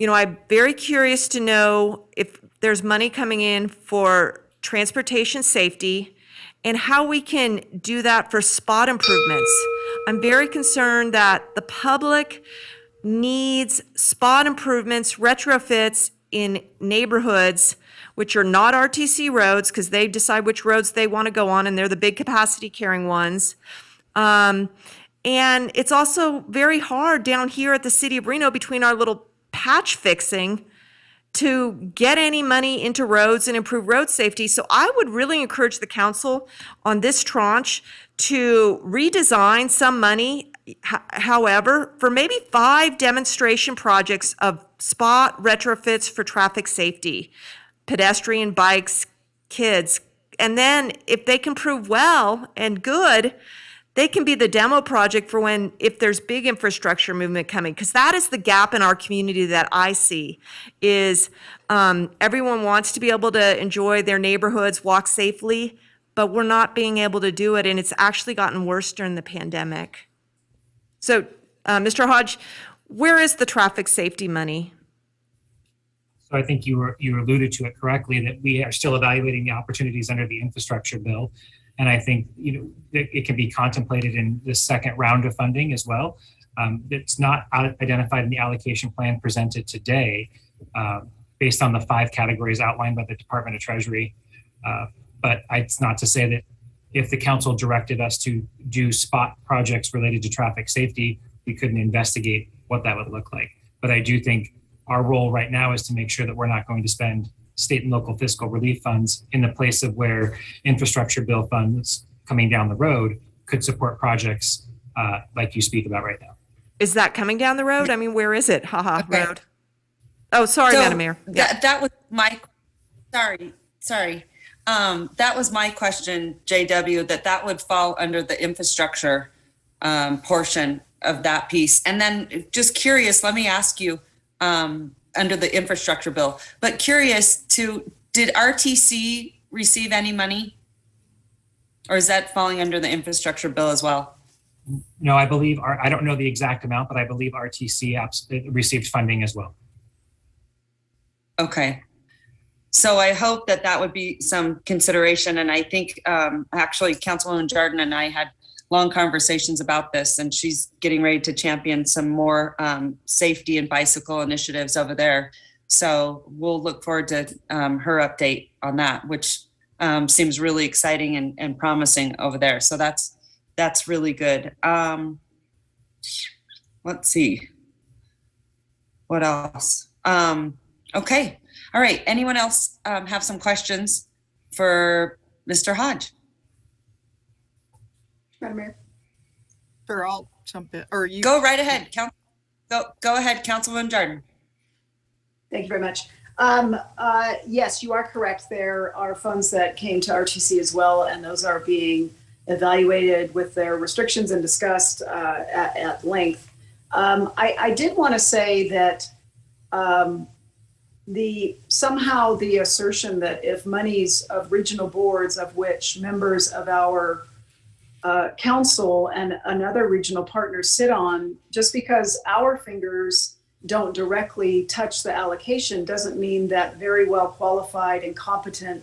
I'm very curious to know if there's money coming in for transportation safety and how we can do that for spot improvements. I'm very concerned that the public needs spot improvements, retrofits in neighborhoods which are not RTC roads, because they decide which roads they want to go on, and they're the big capacity carrying ones. And it's also very hard down here at the City of Reno, between our little patch fixing, to get any money into roads and improve road safety. So I would really encourage the council on this tranche to redesign some money, however, for maybe 5 demonstration projects of spot retrofits for traffic safety, pedestrian, bikes, kids. And then if they can prove well and good, they can be the demo project for if there's big infrastructure movement coming, because that is the gap in our community that I see, is everyone wants to be able to enjoy their neighborhoods, walk safely, but we're not being able to do it, and it's actually gotten worse during the pandemic. So, Mr. Hodge, where is the traffic safety money? So I think you alluded to it correctly, that we are still evaluating the opportunities under the infrastructure bill. And I think it can be contemplated in the second round of funding as well. It's not identified in the allocation plan presented today, based on the 5 categories outlined by the Department of Treasury. But it's not to say that if the council directed us to do spot projects related to traffic safety, we couldn't investigate what that would look like. But I do think our role right now is to make sure that we're not going to spend state and local fiscal relief funds in the place of where infrastructure bill funds coming down the road could support projects like you speak about right now. Is that coming down the road? I mean, where is it? Road. Oh, sorry, Madam Mayor. That was my, sorry. That was my question, JW, that would fall under the infrastructure portion of that piece. And then just curious, let me ask you, under the infrastructure bill, but curious did RTC receive any money? Or is that falling under the infrastructure bill as well? No, I believe, I don't know the exact amount, but I believe RTC received funding as well. Okay. So I hope that would be some consideration. And I think actually Councilwoman Jordan and I had long conversations about this, and she's getting ready to champion some more safety and bicycle initiatives over there. So we'll look forward to her update on that, which seems really exciting and promising over there. So that's really good. Let's see. What else? Okay. All right. Anyone else have some questions for Mr. Hodge? Madam Mayor. Sure, I'll jump in. Or you go right ahead. Go ahead, Councilwoman Jordan. Thank you very much. Yes, you are correct. There are funds that came to RTC as well, and those are being evaluated with their restrictions and discussed at length. I did want to say that somehow the assertion that if monies of regional boards, of which members of our council and another regional partner sit on, just because our fingers don't directly touch the allocation doesn't mean that very well qualified and competent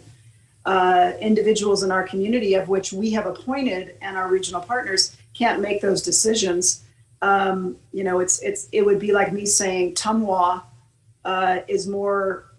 individuals in our community, of which we have appointed, and our regional partners can't make those decisions. It would be like me saying Tumor is more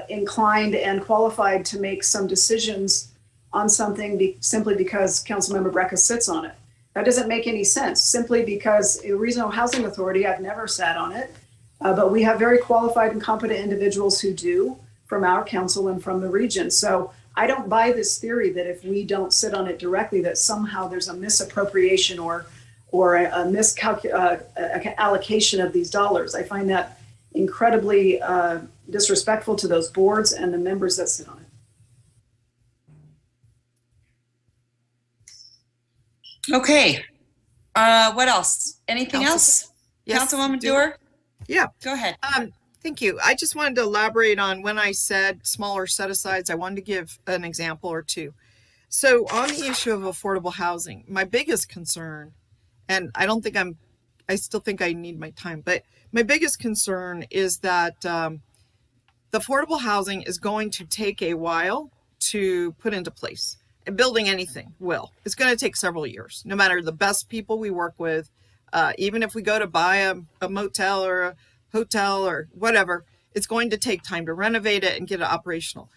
inclined and qualified to make some decisions on something simply because Councilmember Brecka sits on it. That doesn't make any sense, simply because a regional housing authority, I've never sat on it, but we have very qualified and competent individuals who do, from our council and from the region. So I don't buy this theory that if we don't sit on it directly, that somehow there's a misappropriation or a allocation of these dollars. I find that incredibly disrespectful to those boards and the members that sit on it. Okay. What else? Anything else? Yes, Councilwoman Dewar? Yeah. Go ahead. Thank you. I just wanted to elaborate on when I said smaller set-asides, I wanted to give an example or two. So on the issue of affordable housing, my biggest concern, and I still think I need my time, but my biggest concern is that the affordable housing is going to take a while to put into place. And building anything will. It's going to take several years, no matter the best people we work with. Even if we go to buy a motel or a hotel or whatever, it's going to take time to renovate it and get it operational.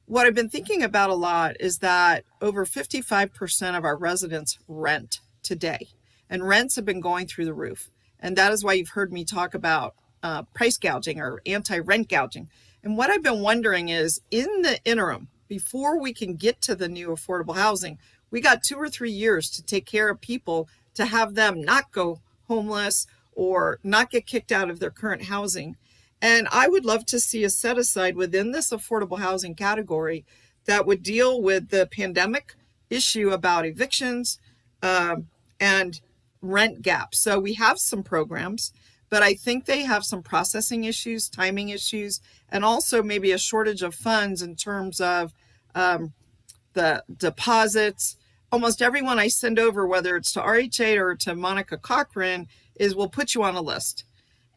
What I've been thinking about a lot is that over 55% of our residents rent today, and rents have been going through the roof. And that is why you've heard me talk about price gouging or anti-rent gouging. And what I've been wondering is, in the interim, before we can get to the new affordable housing, we got 2 or 3 years to take care of people, to have them not go homeless or not get kicked out of their current housing. And I would love to see a set aside within this affordable housing category that would deal with the pandemic issue about evictions and rent gaps. So we have some programs, but I think they have some processing issues, timing issues, and also maybe a shortage of funds in terms of the deposits. Almost everyone I send over, whether it's to RHA or to Monica Cochran, is we'll put you on a list.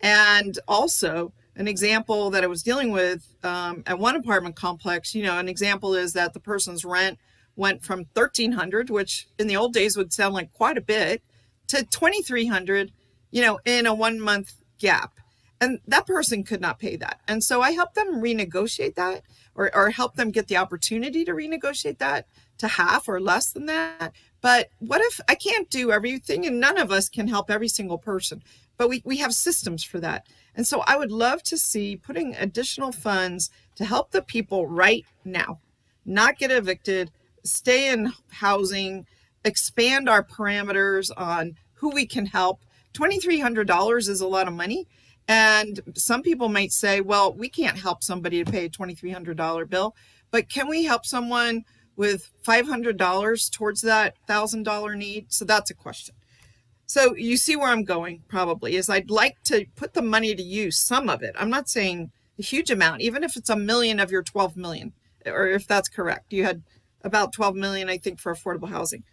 And also an example that I was dealing with at one apartment complex, an example is that the person's rent went from $1,300, which in the old days would sound like quite a bit, to $2,300, in a 1 month gap. And that person could not pay that. And so I helped them renegotiate that or help them get the opportunity to renegotiate that to half or less than that. But what if I can't do everything, and none of us can help every single person, but we have systems for that. And so I would love to see putting additional funds to help the people right now, not get evicted, stay in housing, expand our parameters on who we can help. $2,300 is a lot of money. And some people might say, well, we can't help somebody to pay a $2,300 bill, but can we help someone with $500 towards that $1,000 need? So that's a question. So you see where I'm going probably is I'd like to put the money to use, some of it. I'm not saying a huge amount, even if it's $1 million of your 12 million, or if that's correct. You had about 12 million, I think, for affordable housing.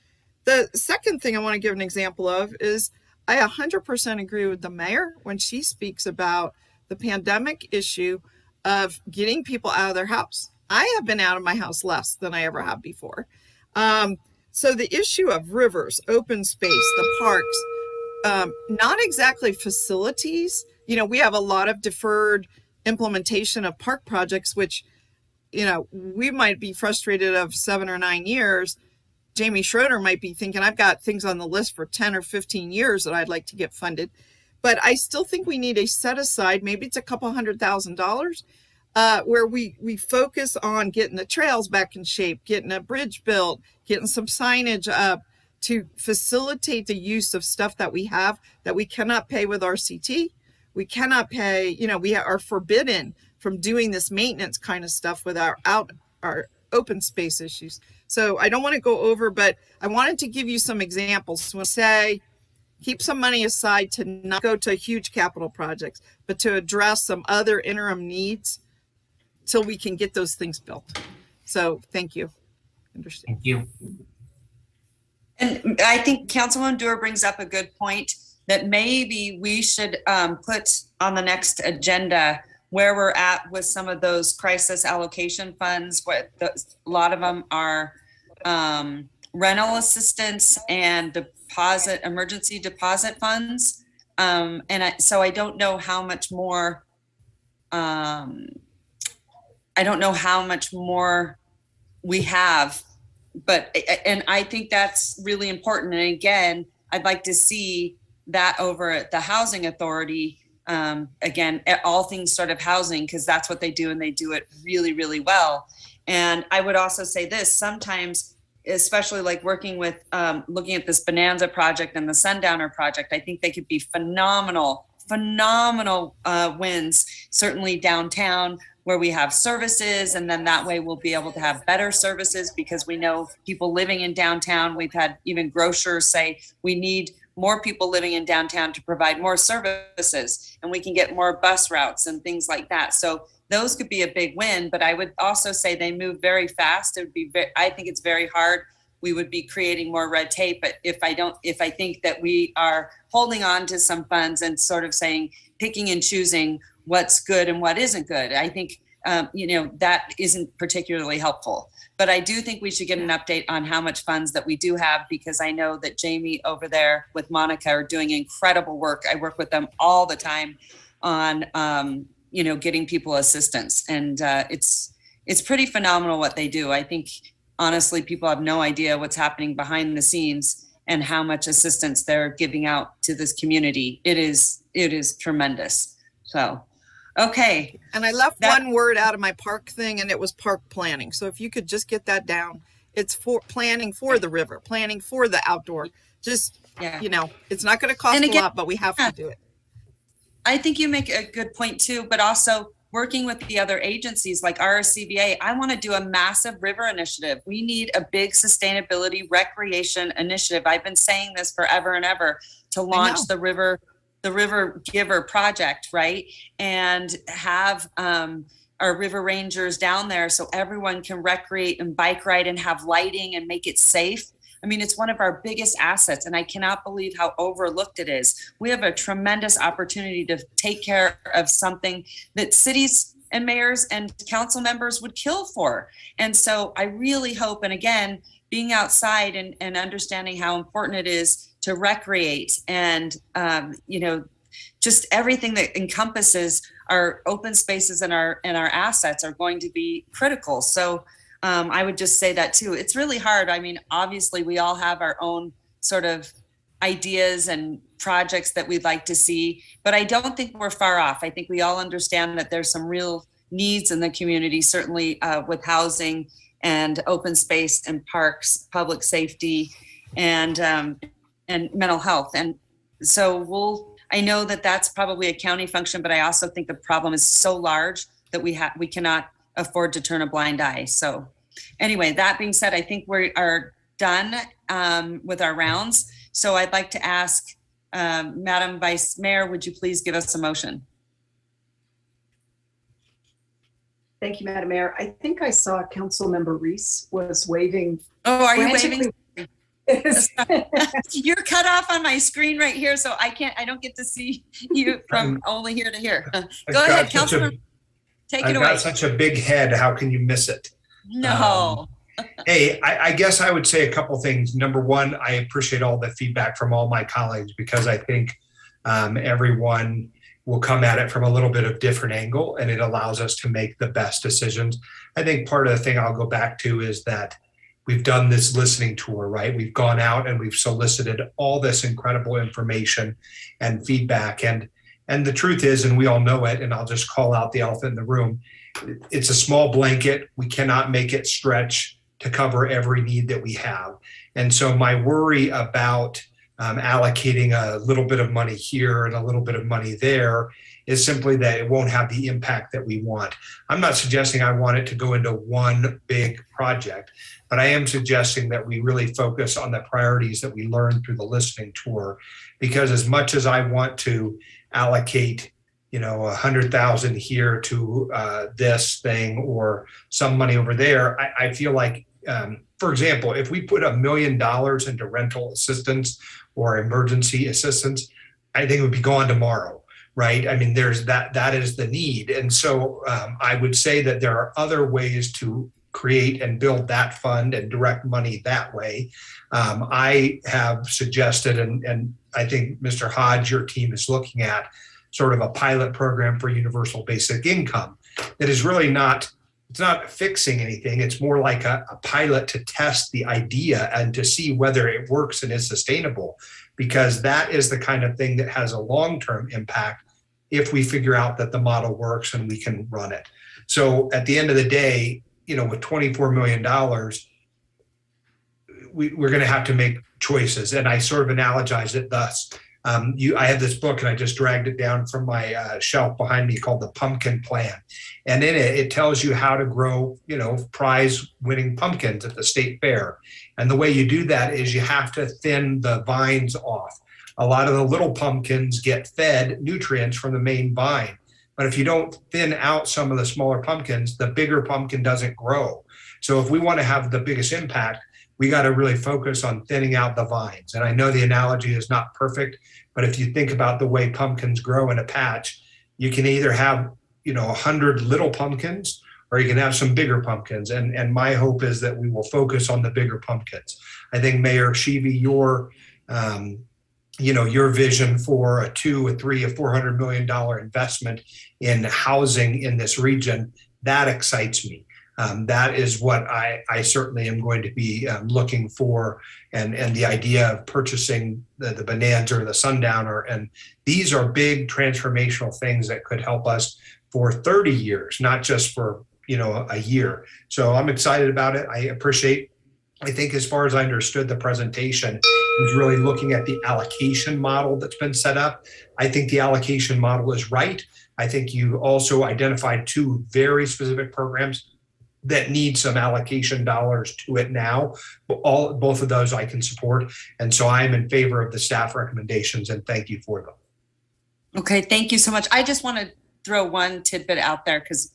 The second thing I want to give an example of is I 100% agree with the mayor when she speaks about the pandemic issue of getting people out of their house. I have been out of my house less than I ever have before. So the issue of rivers, open space, the parks, not exactly facilities. You know, we have a lot of deferred implementation of park projects, which, you know, we might be frustrated of 7 or 9 years. Jamie Schroeder might be thinking, I've got things on the list for 10 or 15 years that I'd like to get funded. But I still think we need a set aside, maybe it's a couple $100,000, where we focus on getting the trails back in shape, getting a bridge built, getting some signage up to facilitate the use of stuff that we have that we cannot pay with RCT. We cannot pay, you know, we are forbidden from doing this maintenance kind of stuff without our open space issues. So I don't want to go over, but I wanted to give you some examples. When I say keep some money aside to not go to huge capital projects, but to address some other interim needs till we can get those things built. So thank you. Understand. Thank you. And I think Councilwoman Dewar brings up a good point that maybe we should put on the next agenda where we're at with some of those crisis allocation funds. A lot of them are rental assistance and emergency deposit funds. So I don't know how much more. I don't know how much more we have, and I think that's really important. And again, I'd like to see that over at the Housing Authority. Again, all things sort of housing, because that's what they do, and they do it really, really well. And I would also say this, sometimes, especially like working with, looking at this Bonanza project and the Sundowner project, I think they could be phenomenal wins, certainly downtown where we have services. And then that way we'll be able to have better services because we know people living in downtown. We've had even grocers say we need more people living in downtown to provide more services, and we can get more bus routes and things like that. So those could be a big win, but I would also say they move very fast. It would be, I think it's very hard. We would be creating more red tape. But if I think that we are holding on to some funds and sort of saying, picking and choosing what's good and what isn't good, I think, that isn't particularly helpful. But I do think we should get an update on how much funds that we do have, because I know that Jamie over there with Monica are doing incredible work. I work with them all the time on, getting people assistance. And it's pretty phenomenal what they do. I think, honestly, people have no idea what's happening behind the scenes and how much assistance they're giving out to this community. It is tremendous. So, okay. And I left one word out of my park thing, and it was park planning. So if you could just get that down, it's for planning for the river, planning for the outdoor. Just, it's not going to cost a lot, but we have to do it. I think you make a good point too, but also working with the other agencies like RSCBA, I want to do a massive river initiative. We need a big sustainability recreation initiative. I've been saying this forever and ever, to launch the River Giver project, right? And have our river rangers down there so everyone can recreate and bike ride and have lighting and make it safe. I mean, it's one of our biggest assets, and I cannot believe how overlooked it is. We have a tremendous opportunity to take care of something that cities and mayors and council members would kill for. And so I really hope, and again, being outside and understanding how important it is to recreate and, just everything that encompasses our open spaces and our assets are going to be critical. So I would just say that too. It's really hard. I mean, obviously we all have our own sort of ideas and projects that we'd like to see, but I don't think we're far off. I think we all understand that there's some real needs in the community, certainly with housing and open space and parks, public safety, and mental health. And so I know that that's probably a county function, but I also think the problem is so large that we cannot afford to turn a blind eye. So anyway, that being said, I think we are done with our rounds. So I'd like to ask Madam Vice Mayor, would you please give us a motion? Thank you, Madam Mayor. I think I saw Councilmember Reese was waving. Oh, are you frantically. waving? You're cut off on my screen right here, so I don't get to see you from only here to here. Go ahead, Councilor. Take it away. I've got such a big head. How can you miss it? No. Hey, I guess I would say a couple things. Number one, I appreciate all the feedback from all my colleagues because I think everyone will come at it from a little bit of different angle and it allows us to make the best decisions. I think part of the thing I'll go back to is that we've done this listening tour, right? We've gone out and we've solicited all this incredible information and feedback. And the truth is, and we all know it, and I'll just call out the elephant in the room, it's a small blanket. We cannot make it stretch to cover every need that we have. And so my worry about allocating a little bit of money here and a little bit of money there is simply that it won't have the impact that we want. I'm not suggesting I want it to go into one big project, but I am suggesting that we really focus on the priorities that we learned through the listening tour, because as much as I want to allocate 100,000 here to this thing or some money over there, I feel like, for example, if we put $1 million into rental assistance or emergency assistance, I think it would be gone tomorrow, right? I mean, there's that is the need. And so I would say that there are other ways to create and build that fund and direct money that way. I have suggested, and I think Mr. Hodge, your team is looking at sort of a pilot program for universal basic income that is really it's not fixing anything. It's more like a pilot to test the idea and to see whether it works and is sustainable, because that is the kind of thing that has a long-term impact if we figure out that the model works and we can run it. So at the end of the day, with $24 million, we're going to have to make choices. And I sort of analogize it thus. I have this book and I just dragged it down from my shelf behind me called The Pumpkin Plan. And in it tells you how to grow, prize winning pumpkins at the state fair. And the way you do that is you have to thin the vines off. A lot of the little pumpkins get fed nutrients from the main vine. But if you don't thin out some of the smaller pumpkins, the bigger pumpkin doesn't grow. So if we want to have the biggest impact, we got to really focus on thinning out the vines. And I know the analogy is not perfect, but if you think about the way pumpkins grow in a patch, you can either have, 100 little pumpkins, or you can have some bigger pumpkins. And my hope is that we will focus on the bigger pumpkins. I think Mayor Sheevy, your vision for a $200, $300, $400 million investment in housing in this region, that excites me. That is what I certainly am going to be looking for, and the idea of purchasing the Bonanza or the Sundowner. And these are big transformational things that could help us for 30 years, not just for a year. So I'm excited about it. I think as far as I understood the presentation was really looking at the allocation model that's been set up. I think the allocation model is right. I think you also identified two very specific programs that need some allocation dollars to it now. Both of those I can support. And so I'm in favor of the staff recommendations, and thank you for them. Okay, thank you so much. I just want to throw one tidbit out there because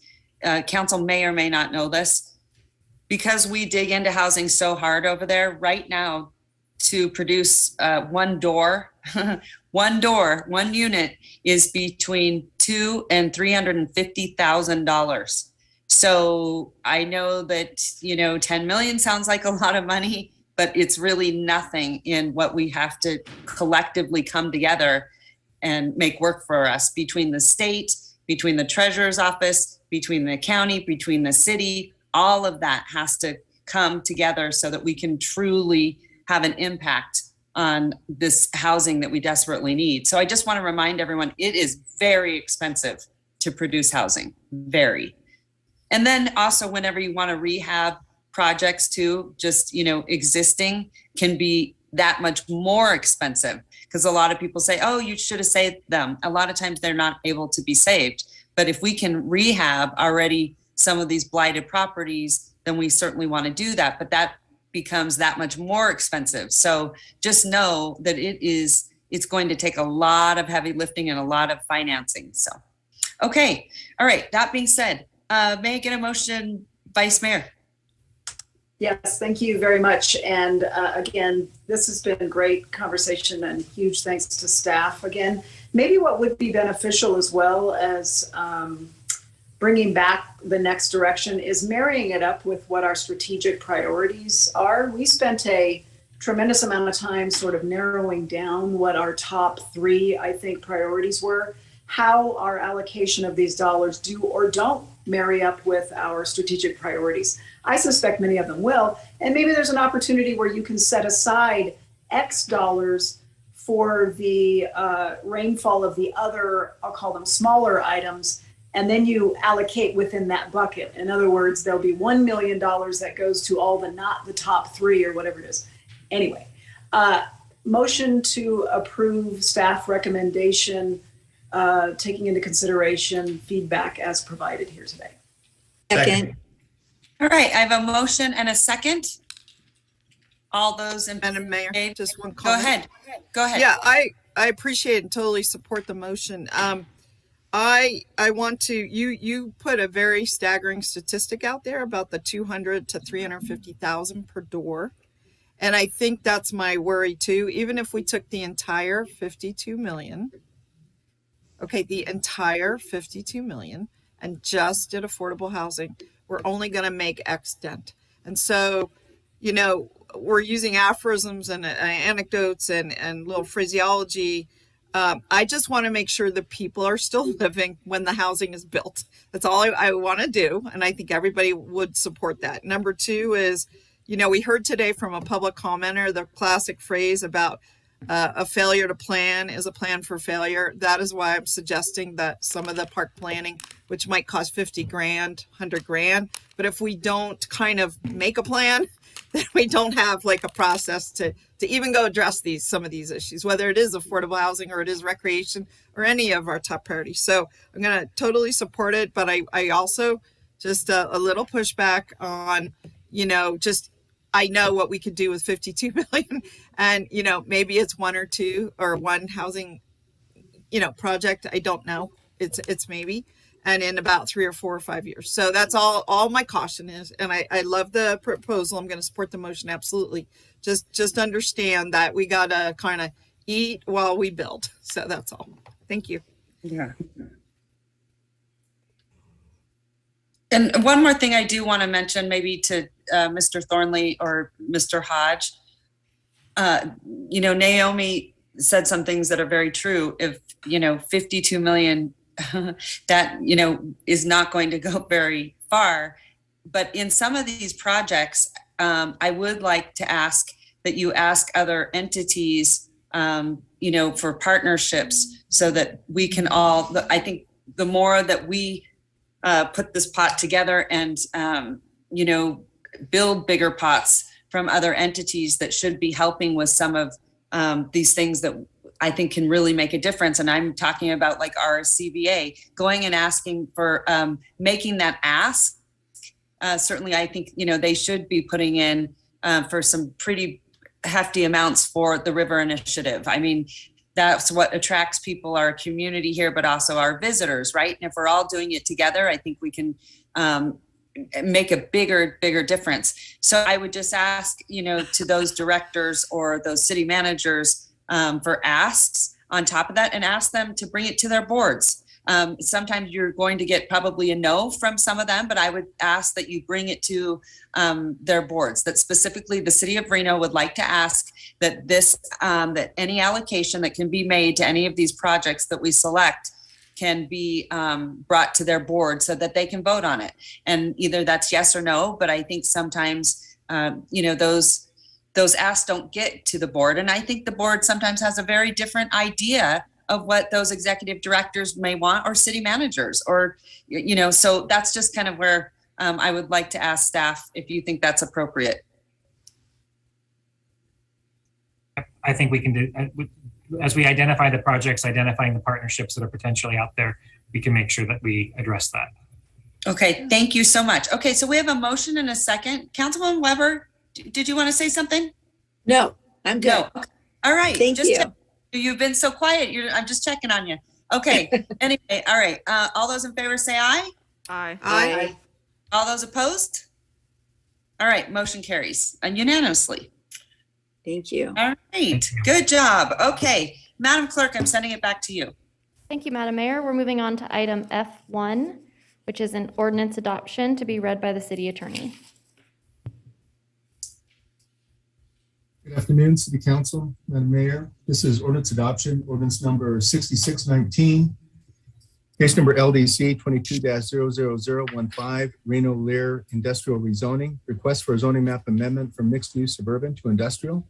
council may or may not know this. Because we dig into housing so hard over there right now, to produce one unit is between $200,000 and $350,000. So I know that, 10 million sounds like a lot of money, but it's really nothing in what we have to collectively come together and make work for us between the state, between the treasurer's office, between the county, between the city. All of that has to come together so that we can truly have an impact on this housing that we desperately need. So I just want to remind everyone, it is very expensive to produce housing, very. And then also whenever you want to rehab projects too, just, existing can be that much more expensive because a lot of people say, oh, you should have saved them. A lot of times they're not able to be saved. But if we can rehab already some of these blighted properties, then we certainly want to do that. But that becomes that much more expensive. So just know that it is it's going to take a lot of heavy lifting and a lot of financing. So, okay. All right. That being said, may I get a motion, Vice Mayor? Yes, thank you very much. And again, this has been a great conversation and huge thanks to staff. Again, maybe what would be beneficial as well as bringing back the next direction is marrying it up with what our strategic priorities are. We spent a tremendous amount of time sort of narrowing down what our top 3, I think, priorities were, how our allocation of these dollars do or don't marry up with our strategic priorities. I suspect many of them will, and maybe there's an opportunity where you can set aside X dollars for the rainfall of the other, I'll call them smaller items, and then you allocate within that bucket. In other words, there'll be $1 million that goes to all the not the top 3 or whatever it is. Anyway, motion to approve staff recommendation, taking into consideration feedback as provided here today. Second. All right, I have a motion and a second. All those in Madam Mayor, favor? just one Go comment. ahead. Go ahead. Yeah, I appreciate and totally support the motion. I want to, you put a very staggering statistic out there about the 200 to 350,000 per door. And I think that's my worry too. Even if we took the entire 52 million, okay, the entire 52 million and just did affordable housing, we're only going to make X dent. And so, you know, we're using aphorisms and anecdotes and little phraseology. I just want to make sure the people are still living when the housing is built. That's all I want to do. And I think everybody would support that. Number 2 is, you know, we heard today from a public commenter, the classic phrase about a failure to plan is a plan for failure. That is why I'm suggesting that some of the park planning, which might cost 50 grand, 100 grand, but if we don't kind of make a plan, then we don't have like a process to even go address some of these issues, whether it is affordable housing or it is recreation or any of our top priorities. So I'm going to totally support it, but I also just a little pushback on, you know, just I know what we could do with 52 million, and you know, maybe it's 1 or 2 or 1 housing, you know, project. I don't know. It's maybe, and in about 3 or 4 or 5 years. So that's all my caution is. And I love the proposal. I'm going to support the motion. Absolutely. Just understand that we got to kind of eat while we build. So that's all. Thank you. Yeah. And one more thing I do want to mention, maybe to Mr. Thornley or Mr. Hodge. You know, Naomi said some things that are very true. If, you know, 52 million, that, you know, is not going to go very far. But in some of these projects, I would like to ask that you ask other entities, you know, for partnerships so that we can all, I think the more that we put this pot together and, you know, build bigger pots from other entities that should be helping with some of these things that I think can really make a difference. And I'm talking about like our CVA, going and asking for making that ask. Certainly, I think, you know, they should be putting in for some pretty hefty amounts for the River Initiative. I mean, that's what attracts people, our community here, but also our visitors, right? And if we're all doing it together, I think we can make a bigger difference. So I would just ask, you know, to those directors or those city managers for asks on top of that, and ask them to bring it to their boards. Sometimes you're going to get probably a no from some of them, but I would ask that you bring it to their boards, that specifically the City of Reno would like to ask that this, that any allocation that can be made to any of these projects that we select can be brought to their board so that they can vote on it. And either that's yes or no, but I think sometimes, you know, those asks don't get to the board. And I think the board sometimes has a very different idea of what those executive directors may want, or city managers, or, you know, so that's just kind of where I would like to ask staff if you think that's appropriate. I think we can do, as we identify the projects, identifying the partnerships that are potentially out there, we can make sure that we address that. Okay, thank you so much. Okay, so we have a motion and a second. Councilwoman Weber, did you want to say something? No, I'm good. No. All right. Thank you. You've been so quiet. I'm just checking on you. Okay. Anyway, all right. All those in favor say aye. Aye. Aye. All those opposed? All right, motion carries unanimously. Thank you. All right, good job. Okay, Madam Clerk, I'm sending it back to you. Thank you, Madam Mayor. We're moving on to item F1, which is an ordinance adoption to be read by the city attorney. Good afternoon, City Council, Madam Mayor. This is ordinance adoption, ordinance number 6619. Case number LDC 22-00015, Reno Lear Industrial Rezoning. Request for a zoning map amendment from mixed use suburban to industrial.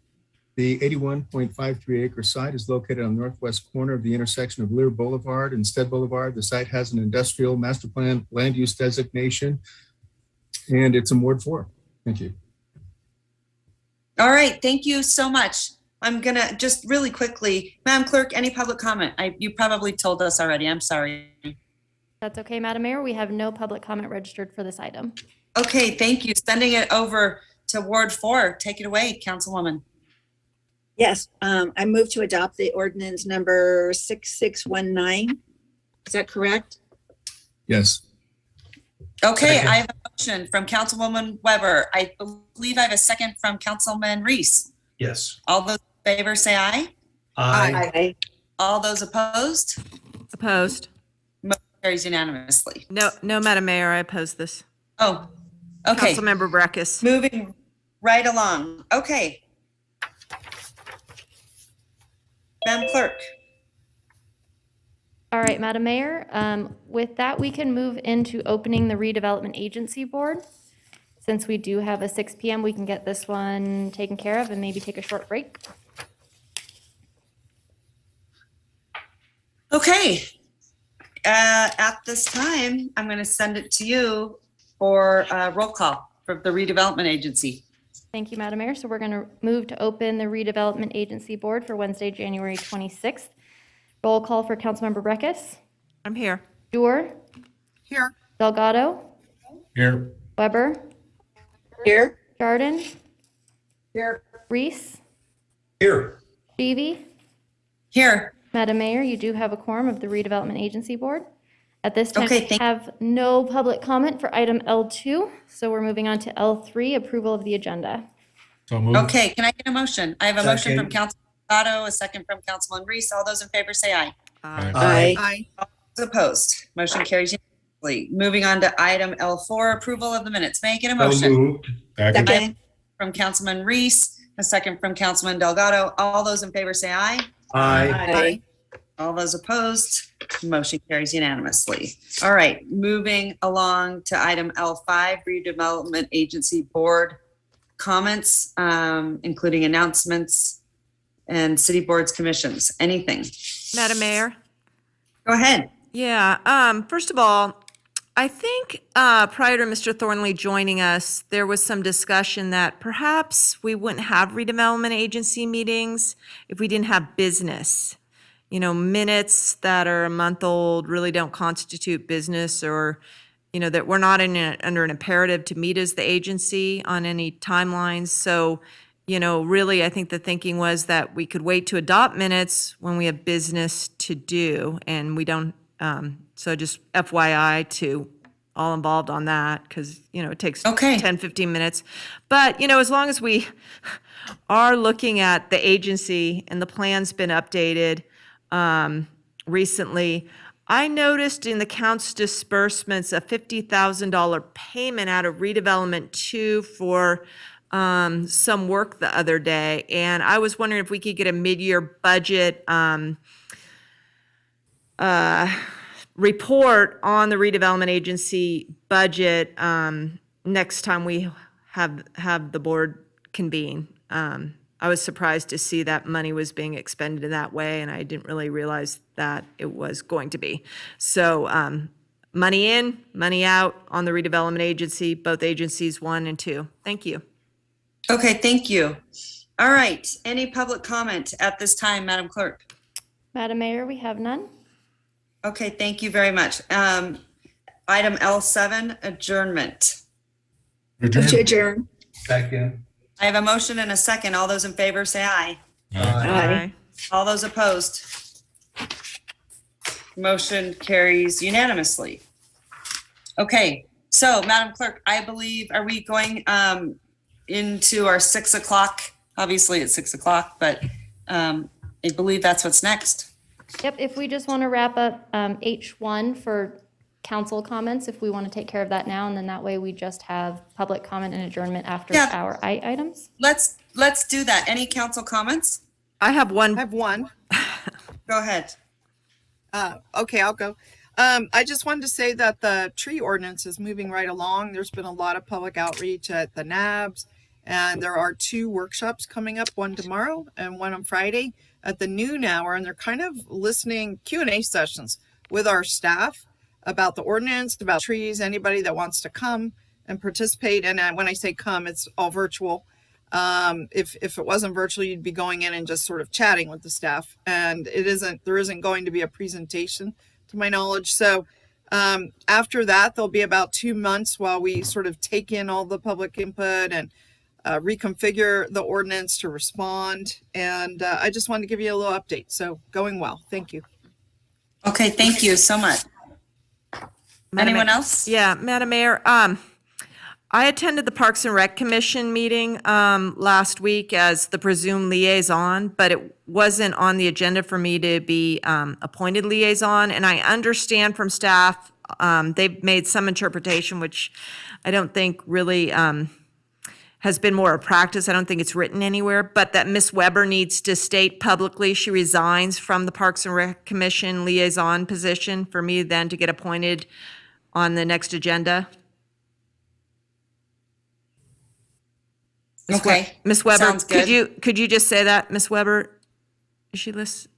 The 81.53 acre site is located on the northwest corner of the intersection of Lear Boulevard and Stead Boulevard. The site has an industrial master plan land use designation, and it's in Ward 4. Thank you. All right, thank you so much. I'm gonna just really quickly, Madam Clerk, any public comment? You probably told us already, I'm sorry. That's okay, Madam Mayor. We have no public comment registered for this item. Okay, thank you. Sending it over to Ward 4. Take it away, Councilwoman. Yes, I move to adopt the ordinance number 6619. Is that correct? Yes. Okay, Second. I have a motion from Councilwoman Weber. I believe I have a second from Councilman Reese. Yes. All those in favor say aye. Aye. All those opposed? Opposed? Carries unanimously. No, Madam Mayor, I oppose this. Oh, okay. Councilmember Breckus. Moving right along. Okay. Madam Clerk. All right, Madam Mayor. With that, we can move into opening the Redevelopment Agency Board. Since we do have a 6 p.m., we can get this one taken care of and maybe take a short break. Okay. At this time, I'm going to send it to you for roll call for the Redevelopment Agency. Thank you, Madam Mayor. So we're going to move to open the Redevelopment Agency Board for Wednesday, January 26th. Roll call for Councilmember Breckus. I'm here. Dewar. Here. Delgado. Here. Weber. Here. Jordan. Here. Reese. Here. Stevie. Here. Madam Mayor, you do have a quorum of the Redevelopment Agency Board. At this time, Okay, we have no public comment for item L2, so we're moving on to L3, approval of the agenda. So moved. Okay, can I get a motion? I have a motion from Second. Councilman Otto, a second from Councilman Reese. All those in favor say aye. Aye. Aye. Those opposed? Motion carries unanimously. Moving on to item L4, approval of the minutes. May I get a So motion? moved. Second. Second. From Councilman Reese, a second from Councilman Delgado. All those in favor say aye. Aye. All those opposed? Motion carries unanimously. All right, moving along to item L5, Redevelopment Agency Board comments, including announcements and city boards, commissions, anything. Madam Mayor? Go ahead. Yeah, first of all, I think prior to Mr. Thornley joining us, there was some discussion that perhaps we wouldn't have redevelopment agency meetings if we didn't have business. You know, minutes that are a month old really don't constitute business, or, you know, that we're not under an imperative to meet as the agency on any timelines. So, you know, really, I think the thinking was that we could wait to adopt minutes when we have business to do, and we don't. So just FYI to all involved on that, because, you know, it takes 10, 15 minutes. But, you know, as long as we are looking at the agency and the plan's been updated recently, I noticed in the counts disbursements a $50,000 payment out of Redevelopment 2 for some work the other day. And I was wondering if we could get a mid-year budget report on the redevelopment agency budget next time we have the board convene. I was surprised to see that money was being expended in that way, and I didn't really realize that it was going to be. So money in, money out on the redevelopment agency, both agencies 1 and 2. Thank you. Okay, thank you. All right, any public comment at this time, Madam Clerk? Madam Mayor, we have none. Okay, thank you very much. Item L7, adjournment. Move to adjourn. Second. I have a motion and a second. All those in favor say aye. Aye. All those opposed? Motion carries unanimously. Okay, so Madam Clerk, I believe, are we going into our 6 o'clock? Obviously it's 6 o'clock, but I believe that's what's next. Yep, if we just want to wrap up H1 for council comments, if we want to take care of that now, and then that way we just have public comment and adjournment after our items. Let's do that. Any council comments? I have one. I have one. Go ahead. Okay, I'll go. I just wanted to say that the tree ordinance is moving right along. There's been a lot of public outreach at the NABs, and there are 2 workshops coming up, one tomorrow and one on Friday at the noon hour, and they're kind of listening Q&A sessions with our staff about the ordinance, about trees, anybody that wants to come and participate. And when I say come, it's all virtual. If it wasn't virtual, you'd be going in and just sort of chatting with the staff, and there isn't going to be a presentation to my knowledge. So after that, there'll be about 2 months while we sort of take in all the public input and reconfigure the ordinance to respond. And I just wanted to give you a little update. So going well. Thank you. Okay, thank you so much. Anyone else? Yeah, Madam Mayor, I attended the Parks and Rec Commission meeting last week as the presumed liaison, but it wasn't on the agenda for me to be appointed liaison. And I understand from staff, they've made some interpretation, which I don't think really has been more a practice. I don't think it's written anywhere, but that Ms. Weber needs to state publicly she resigns from the Parks and Rec Commission liaison position for me then to get appointed on the next agenda. Okay. Ms. Weber, Sounds good. could you just say that, Ms. Weber? Is she listening?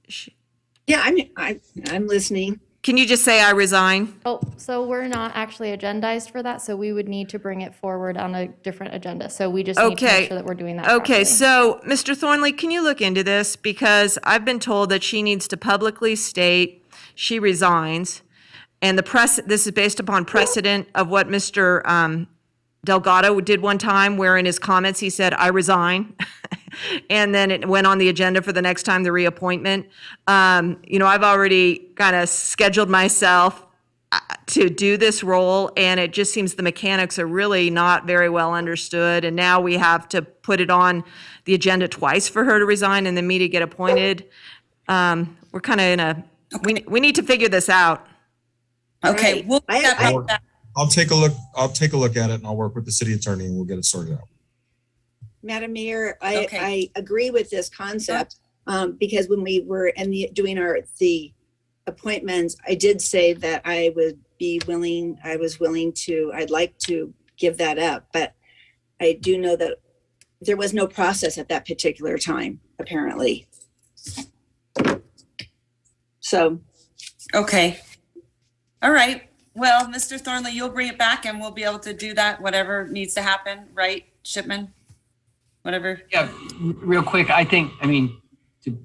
Yeah, I'm listening. Can you just say I resign? Oh, so we're not actually agendized for that, so we would need to bring it forward on a different agenda. So we just need to make sure that we're doing that Okay, properly. so Mr. Thornley, can you look into this? Because I've been told that she needs to publicly state she resigns. And this is based upon precedent of what Mr. Delgado did one time, where in his comments he said, I resign. And then it went on the agenda for the next time, the reappointment. I've already kind of scheduled myself to do this role, and it just seems the mechanics are really not very well understood. And now we have to put it on the agenda twice for her to resign and then me to get appointed. We're kind of in a, we need to figure this out. Okay, we'll I'll take a look. I'll take a look at it, and I'll work with the city attorney, and we'll get it sorted out. Madam Mayor, I agree with this concept because when we were doing the appointments, I did say that I'd like to give that up, but I do know that there was no process at that particular time, apparently. So. Okay. All right. Well, Mr. Thornley, you'll bring it back and we'll be able to do that, whatever needs to happen, right, Shipman? Whatever. Yeah, real quick, to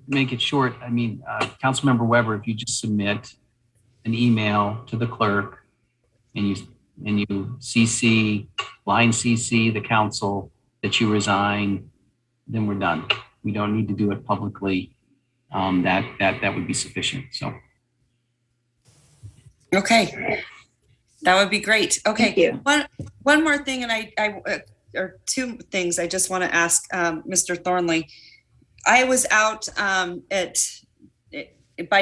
make it short, Councilmember Weber, if you just submit an email to the clerk and you line CC the council that you resign, then we're done. We don't need to do it publicly. That would be sufficient, so. Okay, that would be great. Okay, one more thing, and or 2 things I just want to ask Mr. Thornley. I was out by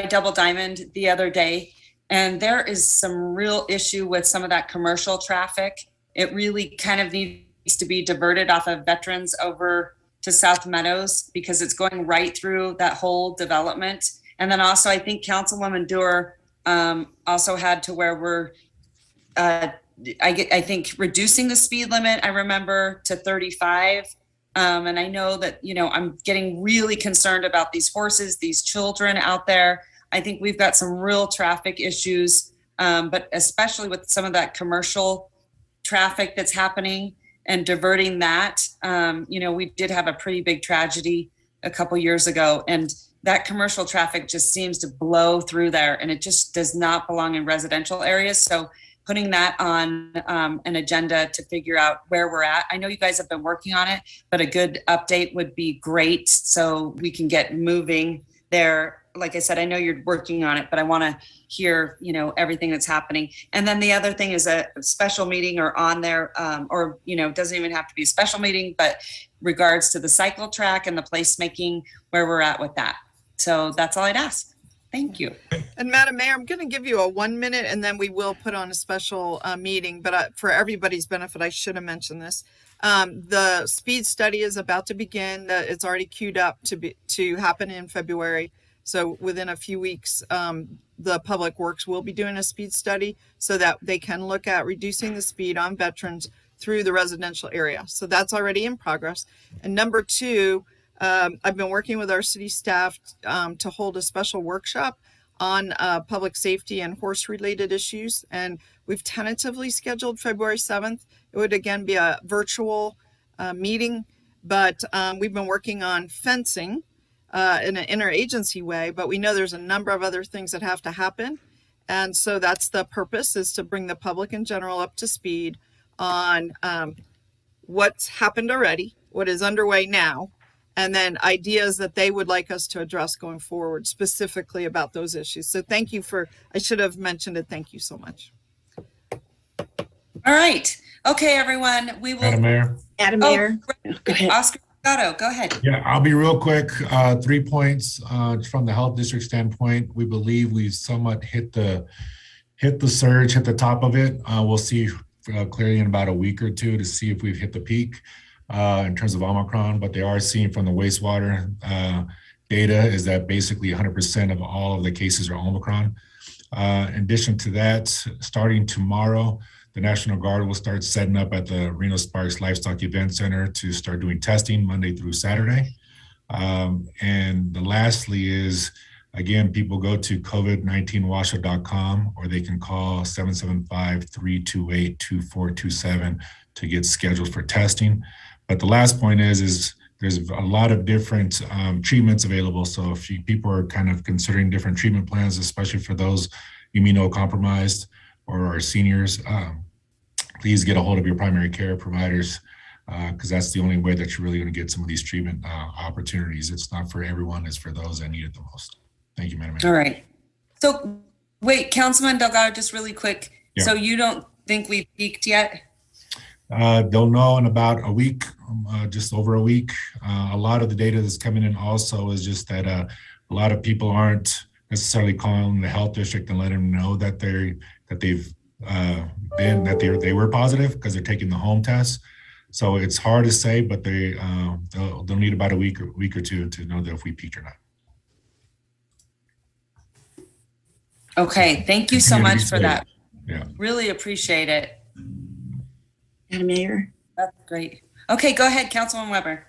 Double Diamond the other day, and there is some real issue with some of that commercial traffic. It really kind of needs to be diverted off of Veterans over to South Meadows because it's going right through that whole development. And then also, I think Councilwoman Dewar also had to where we're, I think reducing the speed limit, I remember, to 35. And I know that, I'm getting really concerned about these horses, these children out there. I think we've got some real traffic issues, but especially with some of that commercial traffic that's happening and diverting that. We did have a pretty big tragedy a couple years ago, and that commercial traffic just seems to blow through there, and it just does not belong in residential areas. So putting that on an agenda to figure out where we're at. I know you guys have been working on it, but a good update would be great so we can get moving there. Like I said, I know you're working on it, but I want to hear, everything that's happening. And then the other thing is a special meeting or on there, or, it doesn't even have to be a special meeting, but regards to the cycle track and the placemaking, where we're at with that. So that's all I'd ask. Thank you. And Madam Mayor, I'm going to give you a 1 minute and then we will put on a special meeting. But for everybody's benefit, I should have mentioned this. The speed study is about to begin. It's already queued up to happen in February. So within a few weeks, the Public Works will be doing a speed study so that they can look at reducing the speed on veterans through the residential area. So that's already in progress. And number two, I've been working with our city staff to hold a special workshop on public safety and horse related issues. And we've tentatively scheduled February 7th. It would again be a virtual meeting, but we've been working on fencing in an interagency way, but we know there's a number of other things that have to happen. And so that's the purpose, is to bring the public in general up to speed on what's happened already, what is underway now, and then ideas that they would like us to address going forward, specifically about those issues. So thank you I should have mentioned it. Thank you so much. All right. Okay, everyone, we will. Madam Mayor. Madam Mayor, Go ahead. Oscar Gatto, go ahead. Yeah, I'll be real quick. 3 points from the health district standpoint. We believe we've somewhat hit the surge, hit the top of it. We'll see clearly in about a week or two to see if we've hit the peak in terms of Omicron, but they are seeing from the wastewater data is that basically 100% of all of the cases are Omicron. In addition to that, starting tomorrow, the National Guard will start setting up at the Reno Sparks Livestock Event Center to start doing testing Monday through Saturday. And lastly is, again, people go to covid19washout.com or they can call 775-328-2427 to get scheduled for testing. But the last point is there's a lot of different treatments available. So if people are kind of considering different treatment plans, especially for those immunocompromised or our seniors, please get a hold of your primary care providers because that's the only way that you're really going to get some of these treatment opportunities. It's not for everyone, it's for those that need it the most. Thank you, Madam Mayor. All right. So wait, Councilman Delgado, just really quick. Yeah. So you don't think we've peaked yet? They'll know in about a week, just over a week. A lot of the data that's coming in also is just that a lot of people aren't necessarily calling the health district and letting them know that they were positive because they're taking the home test. So it's hard to say, but they'll need about a week or two to know that if we peaked or not. Okay, thank you so much for that. Yeah. Really appreciate it. Madam Mayor. That's great. Okay, go ahead, Councilwoman Weber.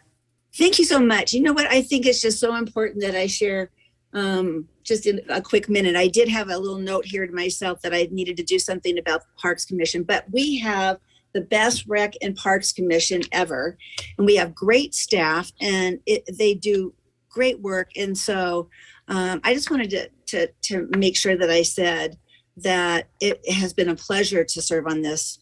Thank you so much. You know what? I think it's just so important that I share just in a quick minute. I did have a little note here to myself that I needed to do something about the Parks Commission, but we have the best rec and Parks Commission ever. And we have great staff and they do great work. And so I just wanted to make sure that I said that it has been a pleasure to serve on this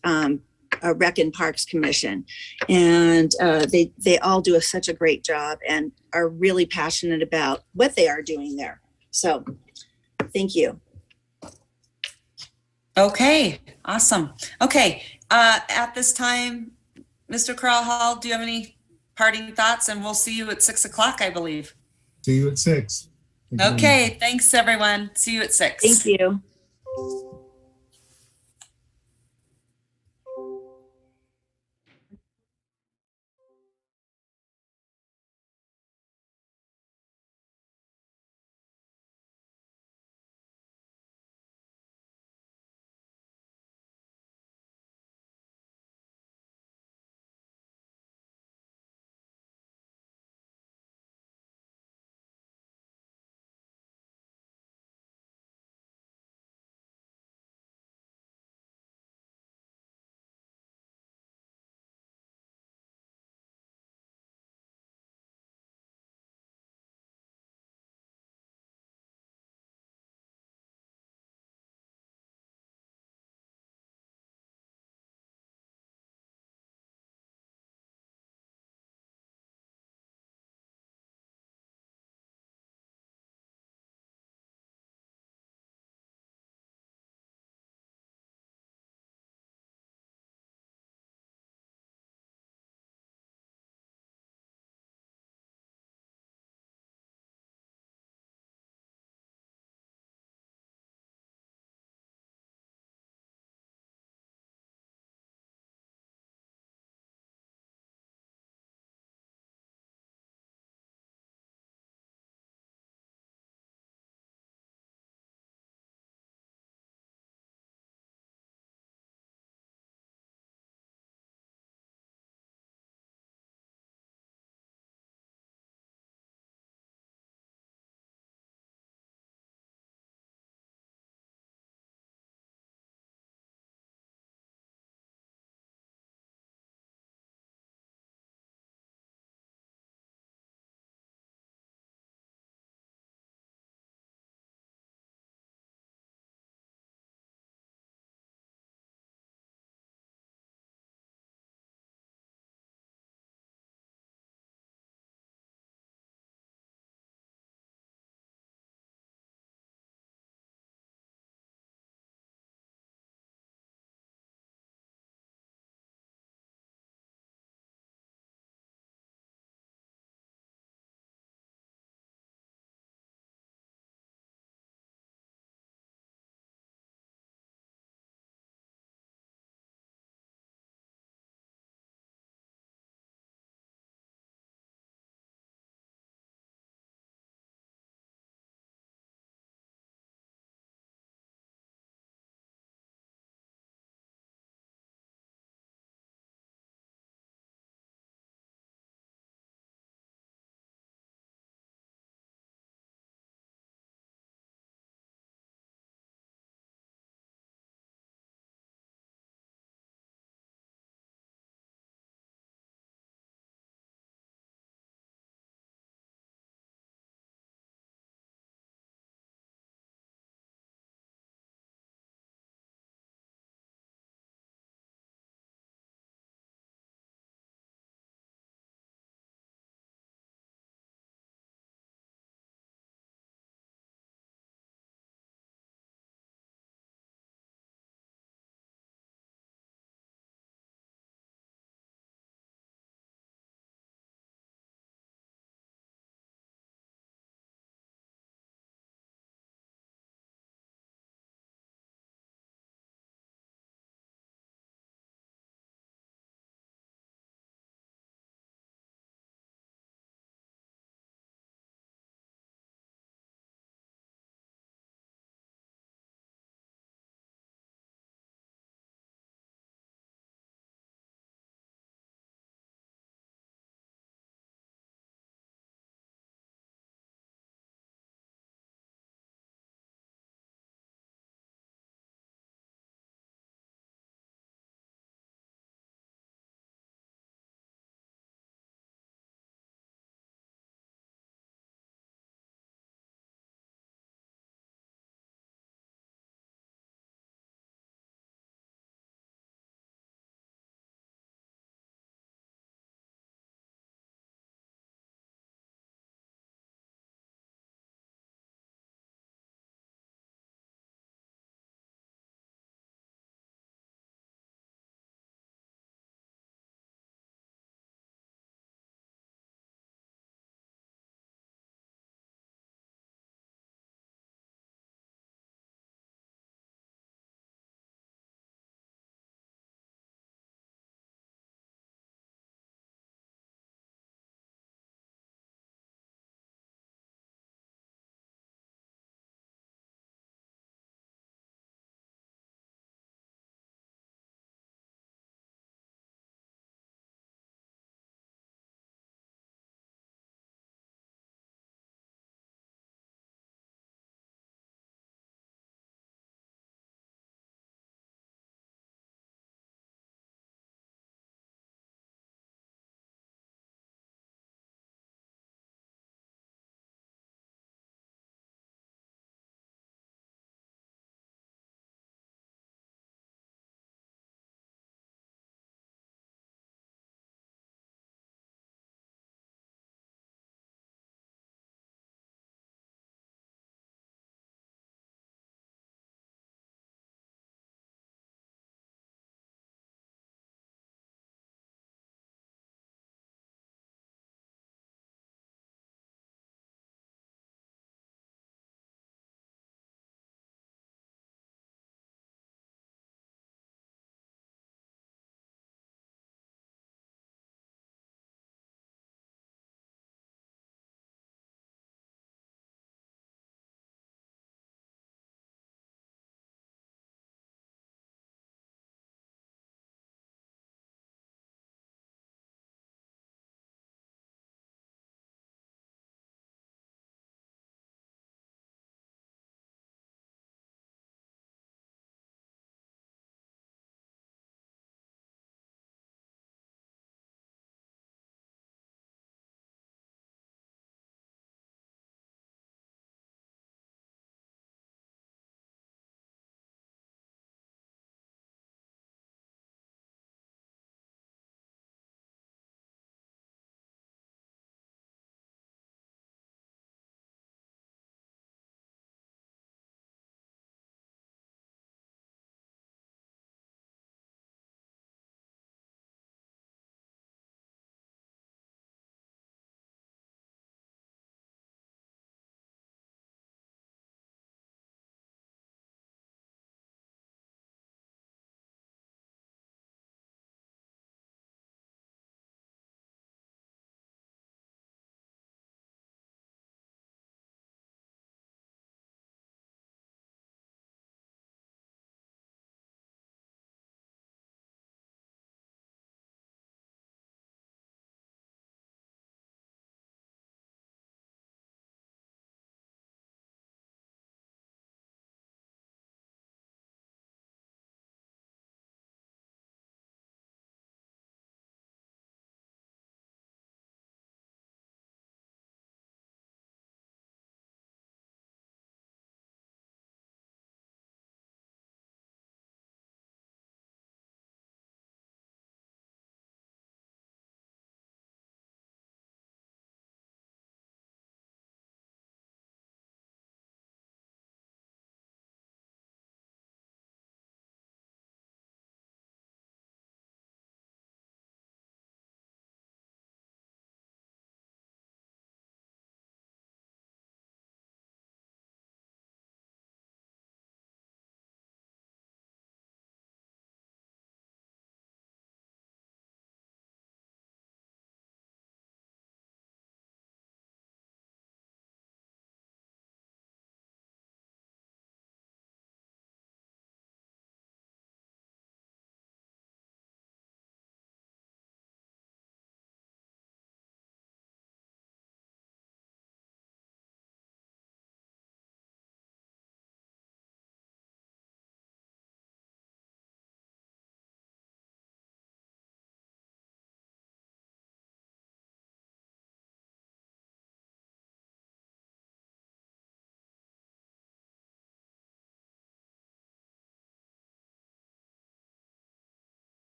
Rec and Parks Commission, and they all do such a great job and are really passionate about what they are doing there. So, thank you. Okay, awesome. Okay, at this time, Mr. Carl Hall, do you have any parting thoughts? And we'll see you at 6 o'clock, I believe. See you at 6. Okay, thanks everyone. See you at 6. Thank you.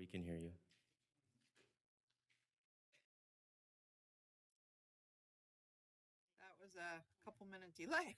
We can hear you. That was a couple minute delay.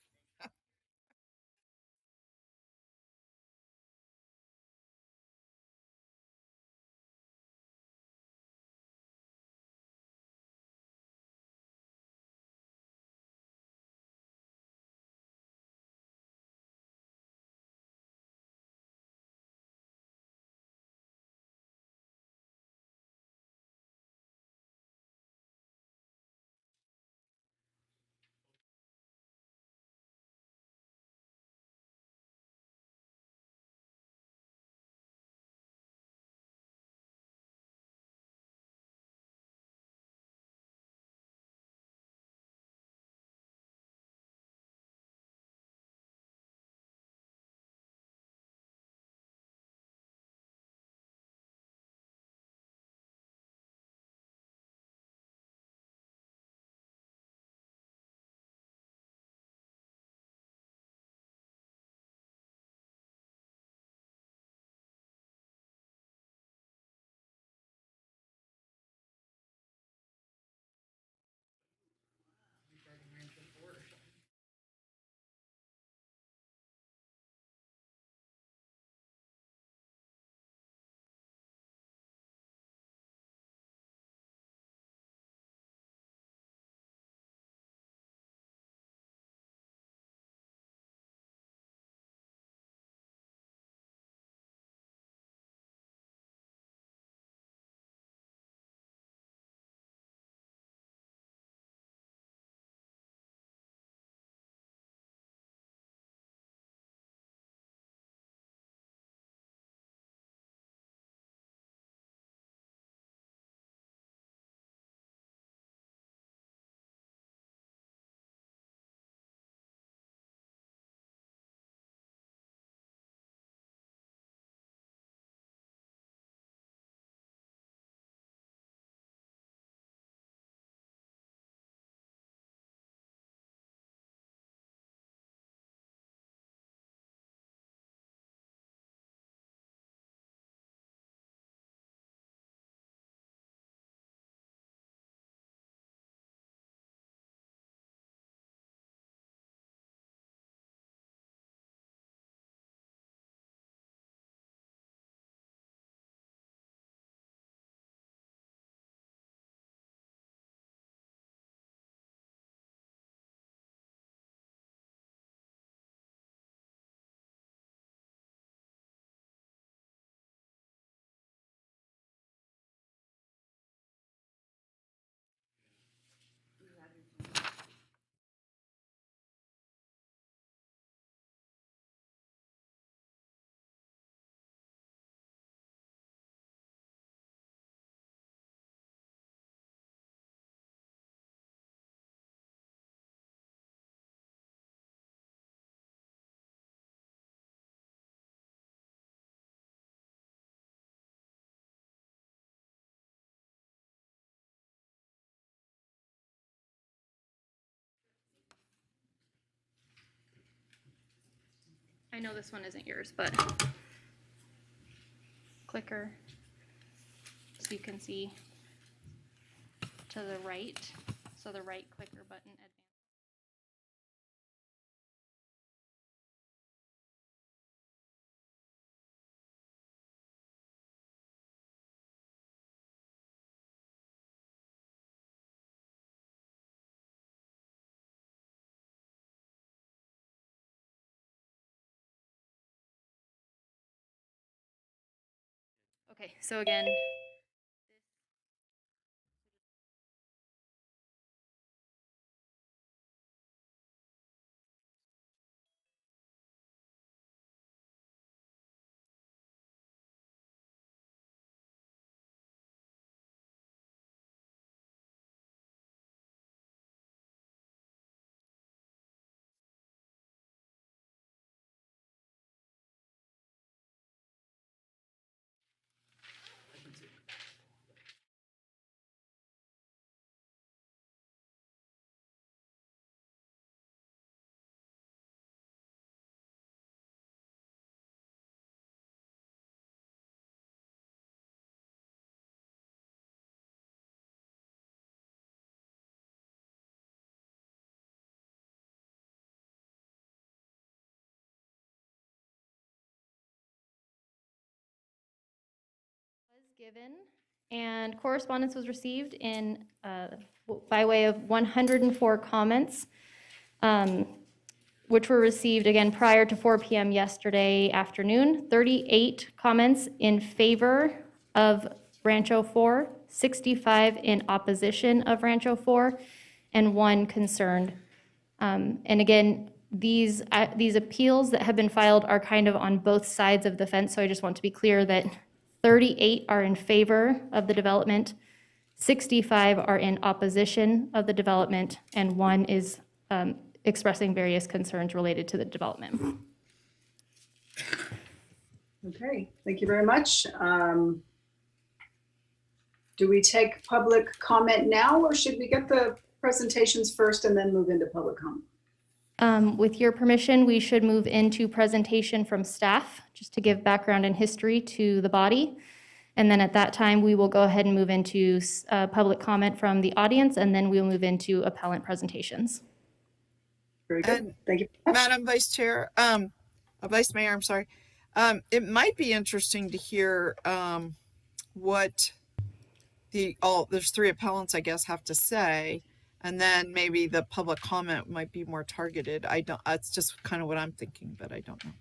I know this one isn't yours, but clicker so you can see to the right. So the right clicker button advance. Okay, so again, given, and correspondence was received in by way of 104 comments, which were received again prior to 4 p.m. yesterday afternoon. 38 comments in favor of Rancho 4, 65 in opposition of Rancho 4, and 1 concerned. And again, these appeals that have been filed are kind of on both sides of the fence, so I just want to be clear that 38 are in favor of the development, 65 are in opposition of the development, and 1 is expressing various concerns related to the development. Okay, thank you very much. Do we take public comment now, or should we get the presentations first and then move into public comment? With your permission, we should move into presentation from staff, just to give background and history to the body. And then at that time, we will go ahead and move into public comment from the audience, and then we'll move into appellant presentations. Very good. And Thank you. Madam Vice Chair, Vice Mayor, I'm sorry. It might be interesting to hear what there's 3 appellants, I guess, have to say, and then maybe the public comment might be more targeted. It's just kind of what I'm thinking, but I don't know.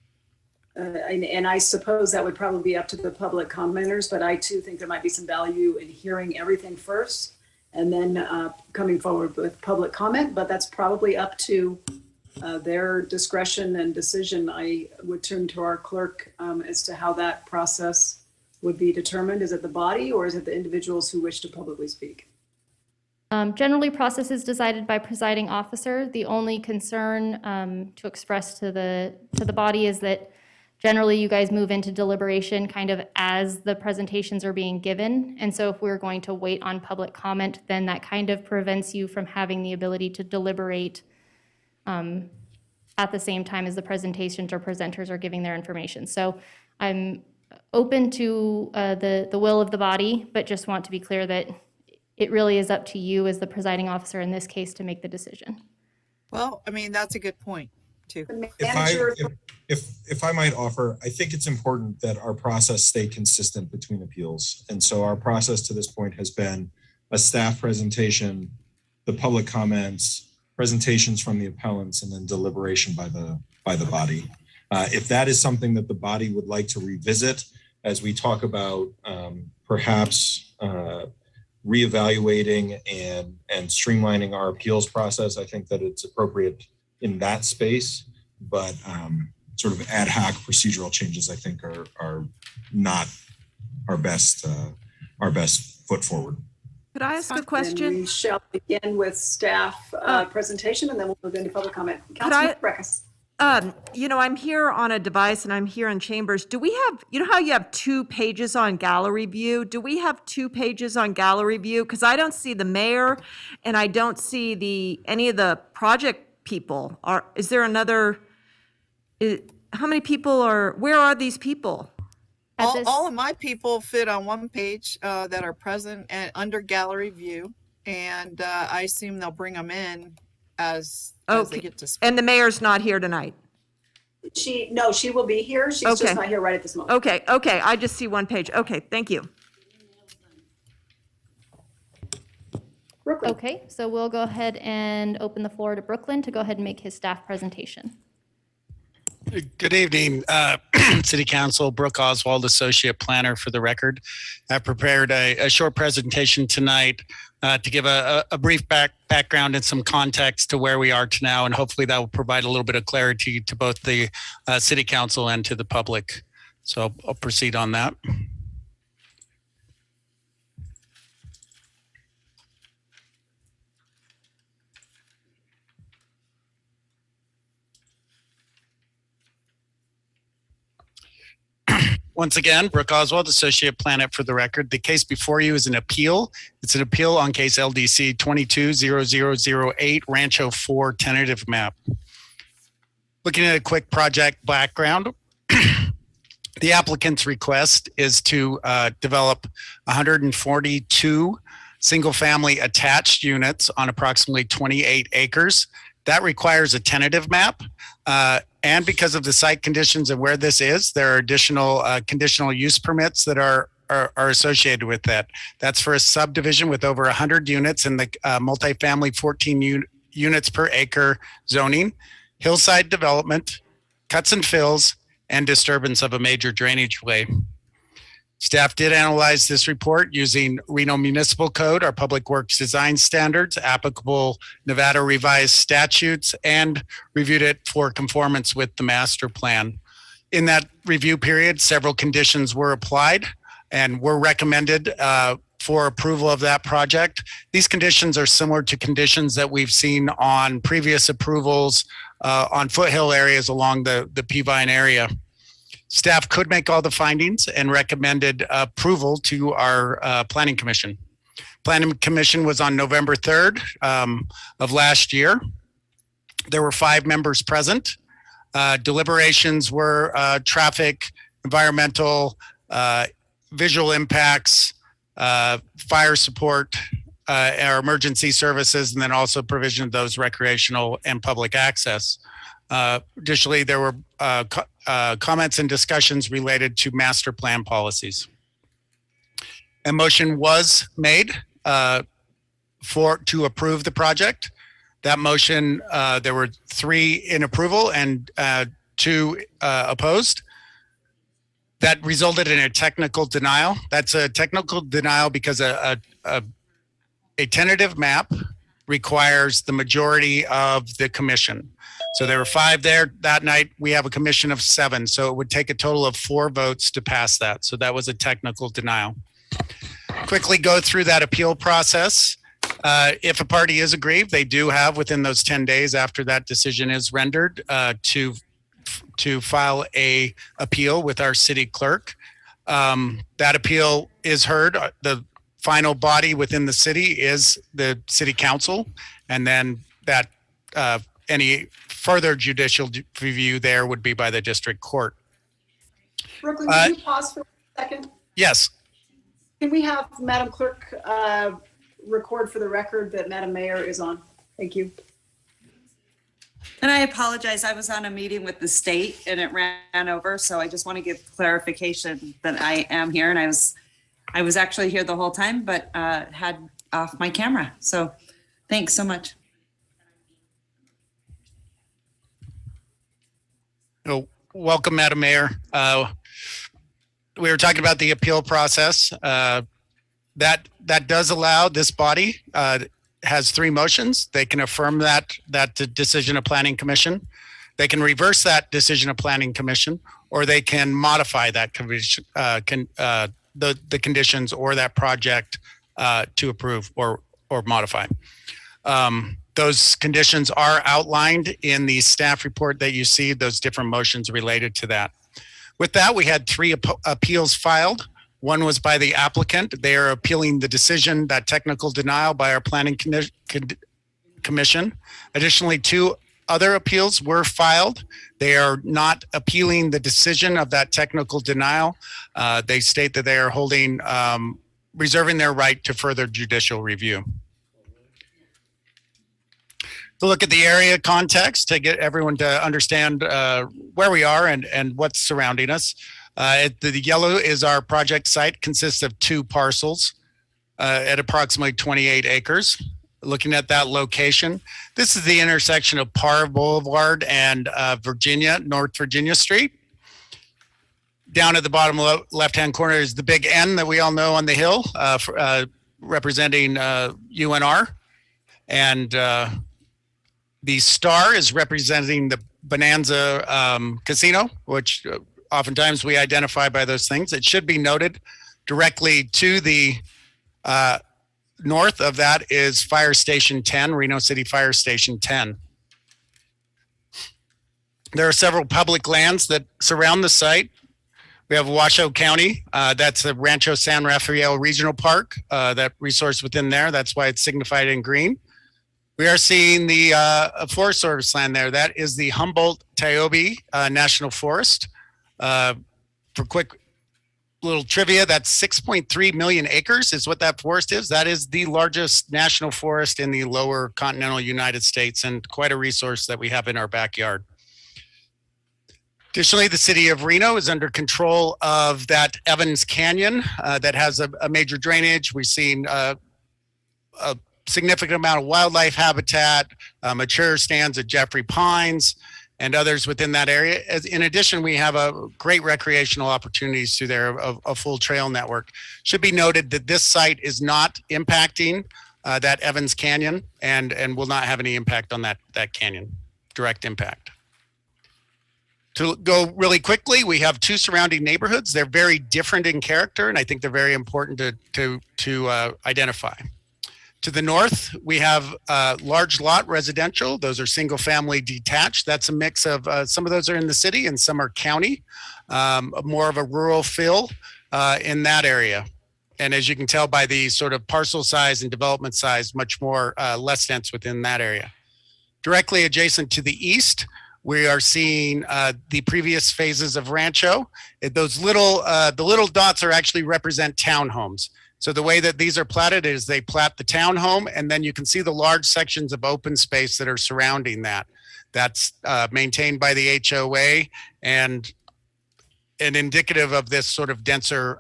And I suppose that would probably be up to the public commenters, but I too think there might be some value in hearing everything first and then coming forward with public comment, but that's probably up to their discretion and decision. I would turn to our clerk as to how that process would be determined. Is it the body or is it the individuals who wish to publicly speak? Generally, process is decided by presiding officer. The only concern to express to the body is that generally you guys move into deliberation kind of as the presentations are being given. And so if we're going to wait on public comment, then that kind of prevents you from having the ability to deliberate at the same time as the presentations or presenters are giving their information. So I'm open to the will of the body, but just want to be clear that it really is up to you as the presiding officer in this case to make the decision. Well, I mean, that's a good point too. If I might offer, I think it's important that our process stay consistent between appeals. And so our process to this point has been a staff presentation, the public comments, presentations from the appellants, and then deliberation by the body. If that is something that the body would like to revisit as we talk about perhaps reevaluating and streamlining our appeals process, I think that it's appropriate in that space, but sort of ad hoc procedural changes, I think, are not our best foot forward. Could I ask a question? And we shall begin with staff presentation, and then we'll move into public comment. Councilman Breckus. I'm here on a device and I'm here in chambers. Do we have, how you have 2 pages on gallery view? Do we have 2 pages on gallery view? Because I don't see the mayor and I don't see any of the project people. Is there another, how many people where are these people? All of my people fit on one page that are present and under gallery view. And I assume they'll bring them in as they get to speak. And the mayor's not here tonight? She will be here. She's just not here right at this moment. Okay, I just see one page. Okay, thank you. Brooklyn. Okay, so we'll go ahead and open the floor to Brooklyn to go ahead and make his staff presentation. Good evening, City Council. Brooke Oswald, Associate Planner for the record. I've prepared a short presentation tonight to give a brief background and some context to where we are to now, and hopefully that will provide a little bit of clarity to both the City Council and to the public. So I'll proceed on that. Once again, Brooke Oswald, Associate Planner for the record. The case before you is an appeal. It's an appeal on case LDC 220008, Rancho 4 tentative map. Looking at a quick project background, the applicant's request is to develop 142 single-family attached units on approximately 28 acres. That requires a tentative map. And because of the site conditions and where this is, there are additional conditional use permits that are are associated with that. That's for a subdivision with over 100 units in the multifamily 14 units per acre zoning, hillside development, cuts and fills, and disturbance of a major drainage way. Staff did analyze this report using Reno Municipal Code, our Public Works Design Standards, applicable Nevada revised statutes, and reviewed it for conformance with the master plan. In that review period, several conditions were applied and were recommended for approval of that project. These conditions are similar to conditions that we've seen on previous approvals on foothill areas along the Peavine area. Staff could make all the findings and recommended approval to our Planning Commission. Planning Commission was on November 3rd of last year. There were 5 members present. Deliberations were traffic, environmental, visual impacts, fire support, our emergency services, and then also provision of those recreational and public access. Additionally, there were comments and discussions related to master plan policies. A motion was made to approve the project. That motion, there were 3 in approval and 2 opposed. That resulted in a technical denial. That's a technical denial because a tentative map requires the majority of the commission. So there were 5 there that night. We have a commission of 7. So it would take a total of 4 votes to pass that. So that was a technical denial. Quickly go through that appeal process. If a party is aggrieved, they do have within those 10 days after that decision is rendered to file a appeal with our city clerk. That appeal is heard. The final body within the city is the city council, and then that any further judicial review there would be by the district court. Brooklyn, can you pause for a second? Yes. Can we have Madam Clerk record for the record that Madam Mayor is on? Thank you. And I apologize, I was on a meeting with the state and it ran over, so I just want to give clarification that I am here, and I was actually here the whole time, but had off my camera. So thanks so much. Oh, welcome, Madam Mayor. We were talking about the appeal process. That does allow this body has 3 motions. They can affirm that decision of Planning Commission. They can reverse that decision of Planning Commission, or they can modify that commission, the conditions or that project to approve or modify. Those conditions are outlined in the staff report that you see, those different motions related to that. With that, we had 3 appeals filed. One was by the applicant. They are appealing the decision, that technical denial by our Planning Commission. Additionally, 2 other appeals were filed. They are not appealing the decision of that technical denial. They state that they are holding, reserving their right to further judicial review. To look at the area context to get everyone to understand where we are and what's surrounding us. The yellow is our project site, consists of 2 parcels at approximately 28 acres. Looking at that location, this is the intersection of Parr Boulevard and North Virginia Street. Down at the bottom left-hand corner is the big N that we all know on the hill, representing UNR. And the star is representing the Bonanza Casino, which oftentimes we identify by those things. It should be noted directly to the north of that is Fire Station 10, Reno City Fire Station 10. There are several public lands that surround the site. We have Washoe County, that's the Rancho San Rafael Regional Park, that resource within there. That's why it's signified in green. We are seeing the Forest Service land there. That is the Humboldt-Tiobe National Forest. For quick little trivia, that's 6.3 million acres is what that forest is. That is the largest national forest in the lower continental United States, and quite a resource that we have in our backyard. Additionally, the city of Reno is under control of that Evans Canyon that has a major drainage. We've seen a significant amount of wildlife habitat, mature stands at Jeffrey Pines, and others within that area. In addition, we have a great recreational opportunities through there, a full trail network. Should be noted that this site is not impacting that Evans Canyon and will not have any impact on that canyon, direct impact. To go really quickly, we have two surrounding neighborhoods. They're very different in character, and I think they're very important to identify. To the north, we have large lot residential. Those are single family detached. That's a mix of some of those are in the city and some are county, more of a rural feel in that area. And as you can tell by the sort of parcel size and development size, much more less dense within that area. Directly adjacent to the east, we are seeing the previous phases of Rancho. Those the little dots are actually represent townhomes. So the way that these are platted is they plat the townhome, and then you can see the large sections of open space that are surrounding that. That's maintained by the HOA and indicative of this sort of denser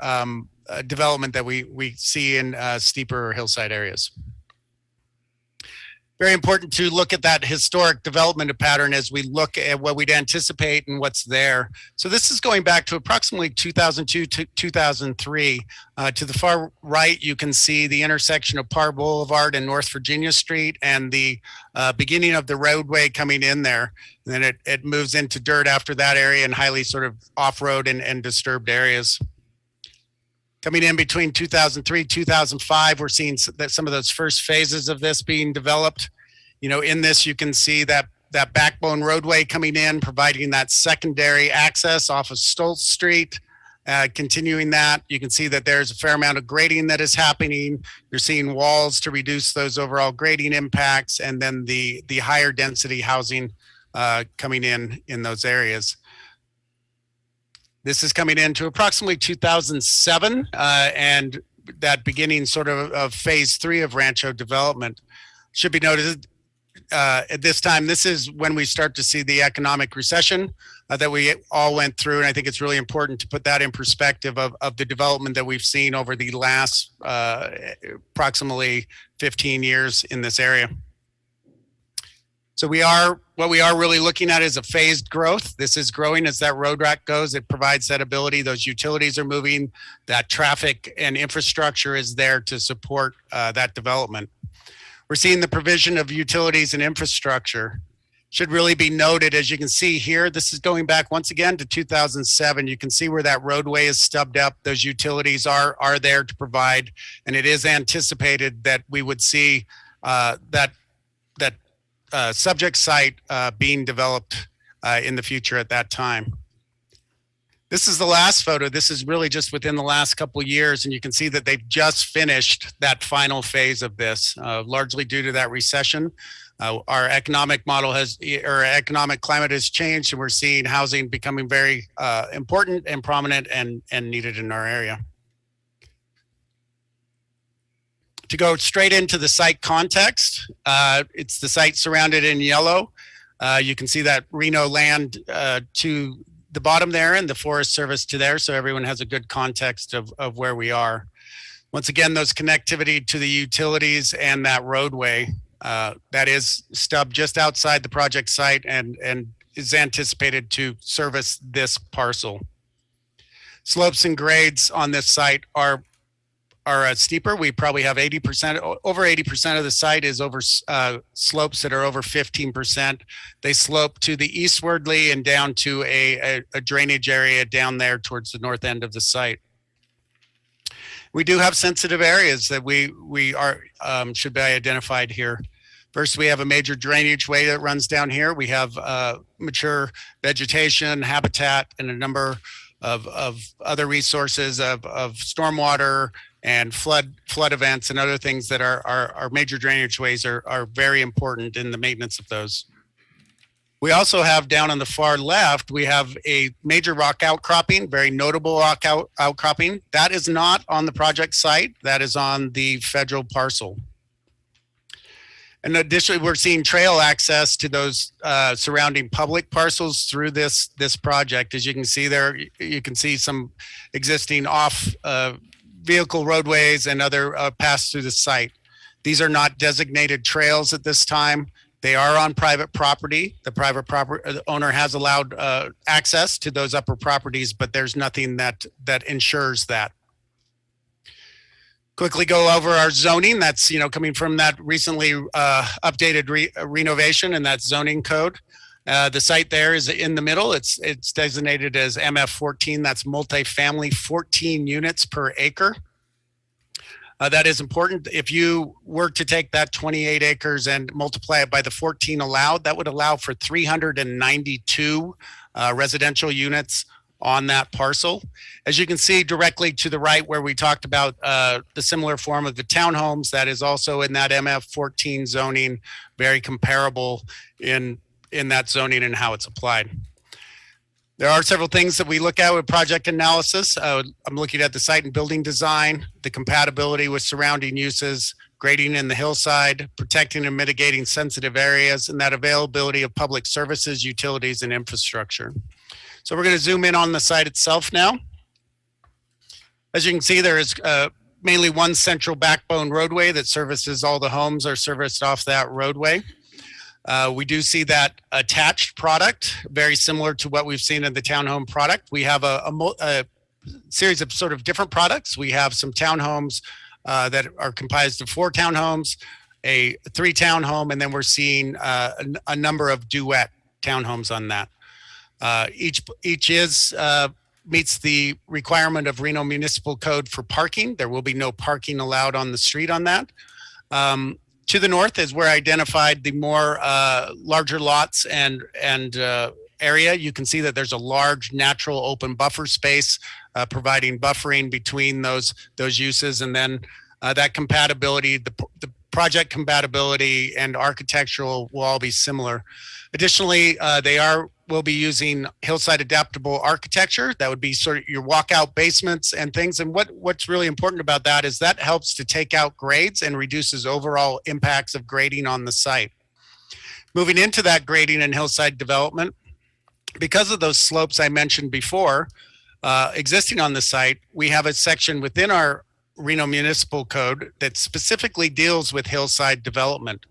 development that we see in steeper hillside areas. Very important to look at that historic development pattern as we look at what we'd anticipate and what's there. So this is going back to approximately 2002 to 2003. To the far right, you can see the intersection of Parr Boulevard and North Virginia Street and the beginning of the roadway coming in there. And then it moves into dirt after that area and highly sort of off-road and disturbed areas. Coming in between 2003, 2005, we're seeing that some of those first phases of this being developed. You know, in this, you can see that backbone roadway coming in, providing that secondary access off of Stoltz Street. Continuing that, you can see that there's a fair amount of grading that is happening. You're seeing walls to reduce those overall grading impacts, and then the higher density housing coming in those areas. This is coming into approximately 2007 and that beginning sort of phase 3 of Rancho development. Should be noted at this time, this is when we start to see the economic recession that we all went through. And I think it's really important to put that in perspective of the development that we've seen over the last approximately 15 years in this area. So what we are really looking at is a phased growth. This is growing as that road rack goes. It provides that ability. Those utilities are moving. That traffic and infrastructure is there to support that development. We're seeing the provision of utilities and infrastructure. Should really be noted, as you can see here, this is going back once again to 2007. You can see where that roadway is stubbed up. Those utilities are there to provide, and it is anticipated that we would see that subject site being developed in the future at that time. This is the last photo. This is really just within the last couple of years, and you can see that they've just finished that final phase of this, largely due to that recession. Our economic model or economic climate has changed, and we're seeing housing becoming very important and prominent and needed in our area. To go straight into the site context, it's the site surrounded in yellow. You can see that Reno land to the bottom there and the Forest Service to there, so everyone has a good context of where we are. Once again, those connectivity to the utilities and that roadway that is stubbed just outside the project site and is anticipated to service this parcel. Slopes and grades on this site are steeper. We probably have over 80% of the site is over slopes that are over 15%. They slope to the eastwardly and down to a drainage area down there towards the north end of the site. We do have sensitive areas that we should be identified here. First, we have a major drainage way that runs down here. We have mature vegetation, habitat, and a number of other resources of stormwater and flood events and other things that are major drainage ways are very important in the maintenance of those. We also have down on the far left, we have a major rock outcropping, very notable rock outcropping. That is not on the project site. That is on the federal parcel. And additionally, we're seeing trail access to those surrounding public parcels through this project. As you can see there, you can see some existing off vehicle roadways and other paths through the site. These are not designated trails at this time. They are on private property. The private property owner has allowed access to those upper properties, but there's nothing that ensures that. Quickly go over our zoning. That's, coming from that recently updated renovation and that zoning code. The site there is in the middle. It's designated as MF14. That's multifamily, 14 units per acre. That is important. If you were to take that 28 acres and multiply it by the 14 allowed, that would allow for 392 residential units on that parcel. As you can see directly to the right where we talked about the similar form of the townhomes, that is also in that MF14 zoning, very comparable in that zoning and how it's applied. There are several things that we look at with project analysis. I'm looking at the site and building design, the compatibility with surrounding uses, grading in the hillside, protecting and mitigating sensitive areas, and that availability of public services, utilities, and infrastructure. So we're going to zoom in on the site itself now. As you can see, there is mainly one central backbone roadway that services all the homes are serviced off that roadway. We do see that attached product, very similar to what we've seen in the townhome product. We have a series of sort of different products. We have some townhomes that are comprised of 4 townhomes, a 3 townhome, and then we're seeing a number of duet townhomes on that. Each is meets the requirement of Reno Municipal Code for parking. There will be no parking allowed on the street on that. To the north is where I identified the more larger lots and area. You can see that there's a large natural open buffer space providing buffering between those uses, and then that compatibility, the project compatibility and architectural will all be similar. Additionally, will be using hillside adaptable architecture. That would be sort of your walkout basements and things. And what's really important about that is that helps to take out grades and reduces overall impacts of grading on the site. Moving into that grading and hillside development, because of those slopes I mentioned before, existing on the site, we have a section within our Reno Municipal Code that specifically deals with hillside development.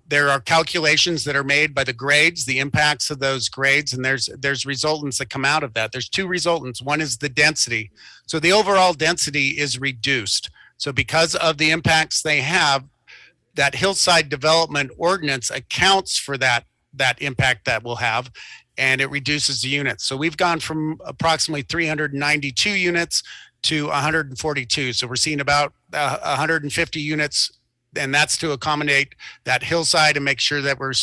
There are calculations that are made by the grades, the impacts of those grades, and there's resultants that come out of that. There's 2 resultants. One is the density. So the overall density is reduced. So because of the impacts they have, that hillside development ordinance accounts for that impact that we'll have, and it reduces the units. So we've gone from approximately 392 units to 142. So we're seeing about 150 units, and that's to accommodate that hillside and make sure that we're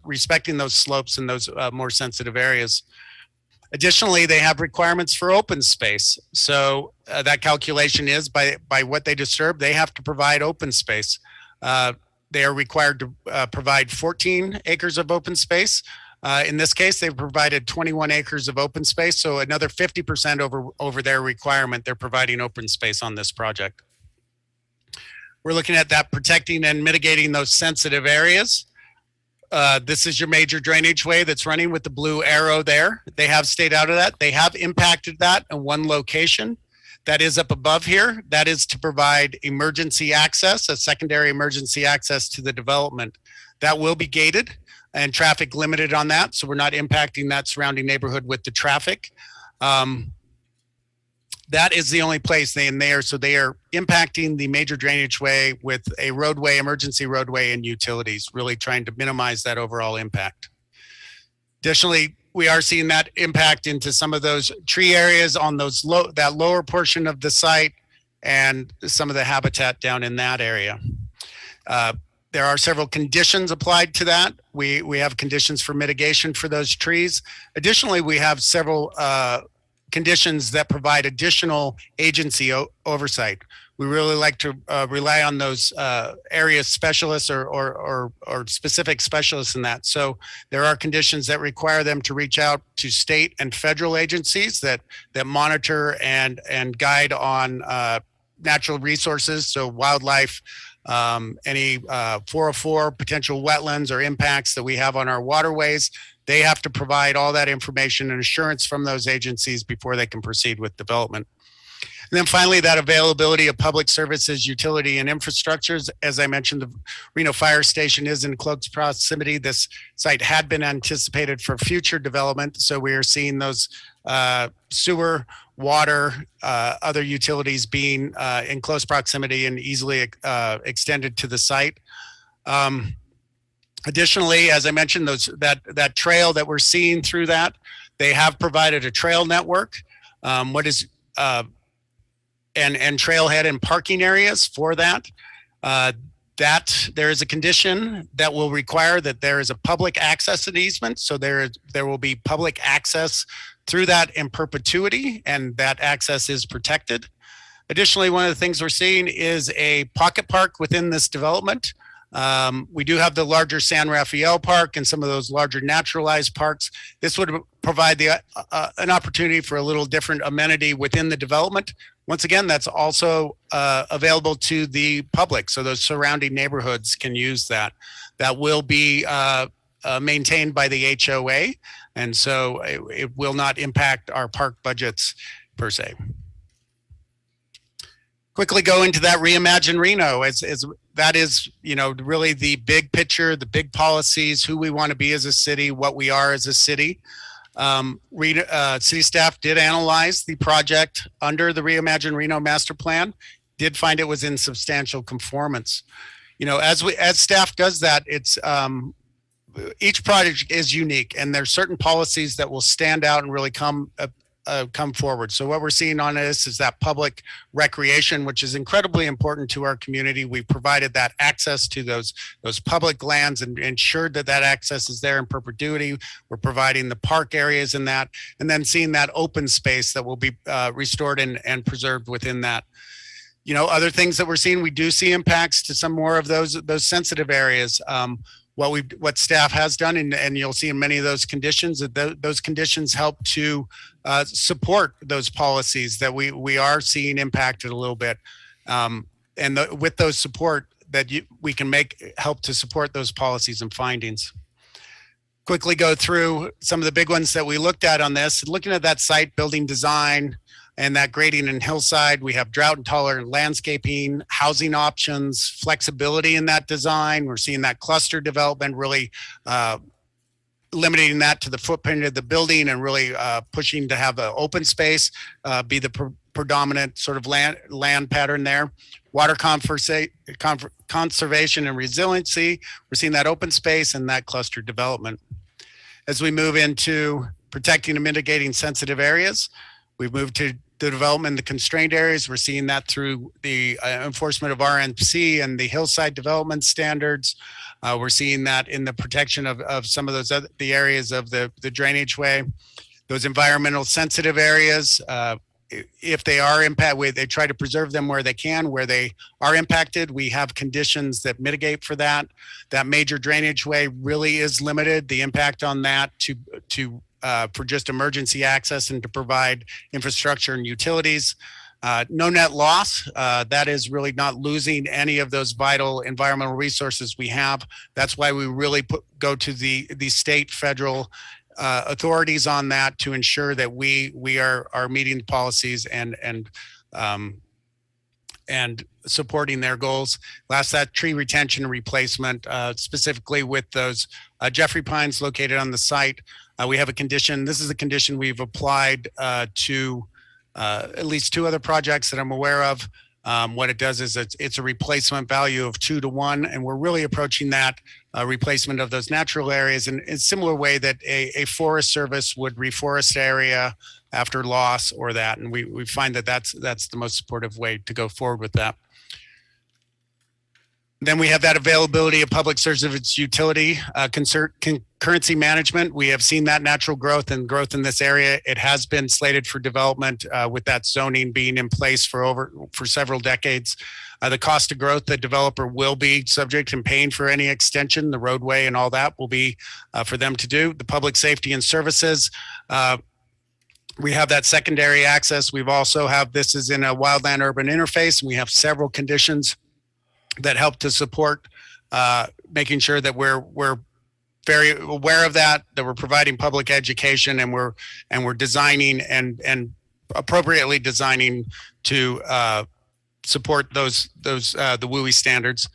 respecting those slopes and those more sensitive areas. Additionally, they have requirements for open space. So that calculation is by what they disturb, they have to provide open space. They are required to provide 14 acres of open space. In this case, they've provided 21 acres of open space. So another 50% over their requirement, they're providing open space on this project. We're looking at that protecting and mitigating those sensitive areas. This is your major drainage way that's running with the blue arrow there. They have stayed out of that. They have impacted that in one location. That is up above here. That is to provide emergency access, a secondary emergency access to the development. That will be gated and traffic limited on that. So we're not impacting that surrounding neighborhood with the traffic. That is the only place they are impacting the major drainage way with a roadway, emergency roadway, and utilities, really trying to minimize that overall impact. Additionally, we are seeing that impact into some of those tree areas on those that lower portion of the site and some of the habitat down in that area. There are several conditions applied to that. We have conditions for mitigation for those trees. Additionally, we have several conditions that provide additional agency oversight. We really like to rely on those area specialists or specific specialists in that. So there are conditions that require them to reach out to state and federal agencies that monitor and guide on natural resources, so wildlife, any 404 potential wetlands or impacts that we have on our waterways. They have to provide all that information and assurance from those agencies before they can proceed with development. And then finally, that availability of public services, utility, and infrastructures. As I mentioned, the Reno Fire Station is in close proximity. This site had been anticipated for future development, so we are seeing those sewer, water, other utilities being in close proximity and easily extended to the site. Additionally, as I mentioned, that trail that we're seeing through that, they have provided a trail network. And trailhead and parking areas for that. That there is a condition that will require that there is a public access easement. So there will be public access through that in perpetuity, and that access is protected. Additionally, one of the things we're seeing is a pocket park within this development. We do have the larger San Rafael Park and some of those larger naturalized parks. This would provide an opportunity for a little different amenity within the development. Once again, that's also available to the public, so those surrounding neighborhoods can use that. That will be maintained by the HOA, and so it will not impact our park budgets per se. Quickly go into that Reimagine Reno, as that is, really the big picture, the big policies, who we want to be as a city, what we are as a city. City staff did analyze the project under the Reimagine Reno master plan, did find it was in substantial conformance. As staff does that, it's each project is unique, and there's certain policies that will stand out and really come forward. So what we're seeing on this is that public recreation, which is incredibly important to our community. We've provided that access to those public lands and ensured that access is there in perpetuity. We're providing the park areas in that, and then seeing that open space that will be restored and preserved within that. Other things that we're seeing, we do see impacts to some more of those sensitive areas. What staff has done, and you'll see in many of those conditions, that those conditions help to support those policies that we are seeing impacted a little bit. With those support that we can help to support those policies and findings. Quickly go through some of the big ones that we looked at on this. Looking at that site building design and that grading and hillside, we have drought intolerant landscaping, housing options, flexibility in that design. We're seeing that cluster development really limiting that to the footprint of the building and really pushing to have an open space be the predominant sort of land pattern there. Water conservation and resiliency, we're seeing that open space and that cluster development. As we move into protecting and mitigating sensitive areas, we've moved to the development in the constrained areas. We're seeing that through the enforcement of RNC and the hillside development standards. We're seeing that in the protection of some of those the areas of the drainage way. Those environmental sensitive areas, if they are impacted, they try to preserve them where they can. Where they are impacted, we have conditions that mitigate for that. That major drainage way really is limited, the impact on that for just emergency access and to provide infrastructure and utilities. No net loss, that is really not losing any of those vital environmental resources we have. That's why we really go to the state, federal authorities on that to ensure that we are meeting the policies and supporting their goals. Last, that tree retention and replacement, specifically with those Jeffrey pines located on the site. We have a condition. This is a condition we've applied to at least two other projects that I'm aware of. What it does is it's a replacement value of 2 to 1, and we're really approaching that replacement of those natural areas in a similar way that a forest service would reforest area after loss or that, and we find that that's the most supportive way to go forward with that. Then we have that availability of public service utility, concurrency management. We have seen that natural growth and growth in this area. It has been slated for development with that zoning being in place for several decades. The cost of growth, the developer will be subject and paying for any extension, the roadway and all that will be for them to do. The public safety and services, we have that secondary access. We've also this is in a wildland urban interface, and we have several conditions that help to support making sure that we're very aware of that we're providing public education, and we're designing and appropriately designing to support those the WUI standards.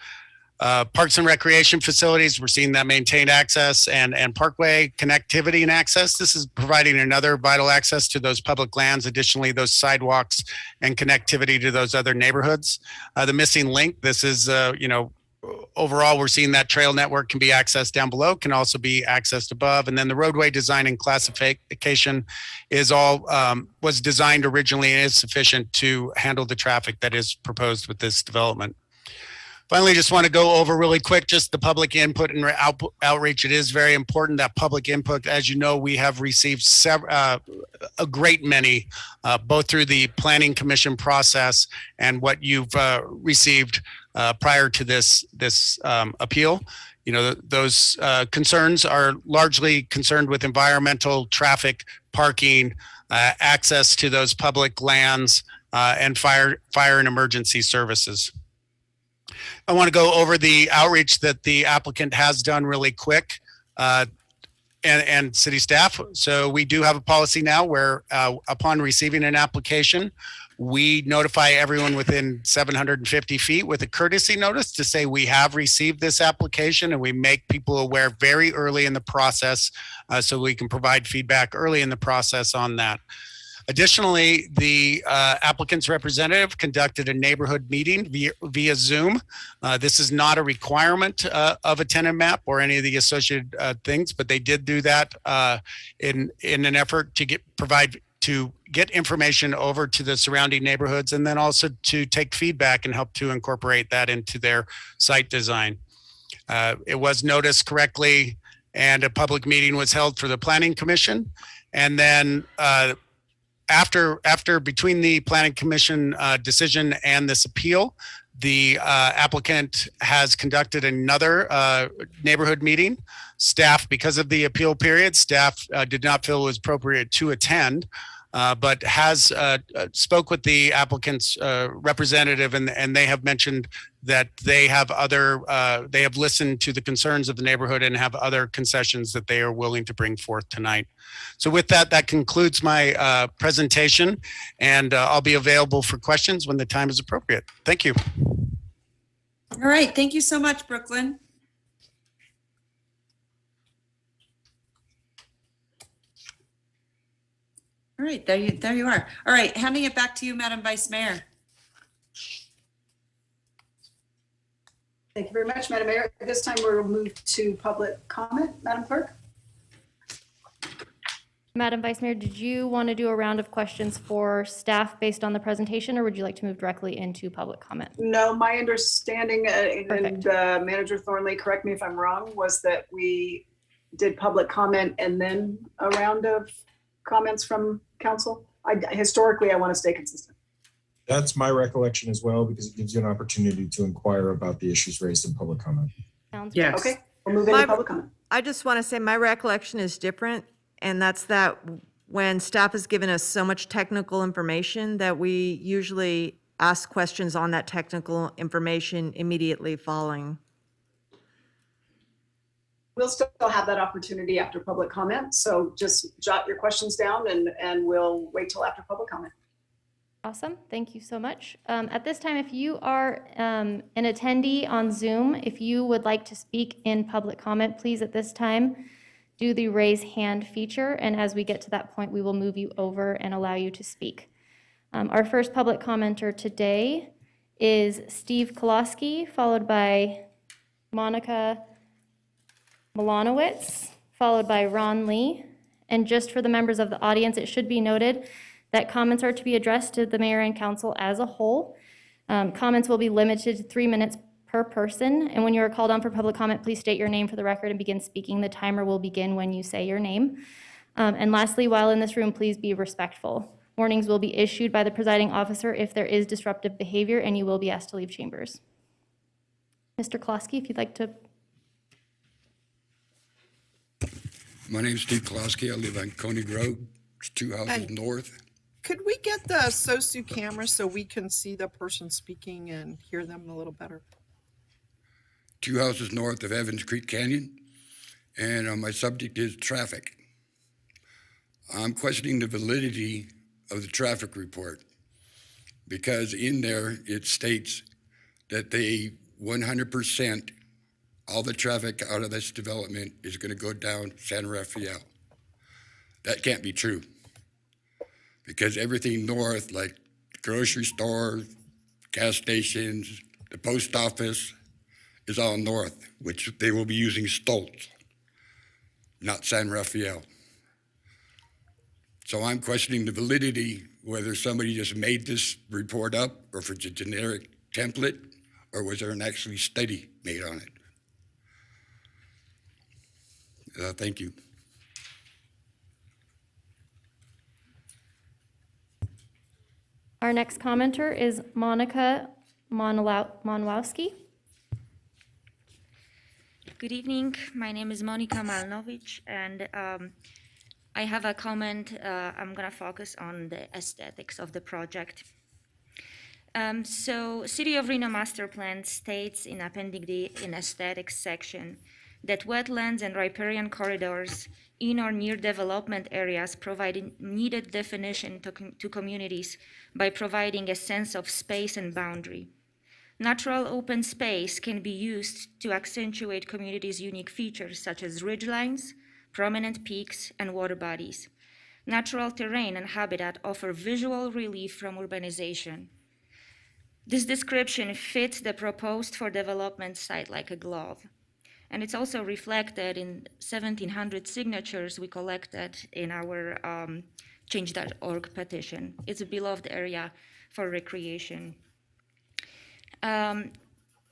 Parks and recreation facilities, we're seeing that maintained access and parkway connectivity and access. This is providing another vital access to those public lands. Additionally, those sidewalks and connectivity to those other neighborhoods. The missing link, this is, overall, we're seeing that trail network can be accessed down below, can also be accessed above. And then the roadway design and classification is all, was designed originally and is sufficient to handle the traffic that is proposed with this development. Finally, just want to go over really quick, just the public input and outreach. It is very important that public input, as you know, we have received a great many, both through the Planning Commission process and what you've received prior to this appeal. Those concerns are largely concerned with environmental, traffic, parking, access to those public lands, and fire and emergency services. I want to go over the outreach that the applicant has done really quick, and city staff. So we do have a policy now where upon receiving an application, we notify everyone within 750 feet with a courtesy notice to say we have received this application, and we make people aware very early in the process so we can provide feedback early in the process on that. Additionally, the applicant's representative conducted a neighborhood meeting via Zoom. This is not a requirement of a tenant map or any of the associated things, but they did do that in an effort to get information over to the surrounding neighborhoods, and then also to take feedback and help to incorporate that into their site design. It was noticed correctly, and a public meeting was held for the Planning Commission, and then between the Planning Commission decision and this appeal, the applicant has conducted another neighborhood meeting. Staff, because of the appeal period, staff did not feel it was appropriate to attend, but has spoke with the applicant's representative, and they have mentioned that they have they have listened to the concerns of the neighborhood and have other concessions that they are willing to bring forth tonight. So with that, that concludes my presentation, and I'll be available for questions when the time is appropriate. Thank you. All right. Thank you so much, Brooklyn. All right, there you are. All right, handing it back to you, Madam Vice Mayor. Thank you very much, Madam Mayor. At this time, we'll move to public comment. Madam Clerk? Madam Vice Mayor, did you want to do a round of questions for staff based on the presentation, or would you like to move directly into public comment? No, my understanding, and Manager Thornley, correct me if I'm wrong, was that we did public comment and then a round of comments from council. Historically, I want to stay consistent. That's my recollection as well, because it gives you an opportunity to inquire about the issues raised in public comment. Sounds good. Okay, we'll move into public comment. I just want to say my recollection is different, and that's that when staff has given us so much technical information that we usually ask questions on that technical information immediately following. We'll still have that opportunity after public comment, so just jot your questions down and we'll wait till after public comment. Awesome. Thank you so much. At this time, if you are an attendee on Zoom, if you would like to speak in public comment, please at this time do the raise hand feature. And as we get to that point, we will move you over and allow you to speak. Our first public commenter today is Steve Koloski, followed by Monica Milanowitz, followed by Ron Lee. And just for the members of the audience, it should be noted that comments are to be addressed to the mayor and council as a whole. Comments will be limited to 3 minutes per person. And when you are called on for public comment, please state your name for the record and begin speaking. The timer will begin when you say your name. And lastly, while in this room, please be respectful. Warnings will be issued by the presiding officer if there is disruptive behavior, and you will be asked to leave chambers. Mr. Klosky, if you'd like to. My name is Steve Koloski. I live on Coney Road. It's 2 houses north. Could we get the SOSU camera so we can see the person speaking and hear them a little better? 2 houses north of Evans Creek Canyon, and my subject is traffic. I'm questioning the validity of the traffic report because in there it states that they 100% all the traffic out of this development is going to go down San Rafael. That can't be true because everything north, like the grocery store, gas stations, the post office, is all north, which they will be using Stoltz, not San Rafael. So I'm questioning the validity, whether somebody just made this report up or if it's a generic template, or was there an actually study made on it? Thank you. Our next commenter is Monica Monwowski. Good evening. My name is Monica Malnovich, and I have a comment. I'm going to focus on the aesthetics of the project. So City of Reno Master Plan states in Appendix D in Aesthetics section that wetlands and riparian corridors in or near development areas provide needed definition to communities by providing a sense of space and boundary. Natural open space can be used to accentuate communities' unique features such as ridgelines, prominent peaks, and water bodies. Natural terrain and habitat offer visual relief from urbanization. This description fits the proposed for development site like a glove. And it's also reflected in 1,700 signatures we collected in our change.org petition. It's a beloved area for recreation.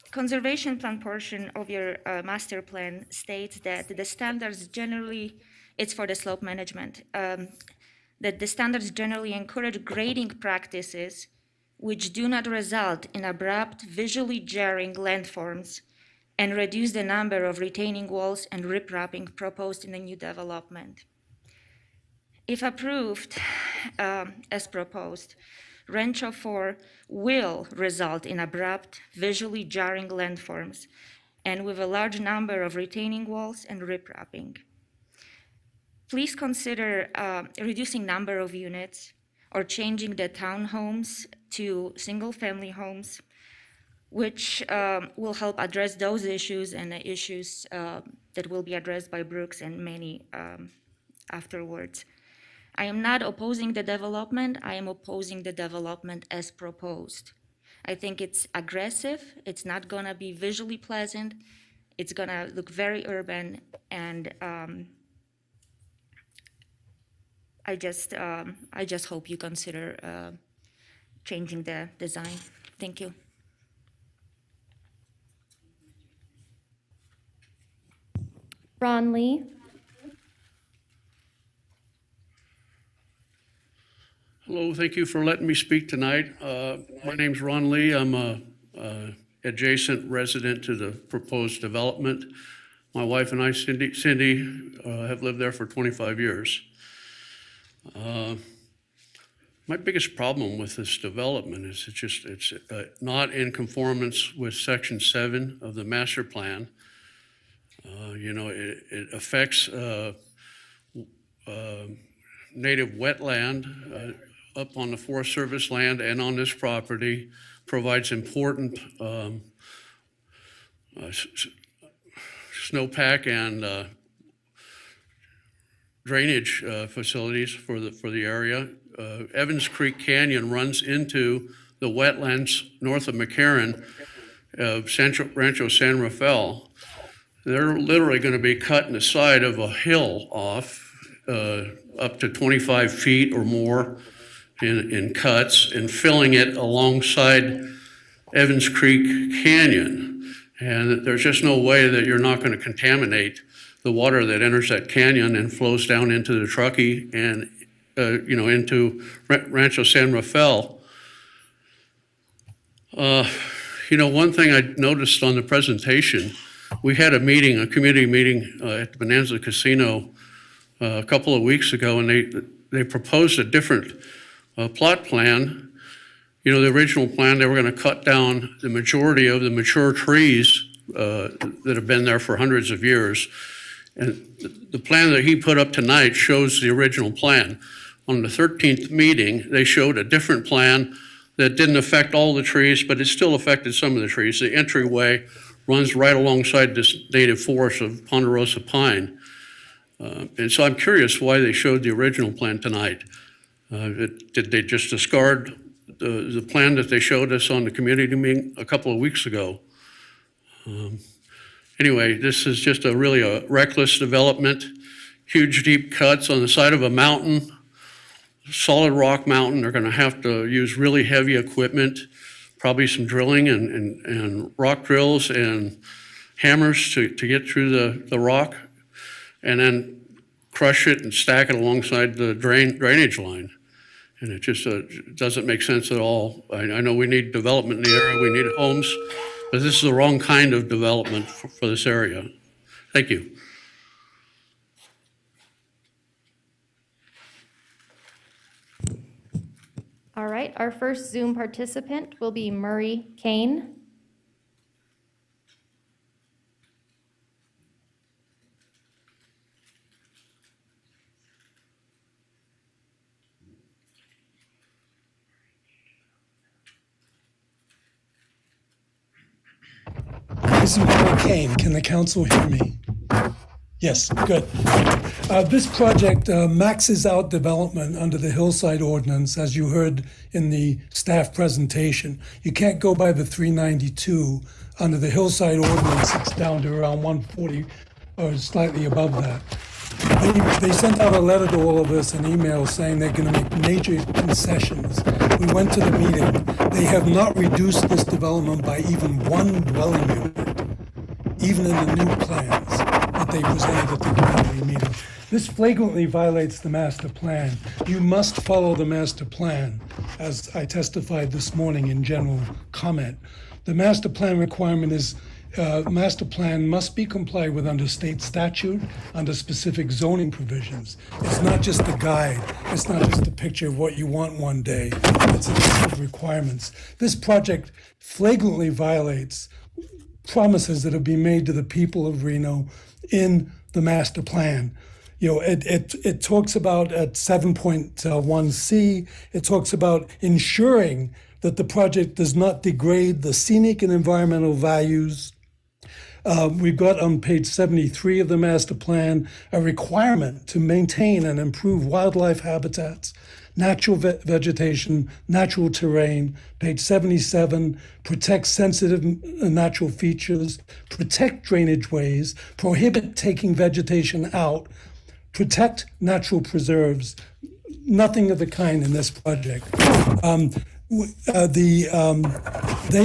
Conservation plan portion of your master plan states that the standards generally, it's for the slope management, that the standards generally encourage grading practices which do not result in abrupt, visually jarring landforms and reduce the number of retaining walls and riprapping proposed in the new development. If approved as proposed, Rancho 4 will result in abrupt, visually jarring landforms and with a large number of retaining walls and riprapping. Please consider reducing number of units or changing the townhomes to single-family homes, which will help address those issues and the issues that will be addressed by Brooks and many afterwards. I am not opposing the development. I am opposing the development as proposed. I think it's aggressive. It's not going to be visually pleasant. It's going to look very urban, and I just hope you consider changing the design. Thank you. Ron Lee. Hello, thank you for letting me speak tonight. My name's Ron Lee. I'm a adjacent resident to the proposed development. My wife and I, Cindy, have lived there for 25 years. My biggest problem with this development is it's not in conformance with Section 7 of the master plan. It affects native wetland up on the Forest Service land and on this property, provides important snowpack and drainage facilities for the area. Evans Creek Canyon runs into the wetlands north of McCarran of Rancho San Rafael. They're literally going to be cutting the side of a hill off up to 25 feet or more in cuts and filling it alongside Evans Creek Canyon. And there's just no way that you're not going to contaminate the water that enters that canyon and flows down into the Truckee and into Rancho San Rafael. One thing I noticed on the presentation, we had a community meeting at the Bonanza Casino a couple of weeks ago, and they proposed a different plot plan. The original plan, they were going to cut down the majority of the mature trees that have been there for hundreds of years. And the plan that he put up tonight shows the original plan. On the 13th meeting, they showed a different plan that didn't affect all the trees, but it still affected some of the trees. The entryway runs right alongside this native forest of ponderosa pine. And so I'm curious why they showed the original plan tonight. Did they just discard the plan that they showed us on the community meeting a couple of weeks ago? Anyway, this is just really a reckless development, huge deep cuts on the side of a mountain, solid rock mountain. They're gonna have to use really heavy equipment, probably some drilling and rock drills and hammers to get through the rock, and then crush it and stack it alongside the drainage line. And it just doesn't make sense at all. I know we need development in the area, we need homes, but this is the wrong kind of development for this area. Thank you. All right, our first Zoom participant will be Murray Kane. This is Murray Kane. Can the council hear me? Yes, good. This project maxes out development under the Hillside Ordinance, as you heard in the staff presentation. You can't go by the 392. Under the Hillside Ordinance, it's down to around 140 or slightly above that. They sent out a letter to all of us, an email saying they're going to make major concessions. We went to the meeting. They have not reduced this development by even one dwelling unit, even in the new plans that they presented at the community meeting. This flagrantly violates the master plan. You must follow the master plan, as I testified this morning in general comment. The master plan requirement is master plan must be complied with under state statute, under specific zoning provisions. It's not just a guide. It's not just a picture of what you want one day. It's a list of requirements. This project flagrantly violates promises that have been made to the people of Reno in the master plan. You know, it talks about at 7.1C, it talks about ensuring that the project does not degrade the scenic and environmental values. We've got on page 73 of the master plan a requirement to maintain and improve wildlife habitats, natural vegetation, natural terrain. Page 77, protect sensitive natural features, protect drainage ways, prohibit taking vegetation out, protect natural preserves. Nothing of the kind in this project. They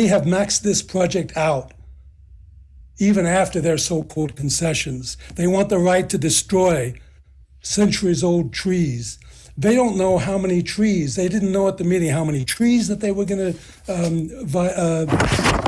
have maxed this project out even after their so-called concessions. They want the right to destroy centuries-old trees. They don't know how many trees. They didn't know at the meeting how many trees that they were going to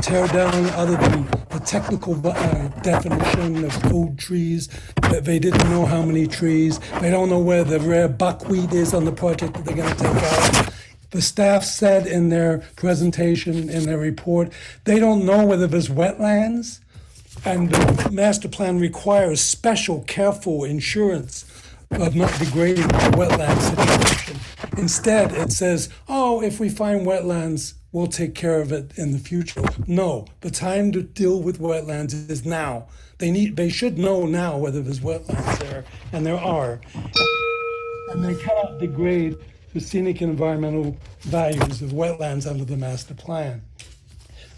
tear down, other than the technical definition of old trees. They didn't know how many trees. They don't know where the rare buckwheat is on the project that they're going to take out. The staff said in their presentation, in their report, they don't know whether there's wetlands, and the master plan requires special, careful insurance of not degrading the wetland situation. Instead, it says, oh, if we find wetlands, we'll take care of it in the future. No, the time to deal with wetlands is now. They should know now whether there's wetlands there, and there are. And they cannot degrade the scenic and environmental values of wetlands under the master plan.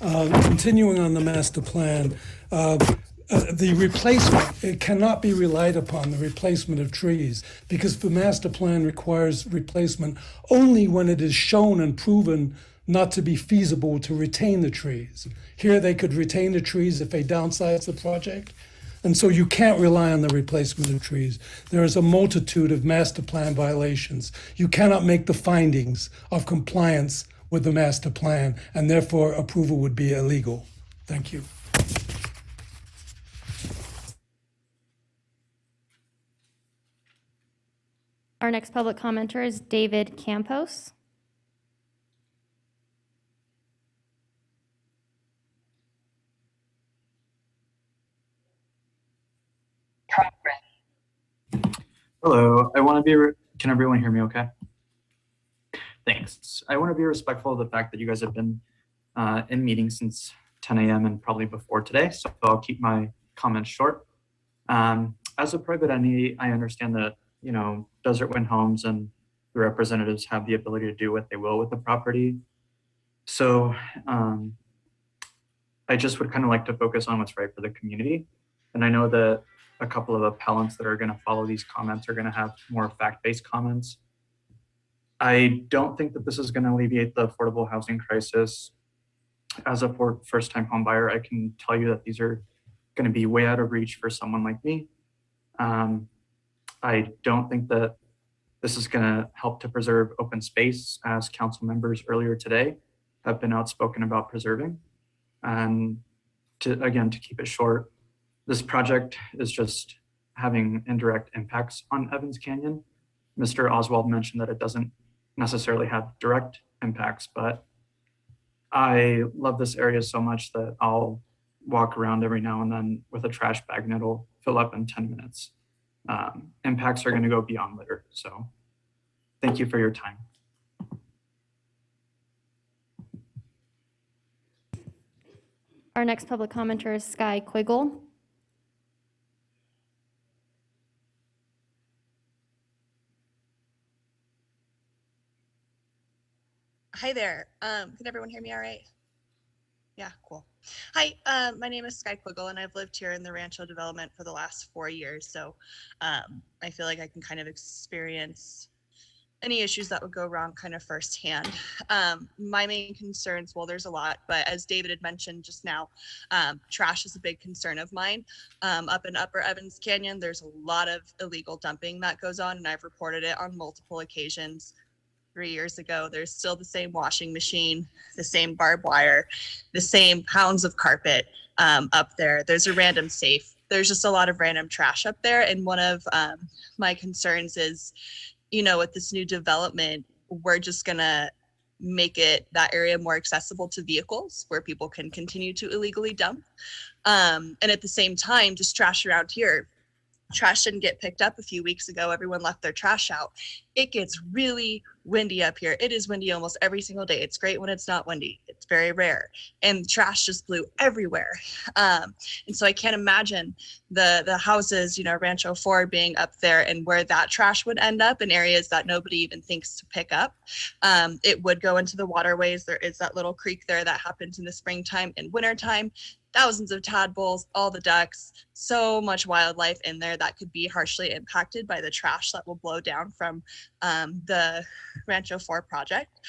Continuing on the master plan, the replacement, it cannot be relied upon, the replacement of trees, because the master plan requires replacement only when it is shown and proven not to be feasible to retain the trees. Here they could retain the trees if they downsize the project, and so you can't rely on the replacement of trees. There is a multitude of master plan violations. You cannot make the findings of compliance with the master plan, and therefore approval would be illegal. Thank you. Our next public commenter is David Campos. Hello, I want to be, can everyone hear me okay? Thanks. I want to be respectful of the fact that you guys have been in meetings since 10 a.m. and probably before today, so I'll keep my comments short. As a private entity, I understand that, you know, Desert Wind Homes and the representatives have the ability to do what they will with the property. So I just would kind of like to focus on what's right for the community. And I know that a couple of appellants that are going to follow these comments are going to have more fact-based comments. I don't think that this is going to alleviate the affordable housing crisis. As a first-time home buyer, I can tell you that these are going to be way out of reach for someone like me. I don't think that this is going to help to preserve open space, as council members earlier today have been outspoken about preserving. And to keep it short, this project is just having indirect impacts on Evans Canyon. Mr. Oswald mentioned that it doesn't necessarily have direct impacts, but I love this area so much that I'll walk around every now and then with a trash bag and it'll fill up in 10 minutes. Impacts are going to go beyond litter. So thank you for your time. Our next public commenter is Sky Quiggle. Hi there. Can everyone hear me all right? Yeah, cool. Hi, my name is Sky Quiggle and I've lived here in the Rancho development for the last 4 years. So I feel like I can kind of experience any issues that would go wrong kind of firsthand. My main concerns, well, there's a lot, but as David had mentioned just now, trash is a big concern of mine. Up in Upper Evans Canyon, there's a lot of illegal dumping that goes on and I've reported it on multiple occasions. 3 years ago, there's still the same washing machine, the same barbed wire, the same pounds of carpet up there. There's a random safe. There's just a lot of random trash up there. And one of my concerns is, you know, with this new development, we're just gonna make it that area more accessible to vehicles where people can continue to illegally dump. And at the same time, just trash around here. Trash didn't get picked up a few weeks ago. Everyone left their trash out. It gets really windy up here. It is windy almost every single day. It's great when it's not windy. It's very rare. And trash just blew everywhere. And so I can't imagine the houses, you know, Rancho 4 being up there and where that trash would end up in areas that nobody even thinks to pick up. It would go into the waterways. There is that little creek there that happens in the springtime and wintertime. Thousands of tadpoles, all the ducks, so much wildlife in there that could be harshly impacted by the trash that will blow down from the Rancho 4 project.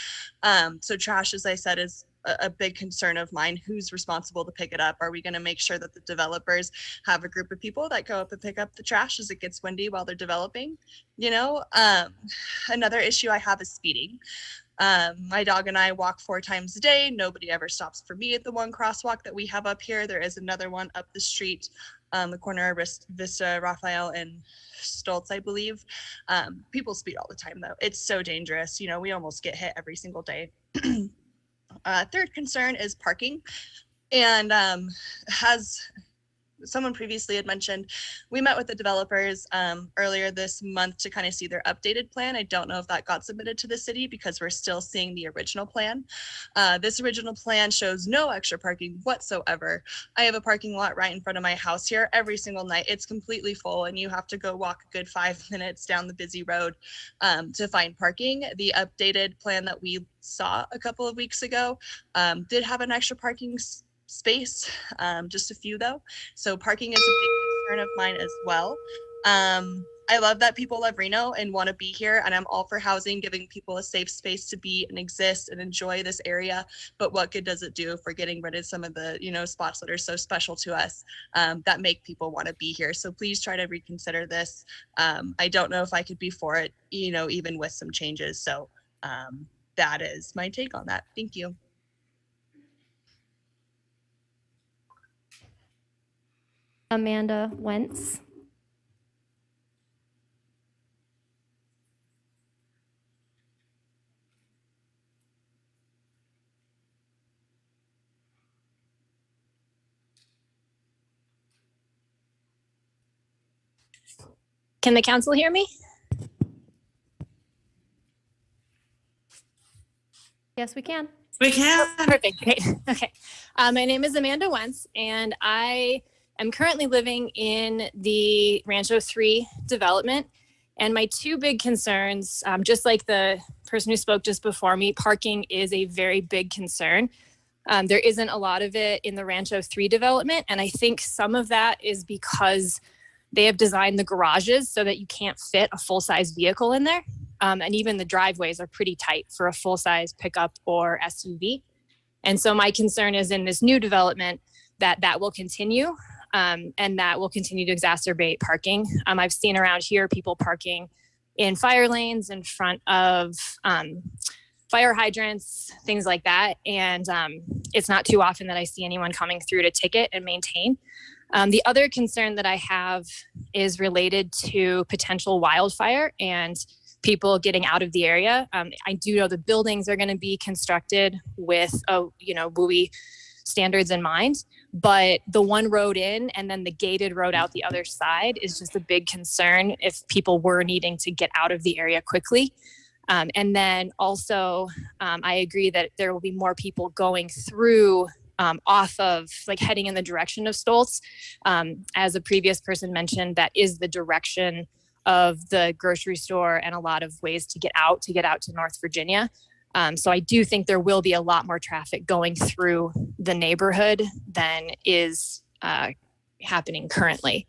So trash, as I said, is a big concern of mine. Who's responsible to pick it up? Are we going to make sure that the developers have a group of people that go up and pick up the trash as it gets windy while they're developing? You know, another issue I have is speeding. My dog and I walk 4 times a day. Nobody ever stops for me at the one crosswalk that we have up here. There is another one up the street, the corner of Vista, Raphael, and Stoltz, I believe. People speed all the time, though. It's so dangerous. You know, we almost get hit every single day. Third concern is parking. And as someone previously had mentioned, we met with the developers earlier this month to kind of see their updated plan. I don't know if that got submitted to the city because we're still seeing the original plan. This original plan shows no extra parking whatsoever. I have a parking lot right in front of my house here every single night. It's completely full and you have to go walk a good 5 minutes down the busy road to find parking. The updated plan that we saw a couple of weeks ago did have an extra parking space, just a few though. So parking is a big concern of mine as well. I love that people love Reno and want to be here, and I'm all for housing, giving people a safe space to be and exist and enjoy this area. But what good does it do if we're getting rid of some of the, you know, spots that are so special to us that make people want to be here? So please try to reconsider this. I don't know if I could be for it, you know, even with some changes. So that is my take on that. Thank you. Amanda Wentz. Can the council hear me? Yes, we can. We can. Oh, perfect. Great. Okay. My name is Amanda Wentz, and I am currently living in the Rancho 3 development. And my two big concerns, just like the person who spoke just before me, parking is a very big concern. There isn't a lot of it in the Rancho 3 development. And I think some of that is because they have designed the garages so that you can't fit a full-size vehicle in there. And even the driveways are pretty tight for a full-size pickup or SUV. And so my concern is in this new development that will continue and that will continue to exacerbate parking. I've seen around here people parking in fire lanes in front of fire hydrants, things like that. And it's not too often that I see anyone coming through to ticket and maintain. The other concern that I have is related to potential wildfire and people getting out of the area. I do know the buildings are going to be constructed with, WUI standards in mind, but the one road in and then the gated road out the other side is just a big concern if people were needing to get out of the area quickly. And then also, I agree that there will be more people going through off of like heading in the direction of Stoltz. As a previous person mentioned, that is the direction of the grocery store and a lot of ways to get out to North Virginia. So I do think there will be a lot more traffic going through the neighborhood than is happening currently.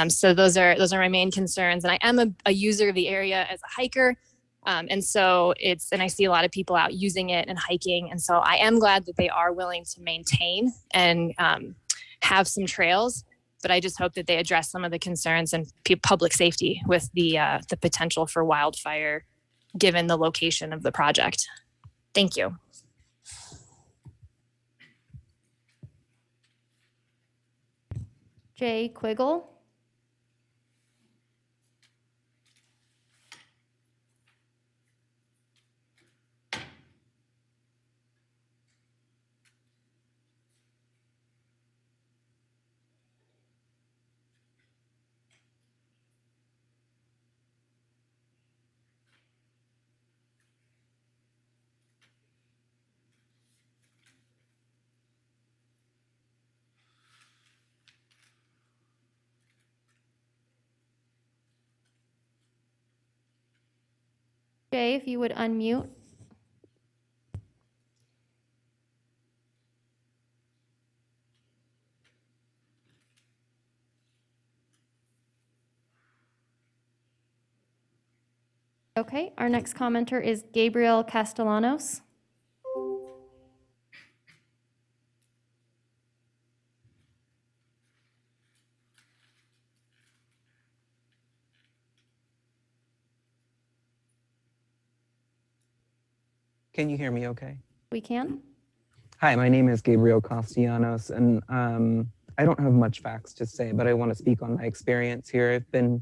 So those are my main concerns. And I am a user of the area as a hiker. And so and I see a lot of people out using it and hiking. And so I am glad that they are willing to maintain and have some trails, but I just hope that they address some of the concerns and public safety with the potential for wildfire given the location of the project. Thank you. Jay Quiggle. Jay, if you would unmute. Okay, our next commenter is Gabriel Castellanos. Can you hear me okay? We can. Hi, my name is Gabriel Castellanos, and I don't have much facts to say, but I want to speak on my experience here. I've been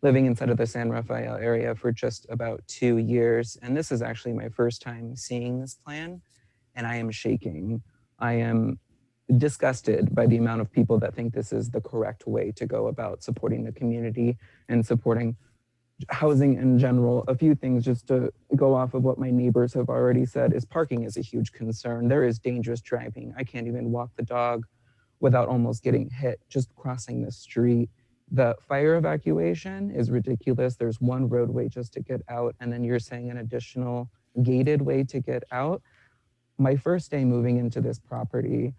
living inside of the San Rafael area for just about 2 years, and this is actually my first time seeing this plan, and I am shaking. I am disgusted by the amount of people that think this is the correct way to go about supporting the community and supporting housing in general. A few things just to go off of what my neighbors have already said is parking is a huge concern. There is dangerous driving. I can't even walk the dog without almost getting hit just crossing the street. The fire evacuation is ridiculous. There's one roadway just to get out, and then you're saying an additional gated way to get out. My first day moving into this property,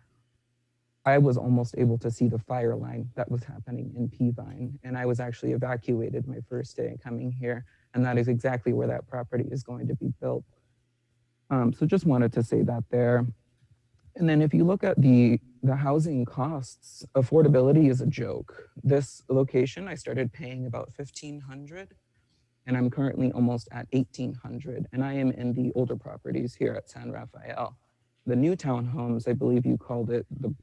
I was almost able to see the fire line that was happening in Peavine, and I was actually evacuated my first day coming here, and that is exactly where that property is going to be built. So just wanted to say that there. And then if you look at the housing costs, affordability is a joke. This location, I started paying about $1,500, and I'm currently almost at $1,800, and I am in the older properties here at San Rafael. The new townhomes, I believe you called it the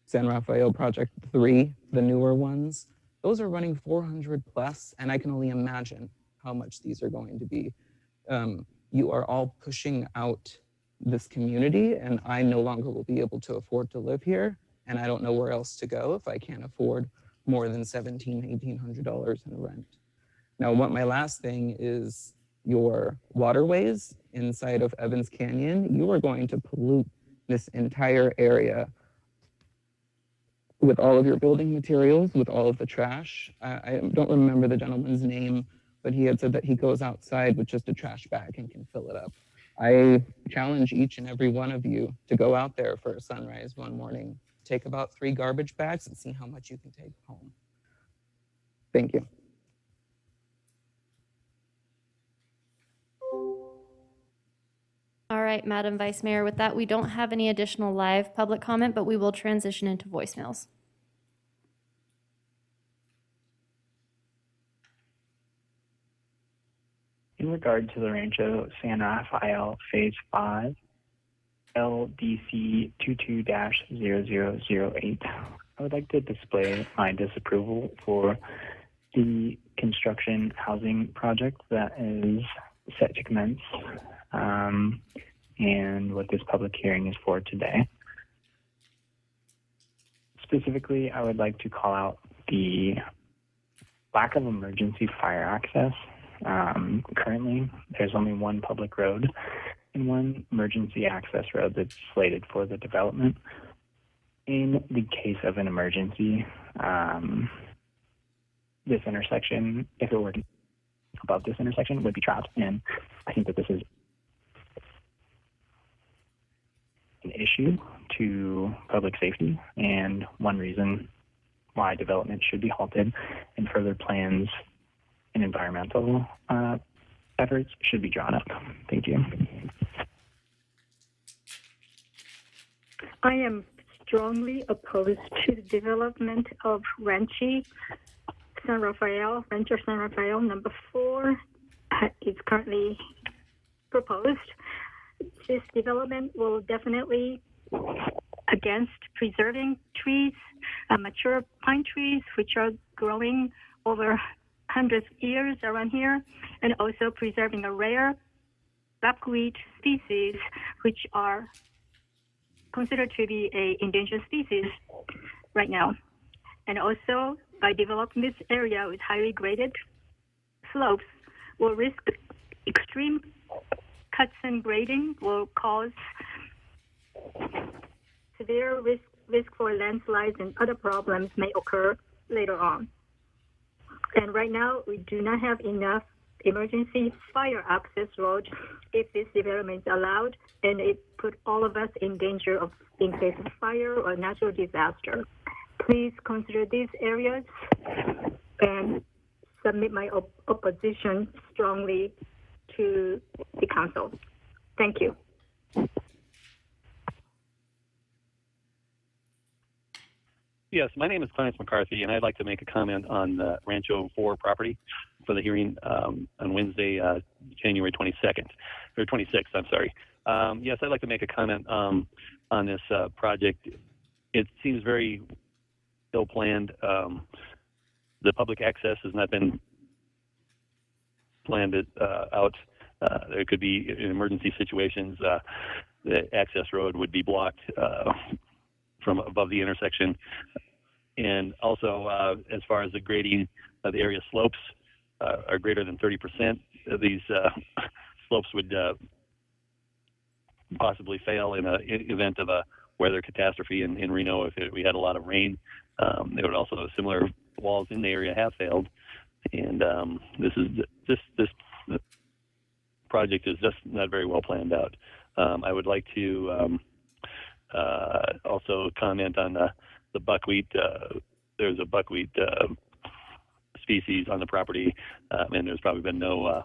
San Rafael Project 3, the newer ones, those are running 400 plus, and I can only imagine how much these are going to be. You are all pushing out this community, and I no longer will be able to afford to live here, and I don't know where else to go if I can't afford more than $1,700, $1,800 in rent. Now, what my last thing is your waterways inside of Evans Canyon. You are going to pollute this entire area with all of your building materials, with all of the trash. I don't remember the gentleman's name, but he had said that he goes outside with just a trash bag and can fill it up. I challenge each and every one of you to go out there for a sunrise one morning, take about 3 garbage bags and see how much you can take home. Thank you. All right, Madam Vice Mayor, with that, we don't have any additional live public comment, but we will transition into voicemails. In regard to the Rancho San Rafael Phase 5, LDC 22-0008, I would like to display my disapproval for the construction housing project that is set to commence, and what this public hearing is for today. Specifically, I would like to call out the lack of emergency fire access. Currently, there's only one public road and one emergency access road that's slated for the development. In the case of an emergency, this intersection, if it were above this intersection, would be trapped. And I think that this is an issue to public safety and one reason why development should be halted and further plans and environmental efforts should be drawn up. Thank you. I am strongly opposed to the development of Rancho San Rafael number 4 is currently proposed. This development will definitely against preserving trees, mature pine trees, which are growing over hundreds of years around here, and also preserving a rare buckwheat species, which are considered to be an endangered species right now. And also, by developing this area with highly graded slopes, will risk extreme cuts and grading, will cause severe risk for landslides and other problems may occur later on. And right now, we do not have enough emergency fire access road if this development is allowed, and it put all of us in danger of in case of fire or natural disaster. Please consider these areas and submit my opposition strongly to the council. Thank you. Yes, my name is Clarence McCarthy, and I'd like to make a comment on the Rancho 4 property for the hearing on Wednesday, January 22nd, or 26th, I'm sorry. Yes, I'd like to make a comment on this project. It seems very ill-planned. The public access has not been planned out. There could be, in emergency situations, the access road would be blocked from above the intersection. And also, as far as the grading of the area slopes are greater than 30%, these slopes would possibly fail in an event of a weather catastrophe in Reno if we had a lot of rain. They would also, similar walls in the area have failed. And this project is just not very well planned out. I would like to also comment on the buckwheat. There's a buckwheat species on the property, and there's probably been no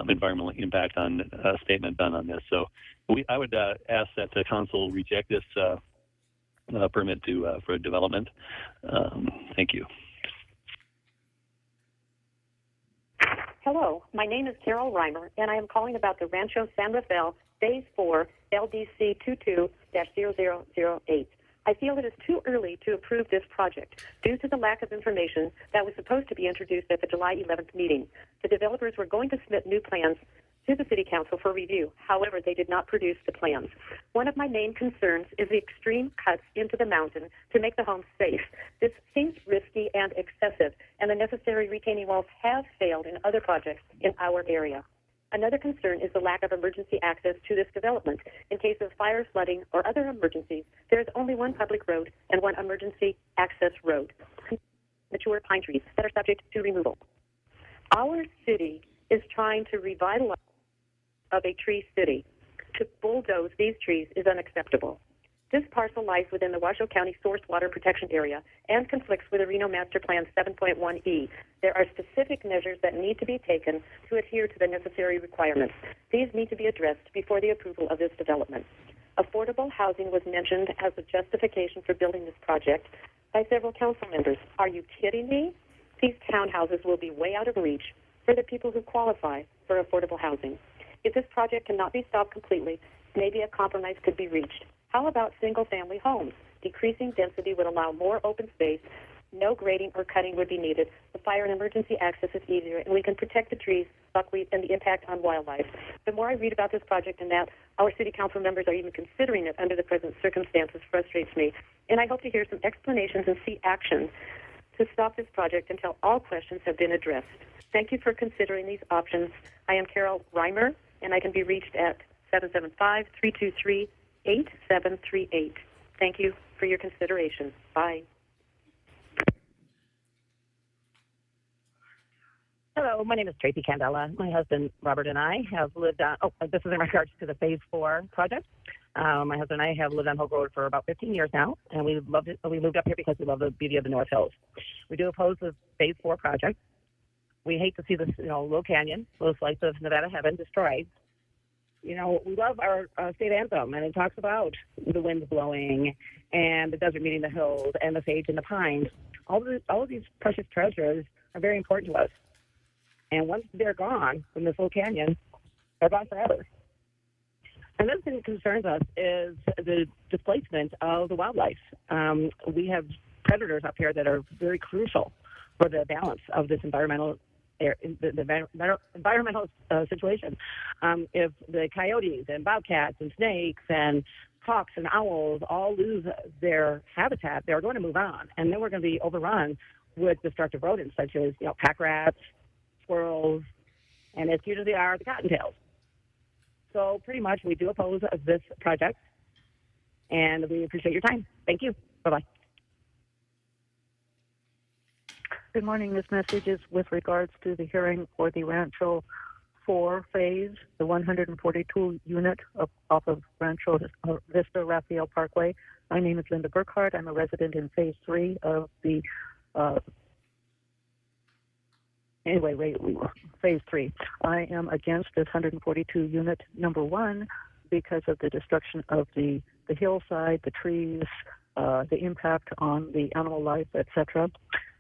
environmental impact on statement done on this. So I would ask that the council reject this permit for development. Thank you. Hello, my name is Carol Reimer, and I am calling about the Rancho San Rafael Phase 4 LDC 22-0008. I feel it is too early to approve this project due to the lack of information that was supposed to be introduced at the July 11th meeting. The developers were going to submit new plans to the City Council for review. However, they did not produce the plans. One of my main concerns is the extreme cuts into the mountain to make the home safe. This seems risky and excessive, and the necessary retaining walls have failed in other projects in our area. Another concern is the lack of emergency access to this development. In case of fire, flooding, or other emergencies, there is only one public road and one emergency access road. Mature pine trees that are subject to removal. Our city is trying to revitalize of a tree city. To bulldoze these trees is unacceptable. This parcel lies within the Washoe County Source Water Protection Area and conflicts with the Reno Master Plan 7.1E. There are specific measures that need to be taken to adhere to the necessary requirements. These need to be addressed before the approval of this development. Affordable housing was mentioned as a justification for building this project by several council members. Are you kidding me? These townhouses will be way out of reach for the people who qualify for affordable housing. If this project cannot be stopped completely, maybe a compromise could be reached. How about single-family homes? Decreasing density would allow more open space. No grading or cutting would be needed. The fire and emergency access is easier, and we can protect the trees, buckwheat, and the impact on wildlife. The more I read about this project and that our city council members are even considering it under the present circumstances frustrates me. And I hope to hear some explanations and see action to stop this project until all questions have been addressed. Thank you for considering these options. I am Carol Reimer, and I can be reached at 775-323-8738. Thank you for your consideration. Bye. Hello, my name is Tracy Candela. My husband Robert and I have lived on, this is in regards to the Phase 4 project. My husband and I have lived on Hope Road for about 15 years now, and we loved it. We moved up here because we love the beauty of the North Hills. We do oppose the Phase 4 project. We hate to see this, Little Canyon, little slice of Nevada heaven destroyed. We love our state anthem, and it talks about the winds blowing and the desert meeting the hills and the sage and the pines. All of these precious treasures are very important to us. And once they're gone from this little canyon, they're gone forever. Another thing that concerns us is the displacement of the wildlife. We have predators up here that are very crucial for the balance of this environmental situation. If the coyotes and bobcats and snakes and hawks and owls all lose their habitat, they're going to move on, and then we're going to be overrun with destructive rodents such as pack rats, squirrels, and as cute as they are, the cottontails. So pretty much we do oppose this project, and we appreciate your time. Thank you. Bye-bye. Good morning. This message is with regards to the hearing for the Rancho 4 phase, the 142 unit off of Rancho Vista Raphael Parkway. My name is Linda Burkhardt. I'm a resident in phase 3 of the phase 3. I am against this 142 unit number 1 because of the destruction of the hillside, the trees, the impact on the animal life, etc.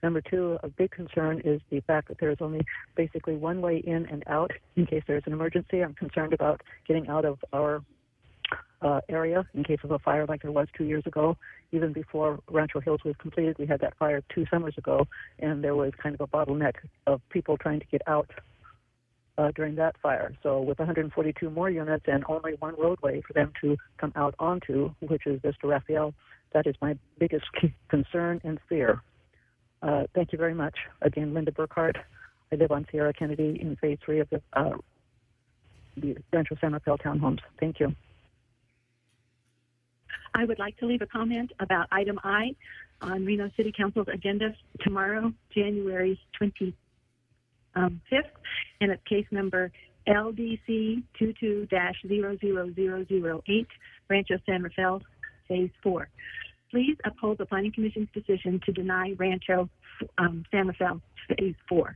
Number 2, a big concern is the fact that there is only basically one way in and out in case there's an emergency. I'm concerned about getting out of our area in case of a fire like there was 2 years ago. Even before Rancho Hills was completed, we had that fire 2 summers ago, and there was kind of a bottleneck of people trying to get out during that fire. So with 142 more units and only one roadway for them to come out onto, which is Vista Raphael, that is my biggest concern and fear. Thank you very much. Again, Linda Burkhardt. I live on Sierra Kennedy in phase 3 of the Rancho San Rafael townhomes. Thank you. I would like to leave a comment about item I on Reno City Council's agenda tomorrow, January 25th, and it's case number LDC 22-00008, Rancho San Rafael, Phase 4. Please uphold the Planning Commission's decision to deny Rancho San Rafael Phase 4.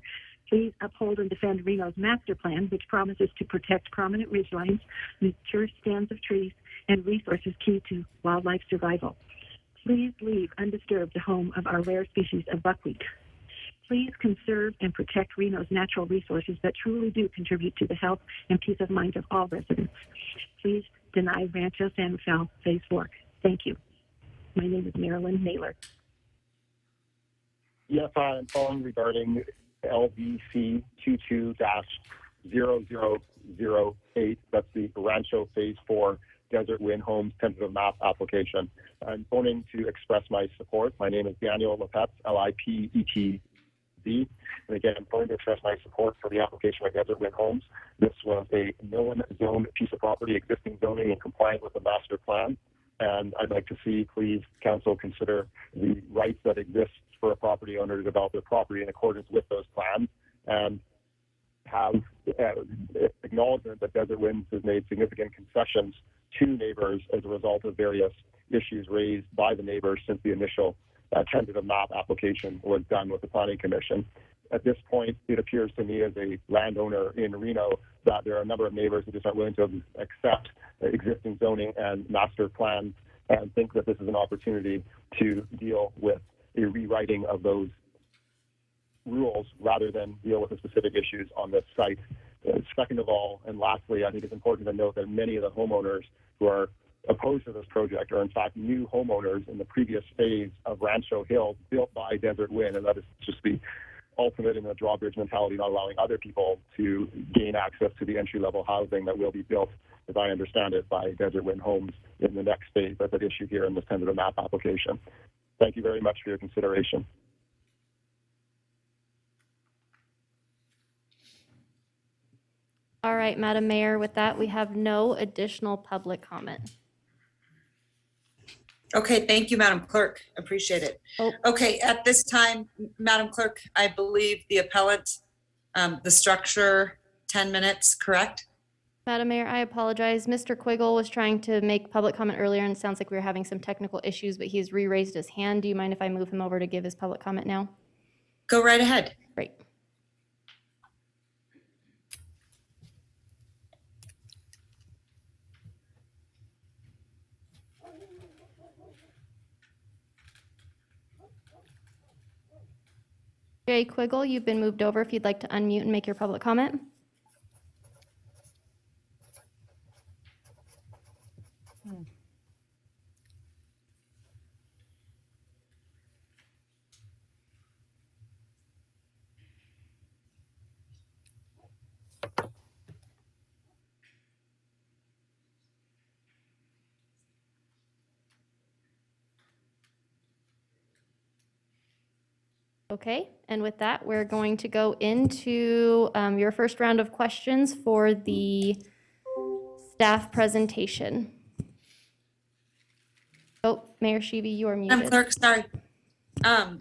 Please uphold and defend Reno's master plan, which promises to protect prominent ridgelines, mature stands of trees, and resources key to wildlife survival. Please leave undisturbed the home of our rare species of buckwheat. Please conserve and protect Reno's natural resources that truly do contribute to the health and peace of mind of all residents. Please deny Rancho San Rafael Phase 4. Thank you. My name is Marilyn Naylor. Yes, I'm calling regarding LVC 0008. That's the Rancho Phase 4 Desert Wind Homes tentative map application. I'm phoning to express my support. My name is Daniel Lipetz, Lipetz. And again, I'm going to express my support for the application by Desert Wind Homes. This was a known zone piece of property, existing zoning and compliant with the master plan. And I'd like to see, please, council consider the rights that exist for a property owner to develop their property in accordance with those plans, and have acknowledgement that Desert Winds has made significant concessions to neighbors as a result of various issues raised by the neighbors since the initial tentative map application was done with the Planning Commission. At this point, it appears to me as a landowner in Reno that there are a number of neighbors who just aren't willing to accept existing zoning and master plans and think that this is an opportunity to deal with a rewriting of those rules rather than deal with the specific issues on this site. Second of all, and lastly, I think it's important to note that many of the homeowners who are opposed to this project are in fact new homeowners in the previous phase of Rancho Hill built by Desert Wind, and that is just the ultimate in the drawbridge mentality, not allowing other people to gain access to the entry-level housing that will be built, as I understand it, by Desert Wind Homes in the next phase that's at issue here in this tentative map application. Thank you very much for your consideration. All right, Madam Mayor, with that, we have no additional public comment. Okay, thank you, Madam Clerk. Appreciate it. Okay, at this time, Madam Clerk, I believe the appellant, the structure, 10 minutes, correct? Madam Mayor, I apologize. Mr. Quiggle was trying to make public comment earlier, and it sounds like we were having some technical issues, but he's re-raised his hand. Do you mind if I move him over to give his public comment now? Go right ahead. Great. Jay Quiggle, you've been moved over if you'd like to unmute and make your public comment. Okay, and with that, we're going to go into your first round of questions for the staff presentation. Oh, Mayor Sheevy, you are muted. Madam Clerk, sorry. I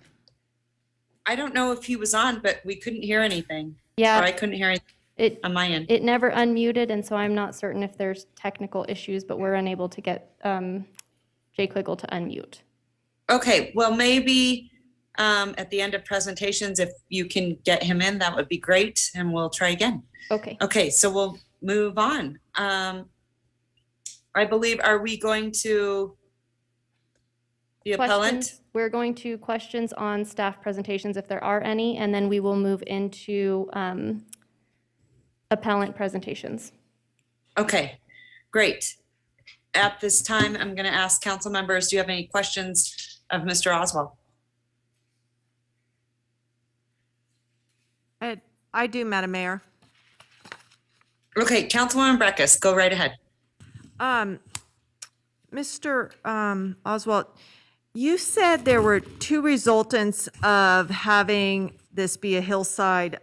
don't know if he was on, but we couldn't hear anything. Yeah. Or I couldn't hear anything on my end. It never unmuted, and so I'm not certain if there's technical issues, but we're unable to get Jay Quiggle to unmute. Okay, well, maybe at the end of presentations, if you can get him in, that would be great, and we'll try again. Okay. Okay, so we'll move on. I believe, are we going to the appellant? Questions? We're going to questions on staff presentations if there are any, and then we will move into appellant presentations. Okay, great. At this time, I'm going to ask council members, do you have any questions of Mr. Oswald? I do, Madam Mayor. Okay, Councilwoman Breckus, go right ahead. Mr. Oswald, you said there were two resultants of having this be a hillside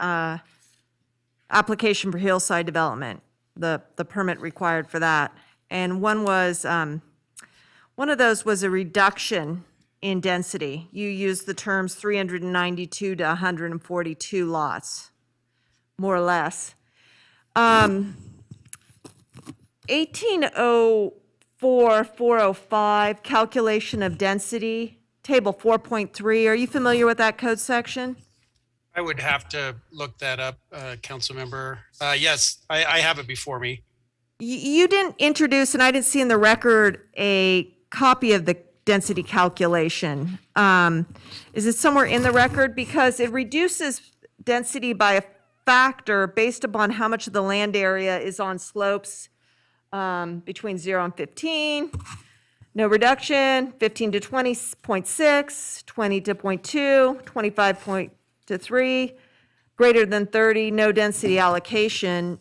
application for hillside development, the permit required for that. And one was, one of those was a reduction in density. You used the terms 392 to 142 lots, more or less. 1804-405, calculation of density, table 4.3. Are you familiar with that code section? I would have to look that up, council member. Yes, I have it before me. You didn't introduce, and I didn't see in the record, a copy of the density calculation. Is it somewhere in the record? Because it reduces density by a factor based upon how much of the land area is on slopes between 0 and 15. No reduction, 15 to 20.6, 20 to 0.2, 25 to 3. greater than 30, no density allocation.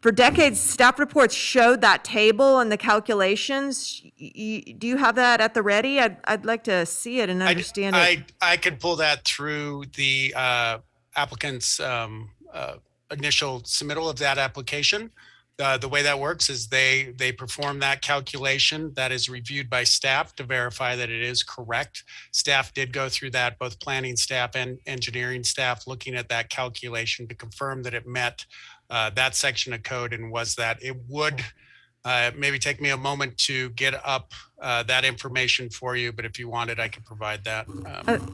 For decades, staff reports showed that table and the calculations. Do you have that at the ready? I'd like to see it and understand it. I could pull that through the applicant's initial submittal of that application. The way that works is they perform that calculation that is reviewed by staff to verify that it is correct. Staff did go through that, both planning staff and engineering staff, looking at that calculation to confirm that it met that section of code and was that. It would maybe take me a moment to get up that information for you, but if you wanted, I could provide that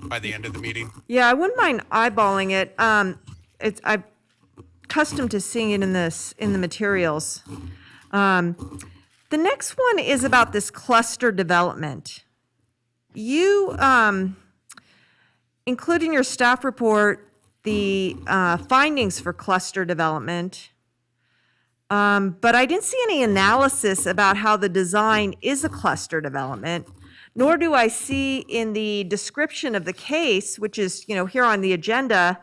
by the end of the meeting. Yeah, I wouldn't mind eyeballing it. I'm accustomed to seeing it in the materials. The next one is about this cluster development. You include in your staff report the findings for cluster development, but I didn't see any analysis about how the design is a cluster development, nor do I see in the description of the case, which is, here on the agenda,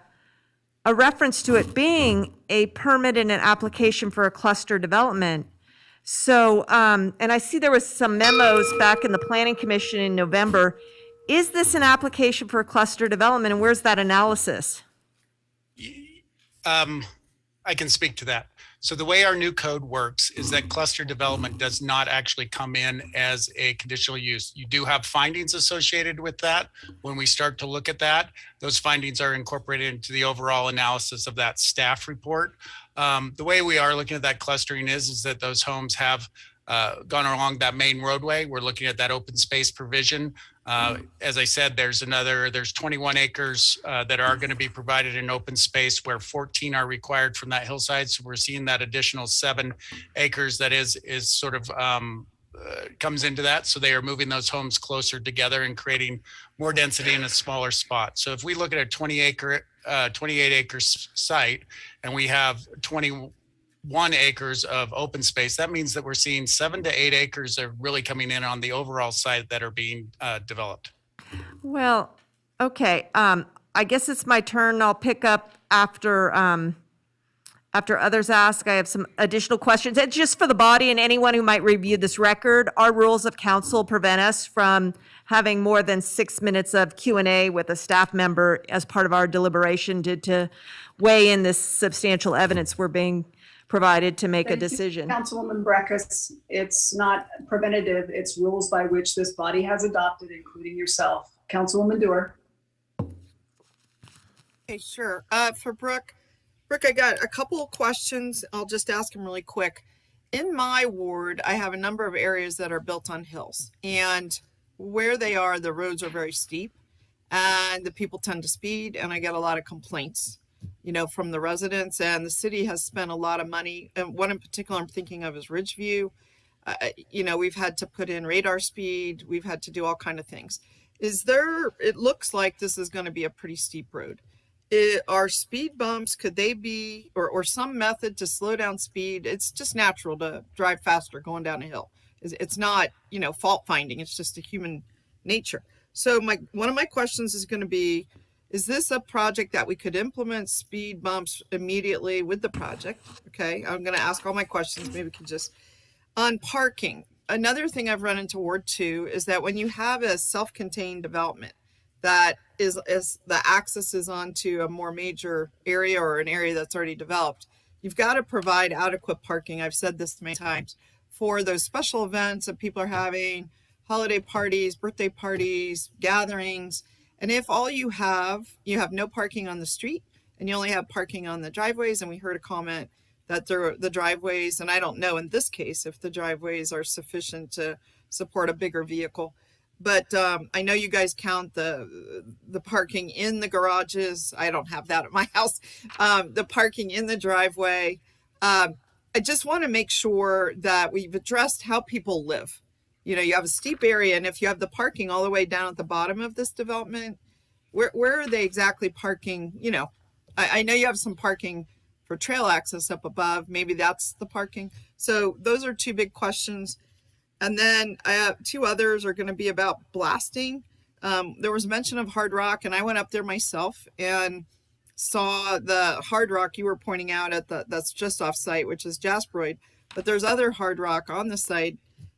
a reference to it being a permit and an application for a cluster development. So, and I see there was some memos back in the Planning Commission in November. Is this an application for a cluster development, and where's that analysis? I can speak to that. So the way our new code works is that cluster development does not actually come in as a conditional use. You do have findings associated with that. When we start to look at that, those findings are incorporated into the overall analysis of that staff report. The way we are looking at that clustering is that those homes have gone along that main roadway. We're looking at that open space provision. As I said, there's 21 acres that are going to be provided in open space where 14 are required from that hillside. So we're seeing that additional 7 acres that is sort of comes into that. So they are moving those homes closer together and creating more density in a smaller spot. So if we look at a 28 acre site and we have 21 acres of open space, that means that we're seeing 7 to 8 acres are really coming in on the overall site that are being developed. Well, okay. I guess it's my turn. I'll pick up after others ask. I have some additional questions. It's just for the body and anyone who might review this record. Our rules of council prevent us from having more than 6 minutes of Q&A with a staff member as part of our deliberation to weigh in this substantial evidence we're being provided to make a decision. Councilwoman Breckus, it's not preventative, it's rules by which this body has adopted, including yourself. Councilwoman Dewar. Okay, sure. For Brooke, I got a couple of questions. I'll just ask them really quick. In my ward, I have a number of areas that are built on hills, and where they are, the roads are very steep and the people tend to speed, and I get a lot of complaints, from the residents, and the city has spent a lot of money. And one in particular I'm thinking of is Ridgeview. We've had to put in radar speed. We've had to do all kinds of things. It looks like this is going to be a pretty steep road. Are speed bumps, could they be, or some method to slow down speed? It's just natural to drive faster going down a hill. It's not, fault finding. It's just a human nature. So one of my questions is going to be, is this a project that we could implement speed bumps immediately with the project? Okay, I'm going to ask all my questions. Maybe we can just, on parking. Another thing I've run into Ward 2 is that when you have a self-contained development that is the access is onto a more major area or an area that's already developed, you've got to provide adequate parking. I've said this many times for those special events that people are having, holiday parties, birthday parties, gatherings. And if all you have no parking on the street and you only have parking on the driveways, and we heard a comment that the driveways, and I don't know in this case if the driveways are sufficient to support a bigger vehicle, but I know you guys count the parking in the garages. I don't have that at my house. The parking in the driveway. I just want to make sure that we've addressed how people live. You have a steep area, and if you have the parking all the way down at the bottom of this development, where are they exactly parking? I know you have some parking for trail access up above. Maybe that's the parking. So those are 2 big questions. And then I have 2 others are going to be about blasting. There was mention of Hard Rock, and I went up there myself, and saw the hard rock you were pointing out that's just off site, which is jasperoid, but there's other hard rock on the site.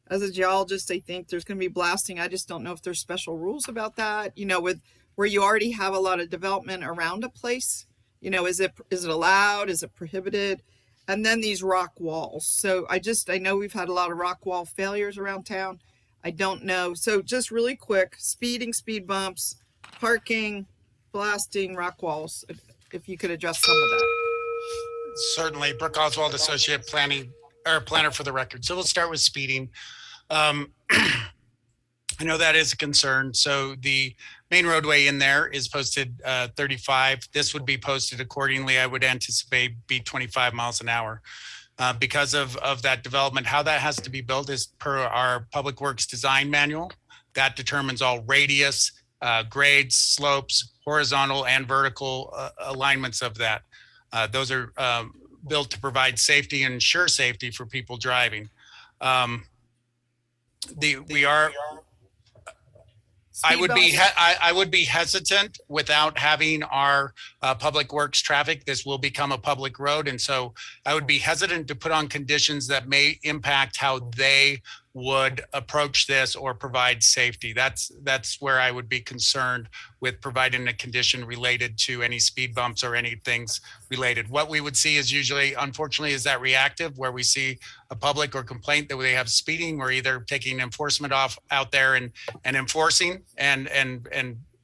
As a geologist, I think there's going to be blasting. I just don't know if there's special rules about that, with where you already have a lot of development around a place, is it allowed? Is it prohibited? And then these rock walls. So I know we've had a lot of rock wall failures around town. I don't know. So just really quick, speeding, speed bumps, parking, blasting, rock walls, if you could address some of that. Certainly. Brooke Oswald, Associate Planner for the record. So we'll start with speeding. I know that is a concern. So the main roadway in there is posted 35. This would be posted accordingly. I would anticipate be 25 miles an hour. Because of that development, how that has to be built is per our Public Works Design Manual. That determines all radius, grades, slopes, horizontal and vertical alignments of that. Those are built to provide safety and ensure safety for people driving. I would be hesitant without having our public works traffic. This will become a public road. And so I would be hesitant to put on conditions that may impact how they would approach this or provide safety. That's where I would be concerned with providing a condition related to any speed bumps or any things related. What we would see is usually, unfortunately, is that reactive, where we see a public or complaint that they have speeding. We're either taking enforcement out there and enforcing and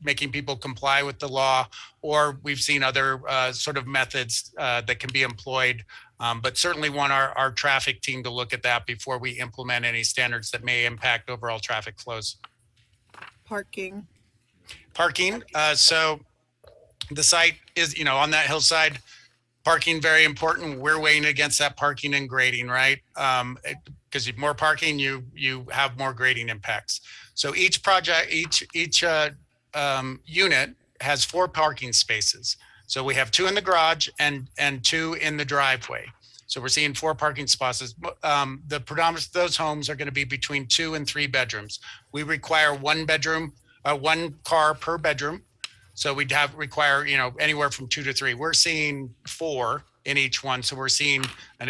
making people comply with the law, or we've seen other sort of methods that can be employed. But certainly want our traffic team to look at that before we implement any standards that may impact overall traffic flows. Parking. So the site is, on that hillside, parking very important. We're weighing against that parking and grading, right? Because more parking, you have more grading impacts. So each project, each unit has 4 parking spaces. So we have 2 in the garage and 2 in the driveway. So we're seeing 4 parking spaces. The predominance of those homes are going to be between 2 and 3 bedrooms. We require 1 car per bedroom. So we'd require, anywhere from 2 to 3. We're seeing 4 in each one. So we're seeing at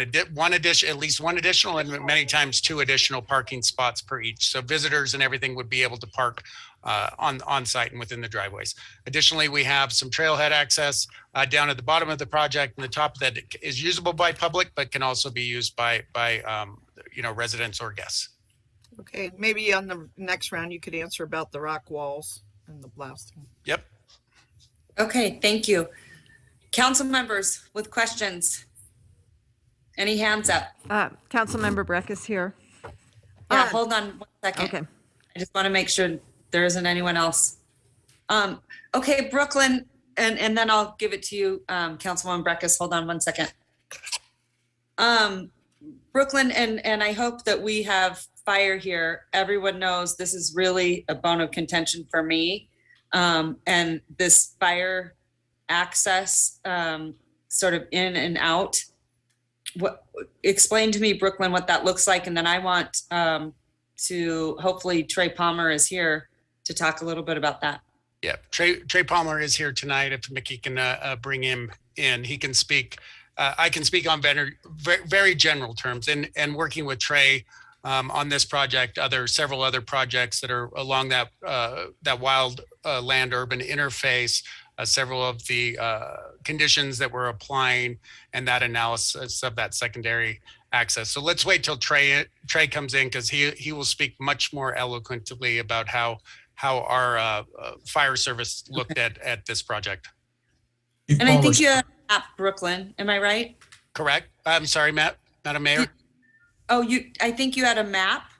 least one additional and many times 2 additional parking spots per each. So visitors and everything would be able to park on site and within the driveways. Additionally, we have some trailhead access down at the bottom of the project, and the top that is usable by public, but can also be used by residents or guests. Okay, maybe on the next round you could answer about the rock walls and the blasting. Yep. Okay, thank you. Council members with questions. Any hands up? Councilmember Breck is here. Yeah, hold on 1 second. Okay. I just want to make sure there isn't anyone else. Okay, Brooklyn, and then I'll give it to you, Councilwoman Breckus. Hold on 1 second. Brooklyn, and I hope that we have fire here. Everyone knows this is really a bone of contention for me. And this fire access sort of in and out. Explain to me, Brooklyn, what that looks like. And then I want to, hopefully Trey Palmer is here to talk a little bit about that. Yeah, Trey Palmer is here tonight. If Mickey can bring him in, he can speak. I can speak on very general terms, and working with Trey on this project, several other projects that are along that wild land urban interface, several of the conditions that we're applying, and that analysis of that secondary access. So let's wait till Trey comes in, because he will speak much more eloquently about how our fire service looked at this project. And I think you have a map, Brooklyn. Am I right? Correct. I'm sorry, Madam Mayor. I think you had a map,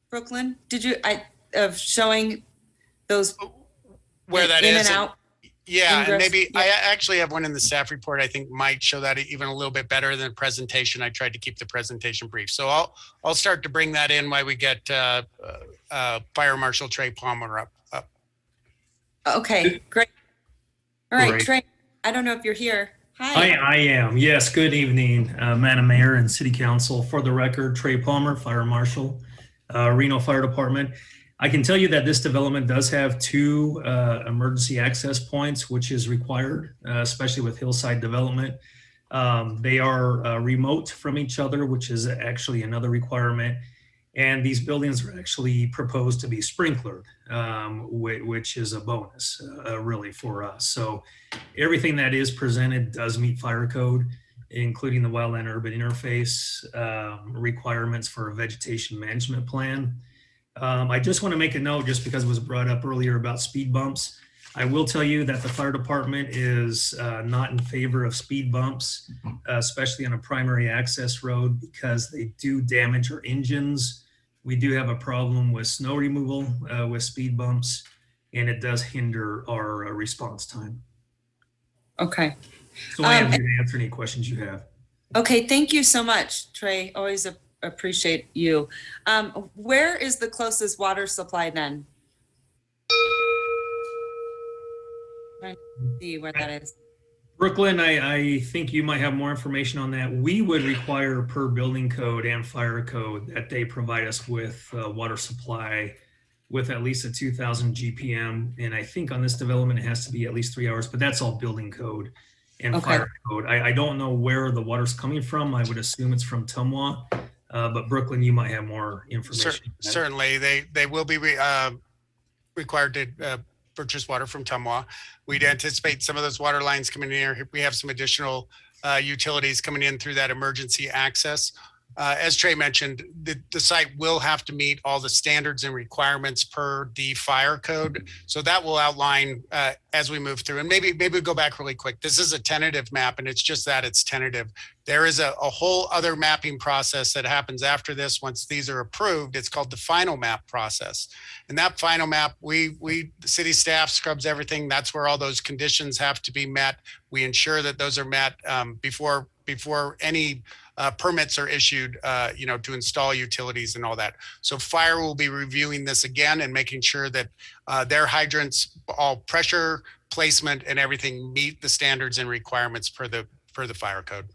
Brooklyn. Did you? Of showing those where that in is and out. Yeah, ingress. and maybe Yeah. I actually have one in the staff report. I think might show that even a little bit better than the presentation. I tried to keep the presentation brief, so I'll start to bring that in while we get Fire Marshal Trey Palmer up. Okay, great. All right, Great. Trey. I don't know if you're here. Hi. I am. Yes. Good evening, Madam Mayor and City Council. For the record, Trey Palmer, Fire Marshal, Reno Fire Department. I can tell you that this development does have two emergency access points, which is required, especially with hillside development. They are remote from each other, which is actually another requirement. And these buildings are actually proposed to be sprinklered, which is a bonus, really, for us. So everything that is presented does meet fire code, including the wildland urban interface requirements for a vegetation management plan. I just want to make a note, just because it was brought up earlier about speed bumps. I will tell you that the fire department is not in favor of speed bumps, especially on a primary access road, because they do damage our engines. We do have a problem with snow removal with speed bumps, and it does hinder our response time. Okay. So I am here to answer any questions you have. Okay, thank you so much, Trey. Always appreciate you. Where is the closest water supply then? Trying to see where that is. Brooklyn, I think you might have more information on that. We would require per building code and fire code that they provide us with water supply with at least a 2000 GPM. And I think on this development, it has to be at least 3 hours, but that's all building code and fire code. I don't know where the water's coming from. I would assume it's from Tumor, but Brooklyn, you might have more information. Certainly, they will be required to purchase water from Tumwa. We'd anticipate some of those water lines coming in here. We have some additional utilities coming in through that emergency access. As Trey mentioned, the site will have to meet all the standards and requirements per the fire code. So that will outline as we move through. And maybe we'll go back really quick. This is a tentative map, and it's just that it's tentative. There is a whole other mapping process that happens after this. Once these are approved, it's called the final map process. And that final map, the city staff scrubs everything. That's where all those conditions have to be met. We ensure that those are met before any permits are issued, to install utilities and all that. So fire will be reviewing this again and making sure that their hydrants, all pressure, placement, and everything meet the standards and requirements per the fire code.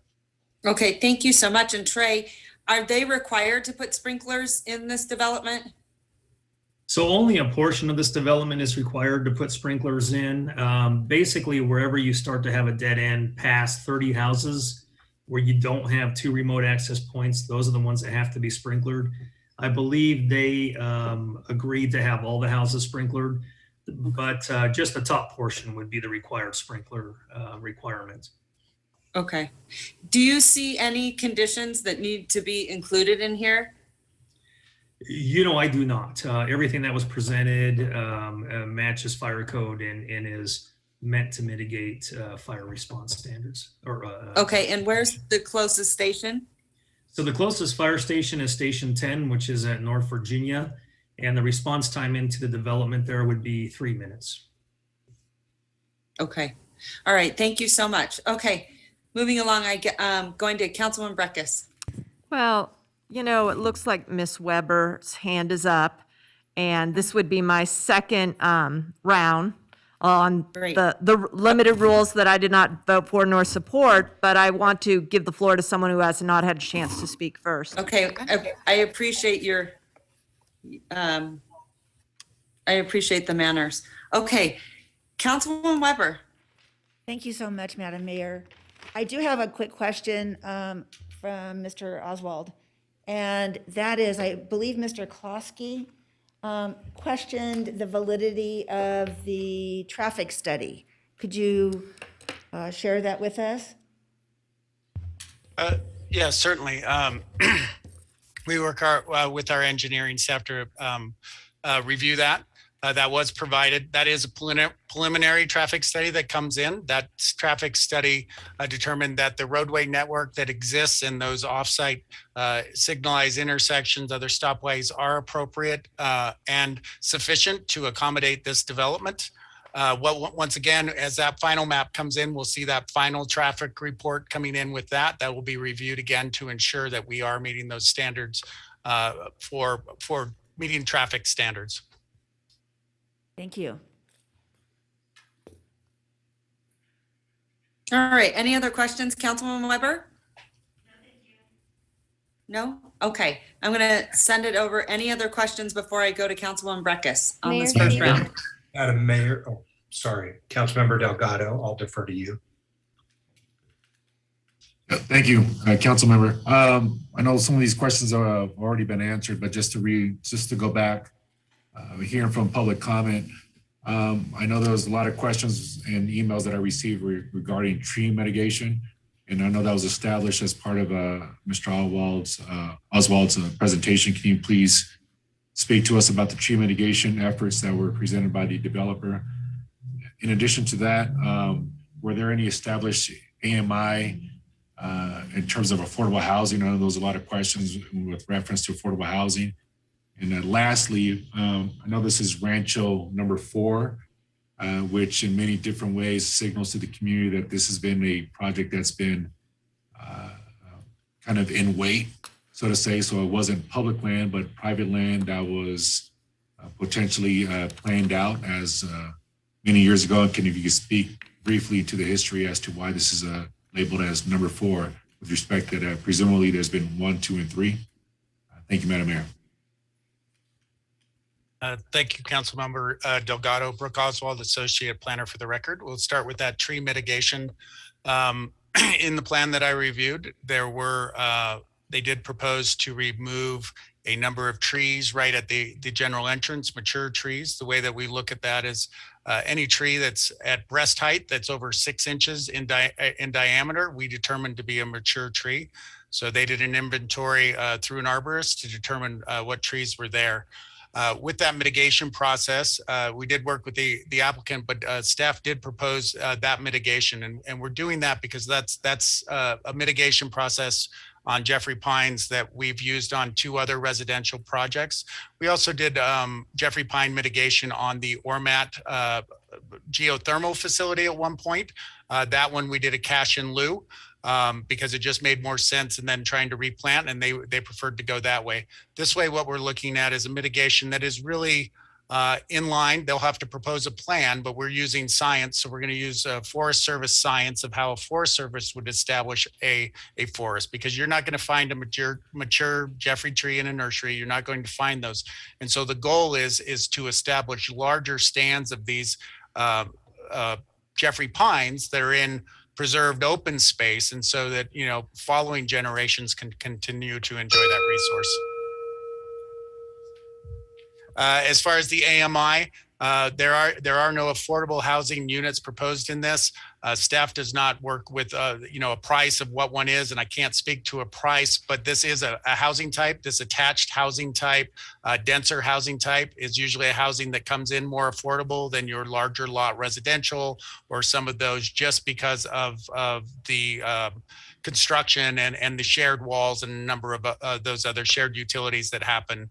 Okay, thank you so much. And Trey, are they required to put sprinklers in this development? So only a portion of this development is required to put sprinklers in. Basically, wherever you start to have a dead end past 30 houses, where you don't have two remote access points, those are the ones that have to be sprinklered. I believe they agreed to have all the houses sprinklered, but just the top portion would be the required sprinkler requirement. Okay. Do you see any conditions that need to be included in here? I do not. Everything that was presented matches fire code and is meant to mitigate fire response standards. Okay, and where's the closest station? So the closest fire station is Station 10, which is at North Virginia, and the response time into the development there would be 3 minutes. Okay. All right, thank you so much. Okay, moving along, going to Councilwoman Breckus. Well, it looks like Miss Weber's hand is up, and this would be my second round on the limited rules that I did not vote for nor support, but I want to give the floor to someone who has not had a chance to speak first. Okay, I appreciate I appreciate the manners. Okay, Councilwoman Weber. Thank you so much, Madam Mayor. I do have a quick question from Mr. Oswald, and that is, I believe Mr. Klosky questioned the validity of the traffic study. Could you share that with us? Yeah, certainly. We work with our engineering staff to review that. That was provided. That is a preliminary traffic study that comes in. That traffic study determined that the roadway network that exists in those offsite signalized intersections, other stopways are appropriate and sufficient to accommodate this development. Once again, as that final map comes in, we'll see that final traffic report coming in with that. That will be reviewed again to ensure that we are meeting those standards for meeting traffic standards. Thank you. All right, any other questions, Councilwoman Weber? No? Okay, I'm gonna send it over. Any other questions before I go to Councilwoman Breckus on this Mayor first Stevens? round? Madam Mayor, oh, sorry, Councilmember Delgado, I'll defer to you. Thank you, council member. I know some of these questions have already been answered, but just to go back, hearing from public comment, I know there was a lot of questions and emails that I received regarding tree mitigation. And I know that was established as part of Mr. Oswald's presentation. Can you please speak to us about the tree mitigation efforts that were presented by the developer? In addition to that, were there any established AMI in terms of affordable housing? I know there was a lot of questions with reference to affordable housing. And then lastly, I know this is Rancho number 4, which in many different ways signals to the community that this has been a project that's been kind of in wait, so to say. So it wasn't public land, but private land that was potentially planned out as many years ago. And if you could speak briefly to the history as to why this is labeled as number 4, with respect that presumably there's been 1, 2, and 3. Thank you, Madam Mayor. Thank you, Councilmember Delgado. Brooke Oswald, Associate Planner for the record. We'll start with that tree mitigation. In the plan that I reviewed, they did propose to remove a number of trees right at the general entrance, mature trees. The way that we look at that is any tree that's at breast height, that's over 6 inches in diameter, we determined to be a mature tree. So they did an inventory through an arborist to determine what trees were there. With that mitigation process, we did work with the applicant, but staff did propose that mitigation. And we're doing that because that's a mitigation process on Jeffrey Pines that we've used on 2 other residential projects. We also did Jeffrey Pine mitigation on the Ormat geothermal facility at one point. That one we did a cash in lieu. Because it just made more sense and then trying to replant, and they preferred to go that way. This way, what we're looking at is a mitigation that is really in line. They'll have to propose a plan, but we're using science. So we're going to use Forest Service science of how a Forest Service would establish a forest, because you're not going to find a mature Jeffrey tree in a nursery. You're not going to find those. And so the goal is to establish larger stands of these Jeffrey Pines that are in preserved open space, and so that following generations can continue to enjoy that resource. As far as the AMI, there are no affordable housing units proposed in this. Staff does not work with a price of what one is, and I can't speak to a price, but this is a housing type. This attached housing type, denser housing type, is usually a housing that comes in more affordable than your larger lot residential or some of those, just because of the construction and the shared walls and a number of those other shared utilities that happen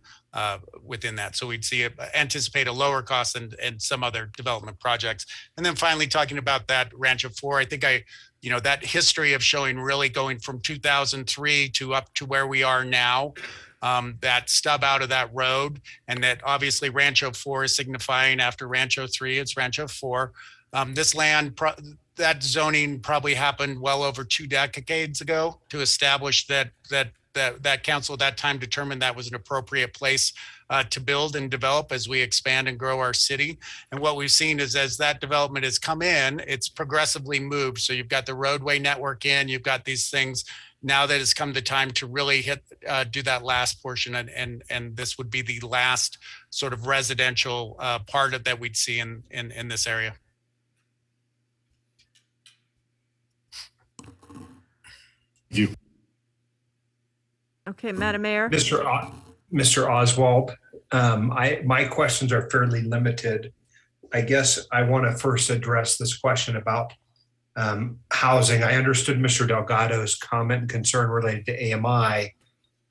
within that. So we'd anticipate a lower cost than some other development projects. And then finally, talking about that Rancho 4, I think that history of showing really going from 2003 to up to where we are now, that stub out of that road, and that obviously Rancho 4 is signifying after Rancho 3, it's Rancho 4. This land, that zoning probably happened well over 2 decades ago to establish that council at that time determined that was an appropriate place to build and develop as we expand and grow our city. And what we've seen is as that development has come in, it's progressively moved. So you've got the roadway network in, you've got these things. Now that it's come the time to really do that last portion, and this would be the last sort of residential part of that we'd see in this area. Thank you. Okay, Madam Mayor. Mr. Oswald, my questions are fairly limited. I guess I want to first address this question about housing. I understood Mr. Delgado's comment and concern related to AMI,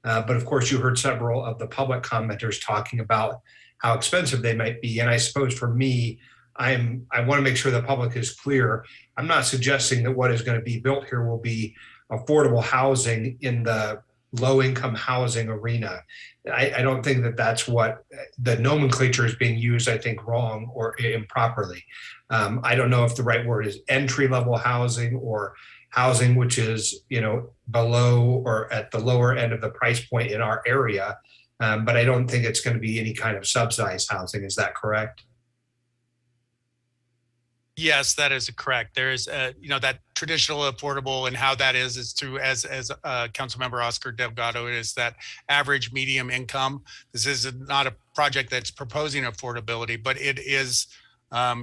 but of course you heard several of the public commenters talking about how expensive they might be. And I suppose for me, I want to make sure the public is clear. I'm not suggesting that what is going to be built here will be affordable housing in the low-income housing arena. I don't think that that's what the nomenclature is being used, I think, wrong or improperly. I don't know if the right word is entry-level housing or housing, which is, below or at the lower end of the price point in our area. But I don't think it's going to be any kind of subsidized housing. Is that correct? Yes, that is correct. There is, that traditional affordable, and how that is through, as Councilmember Oscar Delgado, is that average medium income. This is not a project that's proposing affordability, but it is.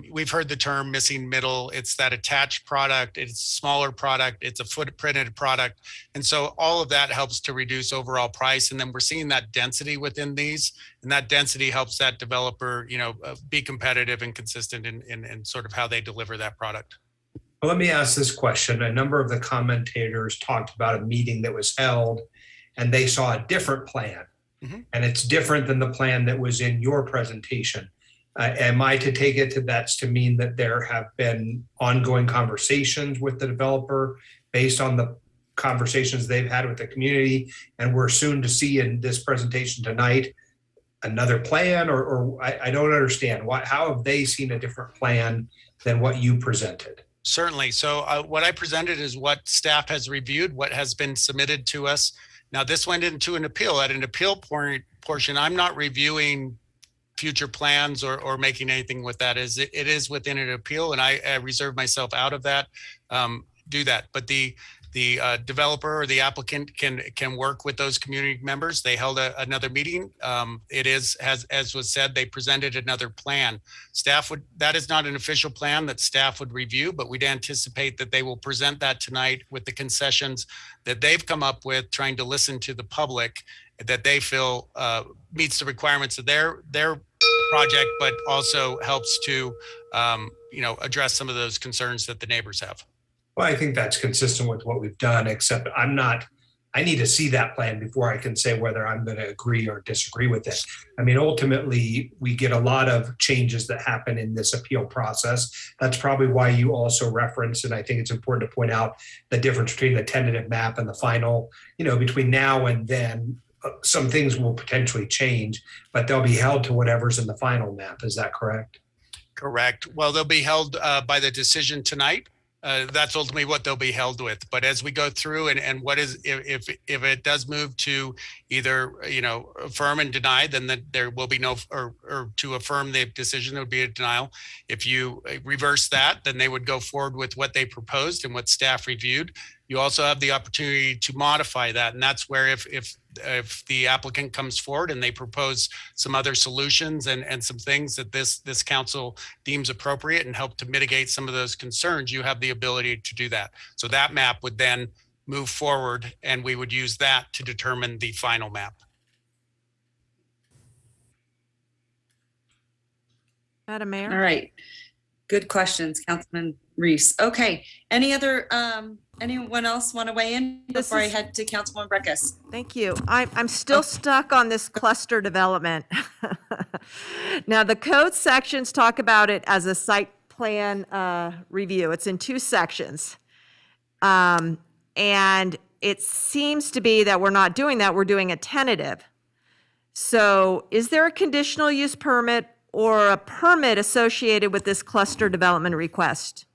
We've heard the term missing middle. It's that attached product. It's a smaller product. It's a footprinted product. And so all of that helps to reduce overall price. And then we're seeing that density within these, and that density helps that developer, be competitive and consistent in sort of how they deliver that product. Well, let me ask this question. A number of the commentators talked about a meeting that was held and they saw a different plan. And it's different than the plan that was in your presentation. Am I to take it to mean that there have been ongoing conversations with the developer based on the conversations they've had with the community, and we're soon to see in this presentation tonight another plan, or I don't understand how have they seen a different plan than what you presented? Certainly. So what I presented is what staff has reviewed, what has been submitted to us. Now this went into an appeal. At an appeal portion, I'm not reviewing future plans or making anything with that. It is within an appeal, and I reserve myself out of that, do that. But the developer or the applicant can work with those community members. They held another meeting. As was said, they presented another plan. That is not an official plan that staff would review, but we'd anticipate that they will present that tonight with the concessions that they've come up with, trying to listen to the public that they feel meets the requirements of their project, but also helps to address some of those concerns that the neighbors have. Well, I think that's consistent with what we've done, except I need to see that plan before I can say whether I'm going to agree or disagree with it. I mean, ultimately, we get a lot of changes that happen in this appeal process. That's probably why you also referenced, and I think it's important to point out the difference between the tentative map and the final. Between now and then, some things will potentially change, but they'll be held to whatever's in the final map. Is that correct? Correct. Well, they'll be held by the decision tonight. That's ultimately what they'll be held with. But as we go through and what is, if it does move to either, affirm and deny, then there will be no, or to affirm the decision, there would be a denial. If you reverse that, then they would go forward with what they proposed and what staff reviewed. You also have the opportunity to modify that. And that's where if the applicant comes forward and they propose some other solutions and some things that this council deems appropriate and help to mitigate some of those concerns, you have the ability to do that. So that map would then move forward, and we would use that to determine the final map. Madam Mayor? All right. Good questions, Councilman Reese. Okay. Anyone else want to weigh in before I head to Councilwoman Breckus? Thank you. I'm still stuck on this cluster development. Now, the code sections talk about it as a site plan review. It's in 2 sections. And it seems to be that we're not doing that. We're doing a tentative. So is there a conditional use permit or a permit associated with this cluster development request?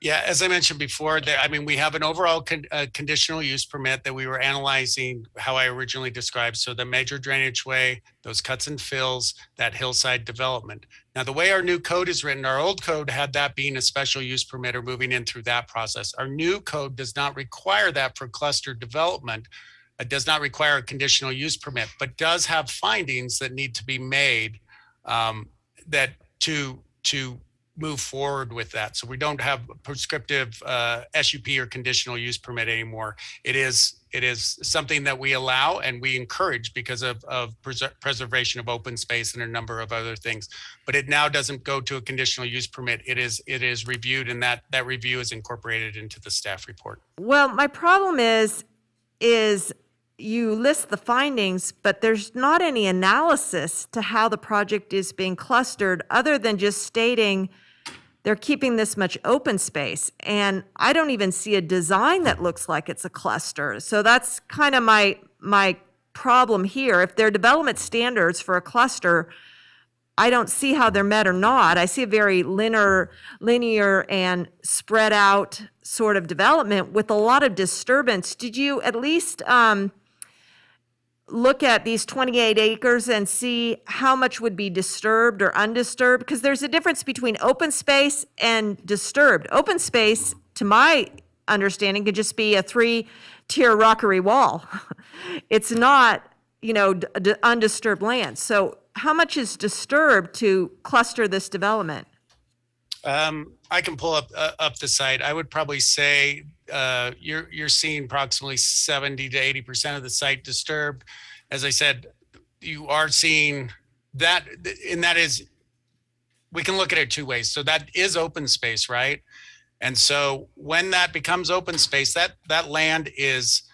Yeah, as I mentioned before, we have an overall conditional use permit that we were analyzing how I originally described. So the major drainage way, those cuts and fills, that hillside development. Now, the way our new code is written, our old code had that being a special use permit or moving in through that process. Our new code does not require that for cluster development. It does not require a conditional use permit, but does have findings that need to be made that to move forward with that. So we don't have prescriptive SUP or conditional use permit anymore. It is something that we allow and we encourage because of preservation of open space and a number of other things. But it now doesn't go to a conditional use permit. It is reviewed, and that review is incorporated into the staff report. Well, my problem is you list the findings, but there's not any analysis to how the project is being clustered other than just stating they're keeping this much open space. And I don't even see a design that looks like it's a cluster. So that's kind of my problem here. If there are development standards for a cluster, I don't see how they're met or not. I see a very linear and spread out sort of development with a lot of disturbance. Did you at least look at these 28 acres and see how much would be disturbed or undisturbed? Because there's a difference between open space and disturbed. Open space, to my understanding, could just be a 3-tier rockery wall. It's not, undisturbed land. So how much is disturbed to cluster this development? I can pull up the site. I would probably say you're seeing approximately 70 to 80% of the site disturbed. As I said, you are seeing that, and that is, we can look at it two ways. So that is open space, right? And so when that becomes open space, that land is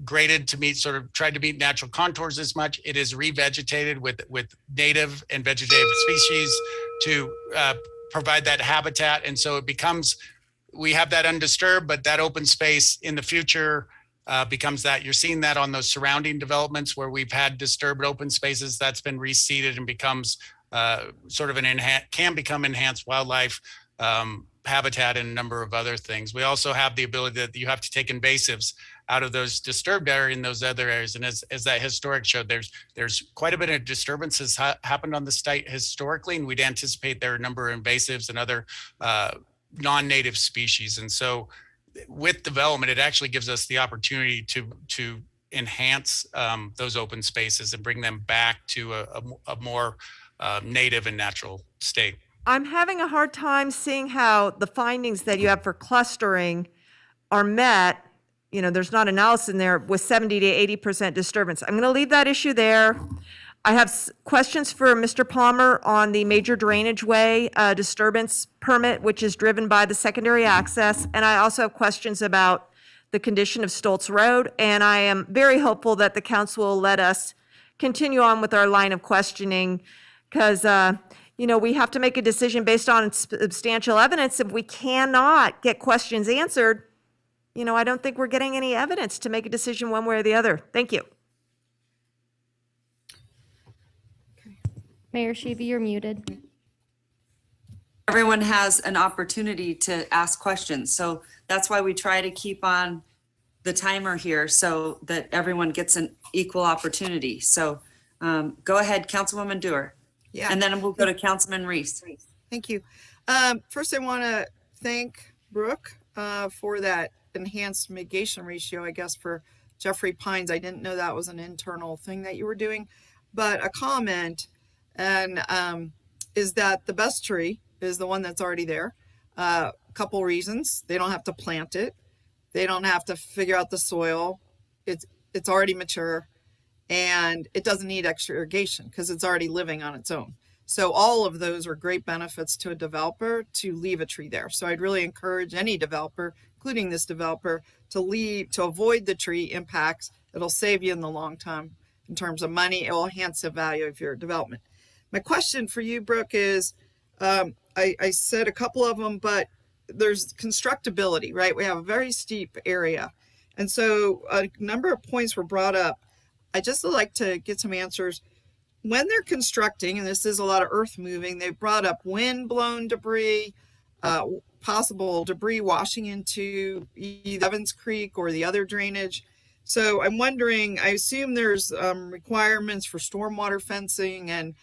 graded to meet, tried to meet natural contours as much. It is revegetated with native and vegetative species to provide that habitat. And so it becomes, we have that undisturbed, but that open space in the future becomes that. You're seeing that on those surrounding developments where we've had disturbed open spaces, that's been reseeded and becomes sort of can become enhanced wildlife habitat and a number of other things. We also have the ability that you have to take invasives out of those disturbed areas in those other areas. And as that historic showed, there's quite a bit of disturbances happened on the site historically, and we'd anticipate there are a number of invasives and other non-native species. And so with development, it actually gives us the opportunity to enhance those open spaces and bring them back to a more native and natural state. I'm having a hard time seeing how the findings that you have for clustering are met. There's not analysis in there with 70 to 80% disturbance. I'm going to leave that issue there. I have questions for Mr. Palmer on the major drainage way disturbance permit, which is driven by the secondary access. And I also have questions about the condition of Stoltz Road. And I am very hopeful that the council will let us continue on with our line of questioning because, we have to make a decision based on substantial evidence. If we cannot get questions answered, I don't think we're getting any evidence to make a decision one way or the other. Thank you. Mayor Shivi, you're muted. Everyone has an opportunity to ask questions. So that's why we try to keep on the timer here so that everyone gets an equal opportunity. So go ahead, Councilwoman Dewar. Yeah. And then we'll go to Councilman Reese. Thank you. First, I want to thank Brooke for that enhanced mitigation ratio, I guess, for Jeffrey Pines. I didn't know that was an internal thing that you were doing. But a comment and is that the best tree is the one that's already there. A couple reasons. They don't have to plant it. They don't have to figure out the soil. It's already mature. And it doesn't need extra irrigation because it's already living on its own. So all of those are great benefits to a developer to leave a tree there. So I'd really encourage any developer, including this developer, to avoid the tree impacts. It'll save you in the long term in terms of money. It will enhance the value of your development. My question for you, Brooke, is I said a couple of them, but there's constructability, right? We have a very steep area. And so a number of points were brought up. I just would like to get some answers. When they're constructing, and this is a lot of earth moving, they brought up wind-blown debris, possible debris washing into either Evans Creek or the other drainage. So I'm wondering, I assume there's requirements for stormwater fencing and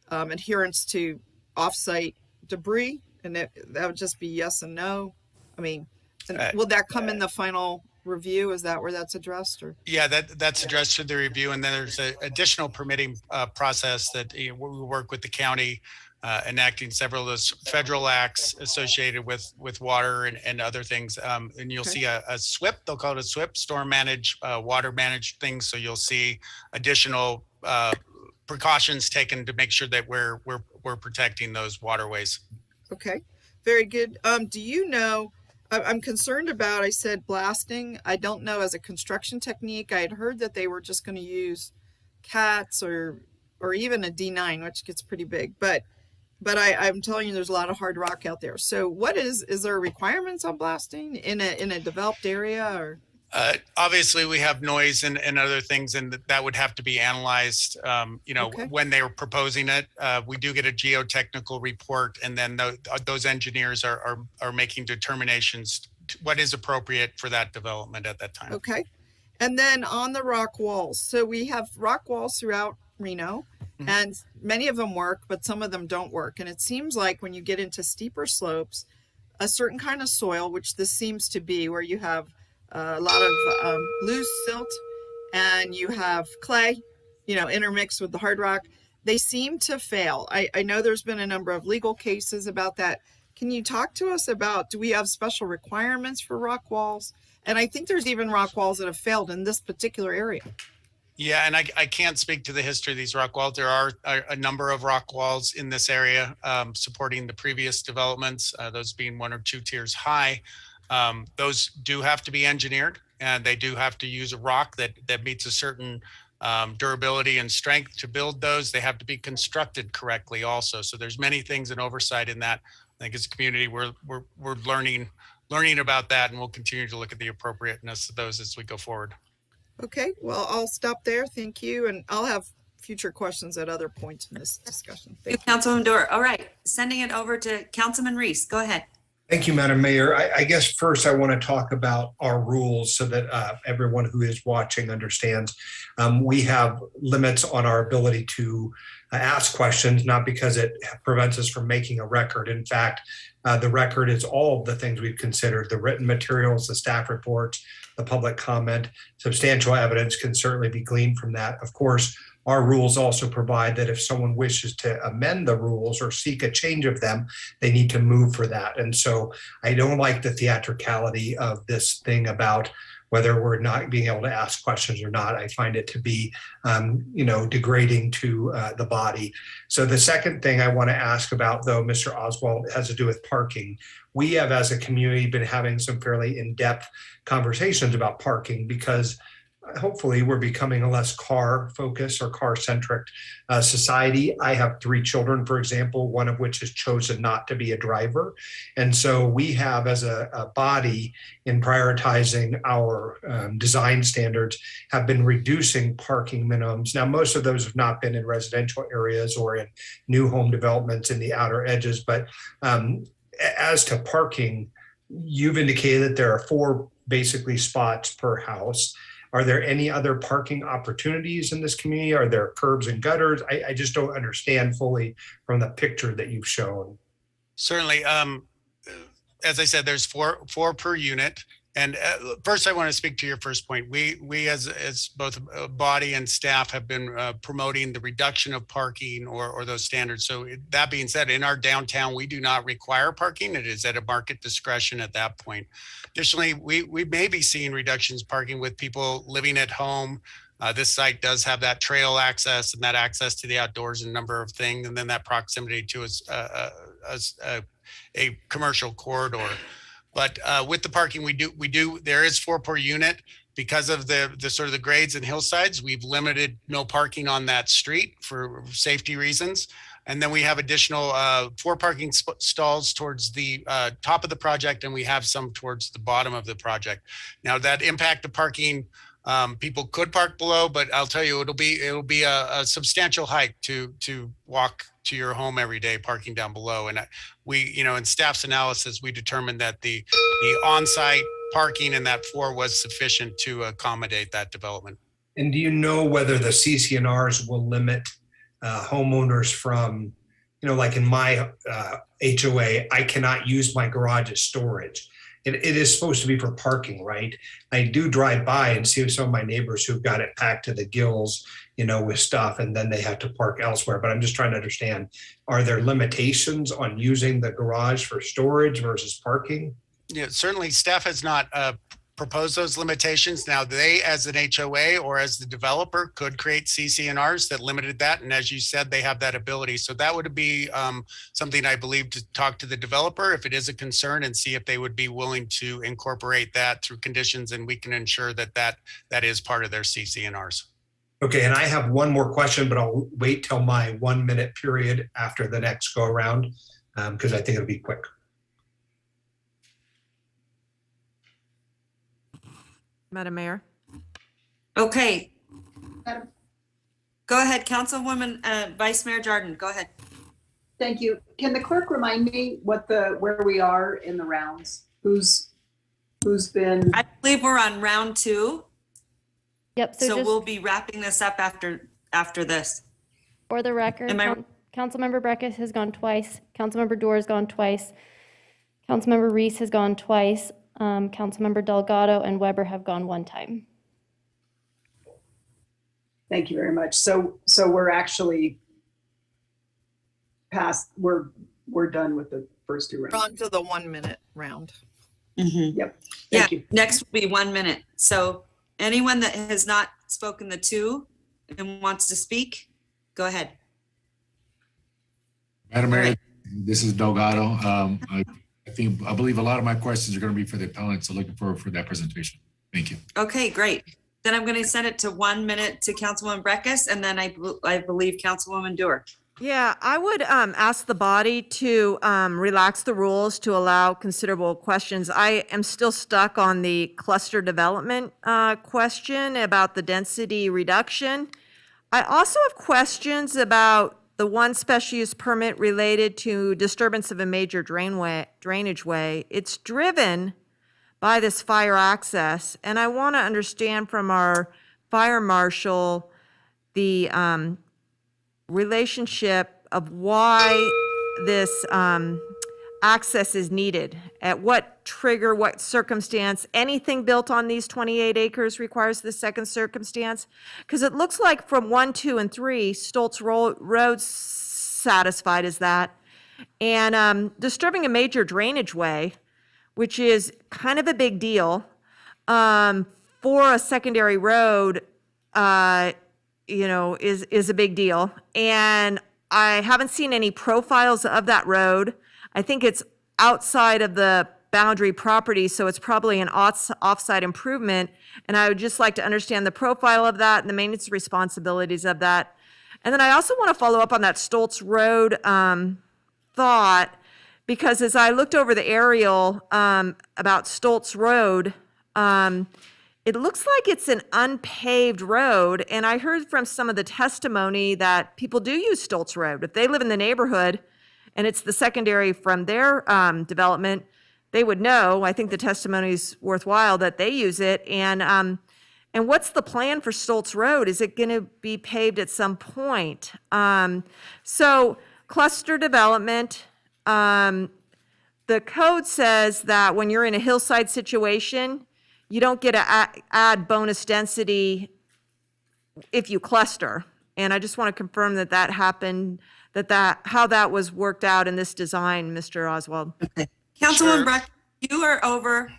adherence to off-site debris, and that would just be yes and no. I mean, will that come in the final review? Is that where that's addressed? Or yeah, that's addressed through the review, and then there's an additional permitting process that we work with the county enacting several of those federal acts associated with water and other things. And you'll see a SWIP, they'll call it a SWIP, storm manage, water managed things. So you'll see additional precautions taken to make sure that we're protecting those waterways. Okay, very good. Do you know? I'm concerned about, I said blasting. I don't know as a construction technique. I had heard that they were just going to use cats or even a D9, which gets pretty big. But I'm telling you, there's a lot of hard rock out there. So what is there requirements on blasting in a developed area? Or Obviously, we have noise and other things, and that would have to be analyzed, Okay. when they were proposing it. We do get a geotechnical report, and then those engineers are making determinations what is appropriate for that development at that time. Okay. And then on the rock walls. So we have rock walls throughout Reno, and many of them work, but some of them don't work. And it seems like when you get into steeper slopes, a certain kind of soil, which this seems to be, where you have a lot of loose silt and you have clay, intermixed with the hard rock, they seem to fail. I know there's been a number of legal cases about that. Can you talk to us about, do we have special requirements for rock walls? And I think there's even rock walls that have failed in this particular area. Yeah, and I can't speak to the history of these rock walls. There are a number of rock walls in this area supporting the previous developments, those being 1 or 2 tiers high. Those do have to be engineered, and they do have to use a rock that meets a certain durability and strength to build those. They have to be constructed correctly also. So there's many things and oversight in that. I think as a community, we're learning about that, and we'll continue to look at the appropriateness of those as we go forward. Okay, well, I'll stop there. Thank you. And I'll have future questions at other points in this discussion. Thank you, Councilwoman Dorr. All right, sending it over to Councilman Reese. Go ahead. Thank you, Madam Mayor. I guess first I want to talk about our rules so that everyone who is watching understands. We have limits on our ability to ask questions, not because it prevents us from making a record. In fact, the record is all of the things we've considered: the written materials, the staff reports, the public comment. Substantial evidence can certainly be gleaned from that. Of course, our rules also provide that if someone wishes to amend the rules or seek a change of them, they need to move for that. And so I don't like the theatricality of this thing about whether we're not being able to ask questions or not. I find it to be, degrading to the body. So the second thing I want to ask about, though, Mr. Oswald, has to do with parking. We have, as a community, been having some fairly in-depth conversations about parking because hopefully we're becoming a less car-focused or car-centric society. I have 3 children, for example, one of which has chosen not to be a driver. And so we have, as a body, in prioritizing our design standards, have been reducing parking minimums. Now, most of those have not been in residential areas or in new home developments in the outer edges. But as to parking, you've indicated that there are 4 basically spots per house. Are there any other parking opportunities in this community? Are there curbs and gutters? I just don't understand fully from the picture that you've shown. Certainly. As I said, there's four per unit. And first, I want to speak to your first point. We as both a body and staff have been promoting the reduction of parking or those standards. So that being said, in our downtown, we do not require parking. It is at a market discretion at that point. Additionally, we may be seeing reductions parking with people living at home. This site does have that trail access and that access to the outdoors and a number of things, and then that proximity to a commercial corridor. But with the parking, there is 4 per unit. Because of the sort of the grades and hillsides, we've limited no parking on that street for safety reasons. And then we have additional 4 parking stalls towards the top of the project, and we have some towards the bottom of the project. Now, that impact of parking, people could park below, but I'll tell you, it'll be a substantial hike to walk to your home every day, parking down below. And we, in staff's analysis, we determined that the on-site parking in that 4 was sufficient to accommodate that development. And do you know whether the CC&Rs will limit homeowners from, like in my HOA, I cannot use my garage as storage. It is supposed to be for parking, right? I do drive by and see some of my neighbors who've got it packed to the gills, with stuff, and then they have to park elsewhere. But I'm just trying to understand, are there limitations on using the garage for storage versus parking? Yeah, certainly staff has not proposed those limitations. Now, they, as an HOA or as the developer, could create CC&Rs that limited that. And as you said, they have that ability. So that would be something I believe to talk to the developer if it is a concern and see if they would be willing to incorporate that through conditions, and we can ensure that is part of their CC&Rs. Okay, and I have one more question, but I'll wait till my 1-minute period after the next go around because I think it'll be quick. Madam Mayor. Okay. Go ahead, Councilwoman, Vice Mayor Jordan, go ahead. Thank you. Can the clerk remind me where we are in the rounds? Who's been? I believe we're on round 2. Yep. So we'll be wrapping this up after this. For the record, Councilmember Breckus has gone twice. Councilmember Dorr has gone twice. Councilmember Reese has gone twice. Councilmember Delgado and Weber have gone 1 time. Thank you very much. So we're actually past. We're done with the first 2 rounds. We're on to the 1 minute round. Mm-hmm. Yep. Thank you. Next will be 1 minute. So anyone that has not spoken the 2 and wants to speak, go ahead. Madam Mayor, this is Delgado. I believe a lot of my questions are going to be for the appellant, so looking forward for that presentation. Thank you. Okay, great. Then I'm going to send it to 1 minute to Councilwoman Breckus, and then I believe Councilwoman Dorr. Yeah, I would ask the body to relax the rules to allow considerable questions. I am still stuck on the cluster development question about the density reduction. I also have questions about the one special use permit related to disturbance of a major drainage way. It's driven by this fire access, and I want to understand from our fire marshal the relationship of why this access is needed. At what trigger, what circumstance, anything built on these 28 acres requires the second circumstance? Because it looks like from 1, 2, and 3, Stoltz Road's satisfied as that. And disturbing a major drainage way, which is kind of a big deal, for a secondary road, is a big deal. And I haven't seen any profiles of that road. I think it's outside of the boundary property, so it's probably an offsite improvement. And I would just like to understand the profile of that and the maintenance responsibilities of that. And then I also want to follow up on that Stoltz Road thought, because as I looked over the aerial about Stoltz Road, it looks like it's an unpaved road. And I heard from some of the testimony that people do use Stoltz Road. If they live in the neighborhood and it's the secondary from their development, they would know. I think the testimony is worthwhile that they use it. And what's the plan for Stoltz Road? Is it going to be paved at some point? So cluster development, the code says that when you're in a hillside situation, you don't get to add bonus density if you cluster. And I just want to confirm that that happened, how that was worked out in this design, Mr. Oswald. Okay. Councilwoman Breck, you are over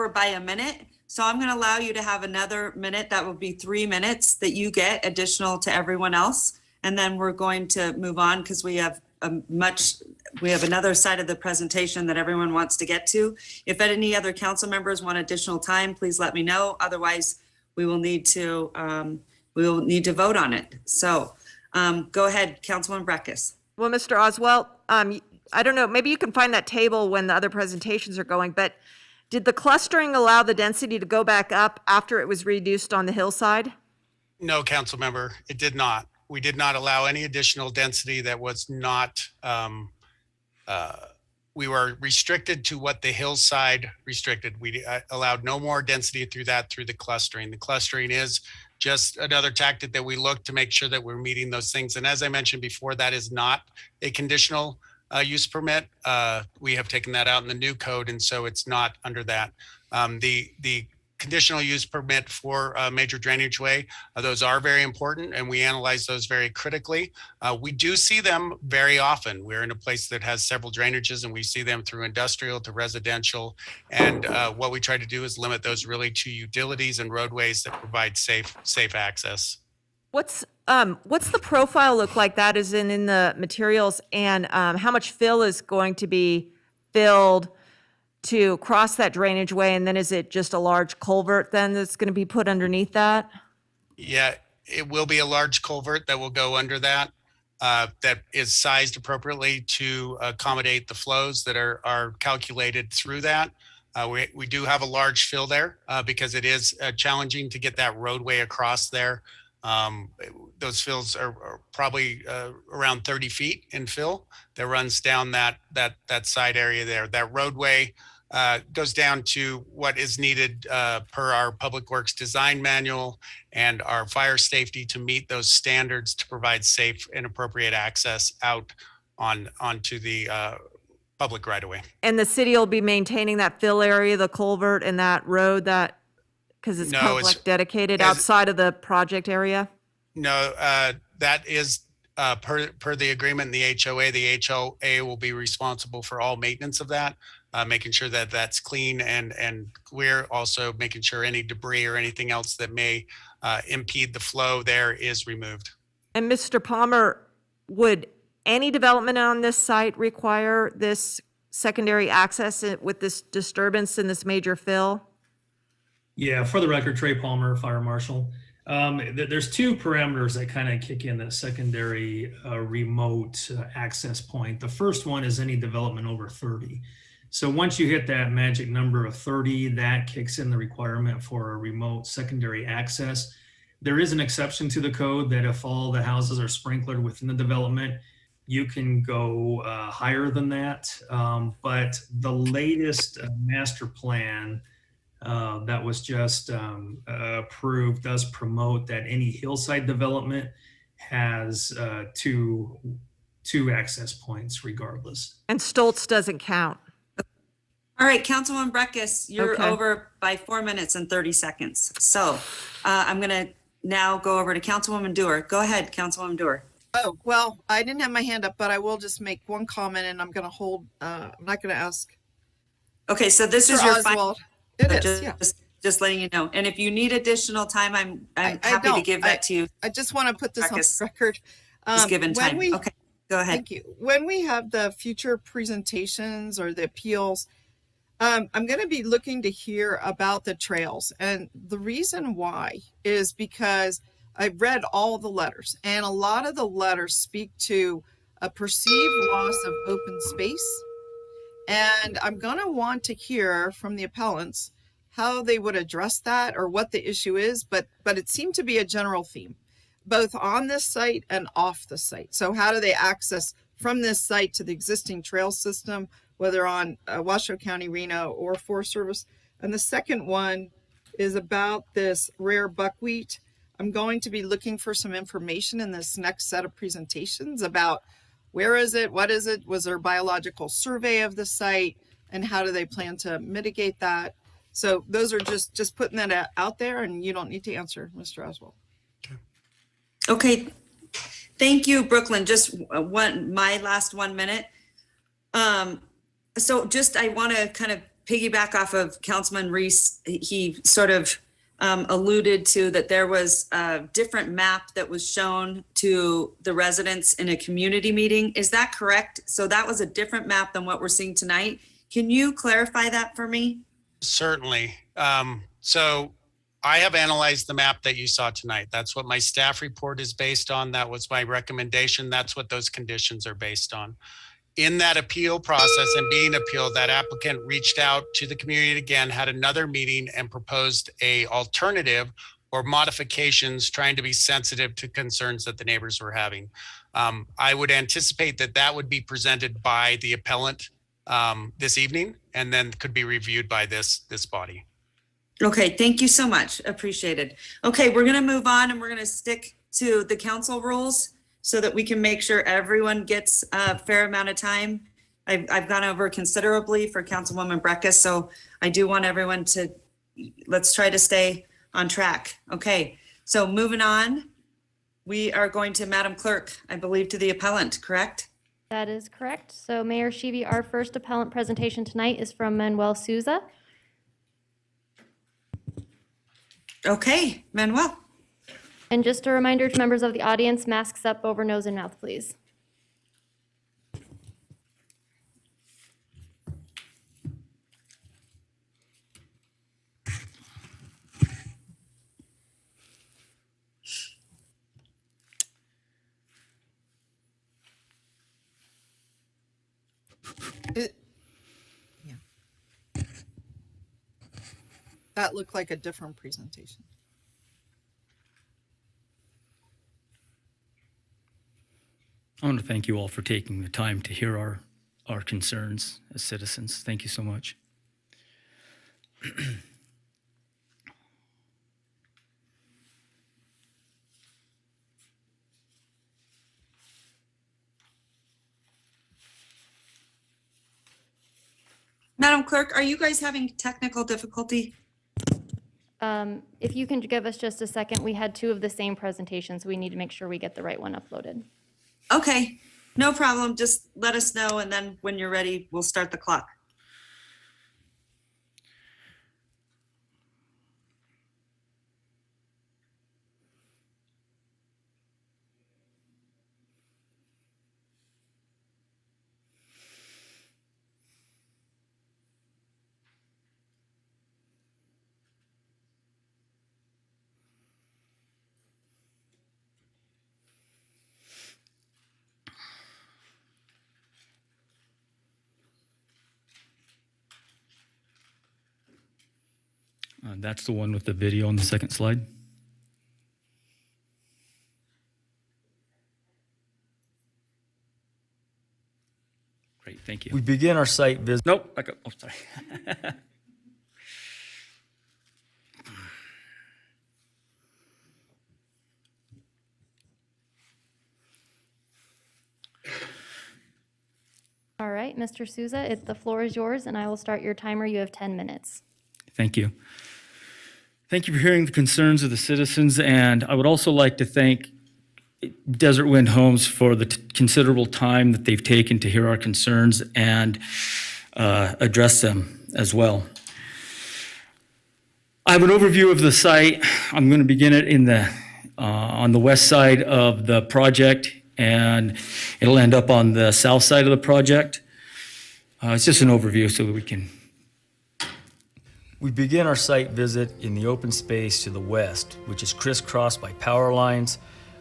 by a minute. So I'm going to allow you to have another minute. That will be 3 minutes that you get additional to everyone else. And then we're going to move on because we have another side of the presentation that everyone wants to get to. If any other council members want additional time, please let me know. Otherwise, we will need to vote on it. So go ahead, Councilwoman Breckus. Well, Mr. Oswald, I don't know, maybe you can find that table when the other presentations are going, but did the clustering allow the density to go back up after it was reduced on the hillside? No, council member, it did not. We did not allow any additional density that was not, we were restricted to what the hillside restricted. We allowed no more density through the clustering. The clustering is just another tactic that we look to make sure that we're meeting those things. And as I mentioned before, that is not a conditional use permit. We have taken that out in the new code, and so it's not under that. The conditional use permit for a major drainage way, those are very important, and we analyze those very critically. We do see them very often. We're in a place that has several drainages, and we see them through industrial to residential. And what we try to do is limit those really to utilities and roadways that provide safe access. What's the profile look like that is in the materials, and how much fill is going to be filled to cross that drainage way? And then is it just a large culvert then that's going to be put underneath that? Yeah, it will be a large culvert that will go under that, that is sized appropriately to accommodate the flows that are calculated through that. We do have a large fill there because it is challenging to get that roadway across there. Those fills are probably around 30 feet in fill that runs down that side area there. That roadway goes down to what is needed per our Public Works design manual and our fire safety to meet those standards to provide safe and appropriate access out onto the public right of way. And the city will be maintaining that fill area, the culvert and that road that, because it's No, public dedicated as- outside of the project area? No, that is per the agreement in the HOA. The HOA will be responsible for all maintenance of that, making sure that that's clean and clear. Also making sure any debris or anything else that may impede the flow there is removed. And Mr. Palmer, would any development on this site require this secondary access with this disturbance and this major fill? Yeah, for the record, Trey Palmer, Fire Marshal. There's two parameters that kind of kick in that secondary remote access point. The first one is any development over 30. So once you hit that magic number of 30, that kicks in the requirement for a remote secondary access. There is an exception to the code that if all the houses are sprinklered within the development, you can go higher than that. But the latest master plan that was just approved does promote that any hillside development has two access points regardless. And Stoltz doesn't count. All right, Councilwoman Breckus, you're Okay. over by 4 minutes and 30 seconds. So I'm going to now go over to Councilwoman Dewar. Go ahead, Councilwoman Dewar. Oh, well, I didn't have my hand up, but I will just make one comment and I'm going to hold, I'm not going to ask. Okay, so this is Mr. your Oswald. final. It is, yeah. Just letting you know. And if you need additional time, I'm I happy to don't. give that to you. I just want to put this on Breckus. record. Just given when time. we- Okay, go ahead. Thank you. When we have the future presentations or the appeals, I'm going to be looking to hear about the trails. And the reason why is because I've read all the letters, and a lot of the letters speak to a perceived loss of open space. And I'm going to want to hear from the appellants how they would address that or what the issue is. But it seemed to be a general theme, both on this site and off the site. So how do they access from this site to the existing trail system, whether on Washoe County, Reno, or Forest Service? And the second one is about this rare buckwheat. I'm going to be looking for some information in this next set of presentations about where is it, what is it, was there a biological survey of the site, and how do they plan to mitigate that? So those are just putting that out there, and you don't need to answer, Mr. Oswald. Okay, thank you, Brooklyn. Just my last 1 minute. So just, I want to kind of piggyback off of Councilman Reese. He sort of alluded to that there was a different map that was shown to the residents in a community meeting. Is that correct? So that was a different map than what we're seeing tonight. Can you clarify that for me? Certainly. So I have analyzed the map that you saw tonight. That's what my staff report is based on. That was my recommendation. That's what those conditions are based on. In that appeal process and being appealed, that applicant reached out to the community again, had another meeting and proposed a alternative or modifications trying to be sensitive to concerns that the neighbors were having. I would anticipate that that would be presented by the appellant this evening and then could be reviewed by this body. Okay, thank you so much. Appreciated. Okay, we're going to move on and we're going to stick to the council rules so that we can make sure everyone gets a fair amount of time. I've gone over considerably for Councilwoman Breckus, so I do want everyone to, let's try to stay on track. Okay, so moving on, we are going to Madam Clerk, I believe, to the appellant, correct? That is correct. So Mayor Sheevy, our first appellant presentation tonight is from Manuel Souza. Okay, Manuel. And just a reminder to members of the audience, masks up over nose and mouth, please. That looked like a different presentation. I want to thank you all for taking the time to hear our concerns as citizens. Thank you so much. Madam Clerk, are you guys having technical difficulty? If you can give us just a second, we had two of the same presentations. We need to make sure we get the right one uploaded. Okay, no problem. Just let us know, and then when you're ready, we'll start the clock. That's the one with the video on the second slide. Great, thank you. We begin our site visit. Nope, back up. Oh, sorry. All right, Mr. Souza, the floor is yours, and I will start your timer. You have 10 minutes. Thank you. Thank you for hearing the concerns of the citizens, and I would also like to thank Desert Wind Homes for the considerable time that they've taken to hear our concerns and address them as well. I have an overview of the site. I'm going to begin it in on the west side of the project, and it'll end up on the south side of the project. It's just an overview so that we can. We begin our site visit in the open space to the west, which is crisscrossed by power lines,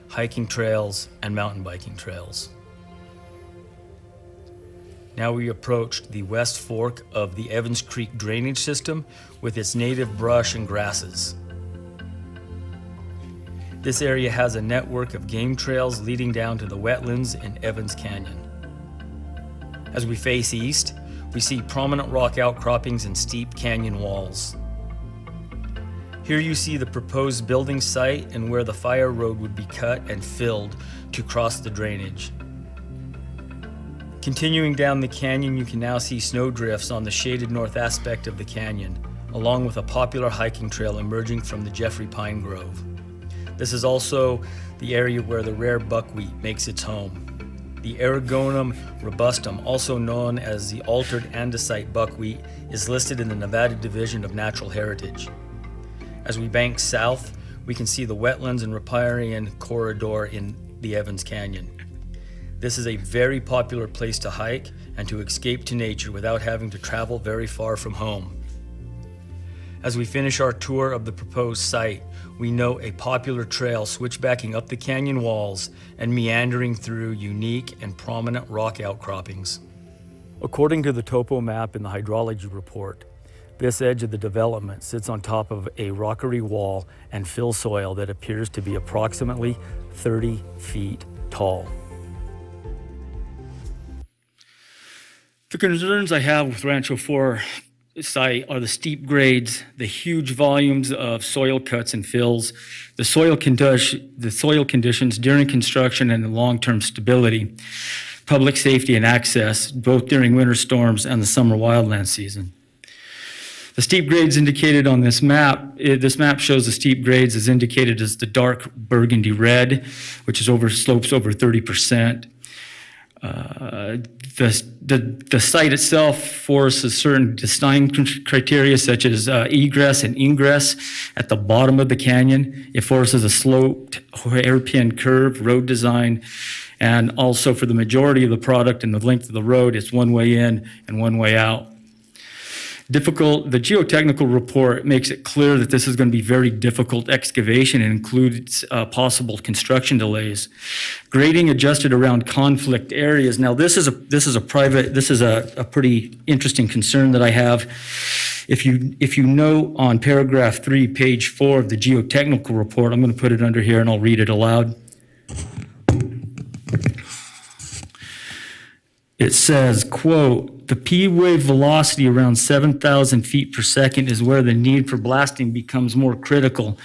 hiking trails, and mountain biking trails. Now we approach the west fork of the Evans Creek drainage system with its native brush and grasses. This area has a network of game trails leading down to the wetlands in Evans Canyon. As we face east, we see prominent rock outcroppings and steep canyon walls. Here you see the proposed building site and where the fire road would be cut and filled to cross the drainage. Continuing down the canyon, you can now see snowdrifts on the shaded north aspect of the canyon, along with a popular hiking trail emerging from the Jeffrey Pine Grove. This is also the area where the rare buckwheat makes its home. The Aragonum robustum, also known as the altered andesite buckwheat, is listed in the Nevada Division of Natural Heritage. As we bank south, we can see the wetlands and riparian corridor in the Evans Canyon. This is a very popular place to hike and to escape to nature without having to travel very far from home. As we finish our tour of the proposed site, we note a popular trail switchbacking up the canyon walls and meandering through unique and prominent rock outcroppings. According to the topo map in the hydrology report, this edge of the development sits on top of a rockery wall and fill soil that appears to be approximately 30 feet tall. The concerns I have with Rancho 4 site are the steep grades, the huge volumes of soil cuts and fills, the soil conditions during construction and the long-term stability, public safety and access, both during winter storms and the summer wildland season. The steep grades indicated on this map shows the steep grades as indicated as the dark burgundy red, which is slopes over 30%. The site itself forests certain design criteria such as egress and ingress at the bottom of the canyon. It forests a sloped hairpin curve road design, and also for the majority of the product and the length of the road, it's one way in and one way out. The geotechnical report makes it clear that this is going to be very difficult excavation and includes possible construction delays. Grading adjusted around conflict areas. Now this is a pretty interesting concern that I have. If you note on paragraph 3, page 4 of the geotechnical report, I'm going to put it under here and I'll read it aloud. It says, quote, "The P wave velocity around 7,000 feet per second is where the need for blasting becomes more critical.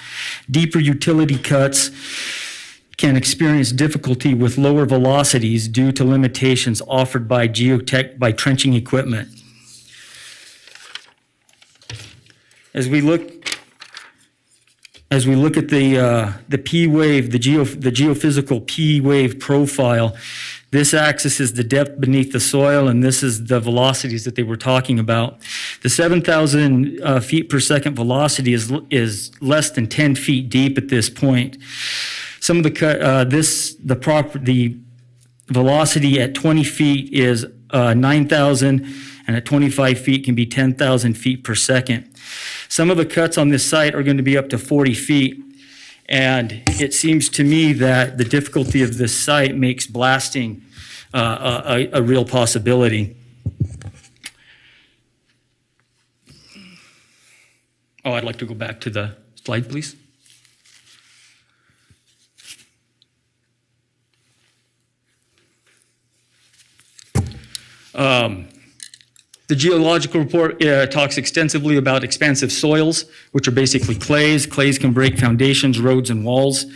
Deeper utility cuts can experience difficulty with lower velocities due to limitations offered by trenching equipment." As we look at the P wave, the geophysical P wave profile, this axis is the depth beneath the soil, and this is the velocities that they were talking about. The 7,000 feet per second velocity is less than 10 feet deep at this point. Some of the velocity at 20 feet is 9,000, and at 25 feet can be 10,000 feet per second. Some of the cuts on this site are going to be up to 40 feet. And it seems to me that the difficulty of this site makes blasting a real possibility. Oh, I'd like to go back to the slide, please. The geological report talks extensively about expansive soils, which are basically clays. Clays can break foundations, roads, and walls.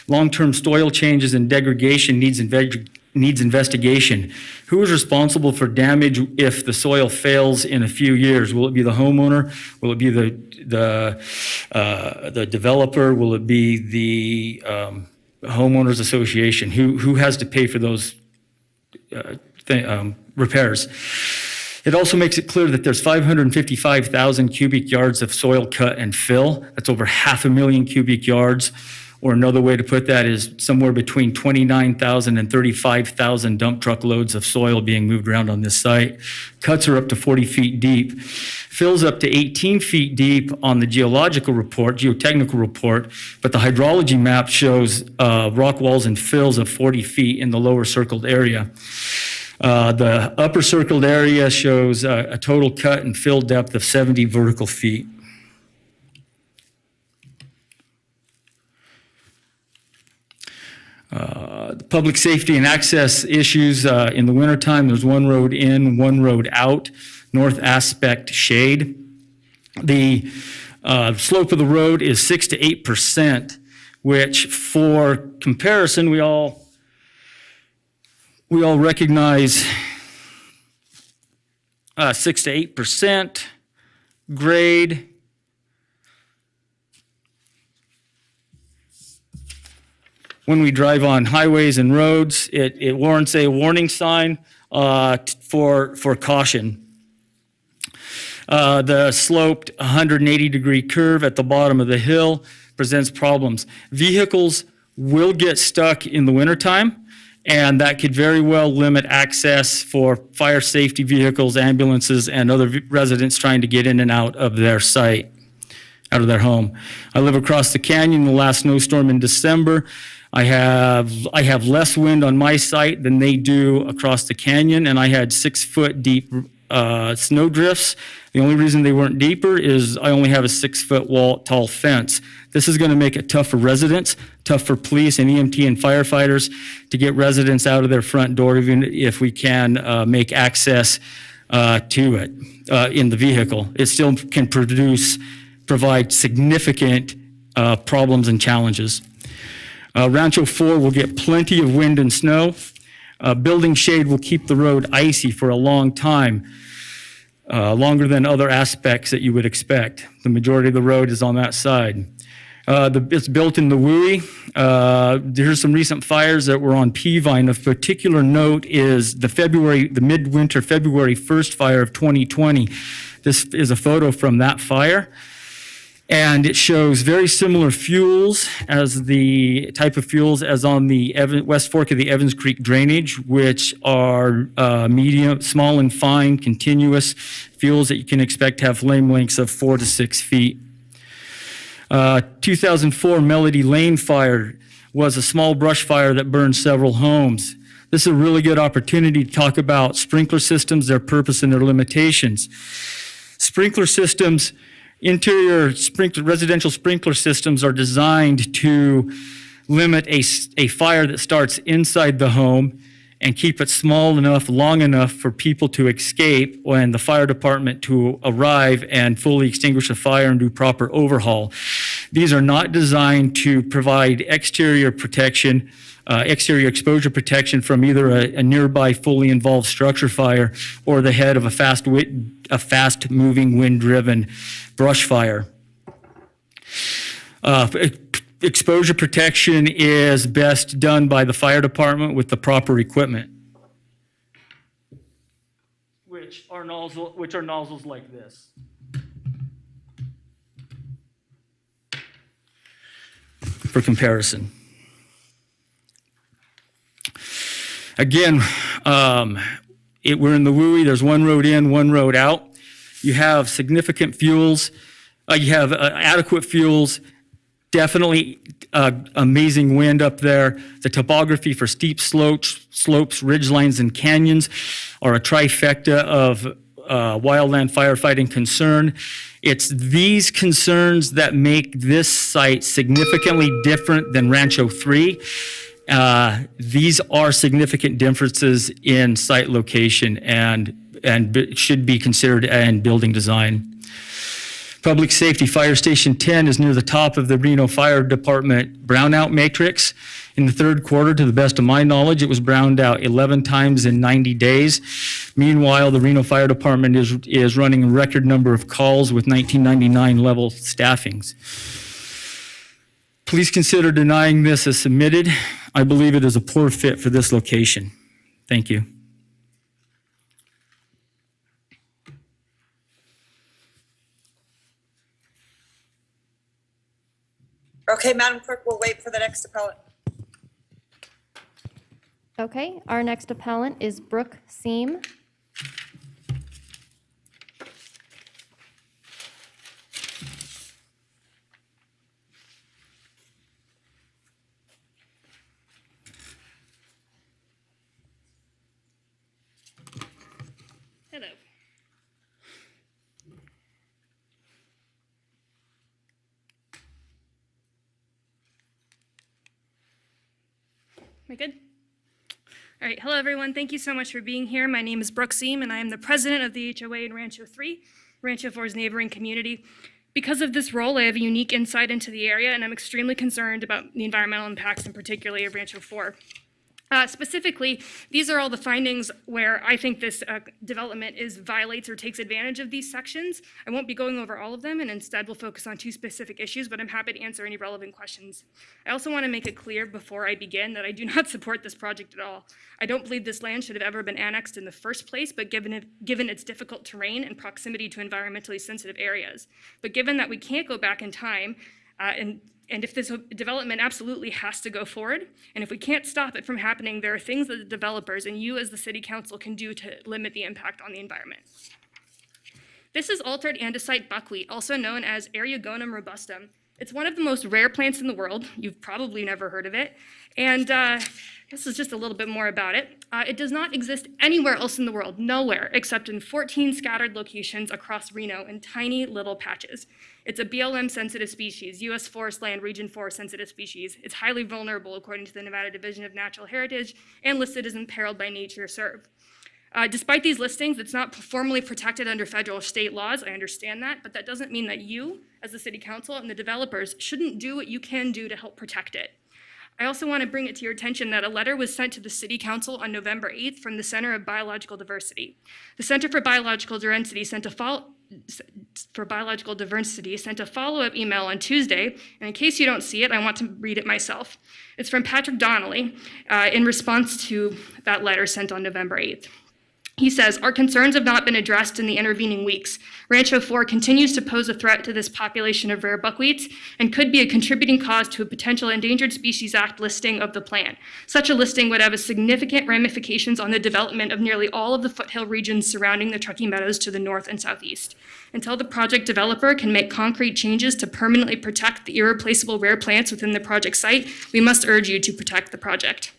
Long-term soil changes and degradation needs investigation. Who is responsible for damage if the soil fails in a few years? Will it be the homeowner? Will it be the developer? Will it be the homeowners association? Who has to pay for those repairs? It also makes it clear that there's 555,000 cubic yards of soil cut and fill. That's over 500,000 cubic yards. Or another way to put that is somewhere between 29,000 and 35,000 dump truck loads of soil being moved around on this site. Cuts are up to 40 feet deep. Fills up to 18 feet deep on the geotechnical report, but the hydrology map shows rock walls and fills of 40 feet in the lower circled area. The upper circled area shows a total cut and fill depth of 70 vertical feet. The public safety and access issues in the wintertime, there's one road in, one road out, north aspect shade. The slope of the road is 6 to 8%, which for comparison, we all recognize 6 to 8% grade. When we drive on highways and roads, it warrants a warning sign for caution. The sloped 180-degree curve at the bottom of the hill presents problems. Vehicles will get stuck in the wintertime, and that could very well limit access for fire safety vehicles, ambulances, and other residents trying to get in and out of their site, out of their home. I live across the canyon. The last snowstorm in December, I have less wind on my site than they do across the canyon, and I had 6-foot deep snow drifts. The only reason they weren't deeper is I only have a 6-foot tall fence. This is going to make it tough for residents, tough for police and EMT and firefighters to get residents out of their front door, even if we can make access to it in the vehicle. It still can provide significant problems and challenges. Rancho 4 will get plenty of wind and snow. Building shade will keep the road icy for a long time, longer than other aspects that you would expect. The majority of the road is on that side. It's built in the Wooey. There's some recent fires that were on Peavine. Of particular note is the midwinter February 1st fire of 2020. This is a photo from that fire. And it shows very similar fuels as the type of fuels as on the West Fork of the Evans Creek drainage, which are medium, small and fine, continuous fuels that you can expect to have flame lengths of 4 to 6 feet. 2004 Melody Lane fire was a small brush fire that burned several homes. This is a really good opportunity to talk about sprinkler systems, their purpose and their limitations. Sprinkler systems, interior residential sprinkler systems are designed to limit a fire that starts inside the home and keep it small enough, long enough for people to escape when the fire department to arrive and fully extinguish the fire and do proper overhaul. These are not designed to provide exterior protection, exterior exposure protection from either a nearby fully involved structure fire or the head of a fast-moving, wind-driven brush fire. Exposure protection is best done by the fire department with the proper equipment. Which are nozzles like this. For comparison. Again, we're in the WUI, there's one road in, one road out. You have significant fuels, you have adequate fuels, definitely amazing wind up there. The topography for steep slopes, ridgelines, and canyons are a trifecta of wildland firefighting concern. It's these concerns that make this site significantly different than Rancho 3. These are significant differences in site location and should be considered in building design. Public Safety Fire Station 10 is near the top of the Reno Fire Department brownout matrix. In the third quarter, to the best of my knowledge, it was browned out 11 times in 90 days. Meanwhile, the Reno Fire Department is running a record number of calls with 1999 level staffings. Please consider denying this as submitted. I believe it is a poor fit for this location. Thank you. Okay, Madam Clerk, we'll wait for the next appellant. Okay, our next appellant is Brooke Seam. Hello. Am I good? All right. Hello, everyone. Thank you so much for being here. My name is Brooke Seam, and I am the president of the HOA in Rancho 3, Rancho 4's neighboring community. Because of this role, I have a unique insight into the area, and I'm extremely concerned about the environmental impacts, and particularly of Rancho 4. Specifically, these are all the findings where I think this development violates or takes advantage of these sections. I won't be going over all of them, and instead we'll focus on two specific issues, but I'm happy to answer any relevant questions. I also want to make it clear before I begin that I do not support this project at all. I don't believe this land should have ever been annexed in the first place, but given its difficult terrain and proximity to environmentally sensitive areas. But given that we can't go back in time, and if this development absolutely has to go forward, and if we can't stop it from happening, there are things that the developers and you as the city council can do to limit the impact on the environment. This is altered andesite buckwheat, also known as Eriogonum robustum. It's one of the most rare plants in the world. You've probably never heard of it. And this is just a little bit more about it. It does not exist anywhere else in the world, nowhere, except in 14 scattered locations across Reno in tiny little patches. It's a BLM sensitive species, U.S. Forest Land Region 4 sensitive species. It's highly vulnerable according to the Nevada Division of Natural Heritage and listed as imperiled by nature reserve. Despite these listings, it's not formally protected under federal or state laws. I understand that, but that doesn't mean that you, as the city council and the developers, shouldn't do what you can do to help protect it. I also want to bring it to your attention that a letter was sent to the City Council on November 8th from the Center of Biological Diversity. The Center for Biological Diversity sent a follow-up email on Tuesday, and in case you don't see it, I want to read it myself. It's from Patrick Donnelly in response to that letter sent on November 8th. He says, our concerns have not been addressed in the intervening weeks. Rancho 4 continues to pose a threat to this population of rare buckwheats and could be a contributing cause to a potential Endangered Species Act listing of the plant. Such a listing would have significant ramifications on the development of nearly all of the foothill regions surrounding the Truckee Meadows to the north and southeast. Until the project developer can make concrete changes to permanently protect the irreplaceable rare plants within the project site, we must urge you to protect the project.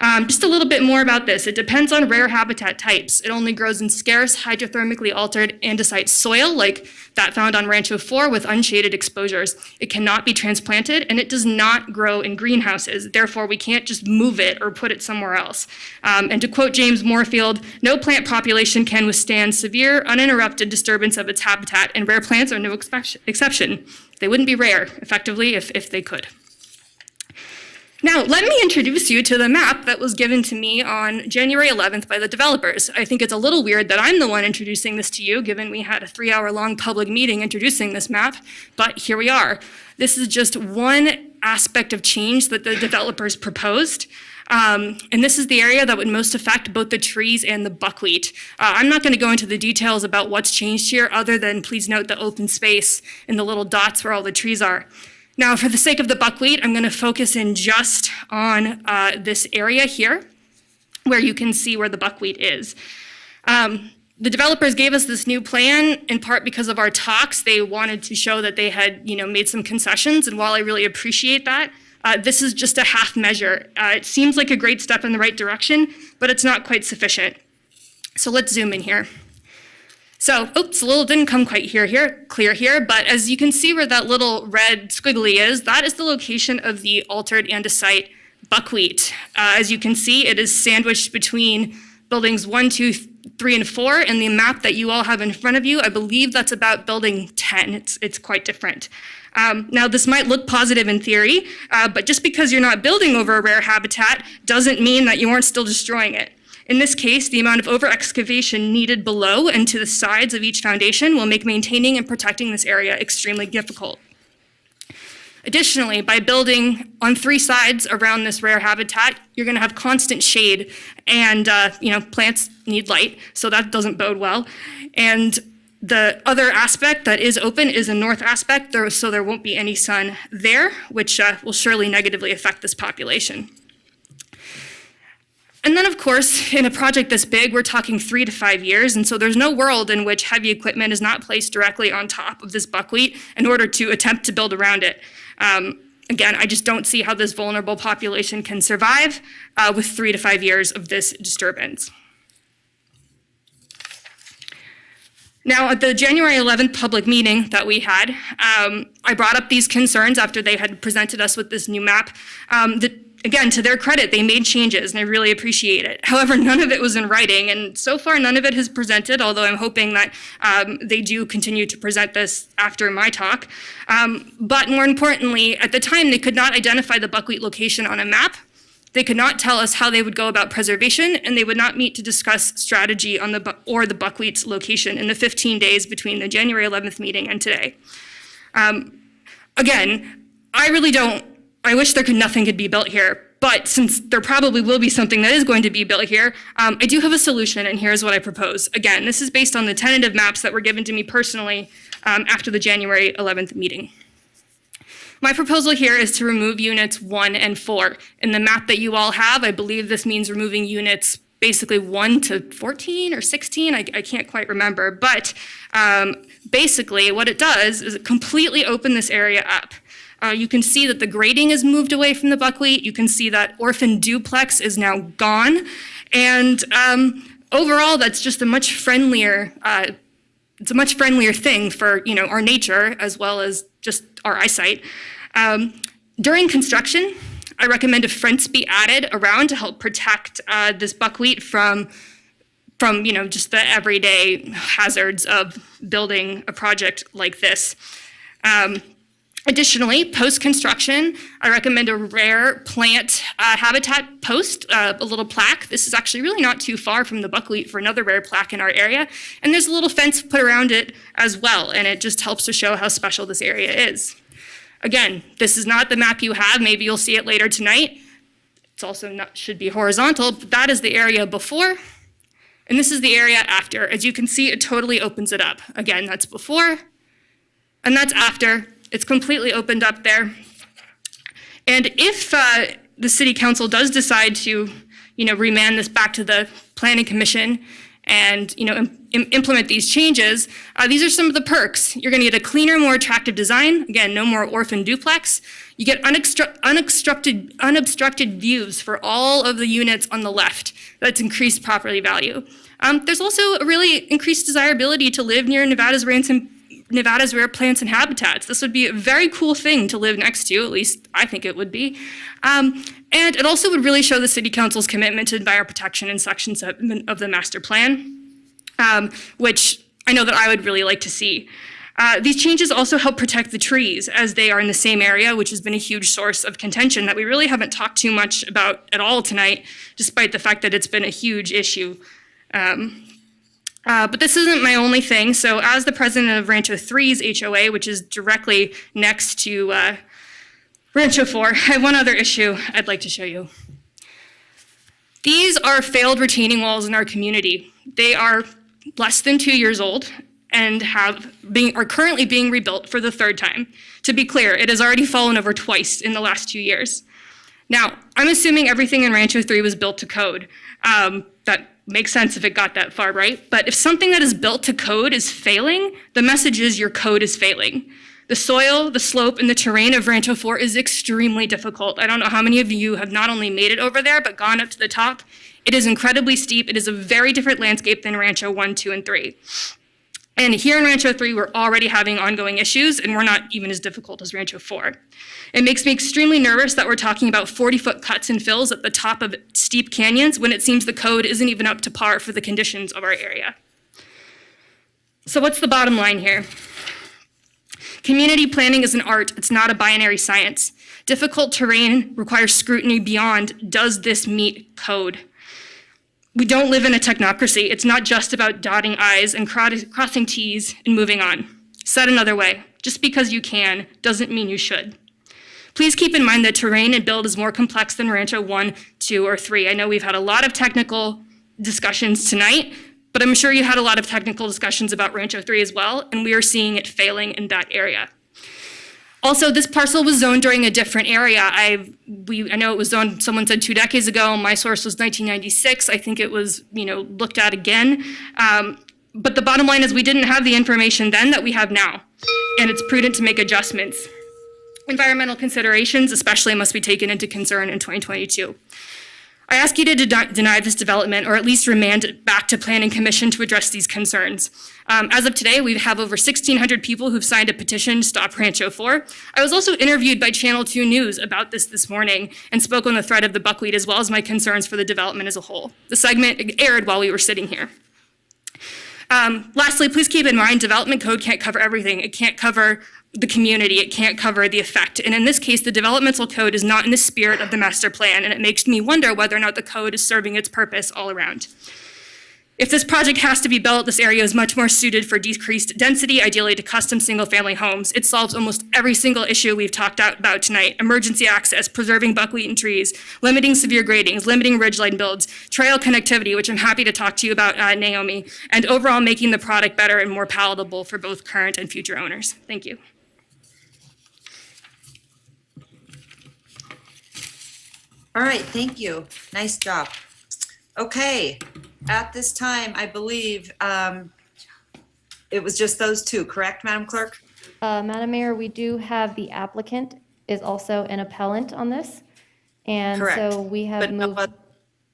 Just a little bit more about this. It depends on rare habitat types. It only grows in scarce, hydrothermically altered andesite soil, like that found on Rancho 4 with unshaded exposures. It cannot be transplanted, and it does not grow in greenhouses. Therefore, we can't just move it or put it somewhere else. And to quote James Moorfield, no plant population can withstand severe, uninterrupted disturbance of its habitat, and rare plants are no exception. They wouldn't be rare, effectively, if they could. Now, let me introduce you to the map that was given to me on January 11th by the developers. I think it's a little weird that I'm the one introducing this to you, given we had a 3-hour-long public meeting introducing this map, but here we are. This is just one aspect of change that the developers proposed. And this is the area that would most affect both the trees and the buckwheat. I'm not going to go into the details about what's changed here, other than please note the open space and the little dots where all the trees are. Now, for the sake of the buckwheat, I'm going to focus in just on this area here, where you can see where the buckwheat is. The developers gave us this new plan in part because of our talks. They wanted to show that they had, made some concessions, and while I really appreciate that, this is just a half measure. It seems like a great step in the right direction, but it's not quite sufficient. So let's zoom in here. So, oops, a little didn't come quite clear here, but as you can see where that little red squiggly is, that is the location of the altered andesite buckwheat. As you can see, it is sandwiched between buildings 1, 2, 3, and 4, and the map that you all have in front of you, I believe that's about building 10. It's quite different. Now, this might look positive in theory, but just because you're not building over a rare habitat doesn't mean that you aren't still destroying it. In this case, the amount of over-excavation needed below and to the sides of each foundation will make maintaining and protecting this area extremely difficult. Additionally, by building on 3 sides around this rare habitat, you're going to have constant shade, and plants need light, so that doesn't bode well. And the other aspect that is open is a north aspect, so there won't be any sun there, which will surely negatively affect this population. And then, of course, in a project this big, we're talking 3 to 5 years, and so there's no world in which heavy equipment is not placed directly on top of this buckwheat in order to attempt to build around it. Again, I just don't see how this vulnerable population can survive with 3 to 5 years of this disturbance. Now, at the January 11th public meeting that we had, I brought up these concerns after they had presented us with this new map. Again, to their credit, they made changes, and I really appreciate it. However, none of it was in writing, and so far none of it has presented, although I'm hoping that they do continue to present this after my talk. But more importantly, at the time, they could not identify the buckwheat location on a map. They could not tell us how they would go about preservation, and they would not meet to discuss strategy on the buckwheat's location in the 15 days between the January 11th meeting and today. Again, I wish nothing could be built here, but since there probably will be something that is going to be built here, I do have a solution, and here's what I propose. Again, this is based on the tentative maps that were given to me personally after the January 11th meeting. My proposal here is to remove units 1 and 4. In the map that you all have, I believe this means removing units basically 1 to 14 or 16, I can't quite remember, but basically what it does is it completely open this area up. You can see that the grading is moved away from the buckwheat. You can see that orphan duplex is now gone. And overall, that's just a much friendlier, it's a much friendlier thing for our nature as well as just our eyesight. During construction, I recommend a fence be added around to help protect this buckwheat from just the everyday hazards of building a project like this. Additionally, post-construction, I recommend a rare plant habitat post, a little plaque. This is actually really not too far from the buckwheat for another rare plaque in our area. And there's a little fence put around it as well, and it just helps to show how special this area is. Again, this is not the map you have. Maybe you'll see it later tonight. It's also should be horizontal, but that is the area before, and this is the area after. As you can see, it totally opens it up. Again, that's before, and that's after. It's completely opened up there. And if the city council does decide to, remand this back to the planning commission and implement these changes, these are some of the perks. You're going to get a cleaner, more attractive design. Again, no more orphan duplex. You get unobstructed views for all of the units on the left. That's increased property value. There's also a really increased desirability to live near Nevada's rare plants and habitats. This would be a very cool thing to live next to, at least I think it would be. And it also would really show the City Council's commitment to environmental protection in Section 7 of the master plan, which I know that I would really like to see. These changes also help protect the trees as they are in the same area, which has been a huge source of contention that we really haven't talked too much about at all tonight, despite the fact that it's been a huge issue. But this isn't my only thing. So as the president of Rancho 3's HOA, which is directly next to Rancho 4, I have one other issue I'd like to show you. These are failed retaining walls in our community. They are less than 2 years old and are currently being rebuilt for the third time. To be clear, it has already fallen over twice in the last 2 years. Now, I'm assuming everything in Rancho 3 was built to code. That makes sense if it got that far, right? But if something that is built to code is failing, the message is your code is failing. The soil, the slope, and the terrain of Rancho 4 is extremely difficult. I don't know how many of you have not only made it over there, but gone up to the top. It is incredibly steep. It is a very different landscape than Rancho 1, 2, and 3. And here in Rancho 3, we're already having ongoing issues, and we're not even as difficult as Rancho 4. It makes me extremely nervous that we're talking about 40-foot cuts and fills at the top of steep canyons when it seems the code isn't even up to par for the conditions of our area. So what's the bottom line here? Community planning is an art. It's not a binary science. Difficult terrain requires scrutiny beyond, does this meet code? We don't live in a technocracy. It's not just about dotting I's and crossing T's and moving on. Said another way, just because you can doesn't mean you should. Please keep in mind that terrain and build is more complex than Rancho 1, 2, or 3. I know we've had a lot of technical discussions tonight, but I'm sure you had a lot of technical discussions about Rancho 3 as well, and we are seeing it failing in that area. Also, this parcel was zoned during a different area. I know it was zoned, someone said 2 decades ago. My source was 1996. I think it was, looked at again. But the bottom line is we didn't have the information then that we have now, and it's prudent to make adjustments. Environmental considerations especially must be taken into concern in 2022. I ask you to deny this development or at least remand it back to Planning Commission to address these concerns. As of today, we have over 1,600 people who've signed a petition to stop Rancho 4. I was also interviewed by Channel 2 News about this morning and spoke on the threat of the buckwheat as well as my concerns for the development as a whole. The segment aired while we were sitting here. Lastly, please keep in mind, development code can't cover everything. It can't cover the community. It can't cover the effect. And in this case, the developmental code is not in the spirit of the master plan, and it makes me wonder whether or not the code is serving its purpose all around. If this project has to be built, this area is much more suited for decreased density, ideally to custom single-family homes. It solves almost every single issue we've talked about tonight: emergency access, preserving buckwheat and trees, limiting severe gradings, limiting ridgeline builds, trail connectivity, which I'm happy to talk to you about, Naomi, and overall making the product better and more palatable for both current and future owners. Thank you. All right, thank you. Nice job. Okay, at this time, I believe it was just those two, correct, Madam Clerk? Madam Mayor, we do have the applicant is also an appellant on this. And Correct. so we have moved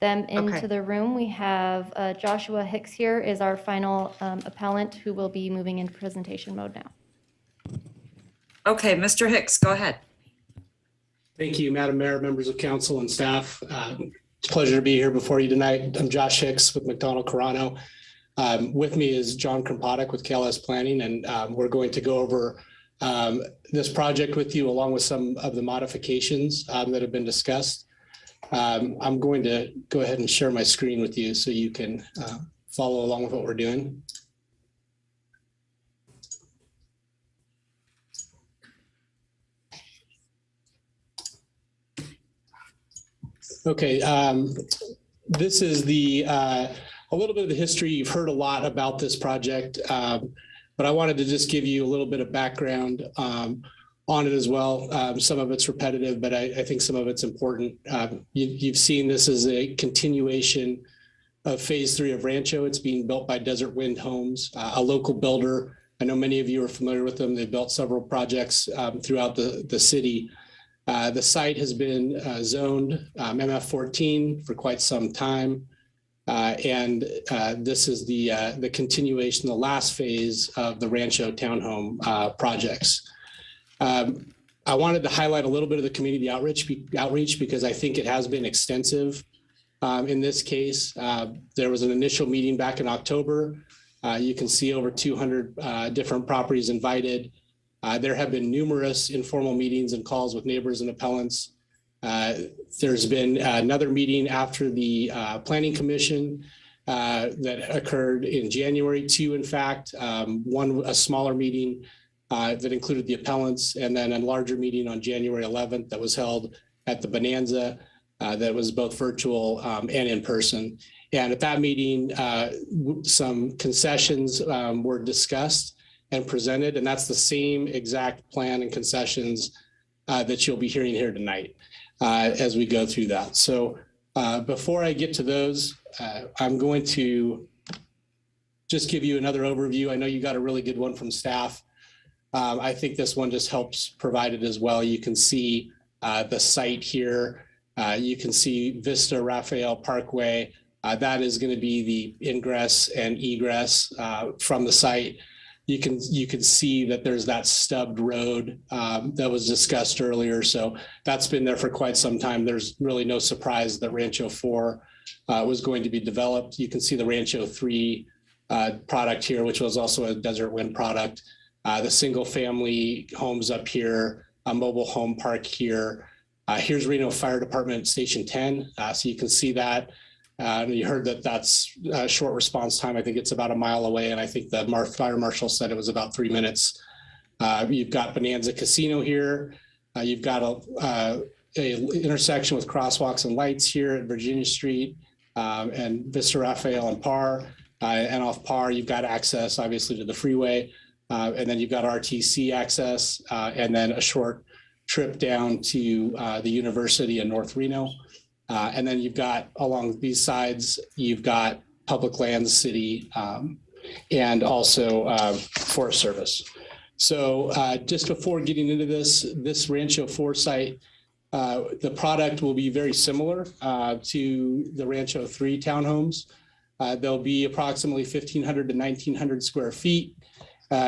them into the room. We have Joshua Hicks here is our final appellant who will be moving into presentation mode now. Okay, Mr. Hicks, go ahead. Thank you, Madam Mayor, members of council and staff. It's a pleasure to be here before you tonight. I'm Josh Hicks with McDonald Carano. With me is John Krampotic with KLS Planning, and we're going to go over this project with you along with some of the modifications that have been discussed. I'm going to go ahead and share my screen with you so you can follow along with what we're doing. Okay, this is a little bit of the history. You've heard a lot about this project, but I wanted to just give you a little bit of background on it as well. Some of it's repetitive, but I think some of it's important. You've seen this as a continuation of phase 3 of Rancho. It's being built by Desert Wind Homes, a local builder. I know many of you are familiar with them. They've built several projects throughout the city. The site has been zoned MF14 for quite some time. And this is the continuation, the last phase of the Rancho townhome projects. I wanted to highlight a little bit of the community outreach because I think it has been extensive. In this case, there was an initial meeting back in October. You can see over 200 different properties invited. There have been numerous informal meetings and calls with neighbors and appellants. There's been another meeting after the Planning Commission that occurred in January, two, in fact, a smaller meeting that included the appellants, and then a larger meeting on January 11th that was held at the Bonanza that was both virtual and in person. And at that meeting, some concessions were discussed and presented, and that's the same exact plan and concessions that you'll be hearing here tonight as we go through that. So before I get to those, I'm going to just give you another overview. I know you got a really good one from staff. I think this one just helps provide it as well. You can see the site here. You can see Vista Rafael Parkway. That is going to be the ingress and egress from the site. You can see that there's that stubbed road that was discussed earlier. So that's been there for quite some time. There's really no surprise that Rancho 4 was going to be developed. You can see the Rancho 3 product here, which was also a Desert Wind product. The single family homes up here, a mobile home park here. Here's Reno Fire Department Station 10. So you can see that. You heard that that's a short response time. I think it's about a mile away. And I think the fire marshal said it was about 3 minutes. You've got Bonanza Casino here. You've got a intersection with crosswalks and lights here at Virginia Street and Vista Rafael and Parr. And off Parr, you've got access, obviously, to the freeway. And then you've got RTC access, and then a short trip down to the University in North Reno. And then you've got, along these sides, you've got Public Lands City and also Forest Service. So just before getting into this Rancho 4 site, the product will be very similar to the Rancho 3 townhomes. There'll be approximately 1,500 to 1,900 square feet.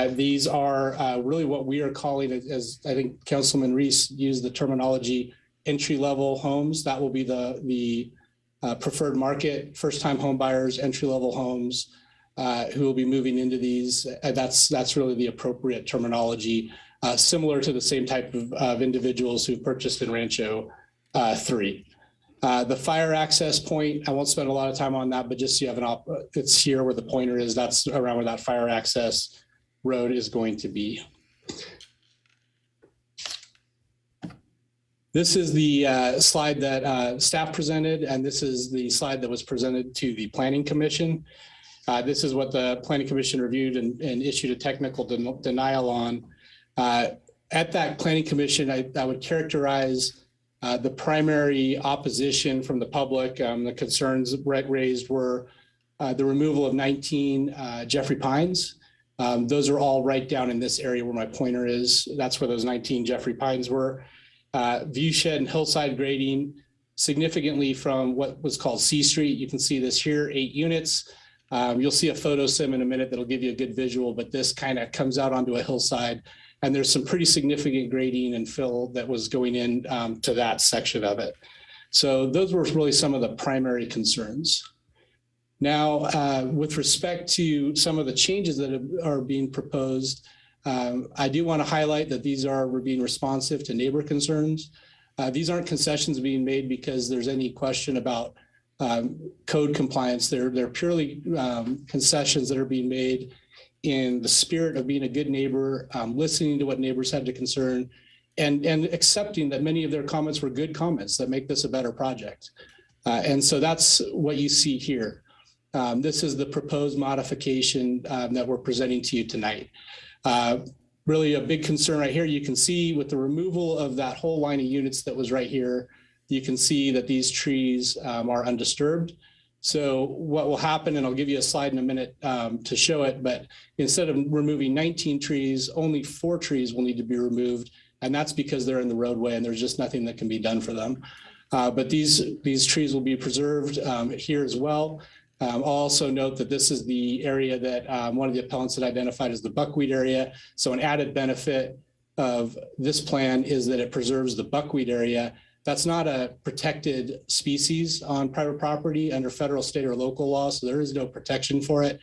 These are really what we are calling, as I think Councilman Reese used the terminology, entry-level homes. That will be the preferred market, first-time home buyers, entry-level homes who will be moving into these. That's really the appropriate terminology, similar to the same type of individuals who purchased in Rancho 3. The fire access point, I won't spend a lot of time on that, but just so you have it's here where the pointer is. That's around where that fire access road is going to be. This is the slide that staff presented, and this is the slide that was presented to the Planning Commission. This is what the Planning Commission reviewed and issued a technical denial on. At that Planning Commission, I would characterize the primary opposition from the public. The concerns raised were the removal of 19 Jeffrey Pines. Those are all right down in this area where my pointer is. That's where those 19 Jeffrey Pines were. View shed and hillside grading significantly from what was called C Street. You can see this here, 8 units. You'll see a photo sim in a minute that'll give you a good visual, but this kind of comes out onto a hillside, and there's some pretty significant grading and fill that was going in to that section of it. So those were really some of the primary concerns. Now, with respect to some of the changes that are being proposed, I do want to highlight that we're being responsive to neighbor concerns. These aren't concessions being made because there's any question about code compliance. They're purely concessions that are being made in the spirit of being a good neighbor, listening to what neighbors had to concern, and accepting that many of their comments were good comments that make this a better project. And so that's what you see here. This is the proposed modification that we're presenting to you tonight. Really a big concern right here. You can see with the removal of that whole line of units that was right here, you can see that these trees are undisturbed. So what will happen, and I'll give you a slide in a minute to show it, but instead of removing 19 trees, only 4 trees will need to be removed. And that's because they're in the roadway and there's just nothing that can be done for them. But these trees will be preserved here as well. I'll also note that this is the area that one of the appellants had identified as the buckwheat area. So an added benefit of this plan is that it preserves the buckwheat area. That's not a protected species on private property under federal, state, or local law, so there is no protection for it.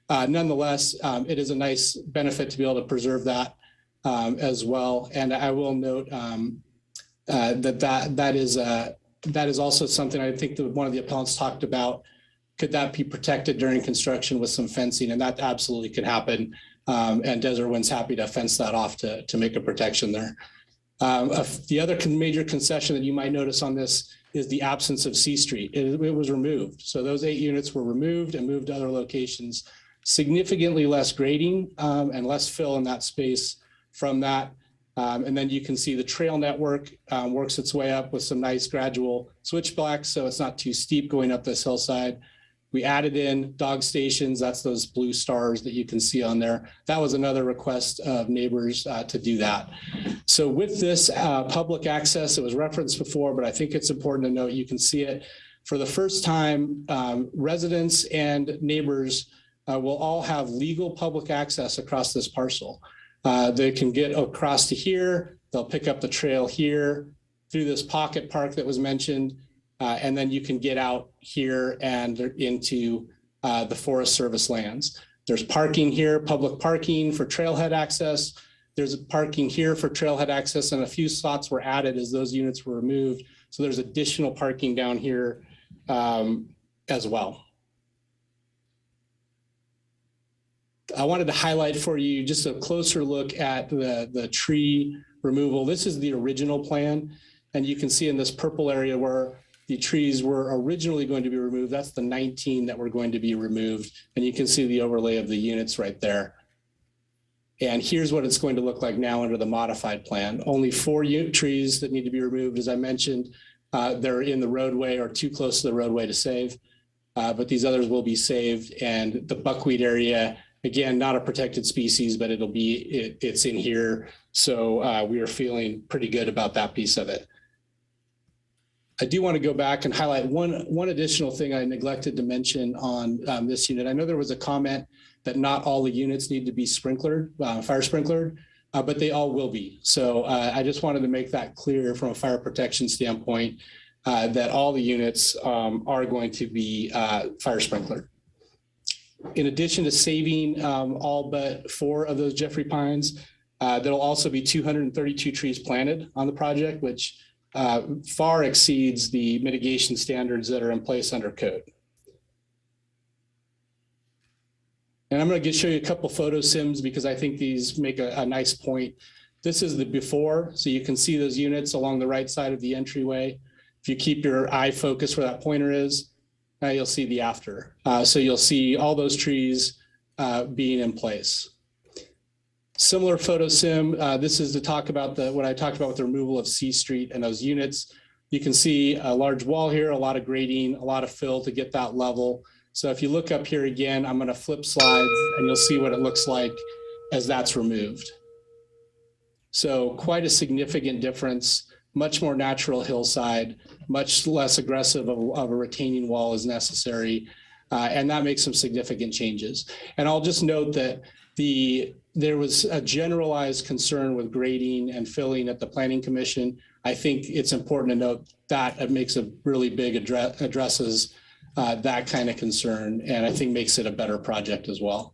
Nonetheless, it is a nice benefit to be able to preserve that as well. And I will note that is also something I think that one of the appellants talked about. Could that be protected during construction with some fencing? And that absolutely could happen. And Desert Wind's happy to fence that off to make a protection there. The other major concession that you might notice on this is the absence of C Street. It was removed. So those 8 units were removed and moved to other locations. Significantly less grading and less fill in that space from that. And then you can see the trail network works its way up with some nice gradual switchbacks, so it's not too steep going up this hillside. We added in dog stations. That's those blue stars that you can see on there. That was another request of neighbors to do that. So with this public access, it was referenced before, but I think it's important to note, you can see it for the first time, residents and neighbors will all have legal public access across this parcel. They can get across to here. They'll pick up the trail here through this pocket park that was mentioned. And then you can get out here and into the Forest Service lands. There's parking here, public parking for trailhead access. There's parking here for trailhead access, and a few slots were added as those units were removed. So there's additional parking down here as well. I wanted to highlight for you just a closer look at the tree removal. This is the original plan, and you can see in this purple area where the trees were originally going to be removed. That's the 19 that were going to be removed. And you can see the overlay of the units right there. And here's what it's going to look like now under the modified plan. Only 4 trees that need to be removed. As I mentioned, they're in the roadway or too close to the roadway to save, but these others will be saved. And the buckwheat area, again, not a protected species, but it's in here. So we are feeling pretty good about that piece of it. I do want to go back and highlight one additional thing I neglected to mention on this unit. I know there was a comment that not all the units need to be sprinklered, fire sprinklered, but they all will be. So I just wanted to make that clear from a fire protection standpoint that all the units are going to be fire sprinklered. In addition to saving all but 4 of those Jeffrey pines, there'll also be 232 trees planted on the project, which far exceeds the mitigation standards that are in place under code. And I'm going to show you a couple photo sims because I think these make a nice point. This is the before, so you can see those units along the right side of the entryway. If you keep your eye focused where that pointer is, you'll see the after. So you'll see all those trees being in place. Similar photo sim, this is to talk about what I talked about with the removal of C Street and those units. You can see a large wall here, a lot of grading, a lot of fill to get that level. So if you look up here again, I'm going to flip slides and you'll see what it looks like as that's removed. So quite a significant difference, much more natural hillside, much less aggressive of a retaining wall is necessary. And that makes some significant changes. And I'll just note that there was a generalized concern with grading and filling at the Planning Commission. I think it's important to note that it makes a really big addresses that kind of concern, and I think makes it a better project as well.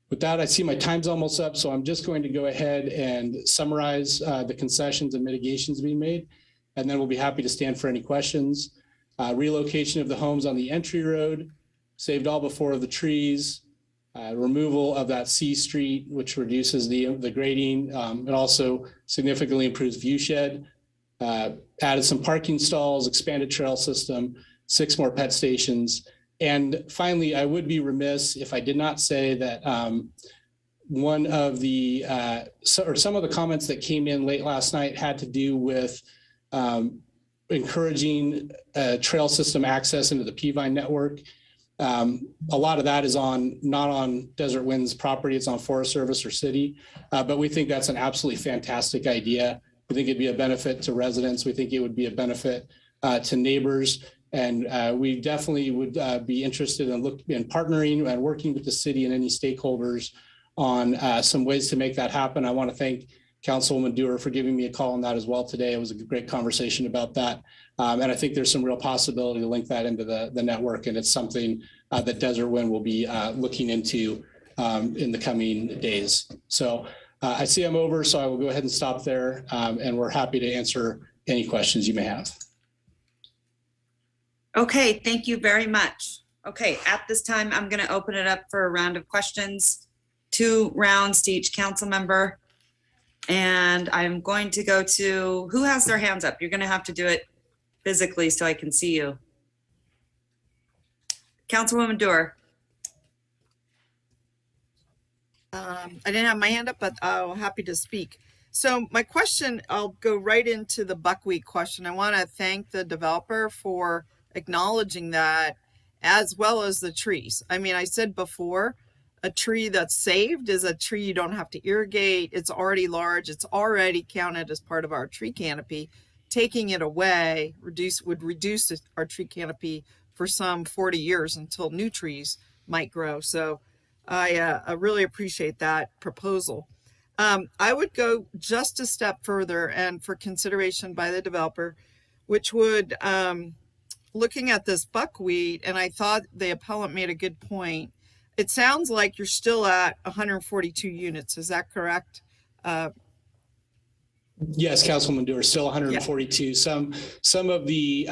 With that, I see my time's almost up, so I'm just going to go ahead and summarize the concessions and mitigations being made, and then we'll be happy to stand for any questions. Relocation of the homes on the entry road, saved all but 4 of the trees, removal of that C Street, which reduces the grading. It also significantly improves view shed, added some parking stalls, expanded trail system, 6 more pet stations. And finally, I would be remiss if I did not say that one of some of the comments that came in late last night had to do with encouraging trail system access into the Peavine network. A lot of that is not on Desert Wind's property, it's on Forest Service or city, but we think that's an absolutely fantastic idea. We think it'd be a benefit to residents. We think it would be a benefit to neighbors. And we definitely would be interested in partnering and working with the city and any stakeholders on some ways to make that happen. I want to thank Councilwoman Dewar for giving me a call on that as well today. It was a great conversation about that. And I think there's some real possibility to link that into the network. And it's something that Desert Wind will be looking into in the coming days. So I see I'm over, so I will go ahead and stop there. And we're happy to answer any questions you may have. Okay, thank you very much. Okay, at this time, I'm going to open it up for a round of questions, 2 rounds to each council member. And I'm going to go to, who has their hands up? You're going to have to do it physically so I can see you. Councilwoman Dewar. I didn't have my hand up, but I'm happy to speak. So my question, I'll go right into the buckwheat question. I want to thank the developer for acknowledging that, as well as the trees. I mean, I said before, a tree that's saved is a tree you don't have to irrigate. It's already large. It's already counted as part of our tree canopy. Taking it away would reduce our tree canopy for some 40 years until new trees might grow. So I really appreciate that proposal. I would go just a step further and for consideration by the developer, which would, looking at this buckwheat, and I thought the appellant made a good point. It sounds like you're still at 142 units. Is that correct? Yes, Councilwoman Dewar, still 142. Yeah. Some of the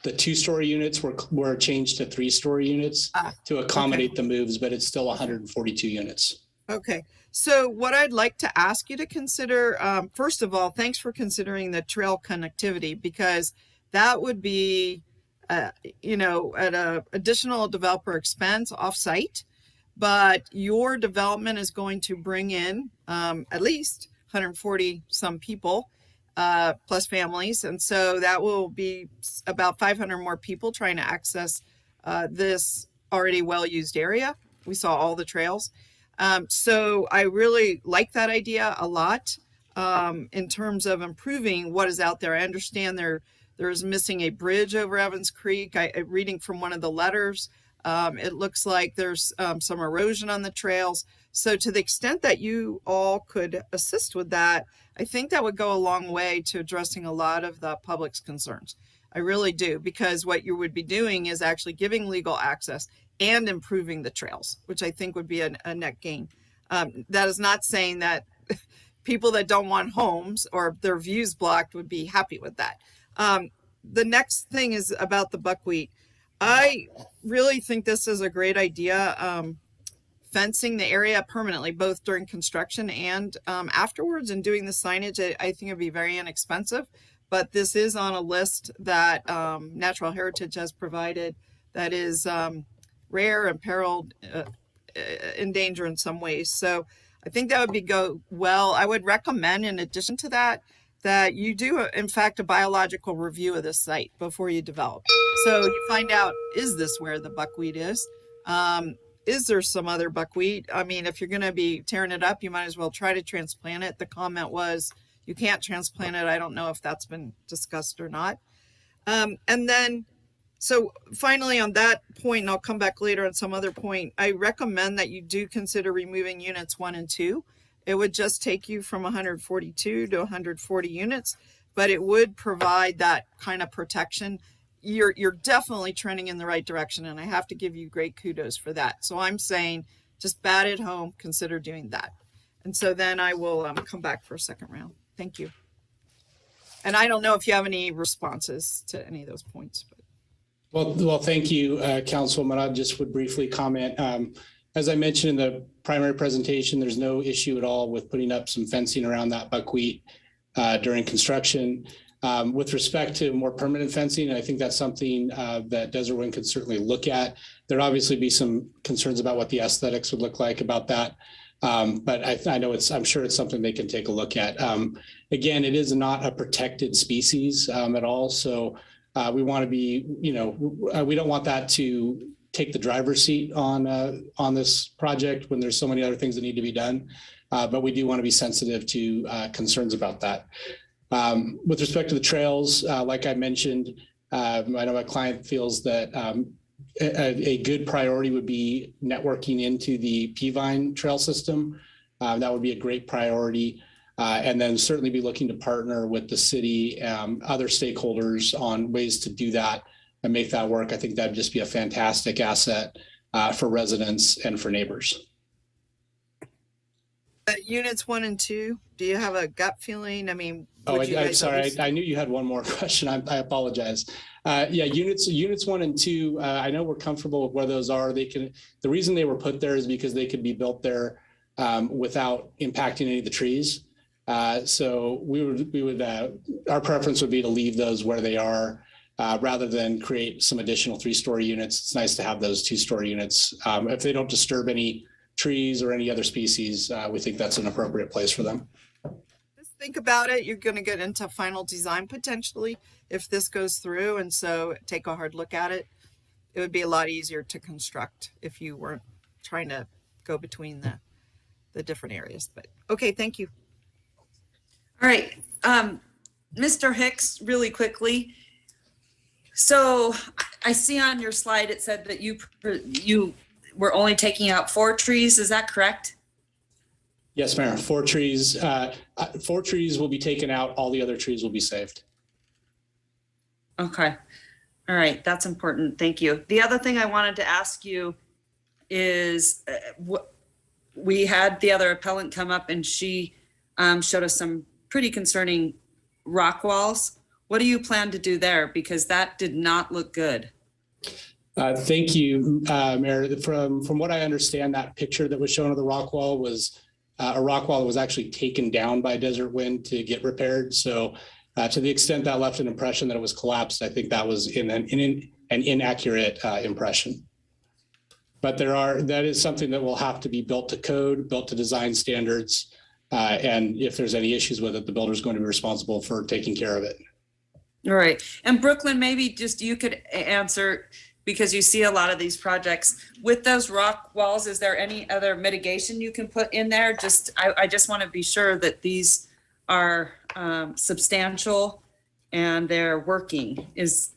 2-story units were changed to 3-story units to accommodate the moves, but it's still 142 units. Okay. So what I'd like to ask you to consider, first of all, thanks for considering the trail connectivity, because that would be, at a additional developer expense off-site, but your development is going to bring in at least 140 some people plus families. And so that will be about 500 more people trying to access this already well-used area. We saw all the trails. So I really like that idea a lot in terms of improving what is out there. I understand there's missing a bridge over Evans Creek. Reading from one of the letters, it looks like there's some erosion on the trails. So to the extent that you all could assist with that, I think that would go a long way to addressing a lot of the public's concerns. I really do, because what you would be doing is actually giving legal access and improving the trails, which I think would be a net gain. That is not saying that people that don't want homes or their views blocked would be happy with that. The next thing is about the buckwheat. I really think this is a great idea. Fencing the area permanently, both during construction and afterwards, and doing the signage, I think it'd be very inexpensive. But this is on a list that Natural Heritage has provided that is rare, imperiled, in danger in some ways. So I think that would go well. I would recommend, in addition to that, that you do, in fact, a biological review of the site before you develop. So you find out, is this where the buckwheat is? Is there some other buckwheat? I mean, if you're going to be tearing it up, you might as well try to transplant it. The comment was, you can't transplant it. I don't know if that's been discussed or not. And then, so finally on that point, and I'll come back later on some other point, I recommend that you do consider removing units 1 and 2. It would just take you from 142 to 140 units, but it would provide that kind of protection. You're definitely trending in the right direction, and I have to give you great kudos for that. So I'm saying just bat it home, consider doing that. And so then I will come back for a second round. Thank you. And I don't know if you have any responses to any of those points. But. Well, thank you, Councilwoman. I just would briefly comment. As I mentioned in the primary presentation, there's no issue at all with putting up some fencing around that buckwheat during construction. With respect to more permanent fencing, I think that's something that Desert Wind could certainly look at. There'd obviously be some concerns about what the aesthetics would look like about that. But I know I'm sure it's something they can take a look at. Again, it is not a protected species at all. So we want to be, we don't want that to take the driver's seat on this project when there's so many other things that need to be done. But we do want to be sensitive to concerns about that. With respect to the trails, like I mentioned, I know my client feels that a good priority would be networking into the Peavine trail system. That would be a great priority. And then certainly be looking to partner with the city, other stakeholders on ways to do that and make that work. I think that'd just be a fantastic asset for residents and for neighbors. Units 1 and 2, do you have a gut feeling? I mean, I'm sorry. I knew you had one more question. I apologize. Yeah, units 1 and 2. I know we're comfortable with where those are. The reason they were put there is because they could be built there without impacting any of the trees. So our preference would be to leave those where they are rather than create some additional 3-story units. It's nice to have those 2-story units. If they don't disturb any trees or any other species, we think that's an appropriate place for them. Just think about it. You're going to get into final design potentially if this goes through. And so take a hard look at it. It would be a lot easier to construct if you weren't trying to go between the different areas. But okay, thank you. All right, Mr. Hicks, really quickly. So I see on your slide, it said that you were only taking out 4 trees. Is that correct? Yes, Mayor. 4 trees. 4 trees will be taken out. All the other trees will be saved. Okay. All right. That's important. Thank you. The other thing I wanted to ask you is we had the other appellant come up and she showed us some pretty concerning rock walls. What do you plan to do there? Because that did not look good. Thank you, Mayor. From what I understand, that picture that was shown of the rock wall was a rock wall that was actually taken down by Desert Wind to get repaired. So to the extent that left an impression that it was collapsed, I think that was an inaccurate impression. But that is something that will have to be built to code, built to design standards. And if there's any issues with it, the builder is going to be responsible for taking care of it. All right. And Brooklyn, maybe just you could answer, because you see a lot of these projects with those rock walls. Is there any other mitigation you can put in there? I just want to be sure that these are substantial and they're working. Is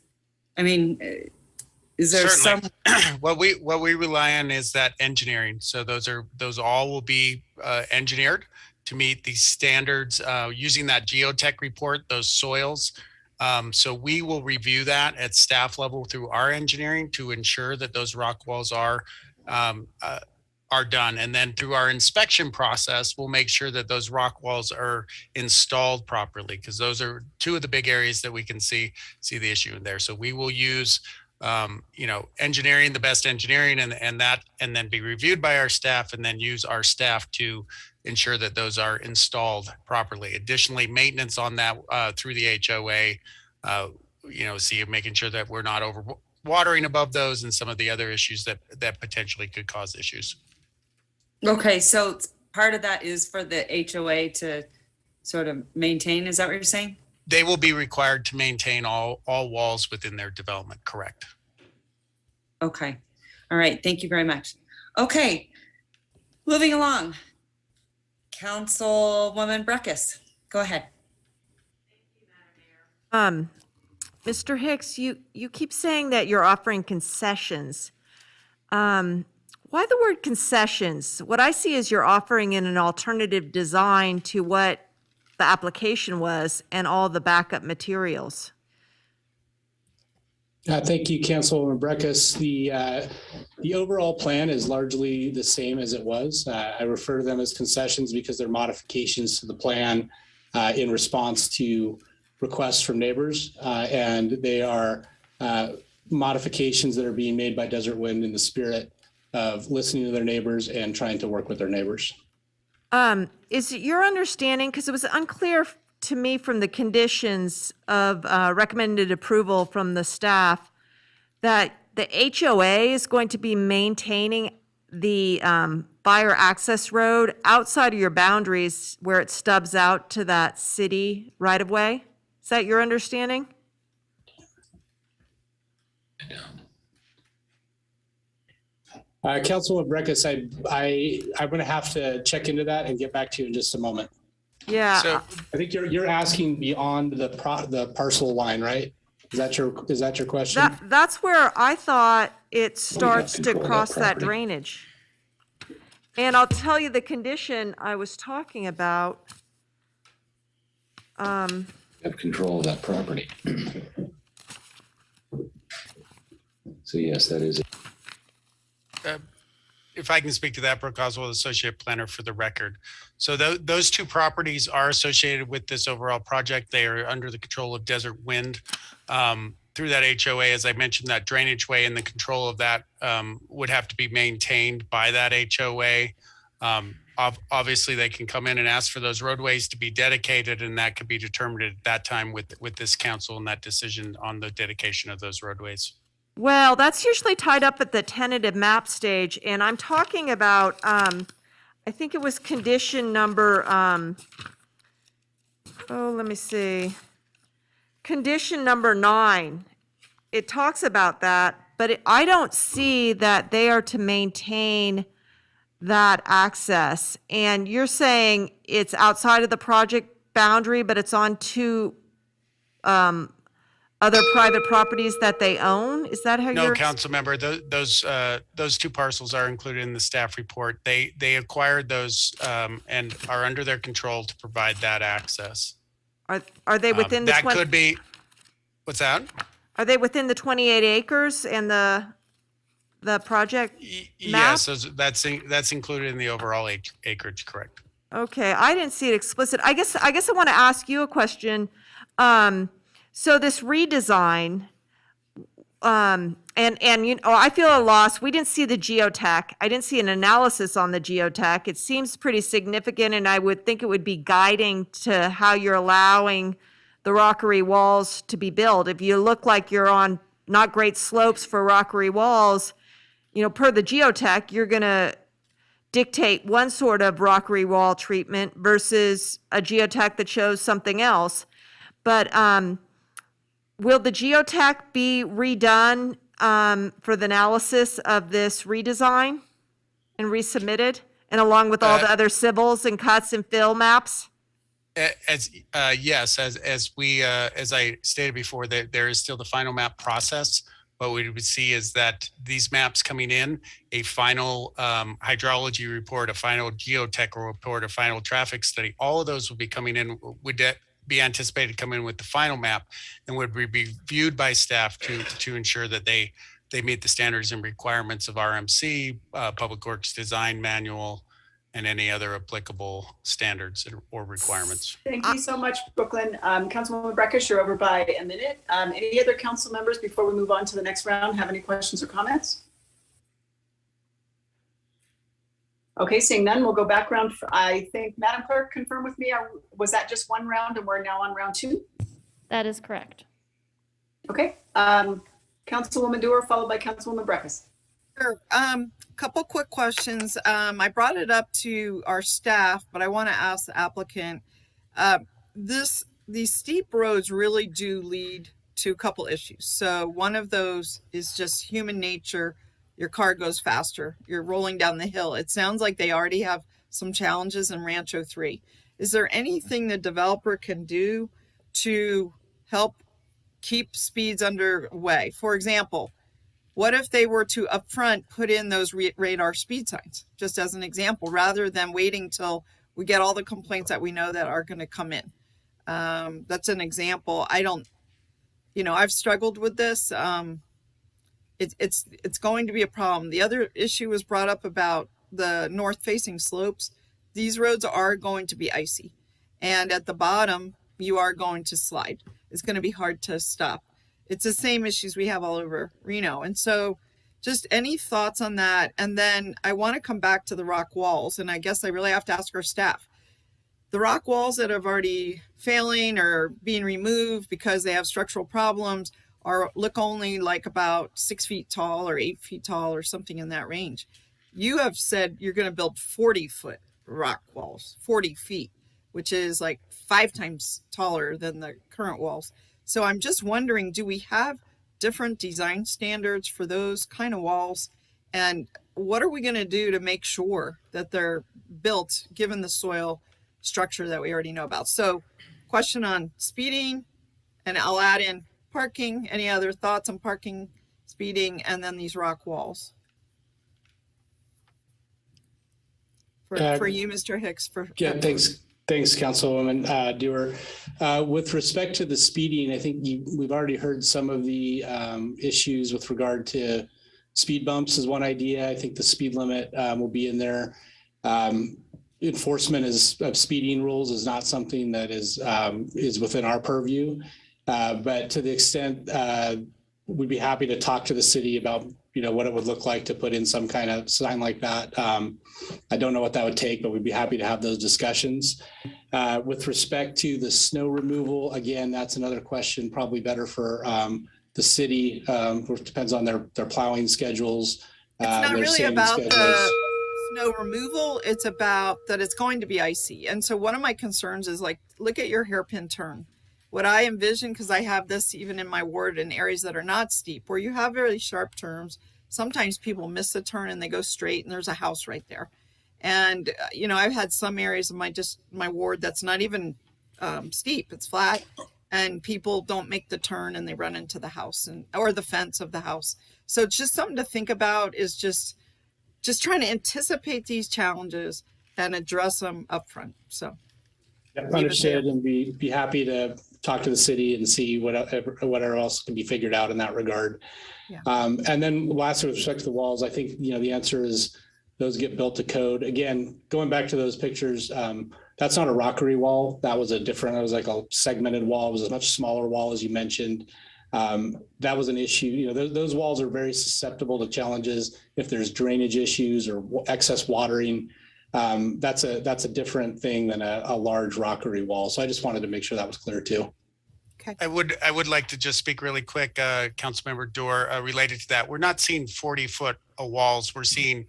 there Certainly. some? What we rely on is that engineering. So those all will be engineered to meet these standards using that geotech report, those soils. So we will review that at staff level through our engineering to ensure that those rock walls are done. And then through our inspection process, we'll make sure that those rock walls are installed properly, because those are 2 of the big areas that we can see the issue in there. So we will use engineering, the best engineering, and then be reviewed by our staff, and then use our staff to ensure that those are installed properly. Additionally, maintenance on that through the HOA, making sure that we're not over watering above those and some of the other issues that potentially could cause issues. Okay, so part of that is for the HOA to sort of maintain. Is that what you're saying? They will be required to maintain all walls within their development, correct? Okay. All right. Thank you very much. Okay. Moving along. Councilwoman Breckus, go ahead. Mr. Hicks, you keep saying that you're offering concessions. Why the word concessions? What I see is you're offering in an alternative design to what the application was and all the backup materials. Thank you, Councilwoman Breckus. The overall plan is largely the same as it was. I refer to them as concessions because they're modifications to the plan in response to requests from neighbors. And they are modifications that are being made by Desert Wind in the spirit of listening to their neighbors and trying to work with their neighbors. Is it your understanding, because it was unclear to me from the conditions of recommended approval from the staff, that the HOA is going to be maintaining the fire access road outside of your boundaries where it stubs out to that city right of way. Is that your understanding? Councilwoman Breckus, I'm going to have to check into that and get back to you in just a moment. Yeah. So I think you're asking beyond the parcel line, right? Is that your question? That's where I thought it starts to cross that drainage. And I'll tell you the condition I was talking about. Have control of that property. So yes, that is it. If I can speak to that, Brooke Oswald, Associate Planner for the record. So those two properties are associated with this overall project. They are under the control of Desert Wind. Through that HOA, as I mentioned, that drainage way and the control of that would have to be maintained by that HOA. Obviously, they can come in and ask for those roadways to be dedicated, and that could be determined at that time with this council and that decision on the dedication of those roadways. Well, that's usually tied up at the tentative map stage, and I'm talking about, I think it was condition number, let me see. Condition number 9. It talks about that, but I don't see that they are to maintain that access. And you're saying it's outside of the project boundary, but it's on two other private properties that they own? Is that how No, you're? council member, those two parcels are included in the staff report. They acquired those and are under their control to provide that access. Are they within the that 20? could be, what's that? Are they within the 28 acres and the project map? Yes, that's included in the overall acreage, correct? Okay, I didn't see it explicit. I guess I want to ask you a question. So this redesign, and I feel a loss. We didn't see the geotech. I didn't see an analysis on the geotech. It seems pretty significant, and I would think it would be guiding to how you're allowing the rockery walls to be built. If you look like you're on not great slopes for rockery walls, per the geotech, you're going to dictate one sort of rockery wall treatment versus a geotech that shows something else. But will the geotech be redone for the analysis of this redesign and resubmitted, and along with all the other civils and cuts and fill maps? Yes, as I stated before, there is still the final map process. What we would see is that these maps coming in, a final hydrology report, a final geotech report, a final traffic study, all of those will be coming in, would be anticipated to come in with the final map, and would be reviewed by staff to ensure that they meet the standards and requirements of RMC, Public Works Design Manual, and any other applicable standards or requirements. Thank you so much, Brooklyn. Councilwoman Breckus, you're over by a minute. Any other council members before we move on to the next round have any questions or comments? Okay, seeing none, we'll go back round. I think, Madam Clerk, confirm with me, was that just one round and we're now on round 2? That is correct. Okay, Councilwoman Dewar, followed by Councilwoman Breckus. Sure. Couple quick questions. I brought it up to our staff, but I want to ask the applicant. These steep roads really do lead to a couple issues. So one of those is just human nature. Your car goes faster. You're rolling down the hill. It sounds like they already have some challenges in Rancho 3. Is there anything the developer can do to help keep speeds underway? For example, what if they were to upfront put in those radar speed signs, just as an example, rather than waiting till we get all the complaints that we know that are going to come in? That's an example. I've struggled with this. It's going to be a problem. The other issue was brought up about the north-facing slopes. These roads are going to be icy, and at the bottom, you are going to slide. It's going to be hard to stop. It's the same issues we have all over Reno. And so just any thoughts on that? And then I want to come back to the rock walls. And I guess I really have to ask our staff. The rock walls that have already failing or being removed because they have structural problems look only like about 6 feet tall or 8 feet tall or something in that range. you have said you're going to build 40-foot rock walls, 40 feet, which is like 5 times taller than the current walls. So I'm just wondering, do we have different design standards for those kind of walls? And what are we going to do to make sure that they're built given the soil structure that we already know about? So question on speeding, and I'll add in parking. Any other thoughts on parking, speeding, and then these rock walls? For you, Mr. Hicks. Yeah, thanks, Councilwoman Dewar. With respect to the speeding, I think we've already heard some of the issues with regard to speed bumps is one idea. I think the speed limit will be in there. Enforcement of speeding rules is not something that is within our purview, but to the extent we'd be happy to talk to the city about what it would look like to put in some kind of sign like that. I don't know what that would take, but we'd be happy to have those discussions. With respect to the snow removal, again, that's another question, probably better for the city. It depends on their plowing schedules. It's not really about the snow removal. It's about that it's going to be icy. And so one of my concerns is, like, look at your hairpin turn. What I envision, because I have this even in my ward in areas that are not steep, where you have very sharp turns, sometimes people miss the turn and they go straight and there's a house right there. And, I've had some areas of my ward that's not even steep, it's flat, and people don't make the turn and they run into the house or the fence of the house. So it's just something to think about, is just trying to anticipate these challenges and address them up front. So. Understood, and be happy to talk to the city and see whatever else can be figured out in that regard. Yeah. And then lastly, with respect to the walls, I think, the answer is those get built to code. Again, going back to those pictures, that's not a rockery wall. That was like a segmented wall. It was a much smaller wall, as you mentioned. That was an issue. Those walls are very susceptible to challenges if there's drainage issues or excess watering. That's a different thing than a large rockery wall. So I just wanted to make sure that was clear too. Okay. I would like to just speak really quick, Councilmember Dewar, related to that. We're not seeing 40-foot walls. We're seeing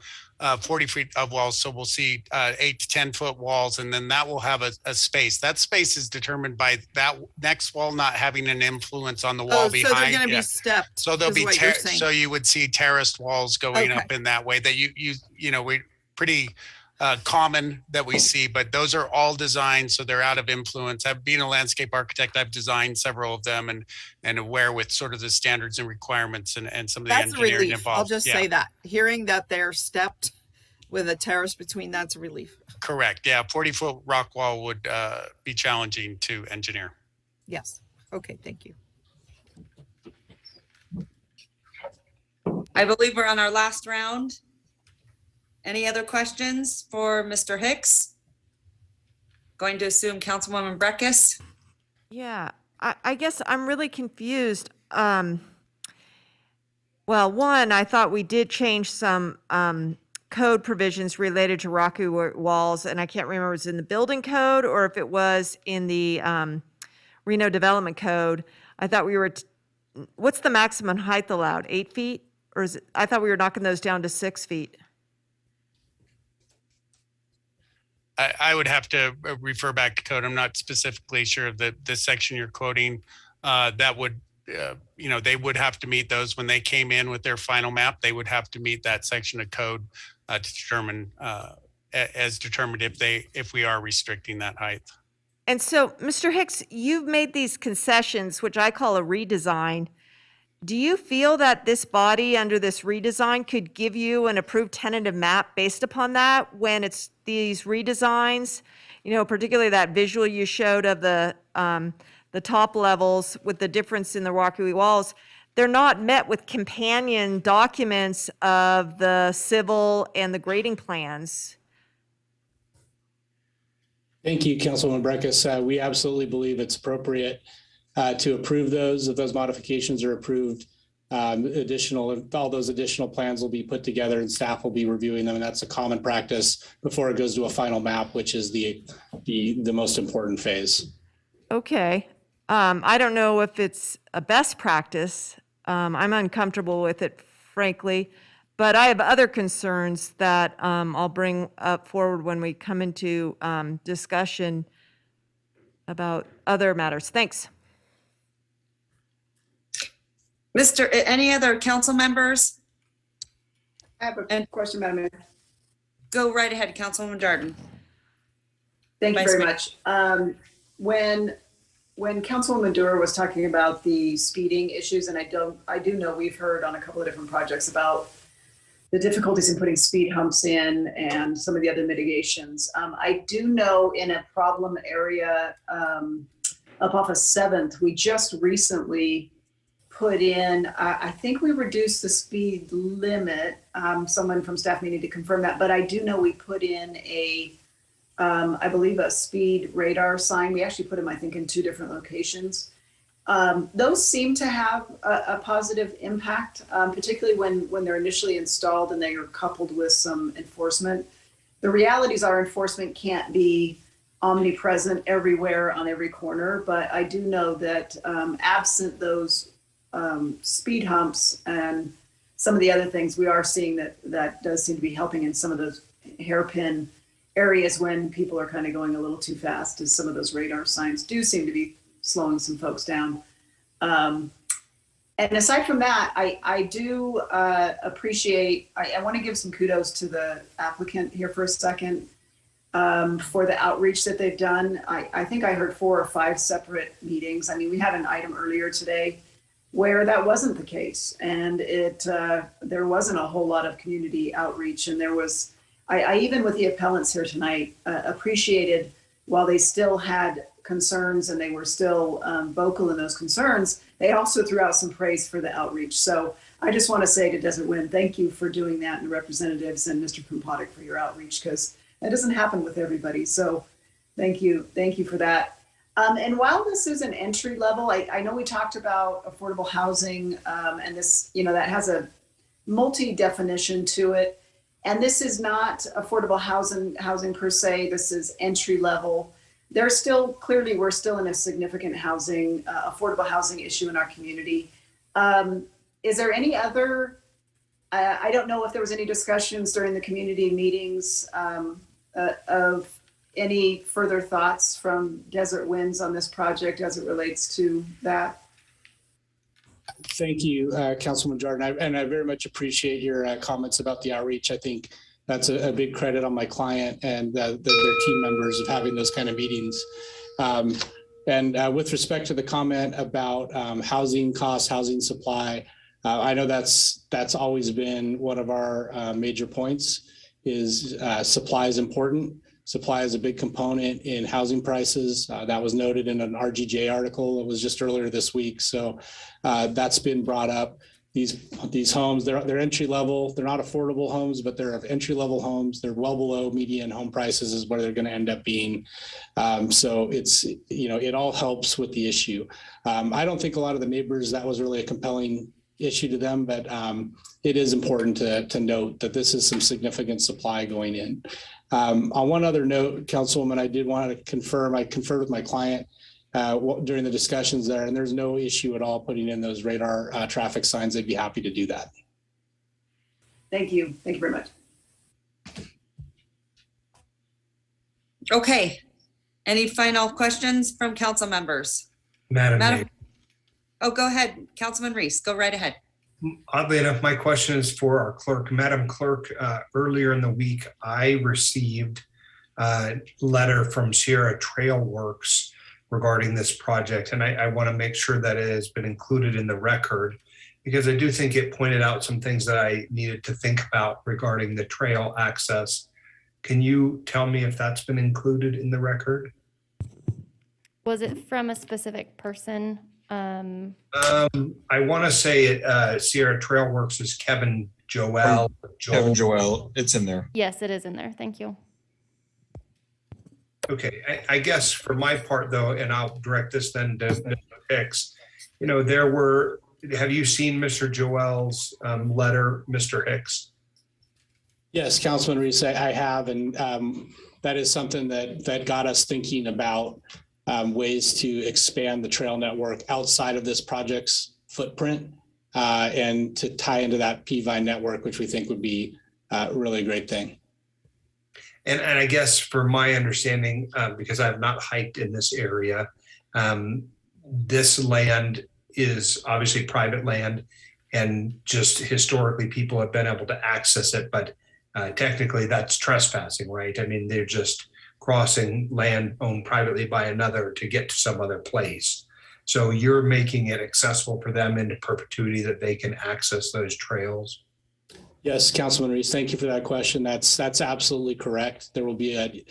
40 feet of walls. So we'll see 8 to 10-foot walls, and then that will have a space. That space is determined by that next wall not having an influence on the wall behind. So they're going to be stepped. So they'll be so you would see terraced walls going up in that way. That we pretty common that we see, but those are all designed so they're out of influence. Being a landscape architect, I've designed several of them and aware with sort of the standards and requirements and some of the engineering involved. I'll just say that. Hearing that they're stepped with a terrace between, that's a relief. Correct. Yeah, 40-foot rock wall would be challenging to engineer. Yes. Okay, thank you. I believe we're on our last round. Any other questions for Mr. Hicks? Going to assume Councilwoman Breckus. Yeah, I guess I'm really confused. Well, one, I thought we did change some code provisions related to rocky walls, and I can't remember if it was in the building code or if it was in the Reno Development Code. I thought we were, what's the maximum height allowed, 8 feet? Or is it, I thought we were knocking those down to 6 feet. I would have to refer back to code. I'm not specifically sure of the section you're quoting. That would, they would have to meet those when they came in with their final map. They would have to meet that section of code to determine, as determined if we are restricting that height. And so, Mr. Hicks, you've made these concessions, which I call a redesign. Do you feel that this body under this redesign could give you an approved tentative map based upon that when it's these redesigns? Particularly that visual you showed of the top levels with the difference in the rocky walls. They're not met with companion documents of the civil and the grading plans. Thank you, Councilwoman Breckus. We absolutely believe it's appropriate to approve those. If those modifications are approved, all those additional plans will be put together and staff will be reviewing them. And that's a common practice before it goes to a final map, which is the most important phase. Okay. I don't know if it's a best practice. I'm uncomfortable with it, frankly. But I have other concerns that I'll bring up forward when we come into discussion about other matters. Thanks. Any other council members? I have a question, Madam Mayor. Go right ahead, Councilwoman Jordan. Thank you Vice very Mayor. much. When Councilwoman Dura was talking about the speeding issues, and I do know we've heard on a couple of different projects about the difficulties in putting speed humps in and some of the other mitigations. I do know in a problem area up off of 7th, we just recently put in, I think we reduced the speed limit. Someone from staff may need to confirm that, but I do know we put in I believe a speed radar sign. We actually put them, I think, in 2 different locations. Those seem to have a positive impact, particularly when they're initially installed and they are coupled with some enforcement. The realities are enforcement can't be omnipresent everywhere on every corner, but I do know that absent those speed humps and some of the other things, we are seeing that does seem to be helping in some of those hairpin areas when people are kind of going a little too fast, as some of those radar signs do seem to be slowing some folks down. And aside from that, I do appreciate, I want to give some kudos to the applicant here for a second for the outreach that they've done. I think I heard 4 or 5 separate meetings. I mean, we had an item earlier today where that wasn't the case, and there wasn't a whole lot of community outreach, and there was, I even with the appellants here tonight appreciated, while they still had concerns and they were still vocal in those concerns, they also threw out some praise for the outreach. So I just want to say to Desert Wind, thank you for doing that, and the representatives and Mr. Krumpadic for your outreach, because that doesn't happen with everybody. So thank you for that. And while this is an entry level, I know we talked about affordable housing and this, that has a multi-definition to it. And this is not affordable housing per se. This is entry level. There's still, clearly, we're still in a significant affordable housing issue in our community. Is there any other, I don't know if there was any discussions during the community meetings of any further thoughts from Desert Winds on this project as it relates to that? Thank you, Councilman Jordan. I very much appreciate your comments about the outreach. I think that's a big credit on my client and their team members of having those kind of meetings. And with respect to the comment about housing costs, housing supply, I know that's always been one of our major points is supply is important. Supply is a big component in housing prices. That was noted in an RGJ article. It was just earlier this week. So that's been brought up. These homes, they're entry level. They're not affordable homes, but they're entry level homes. They're well below median home prices is where they're going to end up being. So it's, it all helps with the issue. I don't think a lot of the neighbors, that was really a compelling issue to them, but it is important to note that this is some significant supply going in. On one other note, Councilwoman, I did want to confirm, I conferred with my client during the discussions there, and there's no issue at all putting in those radar traffic signs. They'd be happy to do that. Thank you. Thank you very much. Okay. Any final questions from council members? Madam Mayor. Oh, go ahead, Councilman Reese. Go right ahead. Oddly enough, my question is for our clerk. Madam Clerk, earlier in the week, I received a letter from Sierra Trail Works regarding this project, and I want to make sure that it has been included in the record, because I do think it pointed out some things that I needed to think about regarding the trail access. Can you tell me if that's been included in the record? Was it from a specific person? I want to say Sierra Trail Works is Kevin Joel. Kevin Joel, it's in there. Yes, it is in there. Thank you. Okay, I guess for my part though, and I'll direct this then to Mr. Hicks, have you seen Mr. Joel's letter, Mr. Hicks? Yes, Councilman Reese, I have, and that is something that got us thinking about ways to expand the trail network outside of this project's footprint. and to tie into that P-Vine network, which we think would be really a great thing. And I guess for my understanding, because I have not hiked in this area, this land is obviously private land, and just historically people have been able to access it, but technically that's trespassing, right? I mean, they're just crossing land owned privately by another to get to some other place. So you're making it accessible for them into perpetuity, that they can access those trails. Yes, Councilman Reese, thank you for that question. That's absolutely correct. There will be a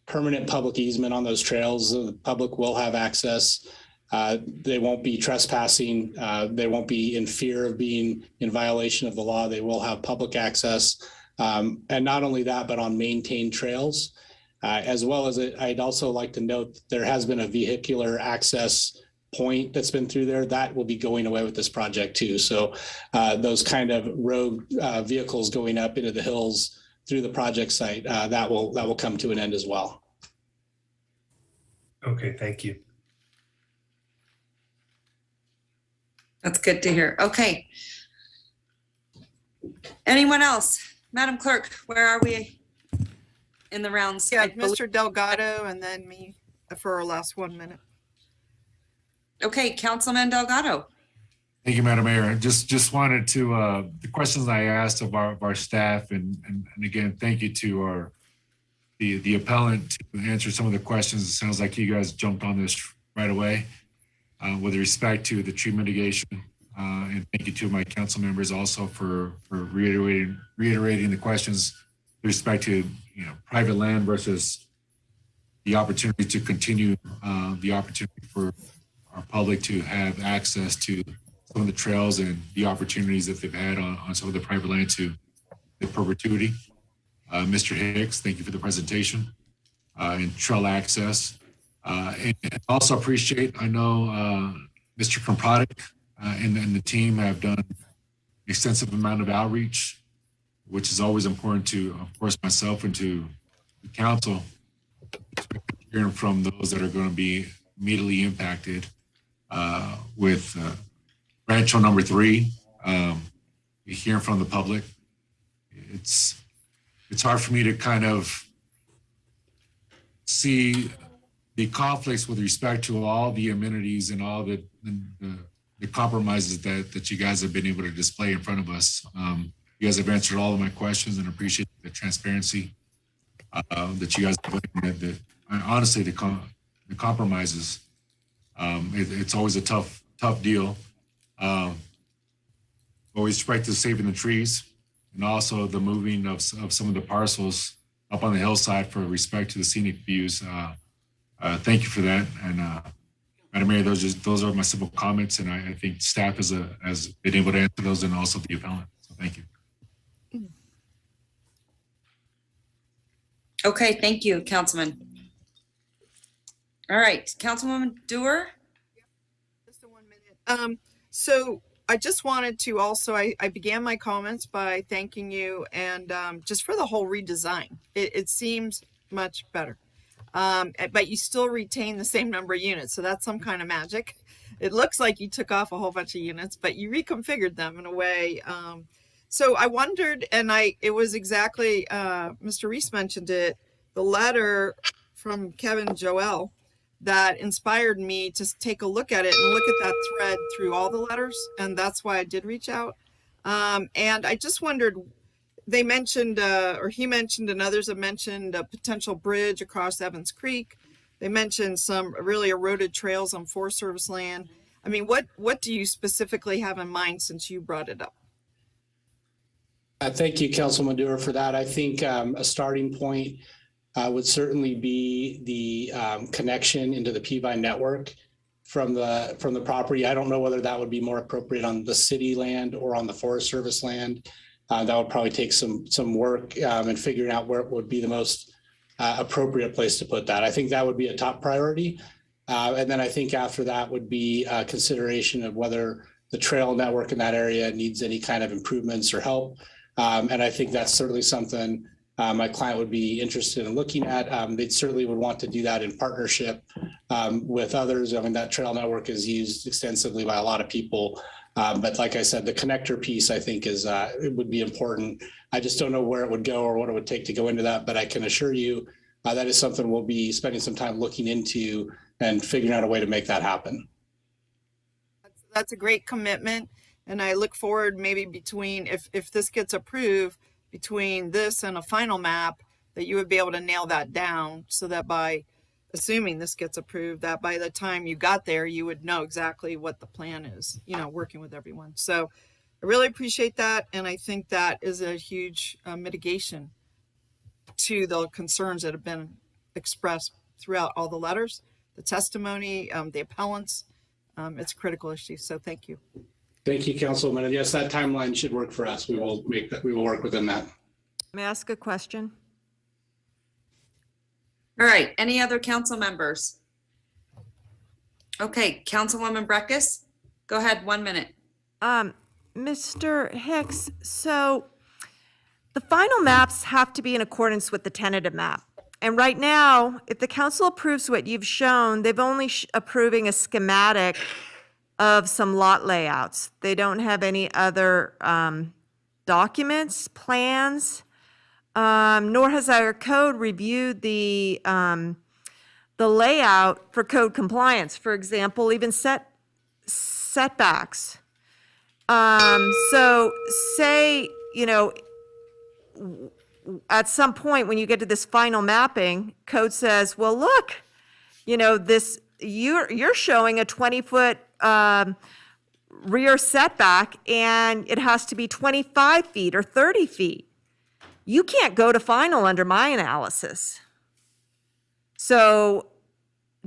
permanent public easement on those trails. The public will have access. They won't be trespassing. They won't be in fear of being in violation of the law. They will have public access. And not only that, but on maintained trails, as well as I'd also like to note that there has been a vehicular access point that's been through there that will be going away with this project too. So those kind of rogue vehicles going up into the hills through the project site, that will come to an end as well. Okay, thank you. That's good to hear. Okay. Anyone else? Madam Clerk, where are we in the rounds? Yeah, Mr. Delgado and then me for our last 1 minute. Okay, Councilman Delgado. Thank you, Madam Mayor. Just wanted to, the questions I asked of our staff, and again, thank you to the appellant to answer some of the questions. It sounds like you guys jumped on this right away with respect to the tree mitigation. And thank you to my council members also for reiterating the questions with respect to, private land versus the opportunity to continue the opportunity for our public to have access to some of the trails and the opportunities that they've had on some of the private land to the perpetuity. Mr. Hicks, thank you for the presentation and trail access. And also appreciate, I know Mr. Kromprotic and the team have done extensive amount of outreach, which is always important to, of course, myself and to the council, hearing from those that are going to be immediately impacted with Rancho number 3, hearing from the public. It's hard for me to kind of see the conflicts with respect to all the amenities and all the compromises that you guys have been able to display in front of us. You guys have answered all of my questions and appreciate the transparency that you guys have put in. Honestly, the compromises, it's always a tough deal. Always respect to saving the trees and also the moving of some of the parcels up on the hillside for respect to the scenic views. Thank you for that. And Madam Mayor, those are my simple comments, and I think staff has been able to answer those, and also the appellant. So thank you. Okay, thank you, Councilman. All right, Councilwoman Dewar. Just a 1 minute. So I just wanted to also, I began my comments by thanking you and just for the whole redesign. It seems much better. But you still retain the same number of units. So that's some kind of magic. It looks like you took off a whole bunch of units, but you reconfigured them in a way. So I wondered, and it was exactly, Mr. Reese mentioned it, the letter from Kevin Joel that inspired me to take a look at it and look at that thread through all the letters. And that's why I did reach out. And I just wondered, they mentioned, or he mentioned, and others have mentioned a potential bridge across Evans Creek. They mentioned some really eroded trails on Forest Service land. I mean, what do you specifically have in mind since you brought it up? Thank you, Councilman Dewar, for that. I think a starting point would certainly be the connection into the P-Vine network from the property. I don't know whether that would be more appropriate on the city land or on the Forest Service land. That would probably take some work and figuring out where it would be the most appropriate place to put that. I think that would be a top priority. And then I think after that would be a consideration of whether the trail network in that area needs any kind of improvements or help. And I think that's certainly something my client would be interested in looking at. They certainly would want to do that in partnership with others. I mean, that trail network is used extensively by a lot of people. But like I said, the connector piece, I think it would be important. I just don't know where it would go or what it would take to go into that, but I can assure you that is something we'll be spending some time looking into and figuring out a way to make that happen. That's a great commitment. And I look forward maybe between, if this gets approved, between this and a final map, that you would be able to nail that down so that by, assuming this gets approved, that by the time you got there, you would know exactly what the plan is, working with everyone. So I really appreciate that. And I think that is a huge mitigation to the concerns that have been expressed throughout all the letters, the testimony, the appellants. It's a critical issue. So thank you. Thank you, Councilwoman. And yes, that timeline should work for us. We will work within that. May I ask a question? All right, any other council members? Okay, Councilwoman Breckus, go ahead, 1 minute. Mr. Hicks, so the final maps have to be in accordance with the tentative map. And right now, if the council approves what you've shown, they've only approving a schematic of some lot layouts. They don't have any other documents, plans, nor has our code reviewed the layout for code compliance. For example, even setbacks. So say, at some point when you get to this final mapping, code says, well, look, this, you're showing a 20-foot rear setback and it has to be 25 feet or 30 feet. You can't go to final under my analysis. So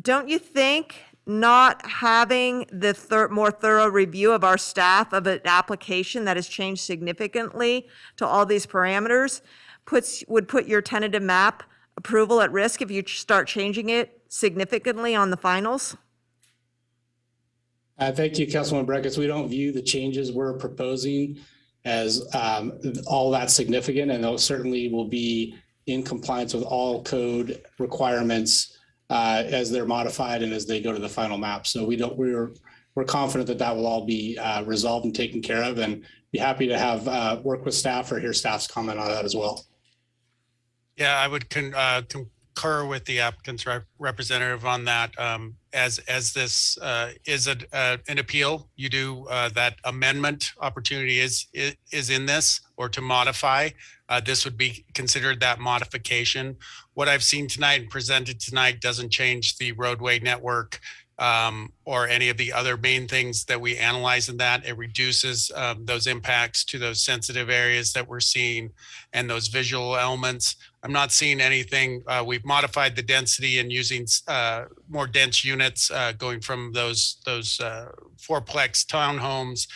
don't you think not having the more thorough review of our staff of an application that has changed significantly to all these parameters would put your tentative map approval at risk if you start changing it significantly on the finals? Thank you, Councilwoman Breckus. We don't view the changes we're proposing as all that significant, and those certainly will be in compliance with all code requirements as they're modified and as they go to the final map. So we're confident that will all be resolved and taken care of, and be happy to have work with staff or hear staff's comment on that as well. Yeah, I would concur with the applicant's representative on that. As this is an appeal, you do that amendment opportunity is in this, or to modify. This would be considered that modification. What I've seen tonight and presented tonight doesn't change the roadway network or any of the other main things that we analyze in that. It reduces those impacts to those sensitive areas that we're seeing and those visual elements. I'm not seeing anything. We've modified the density and using more dense units, going from those fourplex townhomes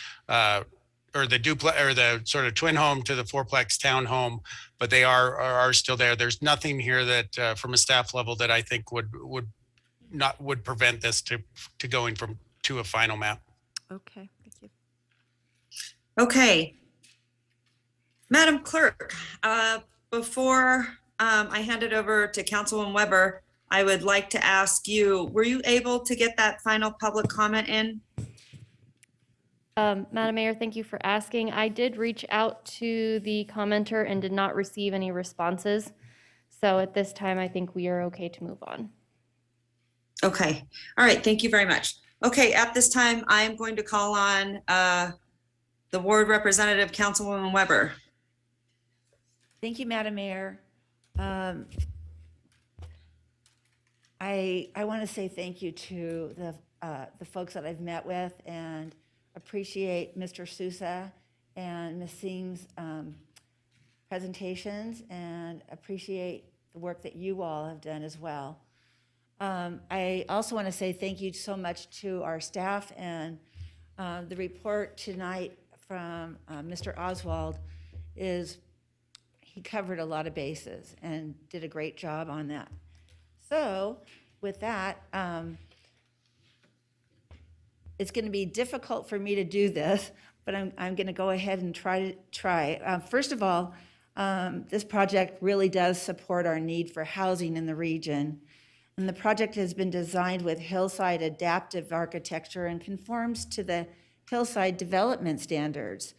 or the duplex or the sort of twin home to the fourplex townhome, but they are still there. There's nothing here that from a staff level that I think would prevent this to going to a final map. Okay, thank you. Okay. Madam Clerk, before I hand it over to Councilwoman Weber, I would like to ask you, were you able to get that final public comment in? Madam Mayor, thank you for asking. I did reach out to the commenter and did not receive any responses. So at this time, I think we are okay to move on. Okay. All right. Thank you very much. Okay. At this time, I am going to call on the ward representative, Councilwoman Weber. Thank you, Madam Mayor. I want to say thank you to the folks that I've met with, and appreciate Mr. Sousa and Ms. Singh's presentations, and appreciate the work that you all have done as well. I also want to say thank you so much to our staff, and the report tonight from Mr. Oswald he covered a lot of bases and did a great job on that. So with that, it's going to be difficult for me to do this, but I'm going to go ahead and try. First of all, this project really does support our need for housing in the region. And the project has been designed with hillside adaptive architecture and conforms to the hillside development standards.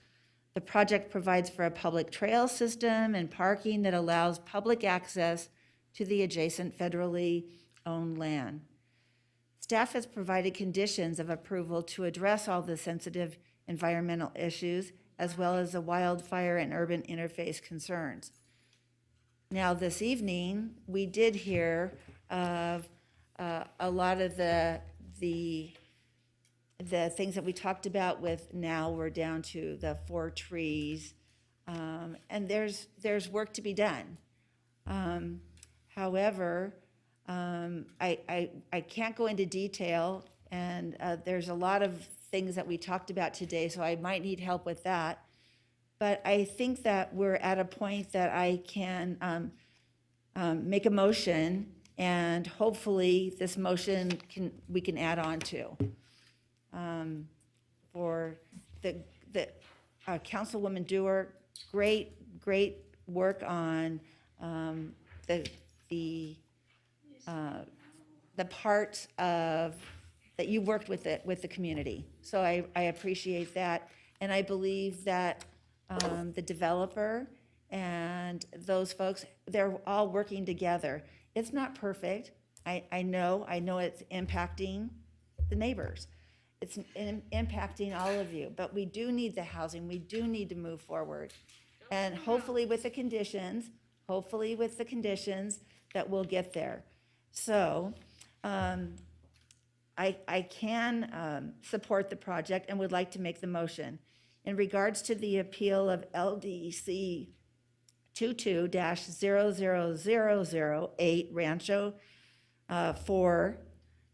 The project provides for a public trail system and parking that allows public access to the adjacent federally owned land. Staff has provided conditions of approval to address all the sensitive environmental issues, as well as the wildfire and urban interface concerns. Now, this evening, we did hear of a lot of the things that we talked about with now we're down to the 4 trees, and there's work to be done. However, I can't go into detail, and there's a lot of things that we talked about today, so I might need help with that. But I think that we're at a point that I can make a motion, and hopefully this motion we can add on to. For the Councilwoman Dewar, great work on the parts of that you worked with the community. So I appreciate that, and I believe that the developer and those folks, they're all working together. It's not perfect. I know it's impacting the neighbors. It's impacting all of you, but we do need the housing. We do need to move forward. And hopefully with the conditions that we'll get there. So I can support the project and would like to make the motion. In regards to the appeal of LDC 22-00008 Rancho 4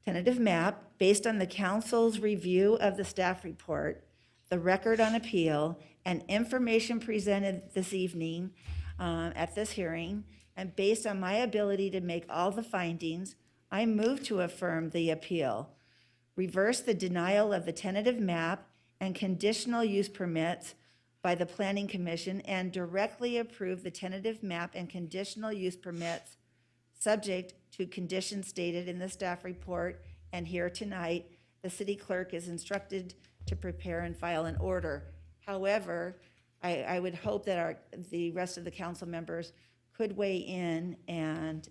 tentative map, based on the council's review of the staff report, the record on appeal, and information presented this evening at this hearing, and based on my ability to make all the findings, I move to affirm the appeal, reverse the denial of the tentative map and conditional use permits by the Planning Commission, and directly approve the tentative map and conditional use permits subject to conditions stated in the staff report. And here tonight, the city clerk is instructed to prepare and file an order. However, I would hope that the rest of the council members could weigh in and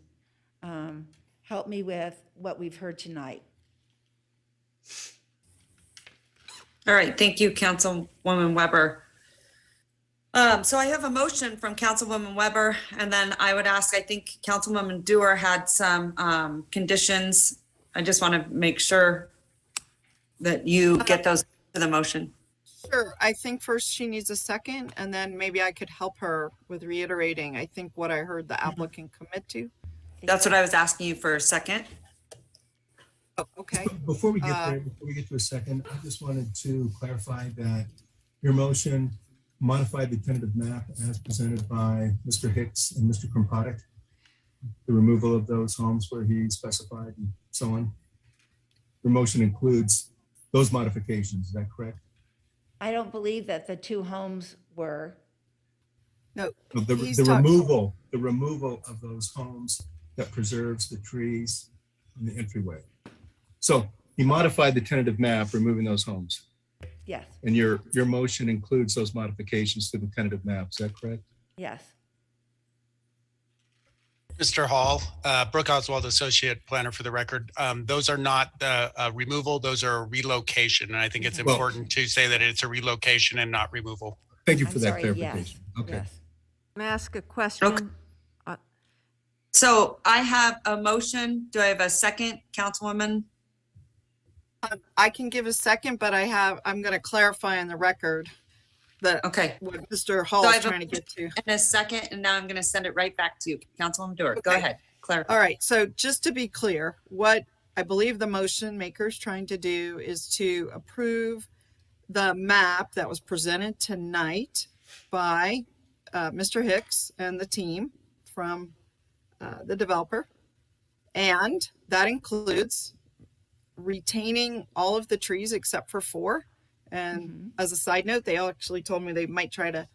help me with what we've heard tonight. All right, thank you, Councilwoman Weber. So I have a motion from Councilwoman Weber, and then I would ask, I think Councilwoman Dewar had some conditions. I just want to make sure that you get those to the motion. Sure. I think first she needs a second, and then maybe I could help her with reiterating, I think, what I heard the applicant commit to. That's what I was asking you for a second. Oh, okay. Before we get to a second, I just wanted to clarify that your motion modified the tentative map as presented by Mr. Hicks and Mr. Krompatek, the removal of those homes where he specified and so on. Your motion includes those modifications, is that correct? I don't believe that the 2 homes were. No, the removal of those homes that preserves the trees and the entryway. So he modified the tentative map, removing those homes. Yes. And your motion includes those modifications to the tentative map, is that correct? Yes. Mr. Hall, Brooke Oswald, Associate Planner for the record. Those are not removal, those are relocation. And I think it's important to say that it's a relocation and not removal. Thank you for that clarification. Yes. Okay. Yes. Can I ask a question? Okay. So I have a motion. Do I have a second, Councilwoman? I can give a second, but I'm going to clarify on the record that what Mr. Hall is trying to get to. And a second, and now I'm going to send it right back to you, Councilwoman Dewar. Go ahead, clarify. All right. So just to be clear, what I believe the motion maker is trying to do is to approve the map that was presented tonight by Mr. Hicks and the team from the developer. And that includes retaining all of the trees except for 4. And as a side note, they actually told me they might try to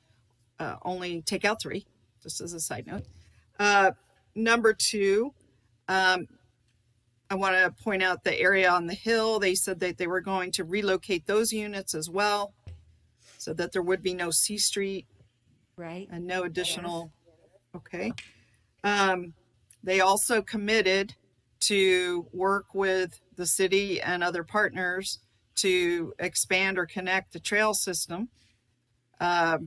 only take out 3, just as a side note. Number 2, I want to point out the area on the hill. They said that they were going to relocate those units as well, so that there would be no C Street Right. and no additional. Okay. They also committed to work with the city and other partners to expand or connect the trail system. They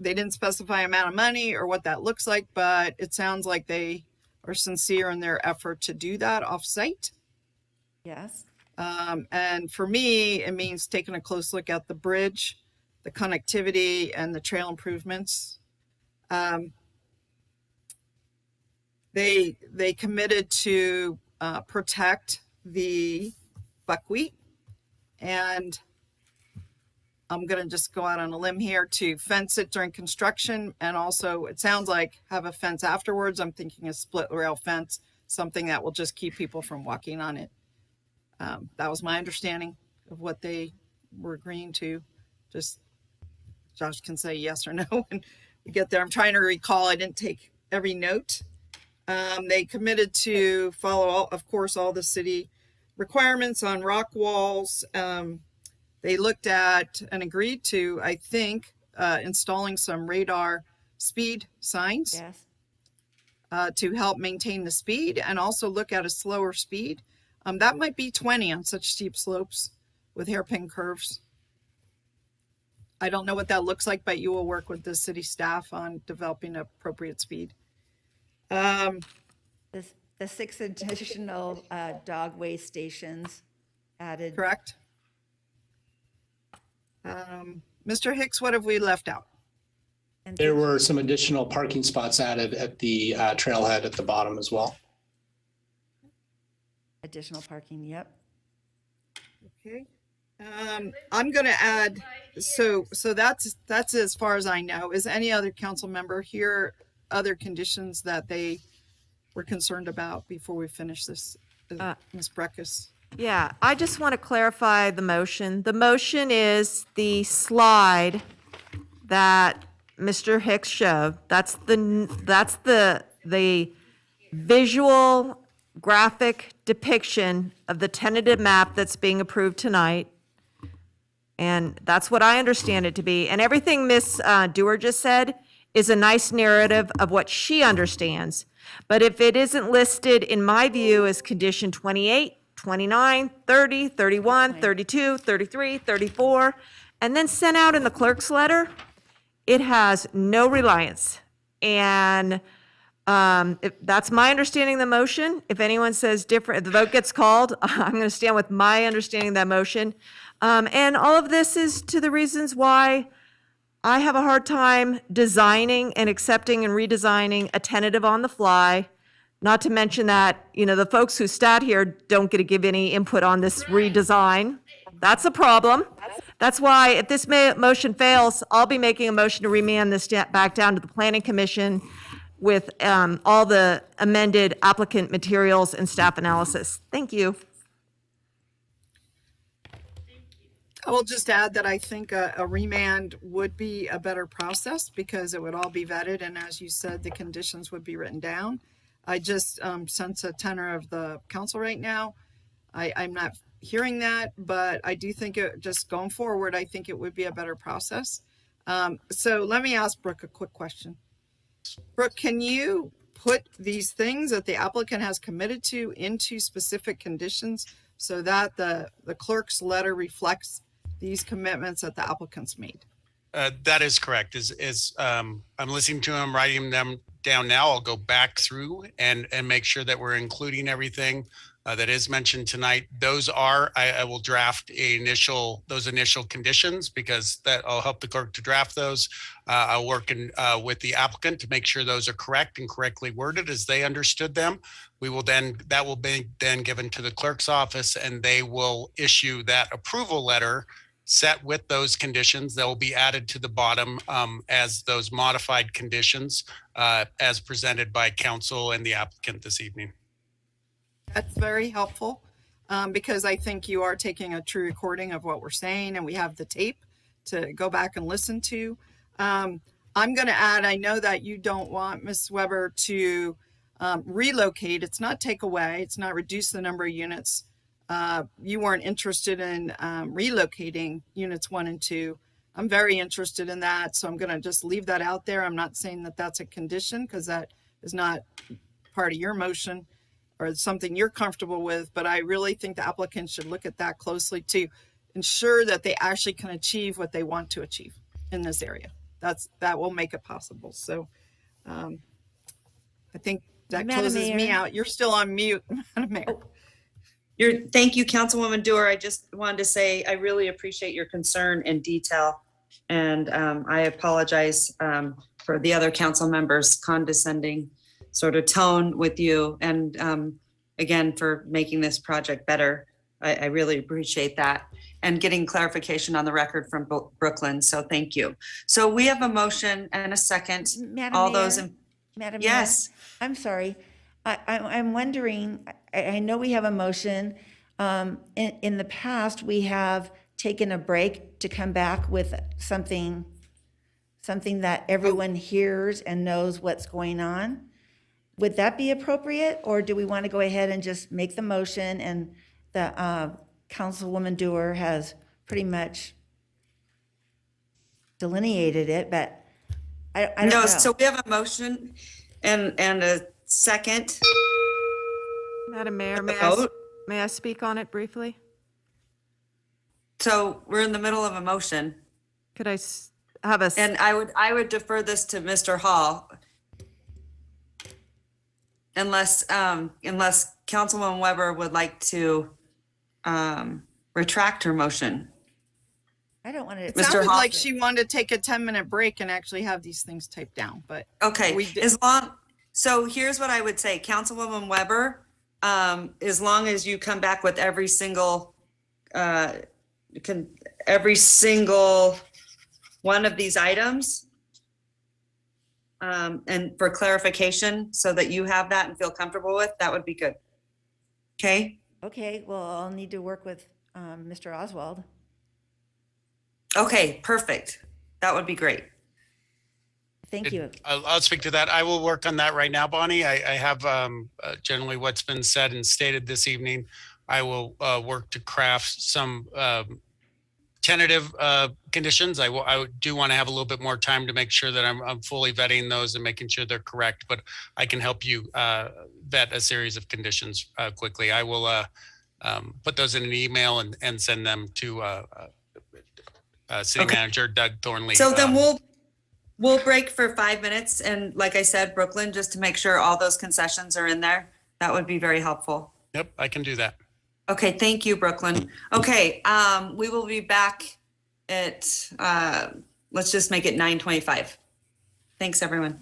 didn't specify amount of money or what that looks like, but it sounds like they are sincere in their effort to do that off-site. Yes. And for me, it means taking a close look at the bridge, the connectivity, and the trail improvements. They committed to protect the buckwheat, and I'm going to just go out on a limb here to fence it during construction, and also it sounds like have a fence afterwards. I'm thinking a split rail fence, something that will just keep people from walking on it. That was my understanding of what they were agreeing to. Just Josh can say yes or no when we get there. I'm trying to recall. I didn't take every note. They committed to follow, of course, all the city requirements on rock walls. They looked at and agreed to, I think, installing some radar speed signs. Yes. To help maintain the speed and also look at a slower speed. That might be 20 on such steep slopes with hairpin curves. I don't know what that looks like, but you will work with the city staff on developing appropriate speed. The 6 additional dog waste stations added. Correct. Mr. Hicks, what have we left out? There were some additional parking spots added at the trailhead at the bottom as well. Additional parking, yep. Okay. I'm going to add, so that's as far as I know. Is any other council member here other conditions that they were concerned about before we finish this? Ms. Breckus. Yeah, I just want to clarify the motion. The motion is the slide that Mr. Hicks showed. That's the visual graphic depiction of the tentative map that's being approved tonight. And that's what I understand it to be. And everything Ms. Dewar just said is a nice narrative of what she understands. But if it isn't listed, in my view, as condition 28, 29, 30, 31, 32, 33, 34, and then sent out in the clerk's letter, it has no reliance. And that's my understanding of the motion. If anyone says different, if the vote gets called, I'm going to stand with my understanding of that motion. And all of this is to the reasons why I have a hard time designing and accepting and redesigning a tentative on the fly. Not to mention that, the folks who sat here don't get to give any input on this redesign. That's a problem. That's why if this motion fails, I'll be making a motion to remand this back down to the Planning Commission with all the amended applicant materials and staff analysis. Thank you. I will just add that I think a remand would be a better process because it would all be vetted. And as you said, the conditions would be written down. I just sense a tenor of the council right now. I'm not hearing that, but I do think just going forward, I think it would be a better process. So let me ask Brooke a quick question. Brooke, can you put these things that the applicant has committed to into specific conditions so that the clerk's letter reflects these commitments that the applicant's made? That is correct. I'm listening to them, writing them down now. I'll go back through and make sure that we're including everything that is mentioned tonight. Those are, I will draft those initial conditions because I'll help the clerk to draft those. I'll work with the applicant to make sure those are correct and correctly worded as they understood them. That will be then given to the clerk's office and they will issue that approval letter set with those conditions that will be added to the bottom as those modified conditions as presented by council and the applicant this evening. That's very helpful because I think you are taking a true recording of what we're saying and we have the tape to go back and listen to. I'm going to add, I know that you don't want Ms. Weber to relocate. It's not take away. It's not reduce the number of units. You weren't interested in relocating units 1 and 2. I'm very interested in that, so I'm going to just leave that out there. I'm not saying that that's a condition because that is not part of your motion or something you're comfortable with, but I really think the applicant should look at that closely to ensure that they actually can achieve what they want to achieve in this area. That will make it possible. So I think that Madam closes me Mayor. out. You're still on mute, Madam Mayor. Thank you, Councilwoman Dewar. I just wanted to say, I really appreciate your concern and detail. And I apologize for the other council members' condescending sort of tone with you. And again, for making this project better. I really appreciate that. And getting clarification on the record from Brooklyn. So thank you. So we have a motion and a second. Madam All Mayor, those in, Madam yes. Mayor, I'm sorry. I'm wondering, I know we have a motion. In the past, we have taken a break to come back with something that everyone hears and knows what's going on. Would that be appropriate, or do we want to go ahead and just make the motion and the Councilwoman Dewar has pretty much delineated it, but I don't know. So we have a motion and a second. Madam Mayor, Vote. may I speak on it briefly? So we're in the middle of a motion. Could I have a? And I would defer this to Mr. Hall. Unless Councilwoman Weber would like to retract her motion. I don't want to. It sounded like she wanted to take a 10-minute break and actually have these things typed down, but okay. So here's what I would say, Councilwoman Weber, as long as you come back with every single one of these items, and for clarification, so that you have that and feel comfortable with, that would be good. Okay. Okay, well, I'll need to work with Mr. Oswald. Okay, perfect. That would be great. Thank you. I'll speak to that. I will work on that right now, Bonnie. I have generally what's been said and stated this evening. I will work to craft some tentative conditions. I do want to have a little bit more time to make sure that I'm fully vetting those and making sure they're correct, but I can help you vet a series of conditions quickly. I will put those in an email and send them to City Manager Doug Thornley. So then we'll break for 5 minutes. And like I said, Brooklyn, just to make sure all those concessions are in there, that would be very helpful. Yep, I can do that. Okay, thank you, Brooklyn. Okay, we will be back at, let's just make it 9:25. Thanks, everyone.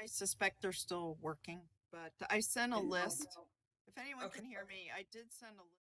I suspect they're still working, but I sent a And- list. If anyone Okay. can hear me, I did send a list.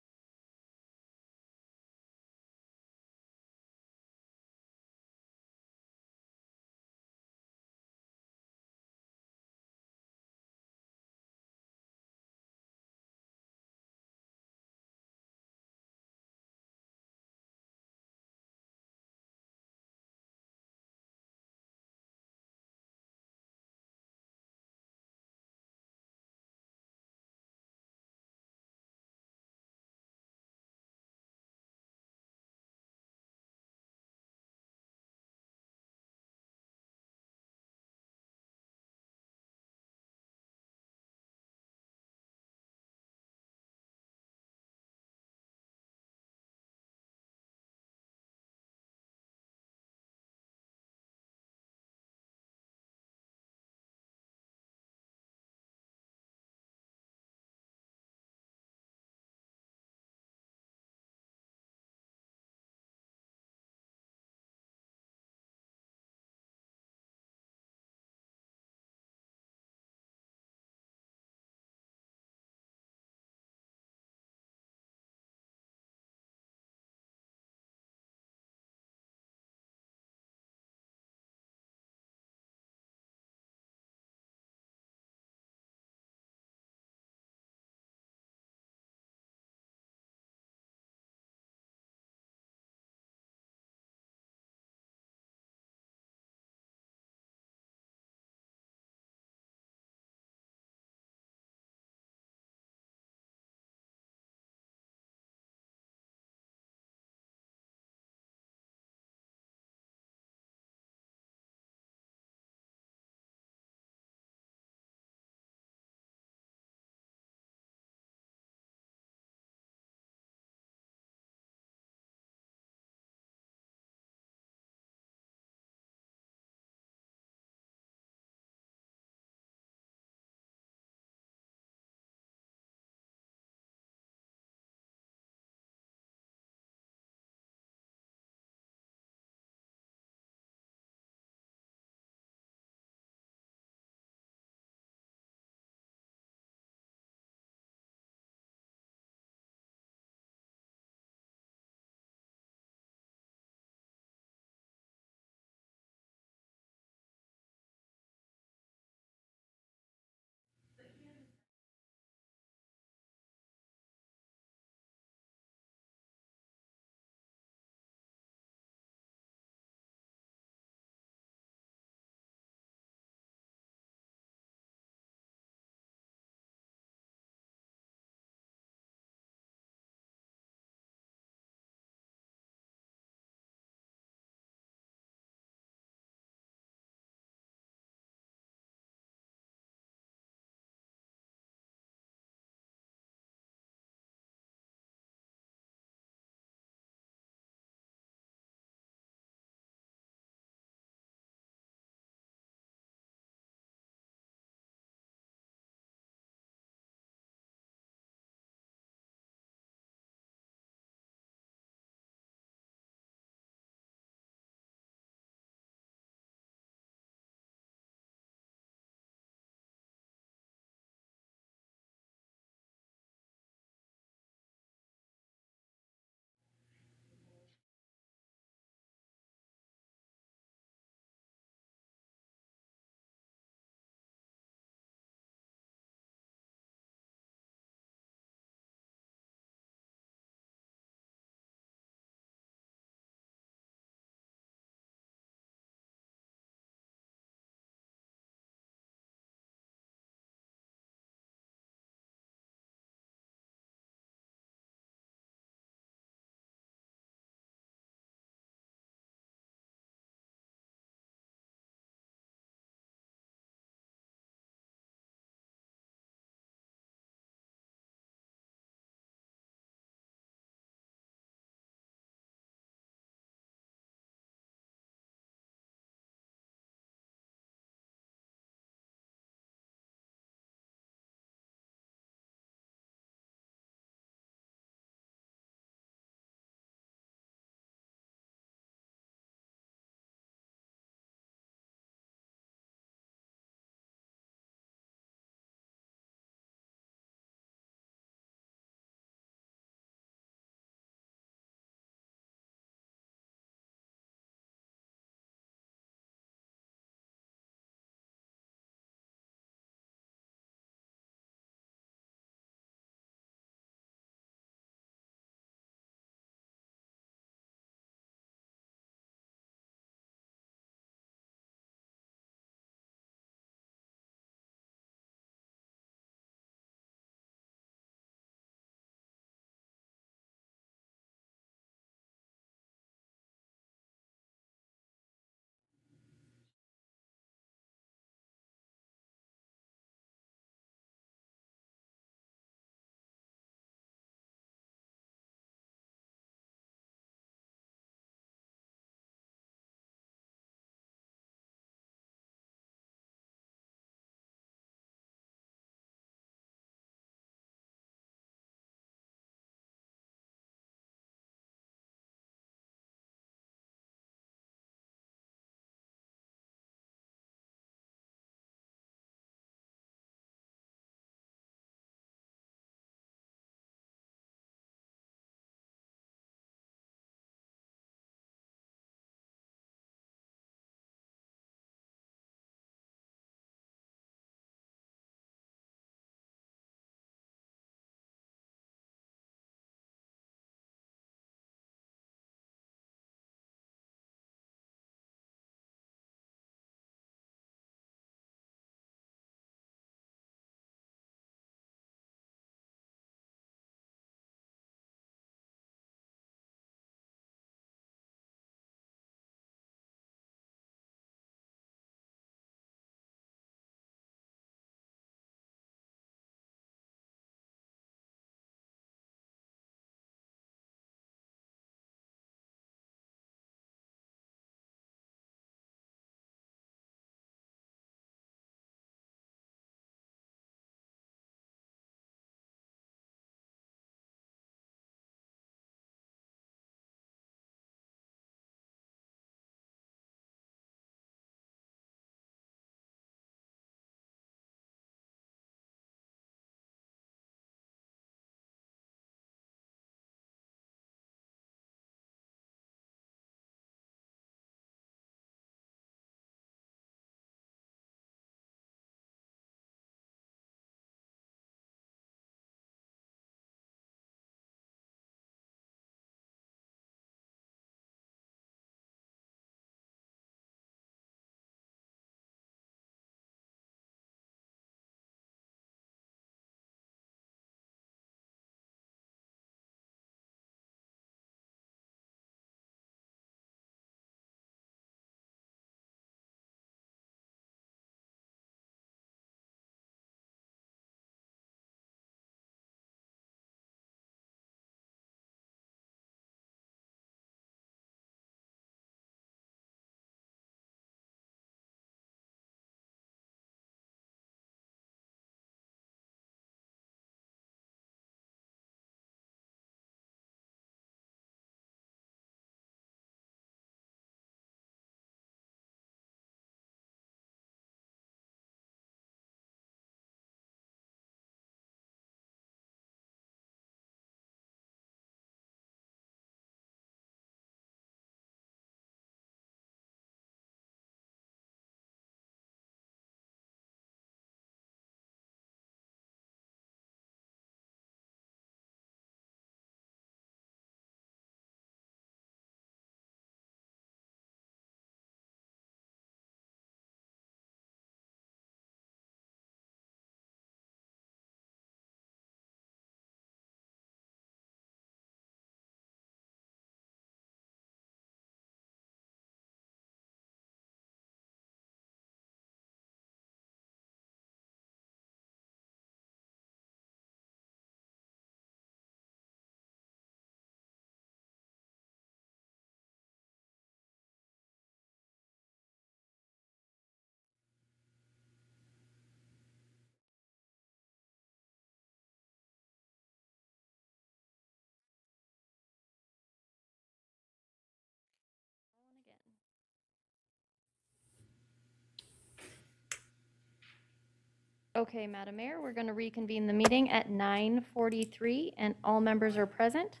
Okay, Madam Mayor, we're going to reconvene the meeting at 9:43, and all members are present.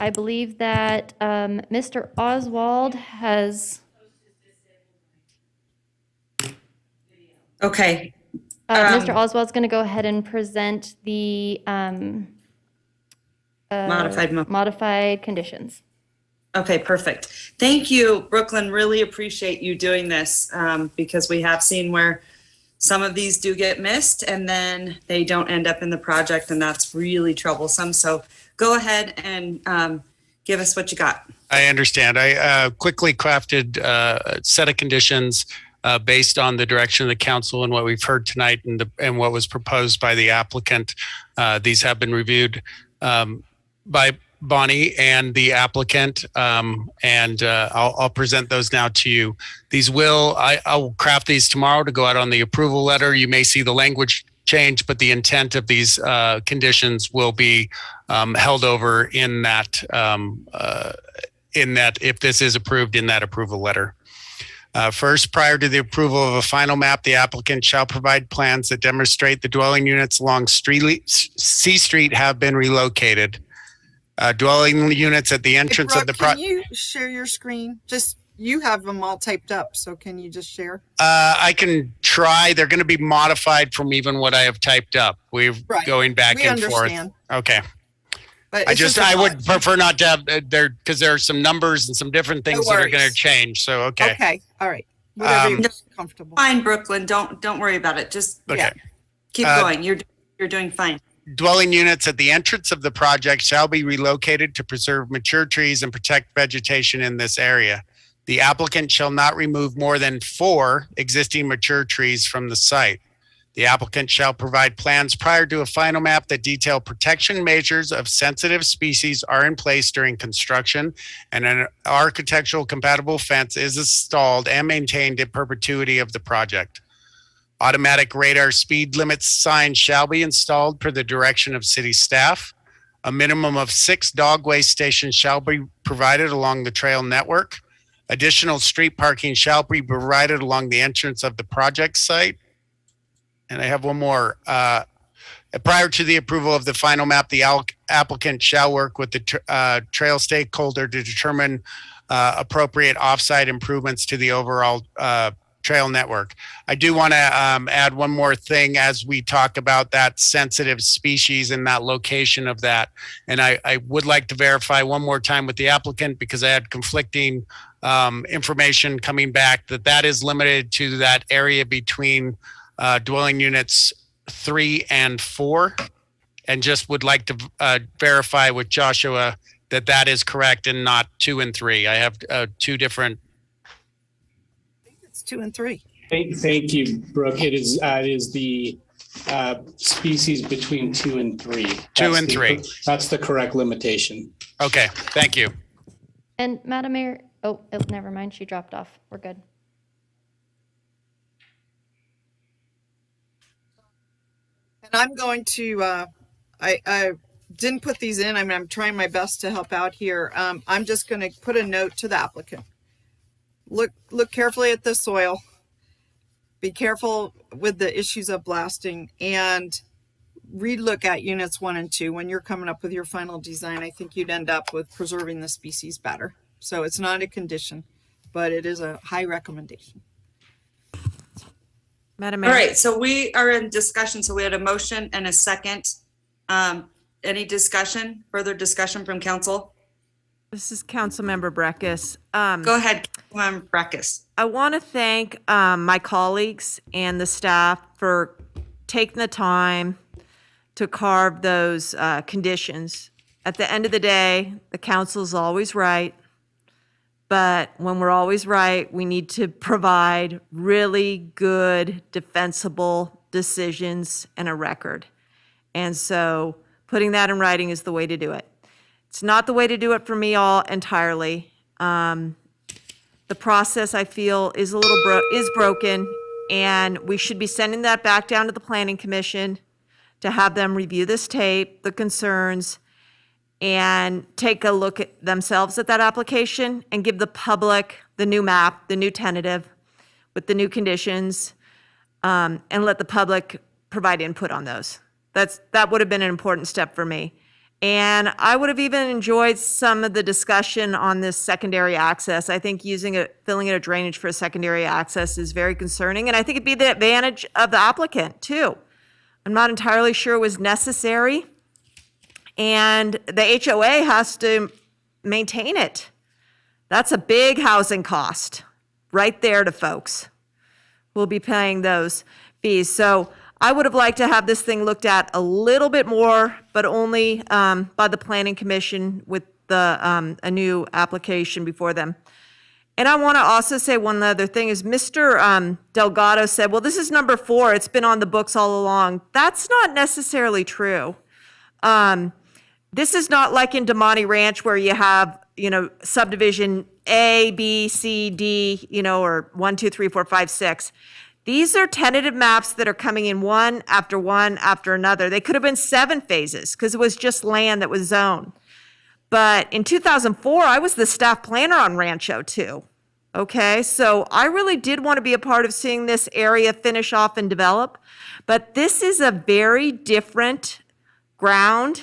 I believe that Mr. Oswald has, Okay. Mr. Oswald's going to go ahead and present the modified conditions. Okay, perfect. Thank you, Brooklyn. Really appreciate you doing this because we have seen where some of these do get missed and then they don't end up in the project, and that's really troublesome. So go ahead and give us what you got. I understand. I quickly crafted a set of conditions based on the direction of the council and what we've heard tonight and what was proposed by the applicant. These have been reviewed by Bonnie and the applicant, and I'll present those now to you. I'll craft these tomorrow to go out on the approval letter. You may see the language change, but the intent of these conditions will be held over in that if this is approved in that approval letter. First, prior to the approval of a final map, the applicant shall provide plans that demonstrate the dwelling units along C Street have been relocated. Dwelling units at the entrance of the Can you share your screen? You have them all typed up, so can you just share? I can try. They're going to be modified from even what I have typed up. We're going back and understand. forth. Okay. But I would prefer not to have there because there are some numbers and some different things that are going to change. So, okay. Okay. All right. Whatever you're comfortable. Fine, Brooklyn. Don't worry about it. Just keep going. You're doing fine. Dwelling units at the entrance of the project shall be relocated to preserve mature trees and protect vegetation in this area. The applicant shall not remove more than 4 existing mature trees from the site. The applicant shall provide plans prior to a final map that detail protection measures of sensitive species are in place during construction, and an architectural compatible fence is installed and maintained in perpetuity of the project. Automatic radar speed limit signs shall be installed per the direction of city staff. A minimum of 6 dog waste stations shall be provided along the trail network. Additional street parking shall be provided along the entrance of the project site. And I have one more. Prior to the approval of the final map, the applicant shall work with the trail stakeholder to determine appropriate offsite improvements to the overall trail network. I do want to add one more thing as we talk about that sensitive species and that location of that. And I would like to verify one more time with the applicant because I had conflicting information coming back that is limited to that area between dwelling units 3 and 4. And just would like to verify with Joshua that is correct and not 2 and 3. I have 2 different. It's 2 and 3. Thank you, Brooke. It is the species between 2 and 3. 2 and 3. That's the correct limitation. Okay, thank you. And Madam Mayor, never mind, she dropped off. We're good. And I'm going to, I didn't put these in. I'm trying my best to help out here. I'm just going to put a note to the applicant. Look carefully at the soil. Be careful with the issues of blasting, and relook at units 1 and 2. When you're coming up with your final design, I think you'd end up with preserving the species better. So it's not a condition, but it is a high recommendation. Madam Mayor. All right, so we are in discussion. So we had a motion and a second. Any discussion, further discussion from council? This is Councilmember Breckus. Go ahead, Councilmember Breckus. I want to thank my colleagues and the staff for taking the time to carve those conditions. At the end of the day, the council is always right. But when we're always right, we need to provide really good, defensible decisions and a record. And so putting that in writing is the way to do it. It's not the way to do it for me all entirely. The process, I feel, is a little broken, and we should be sending that back down to the Planning Commission to have them review this tape, the concerns, and take a look at themselves at that application and give the public the new map, the new tentative with the new conditions, and let the public provide input on those. That would have been an important step for me. And I would have even enjoyed some of the discussion on this secondary access. I think filling it a drainage for a secondary access is very concerning, and I think it'd be the advantage of the applicant too. I'm not entirely sure it was necessary, and the HOA has to maintain it. That's a big housing cost right there to folks who will be paying those fees. So I would have liked to have this thing looked at a little bit more, but only by the Planning Commission with a new application before them. And I want to also say one other thing is Mr. Delgado said, well, this is number 4. It's been on the books all along. That's not necessarily true. This is not like in Damani Ranch where you have, subdivision A, B, C, D, or 1, 2, 3, 4, 5, 6. These are tentative maps that are coming in one after another. They could have been 7 phases because it was just land that was zoned. But in 2004, I was the staff planner on Rancho too. Okay, so I really did want to be a part of seeing this area finish off and develop. But this is a very different ground.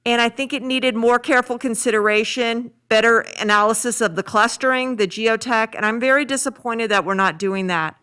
And I think it needed more careful consideration, better analysis of the clustering, the geotech. And I'm very disappointed that we're not doing that.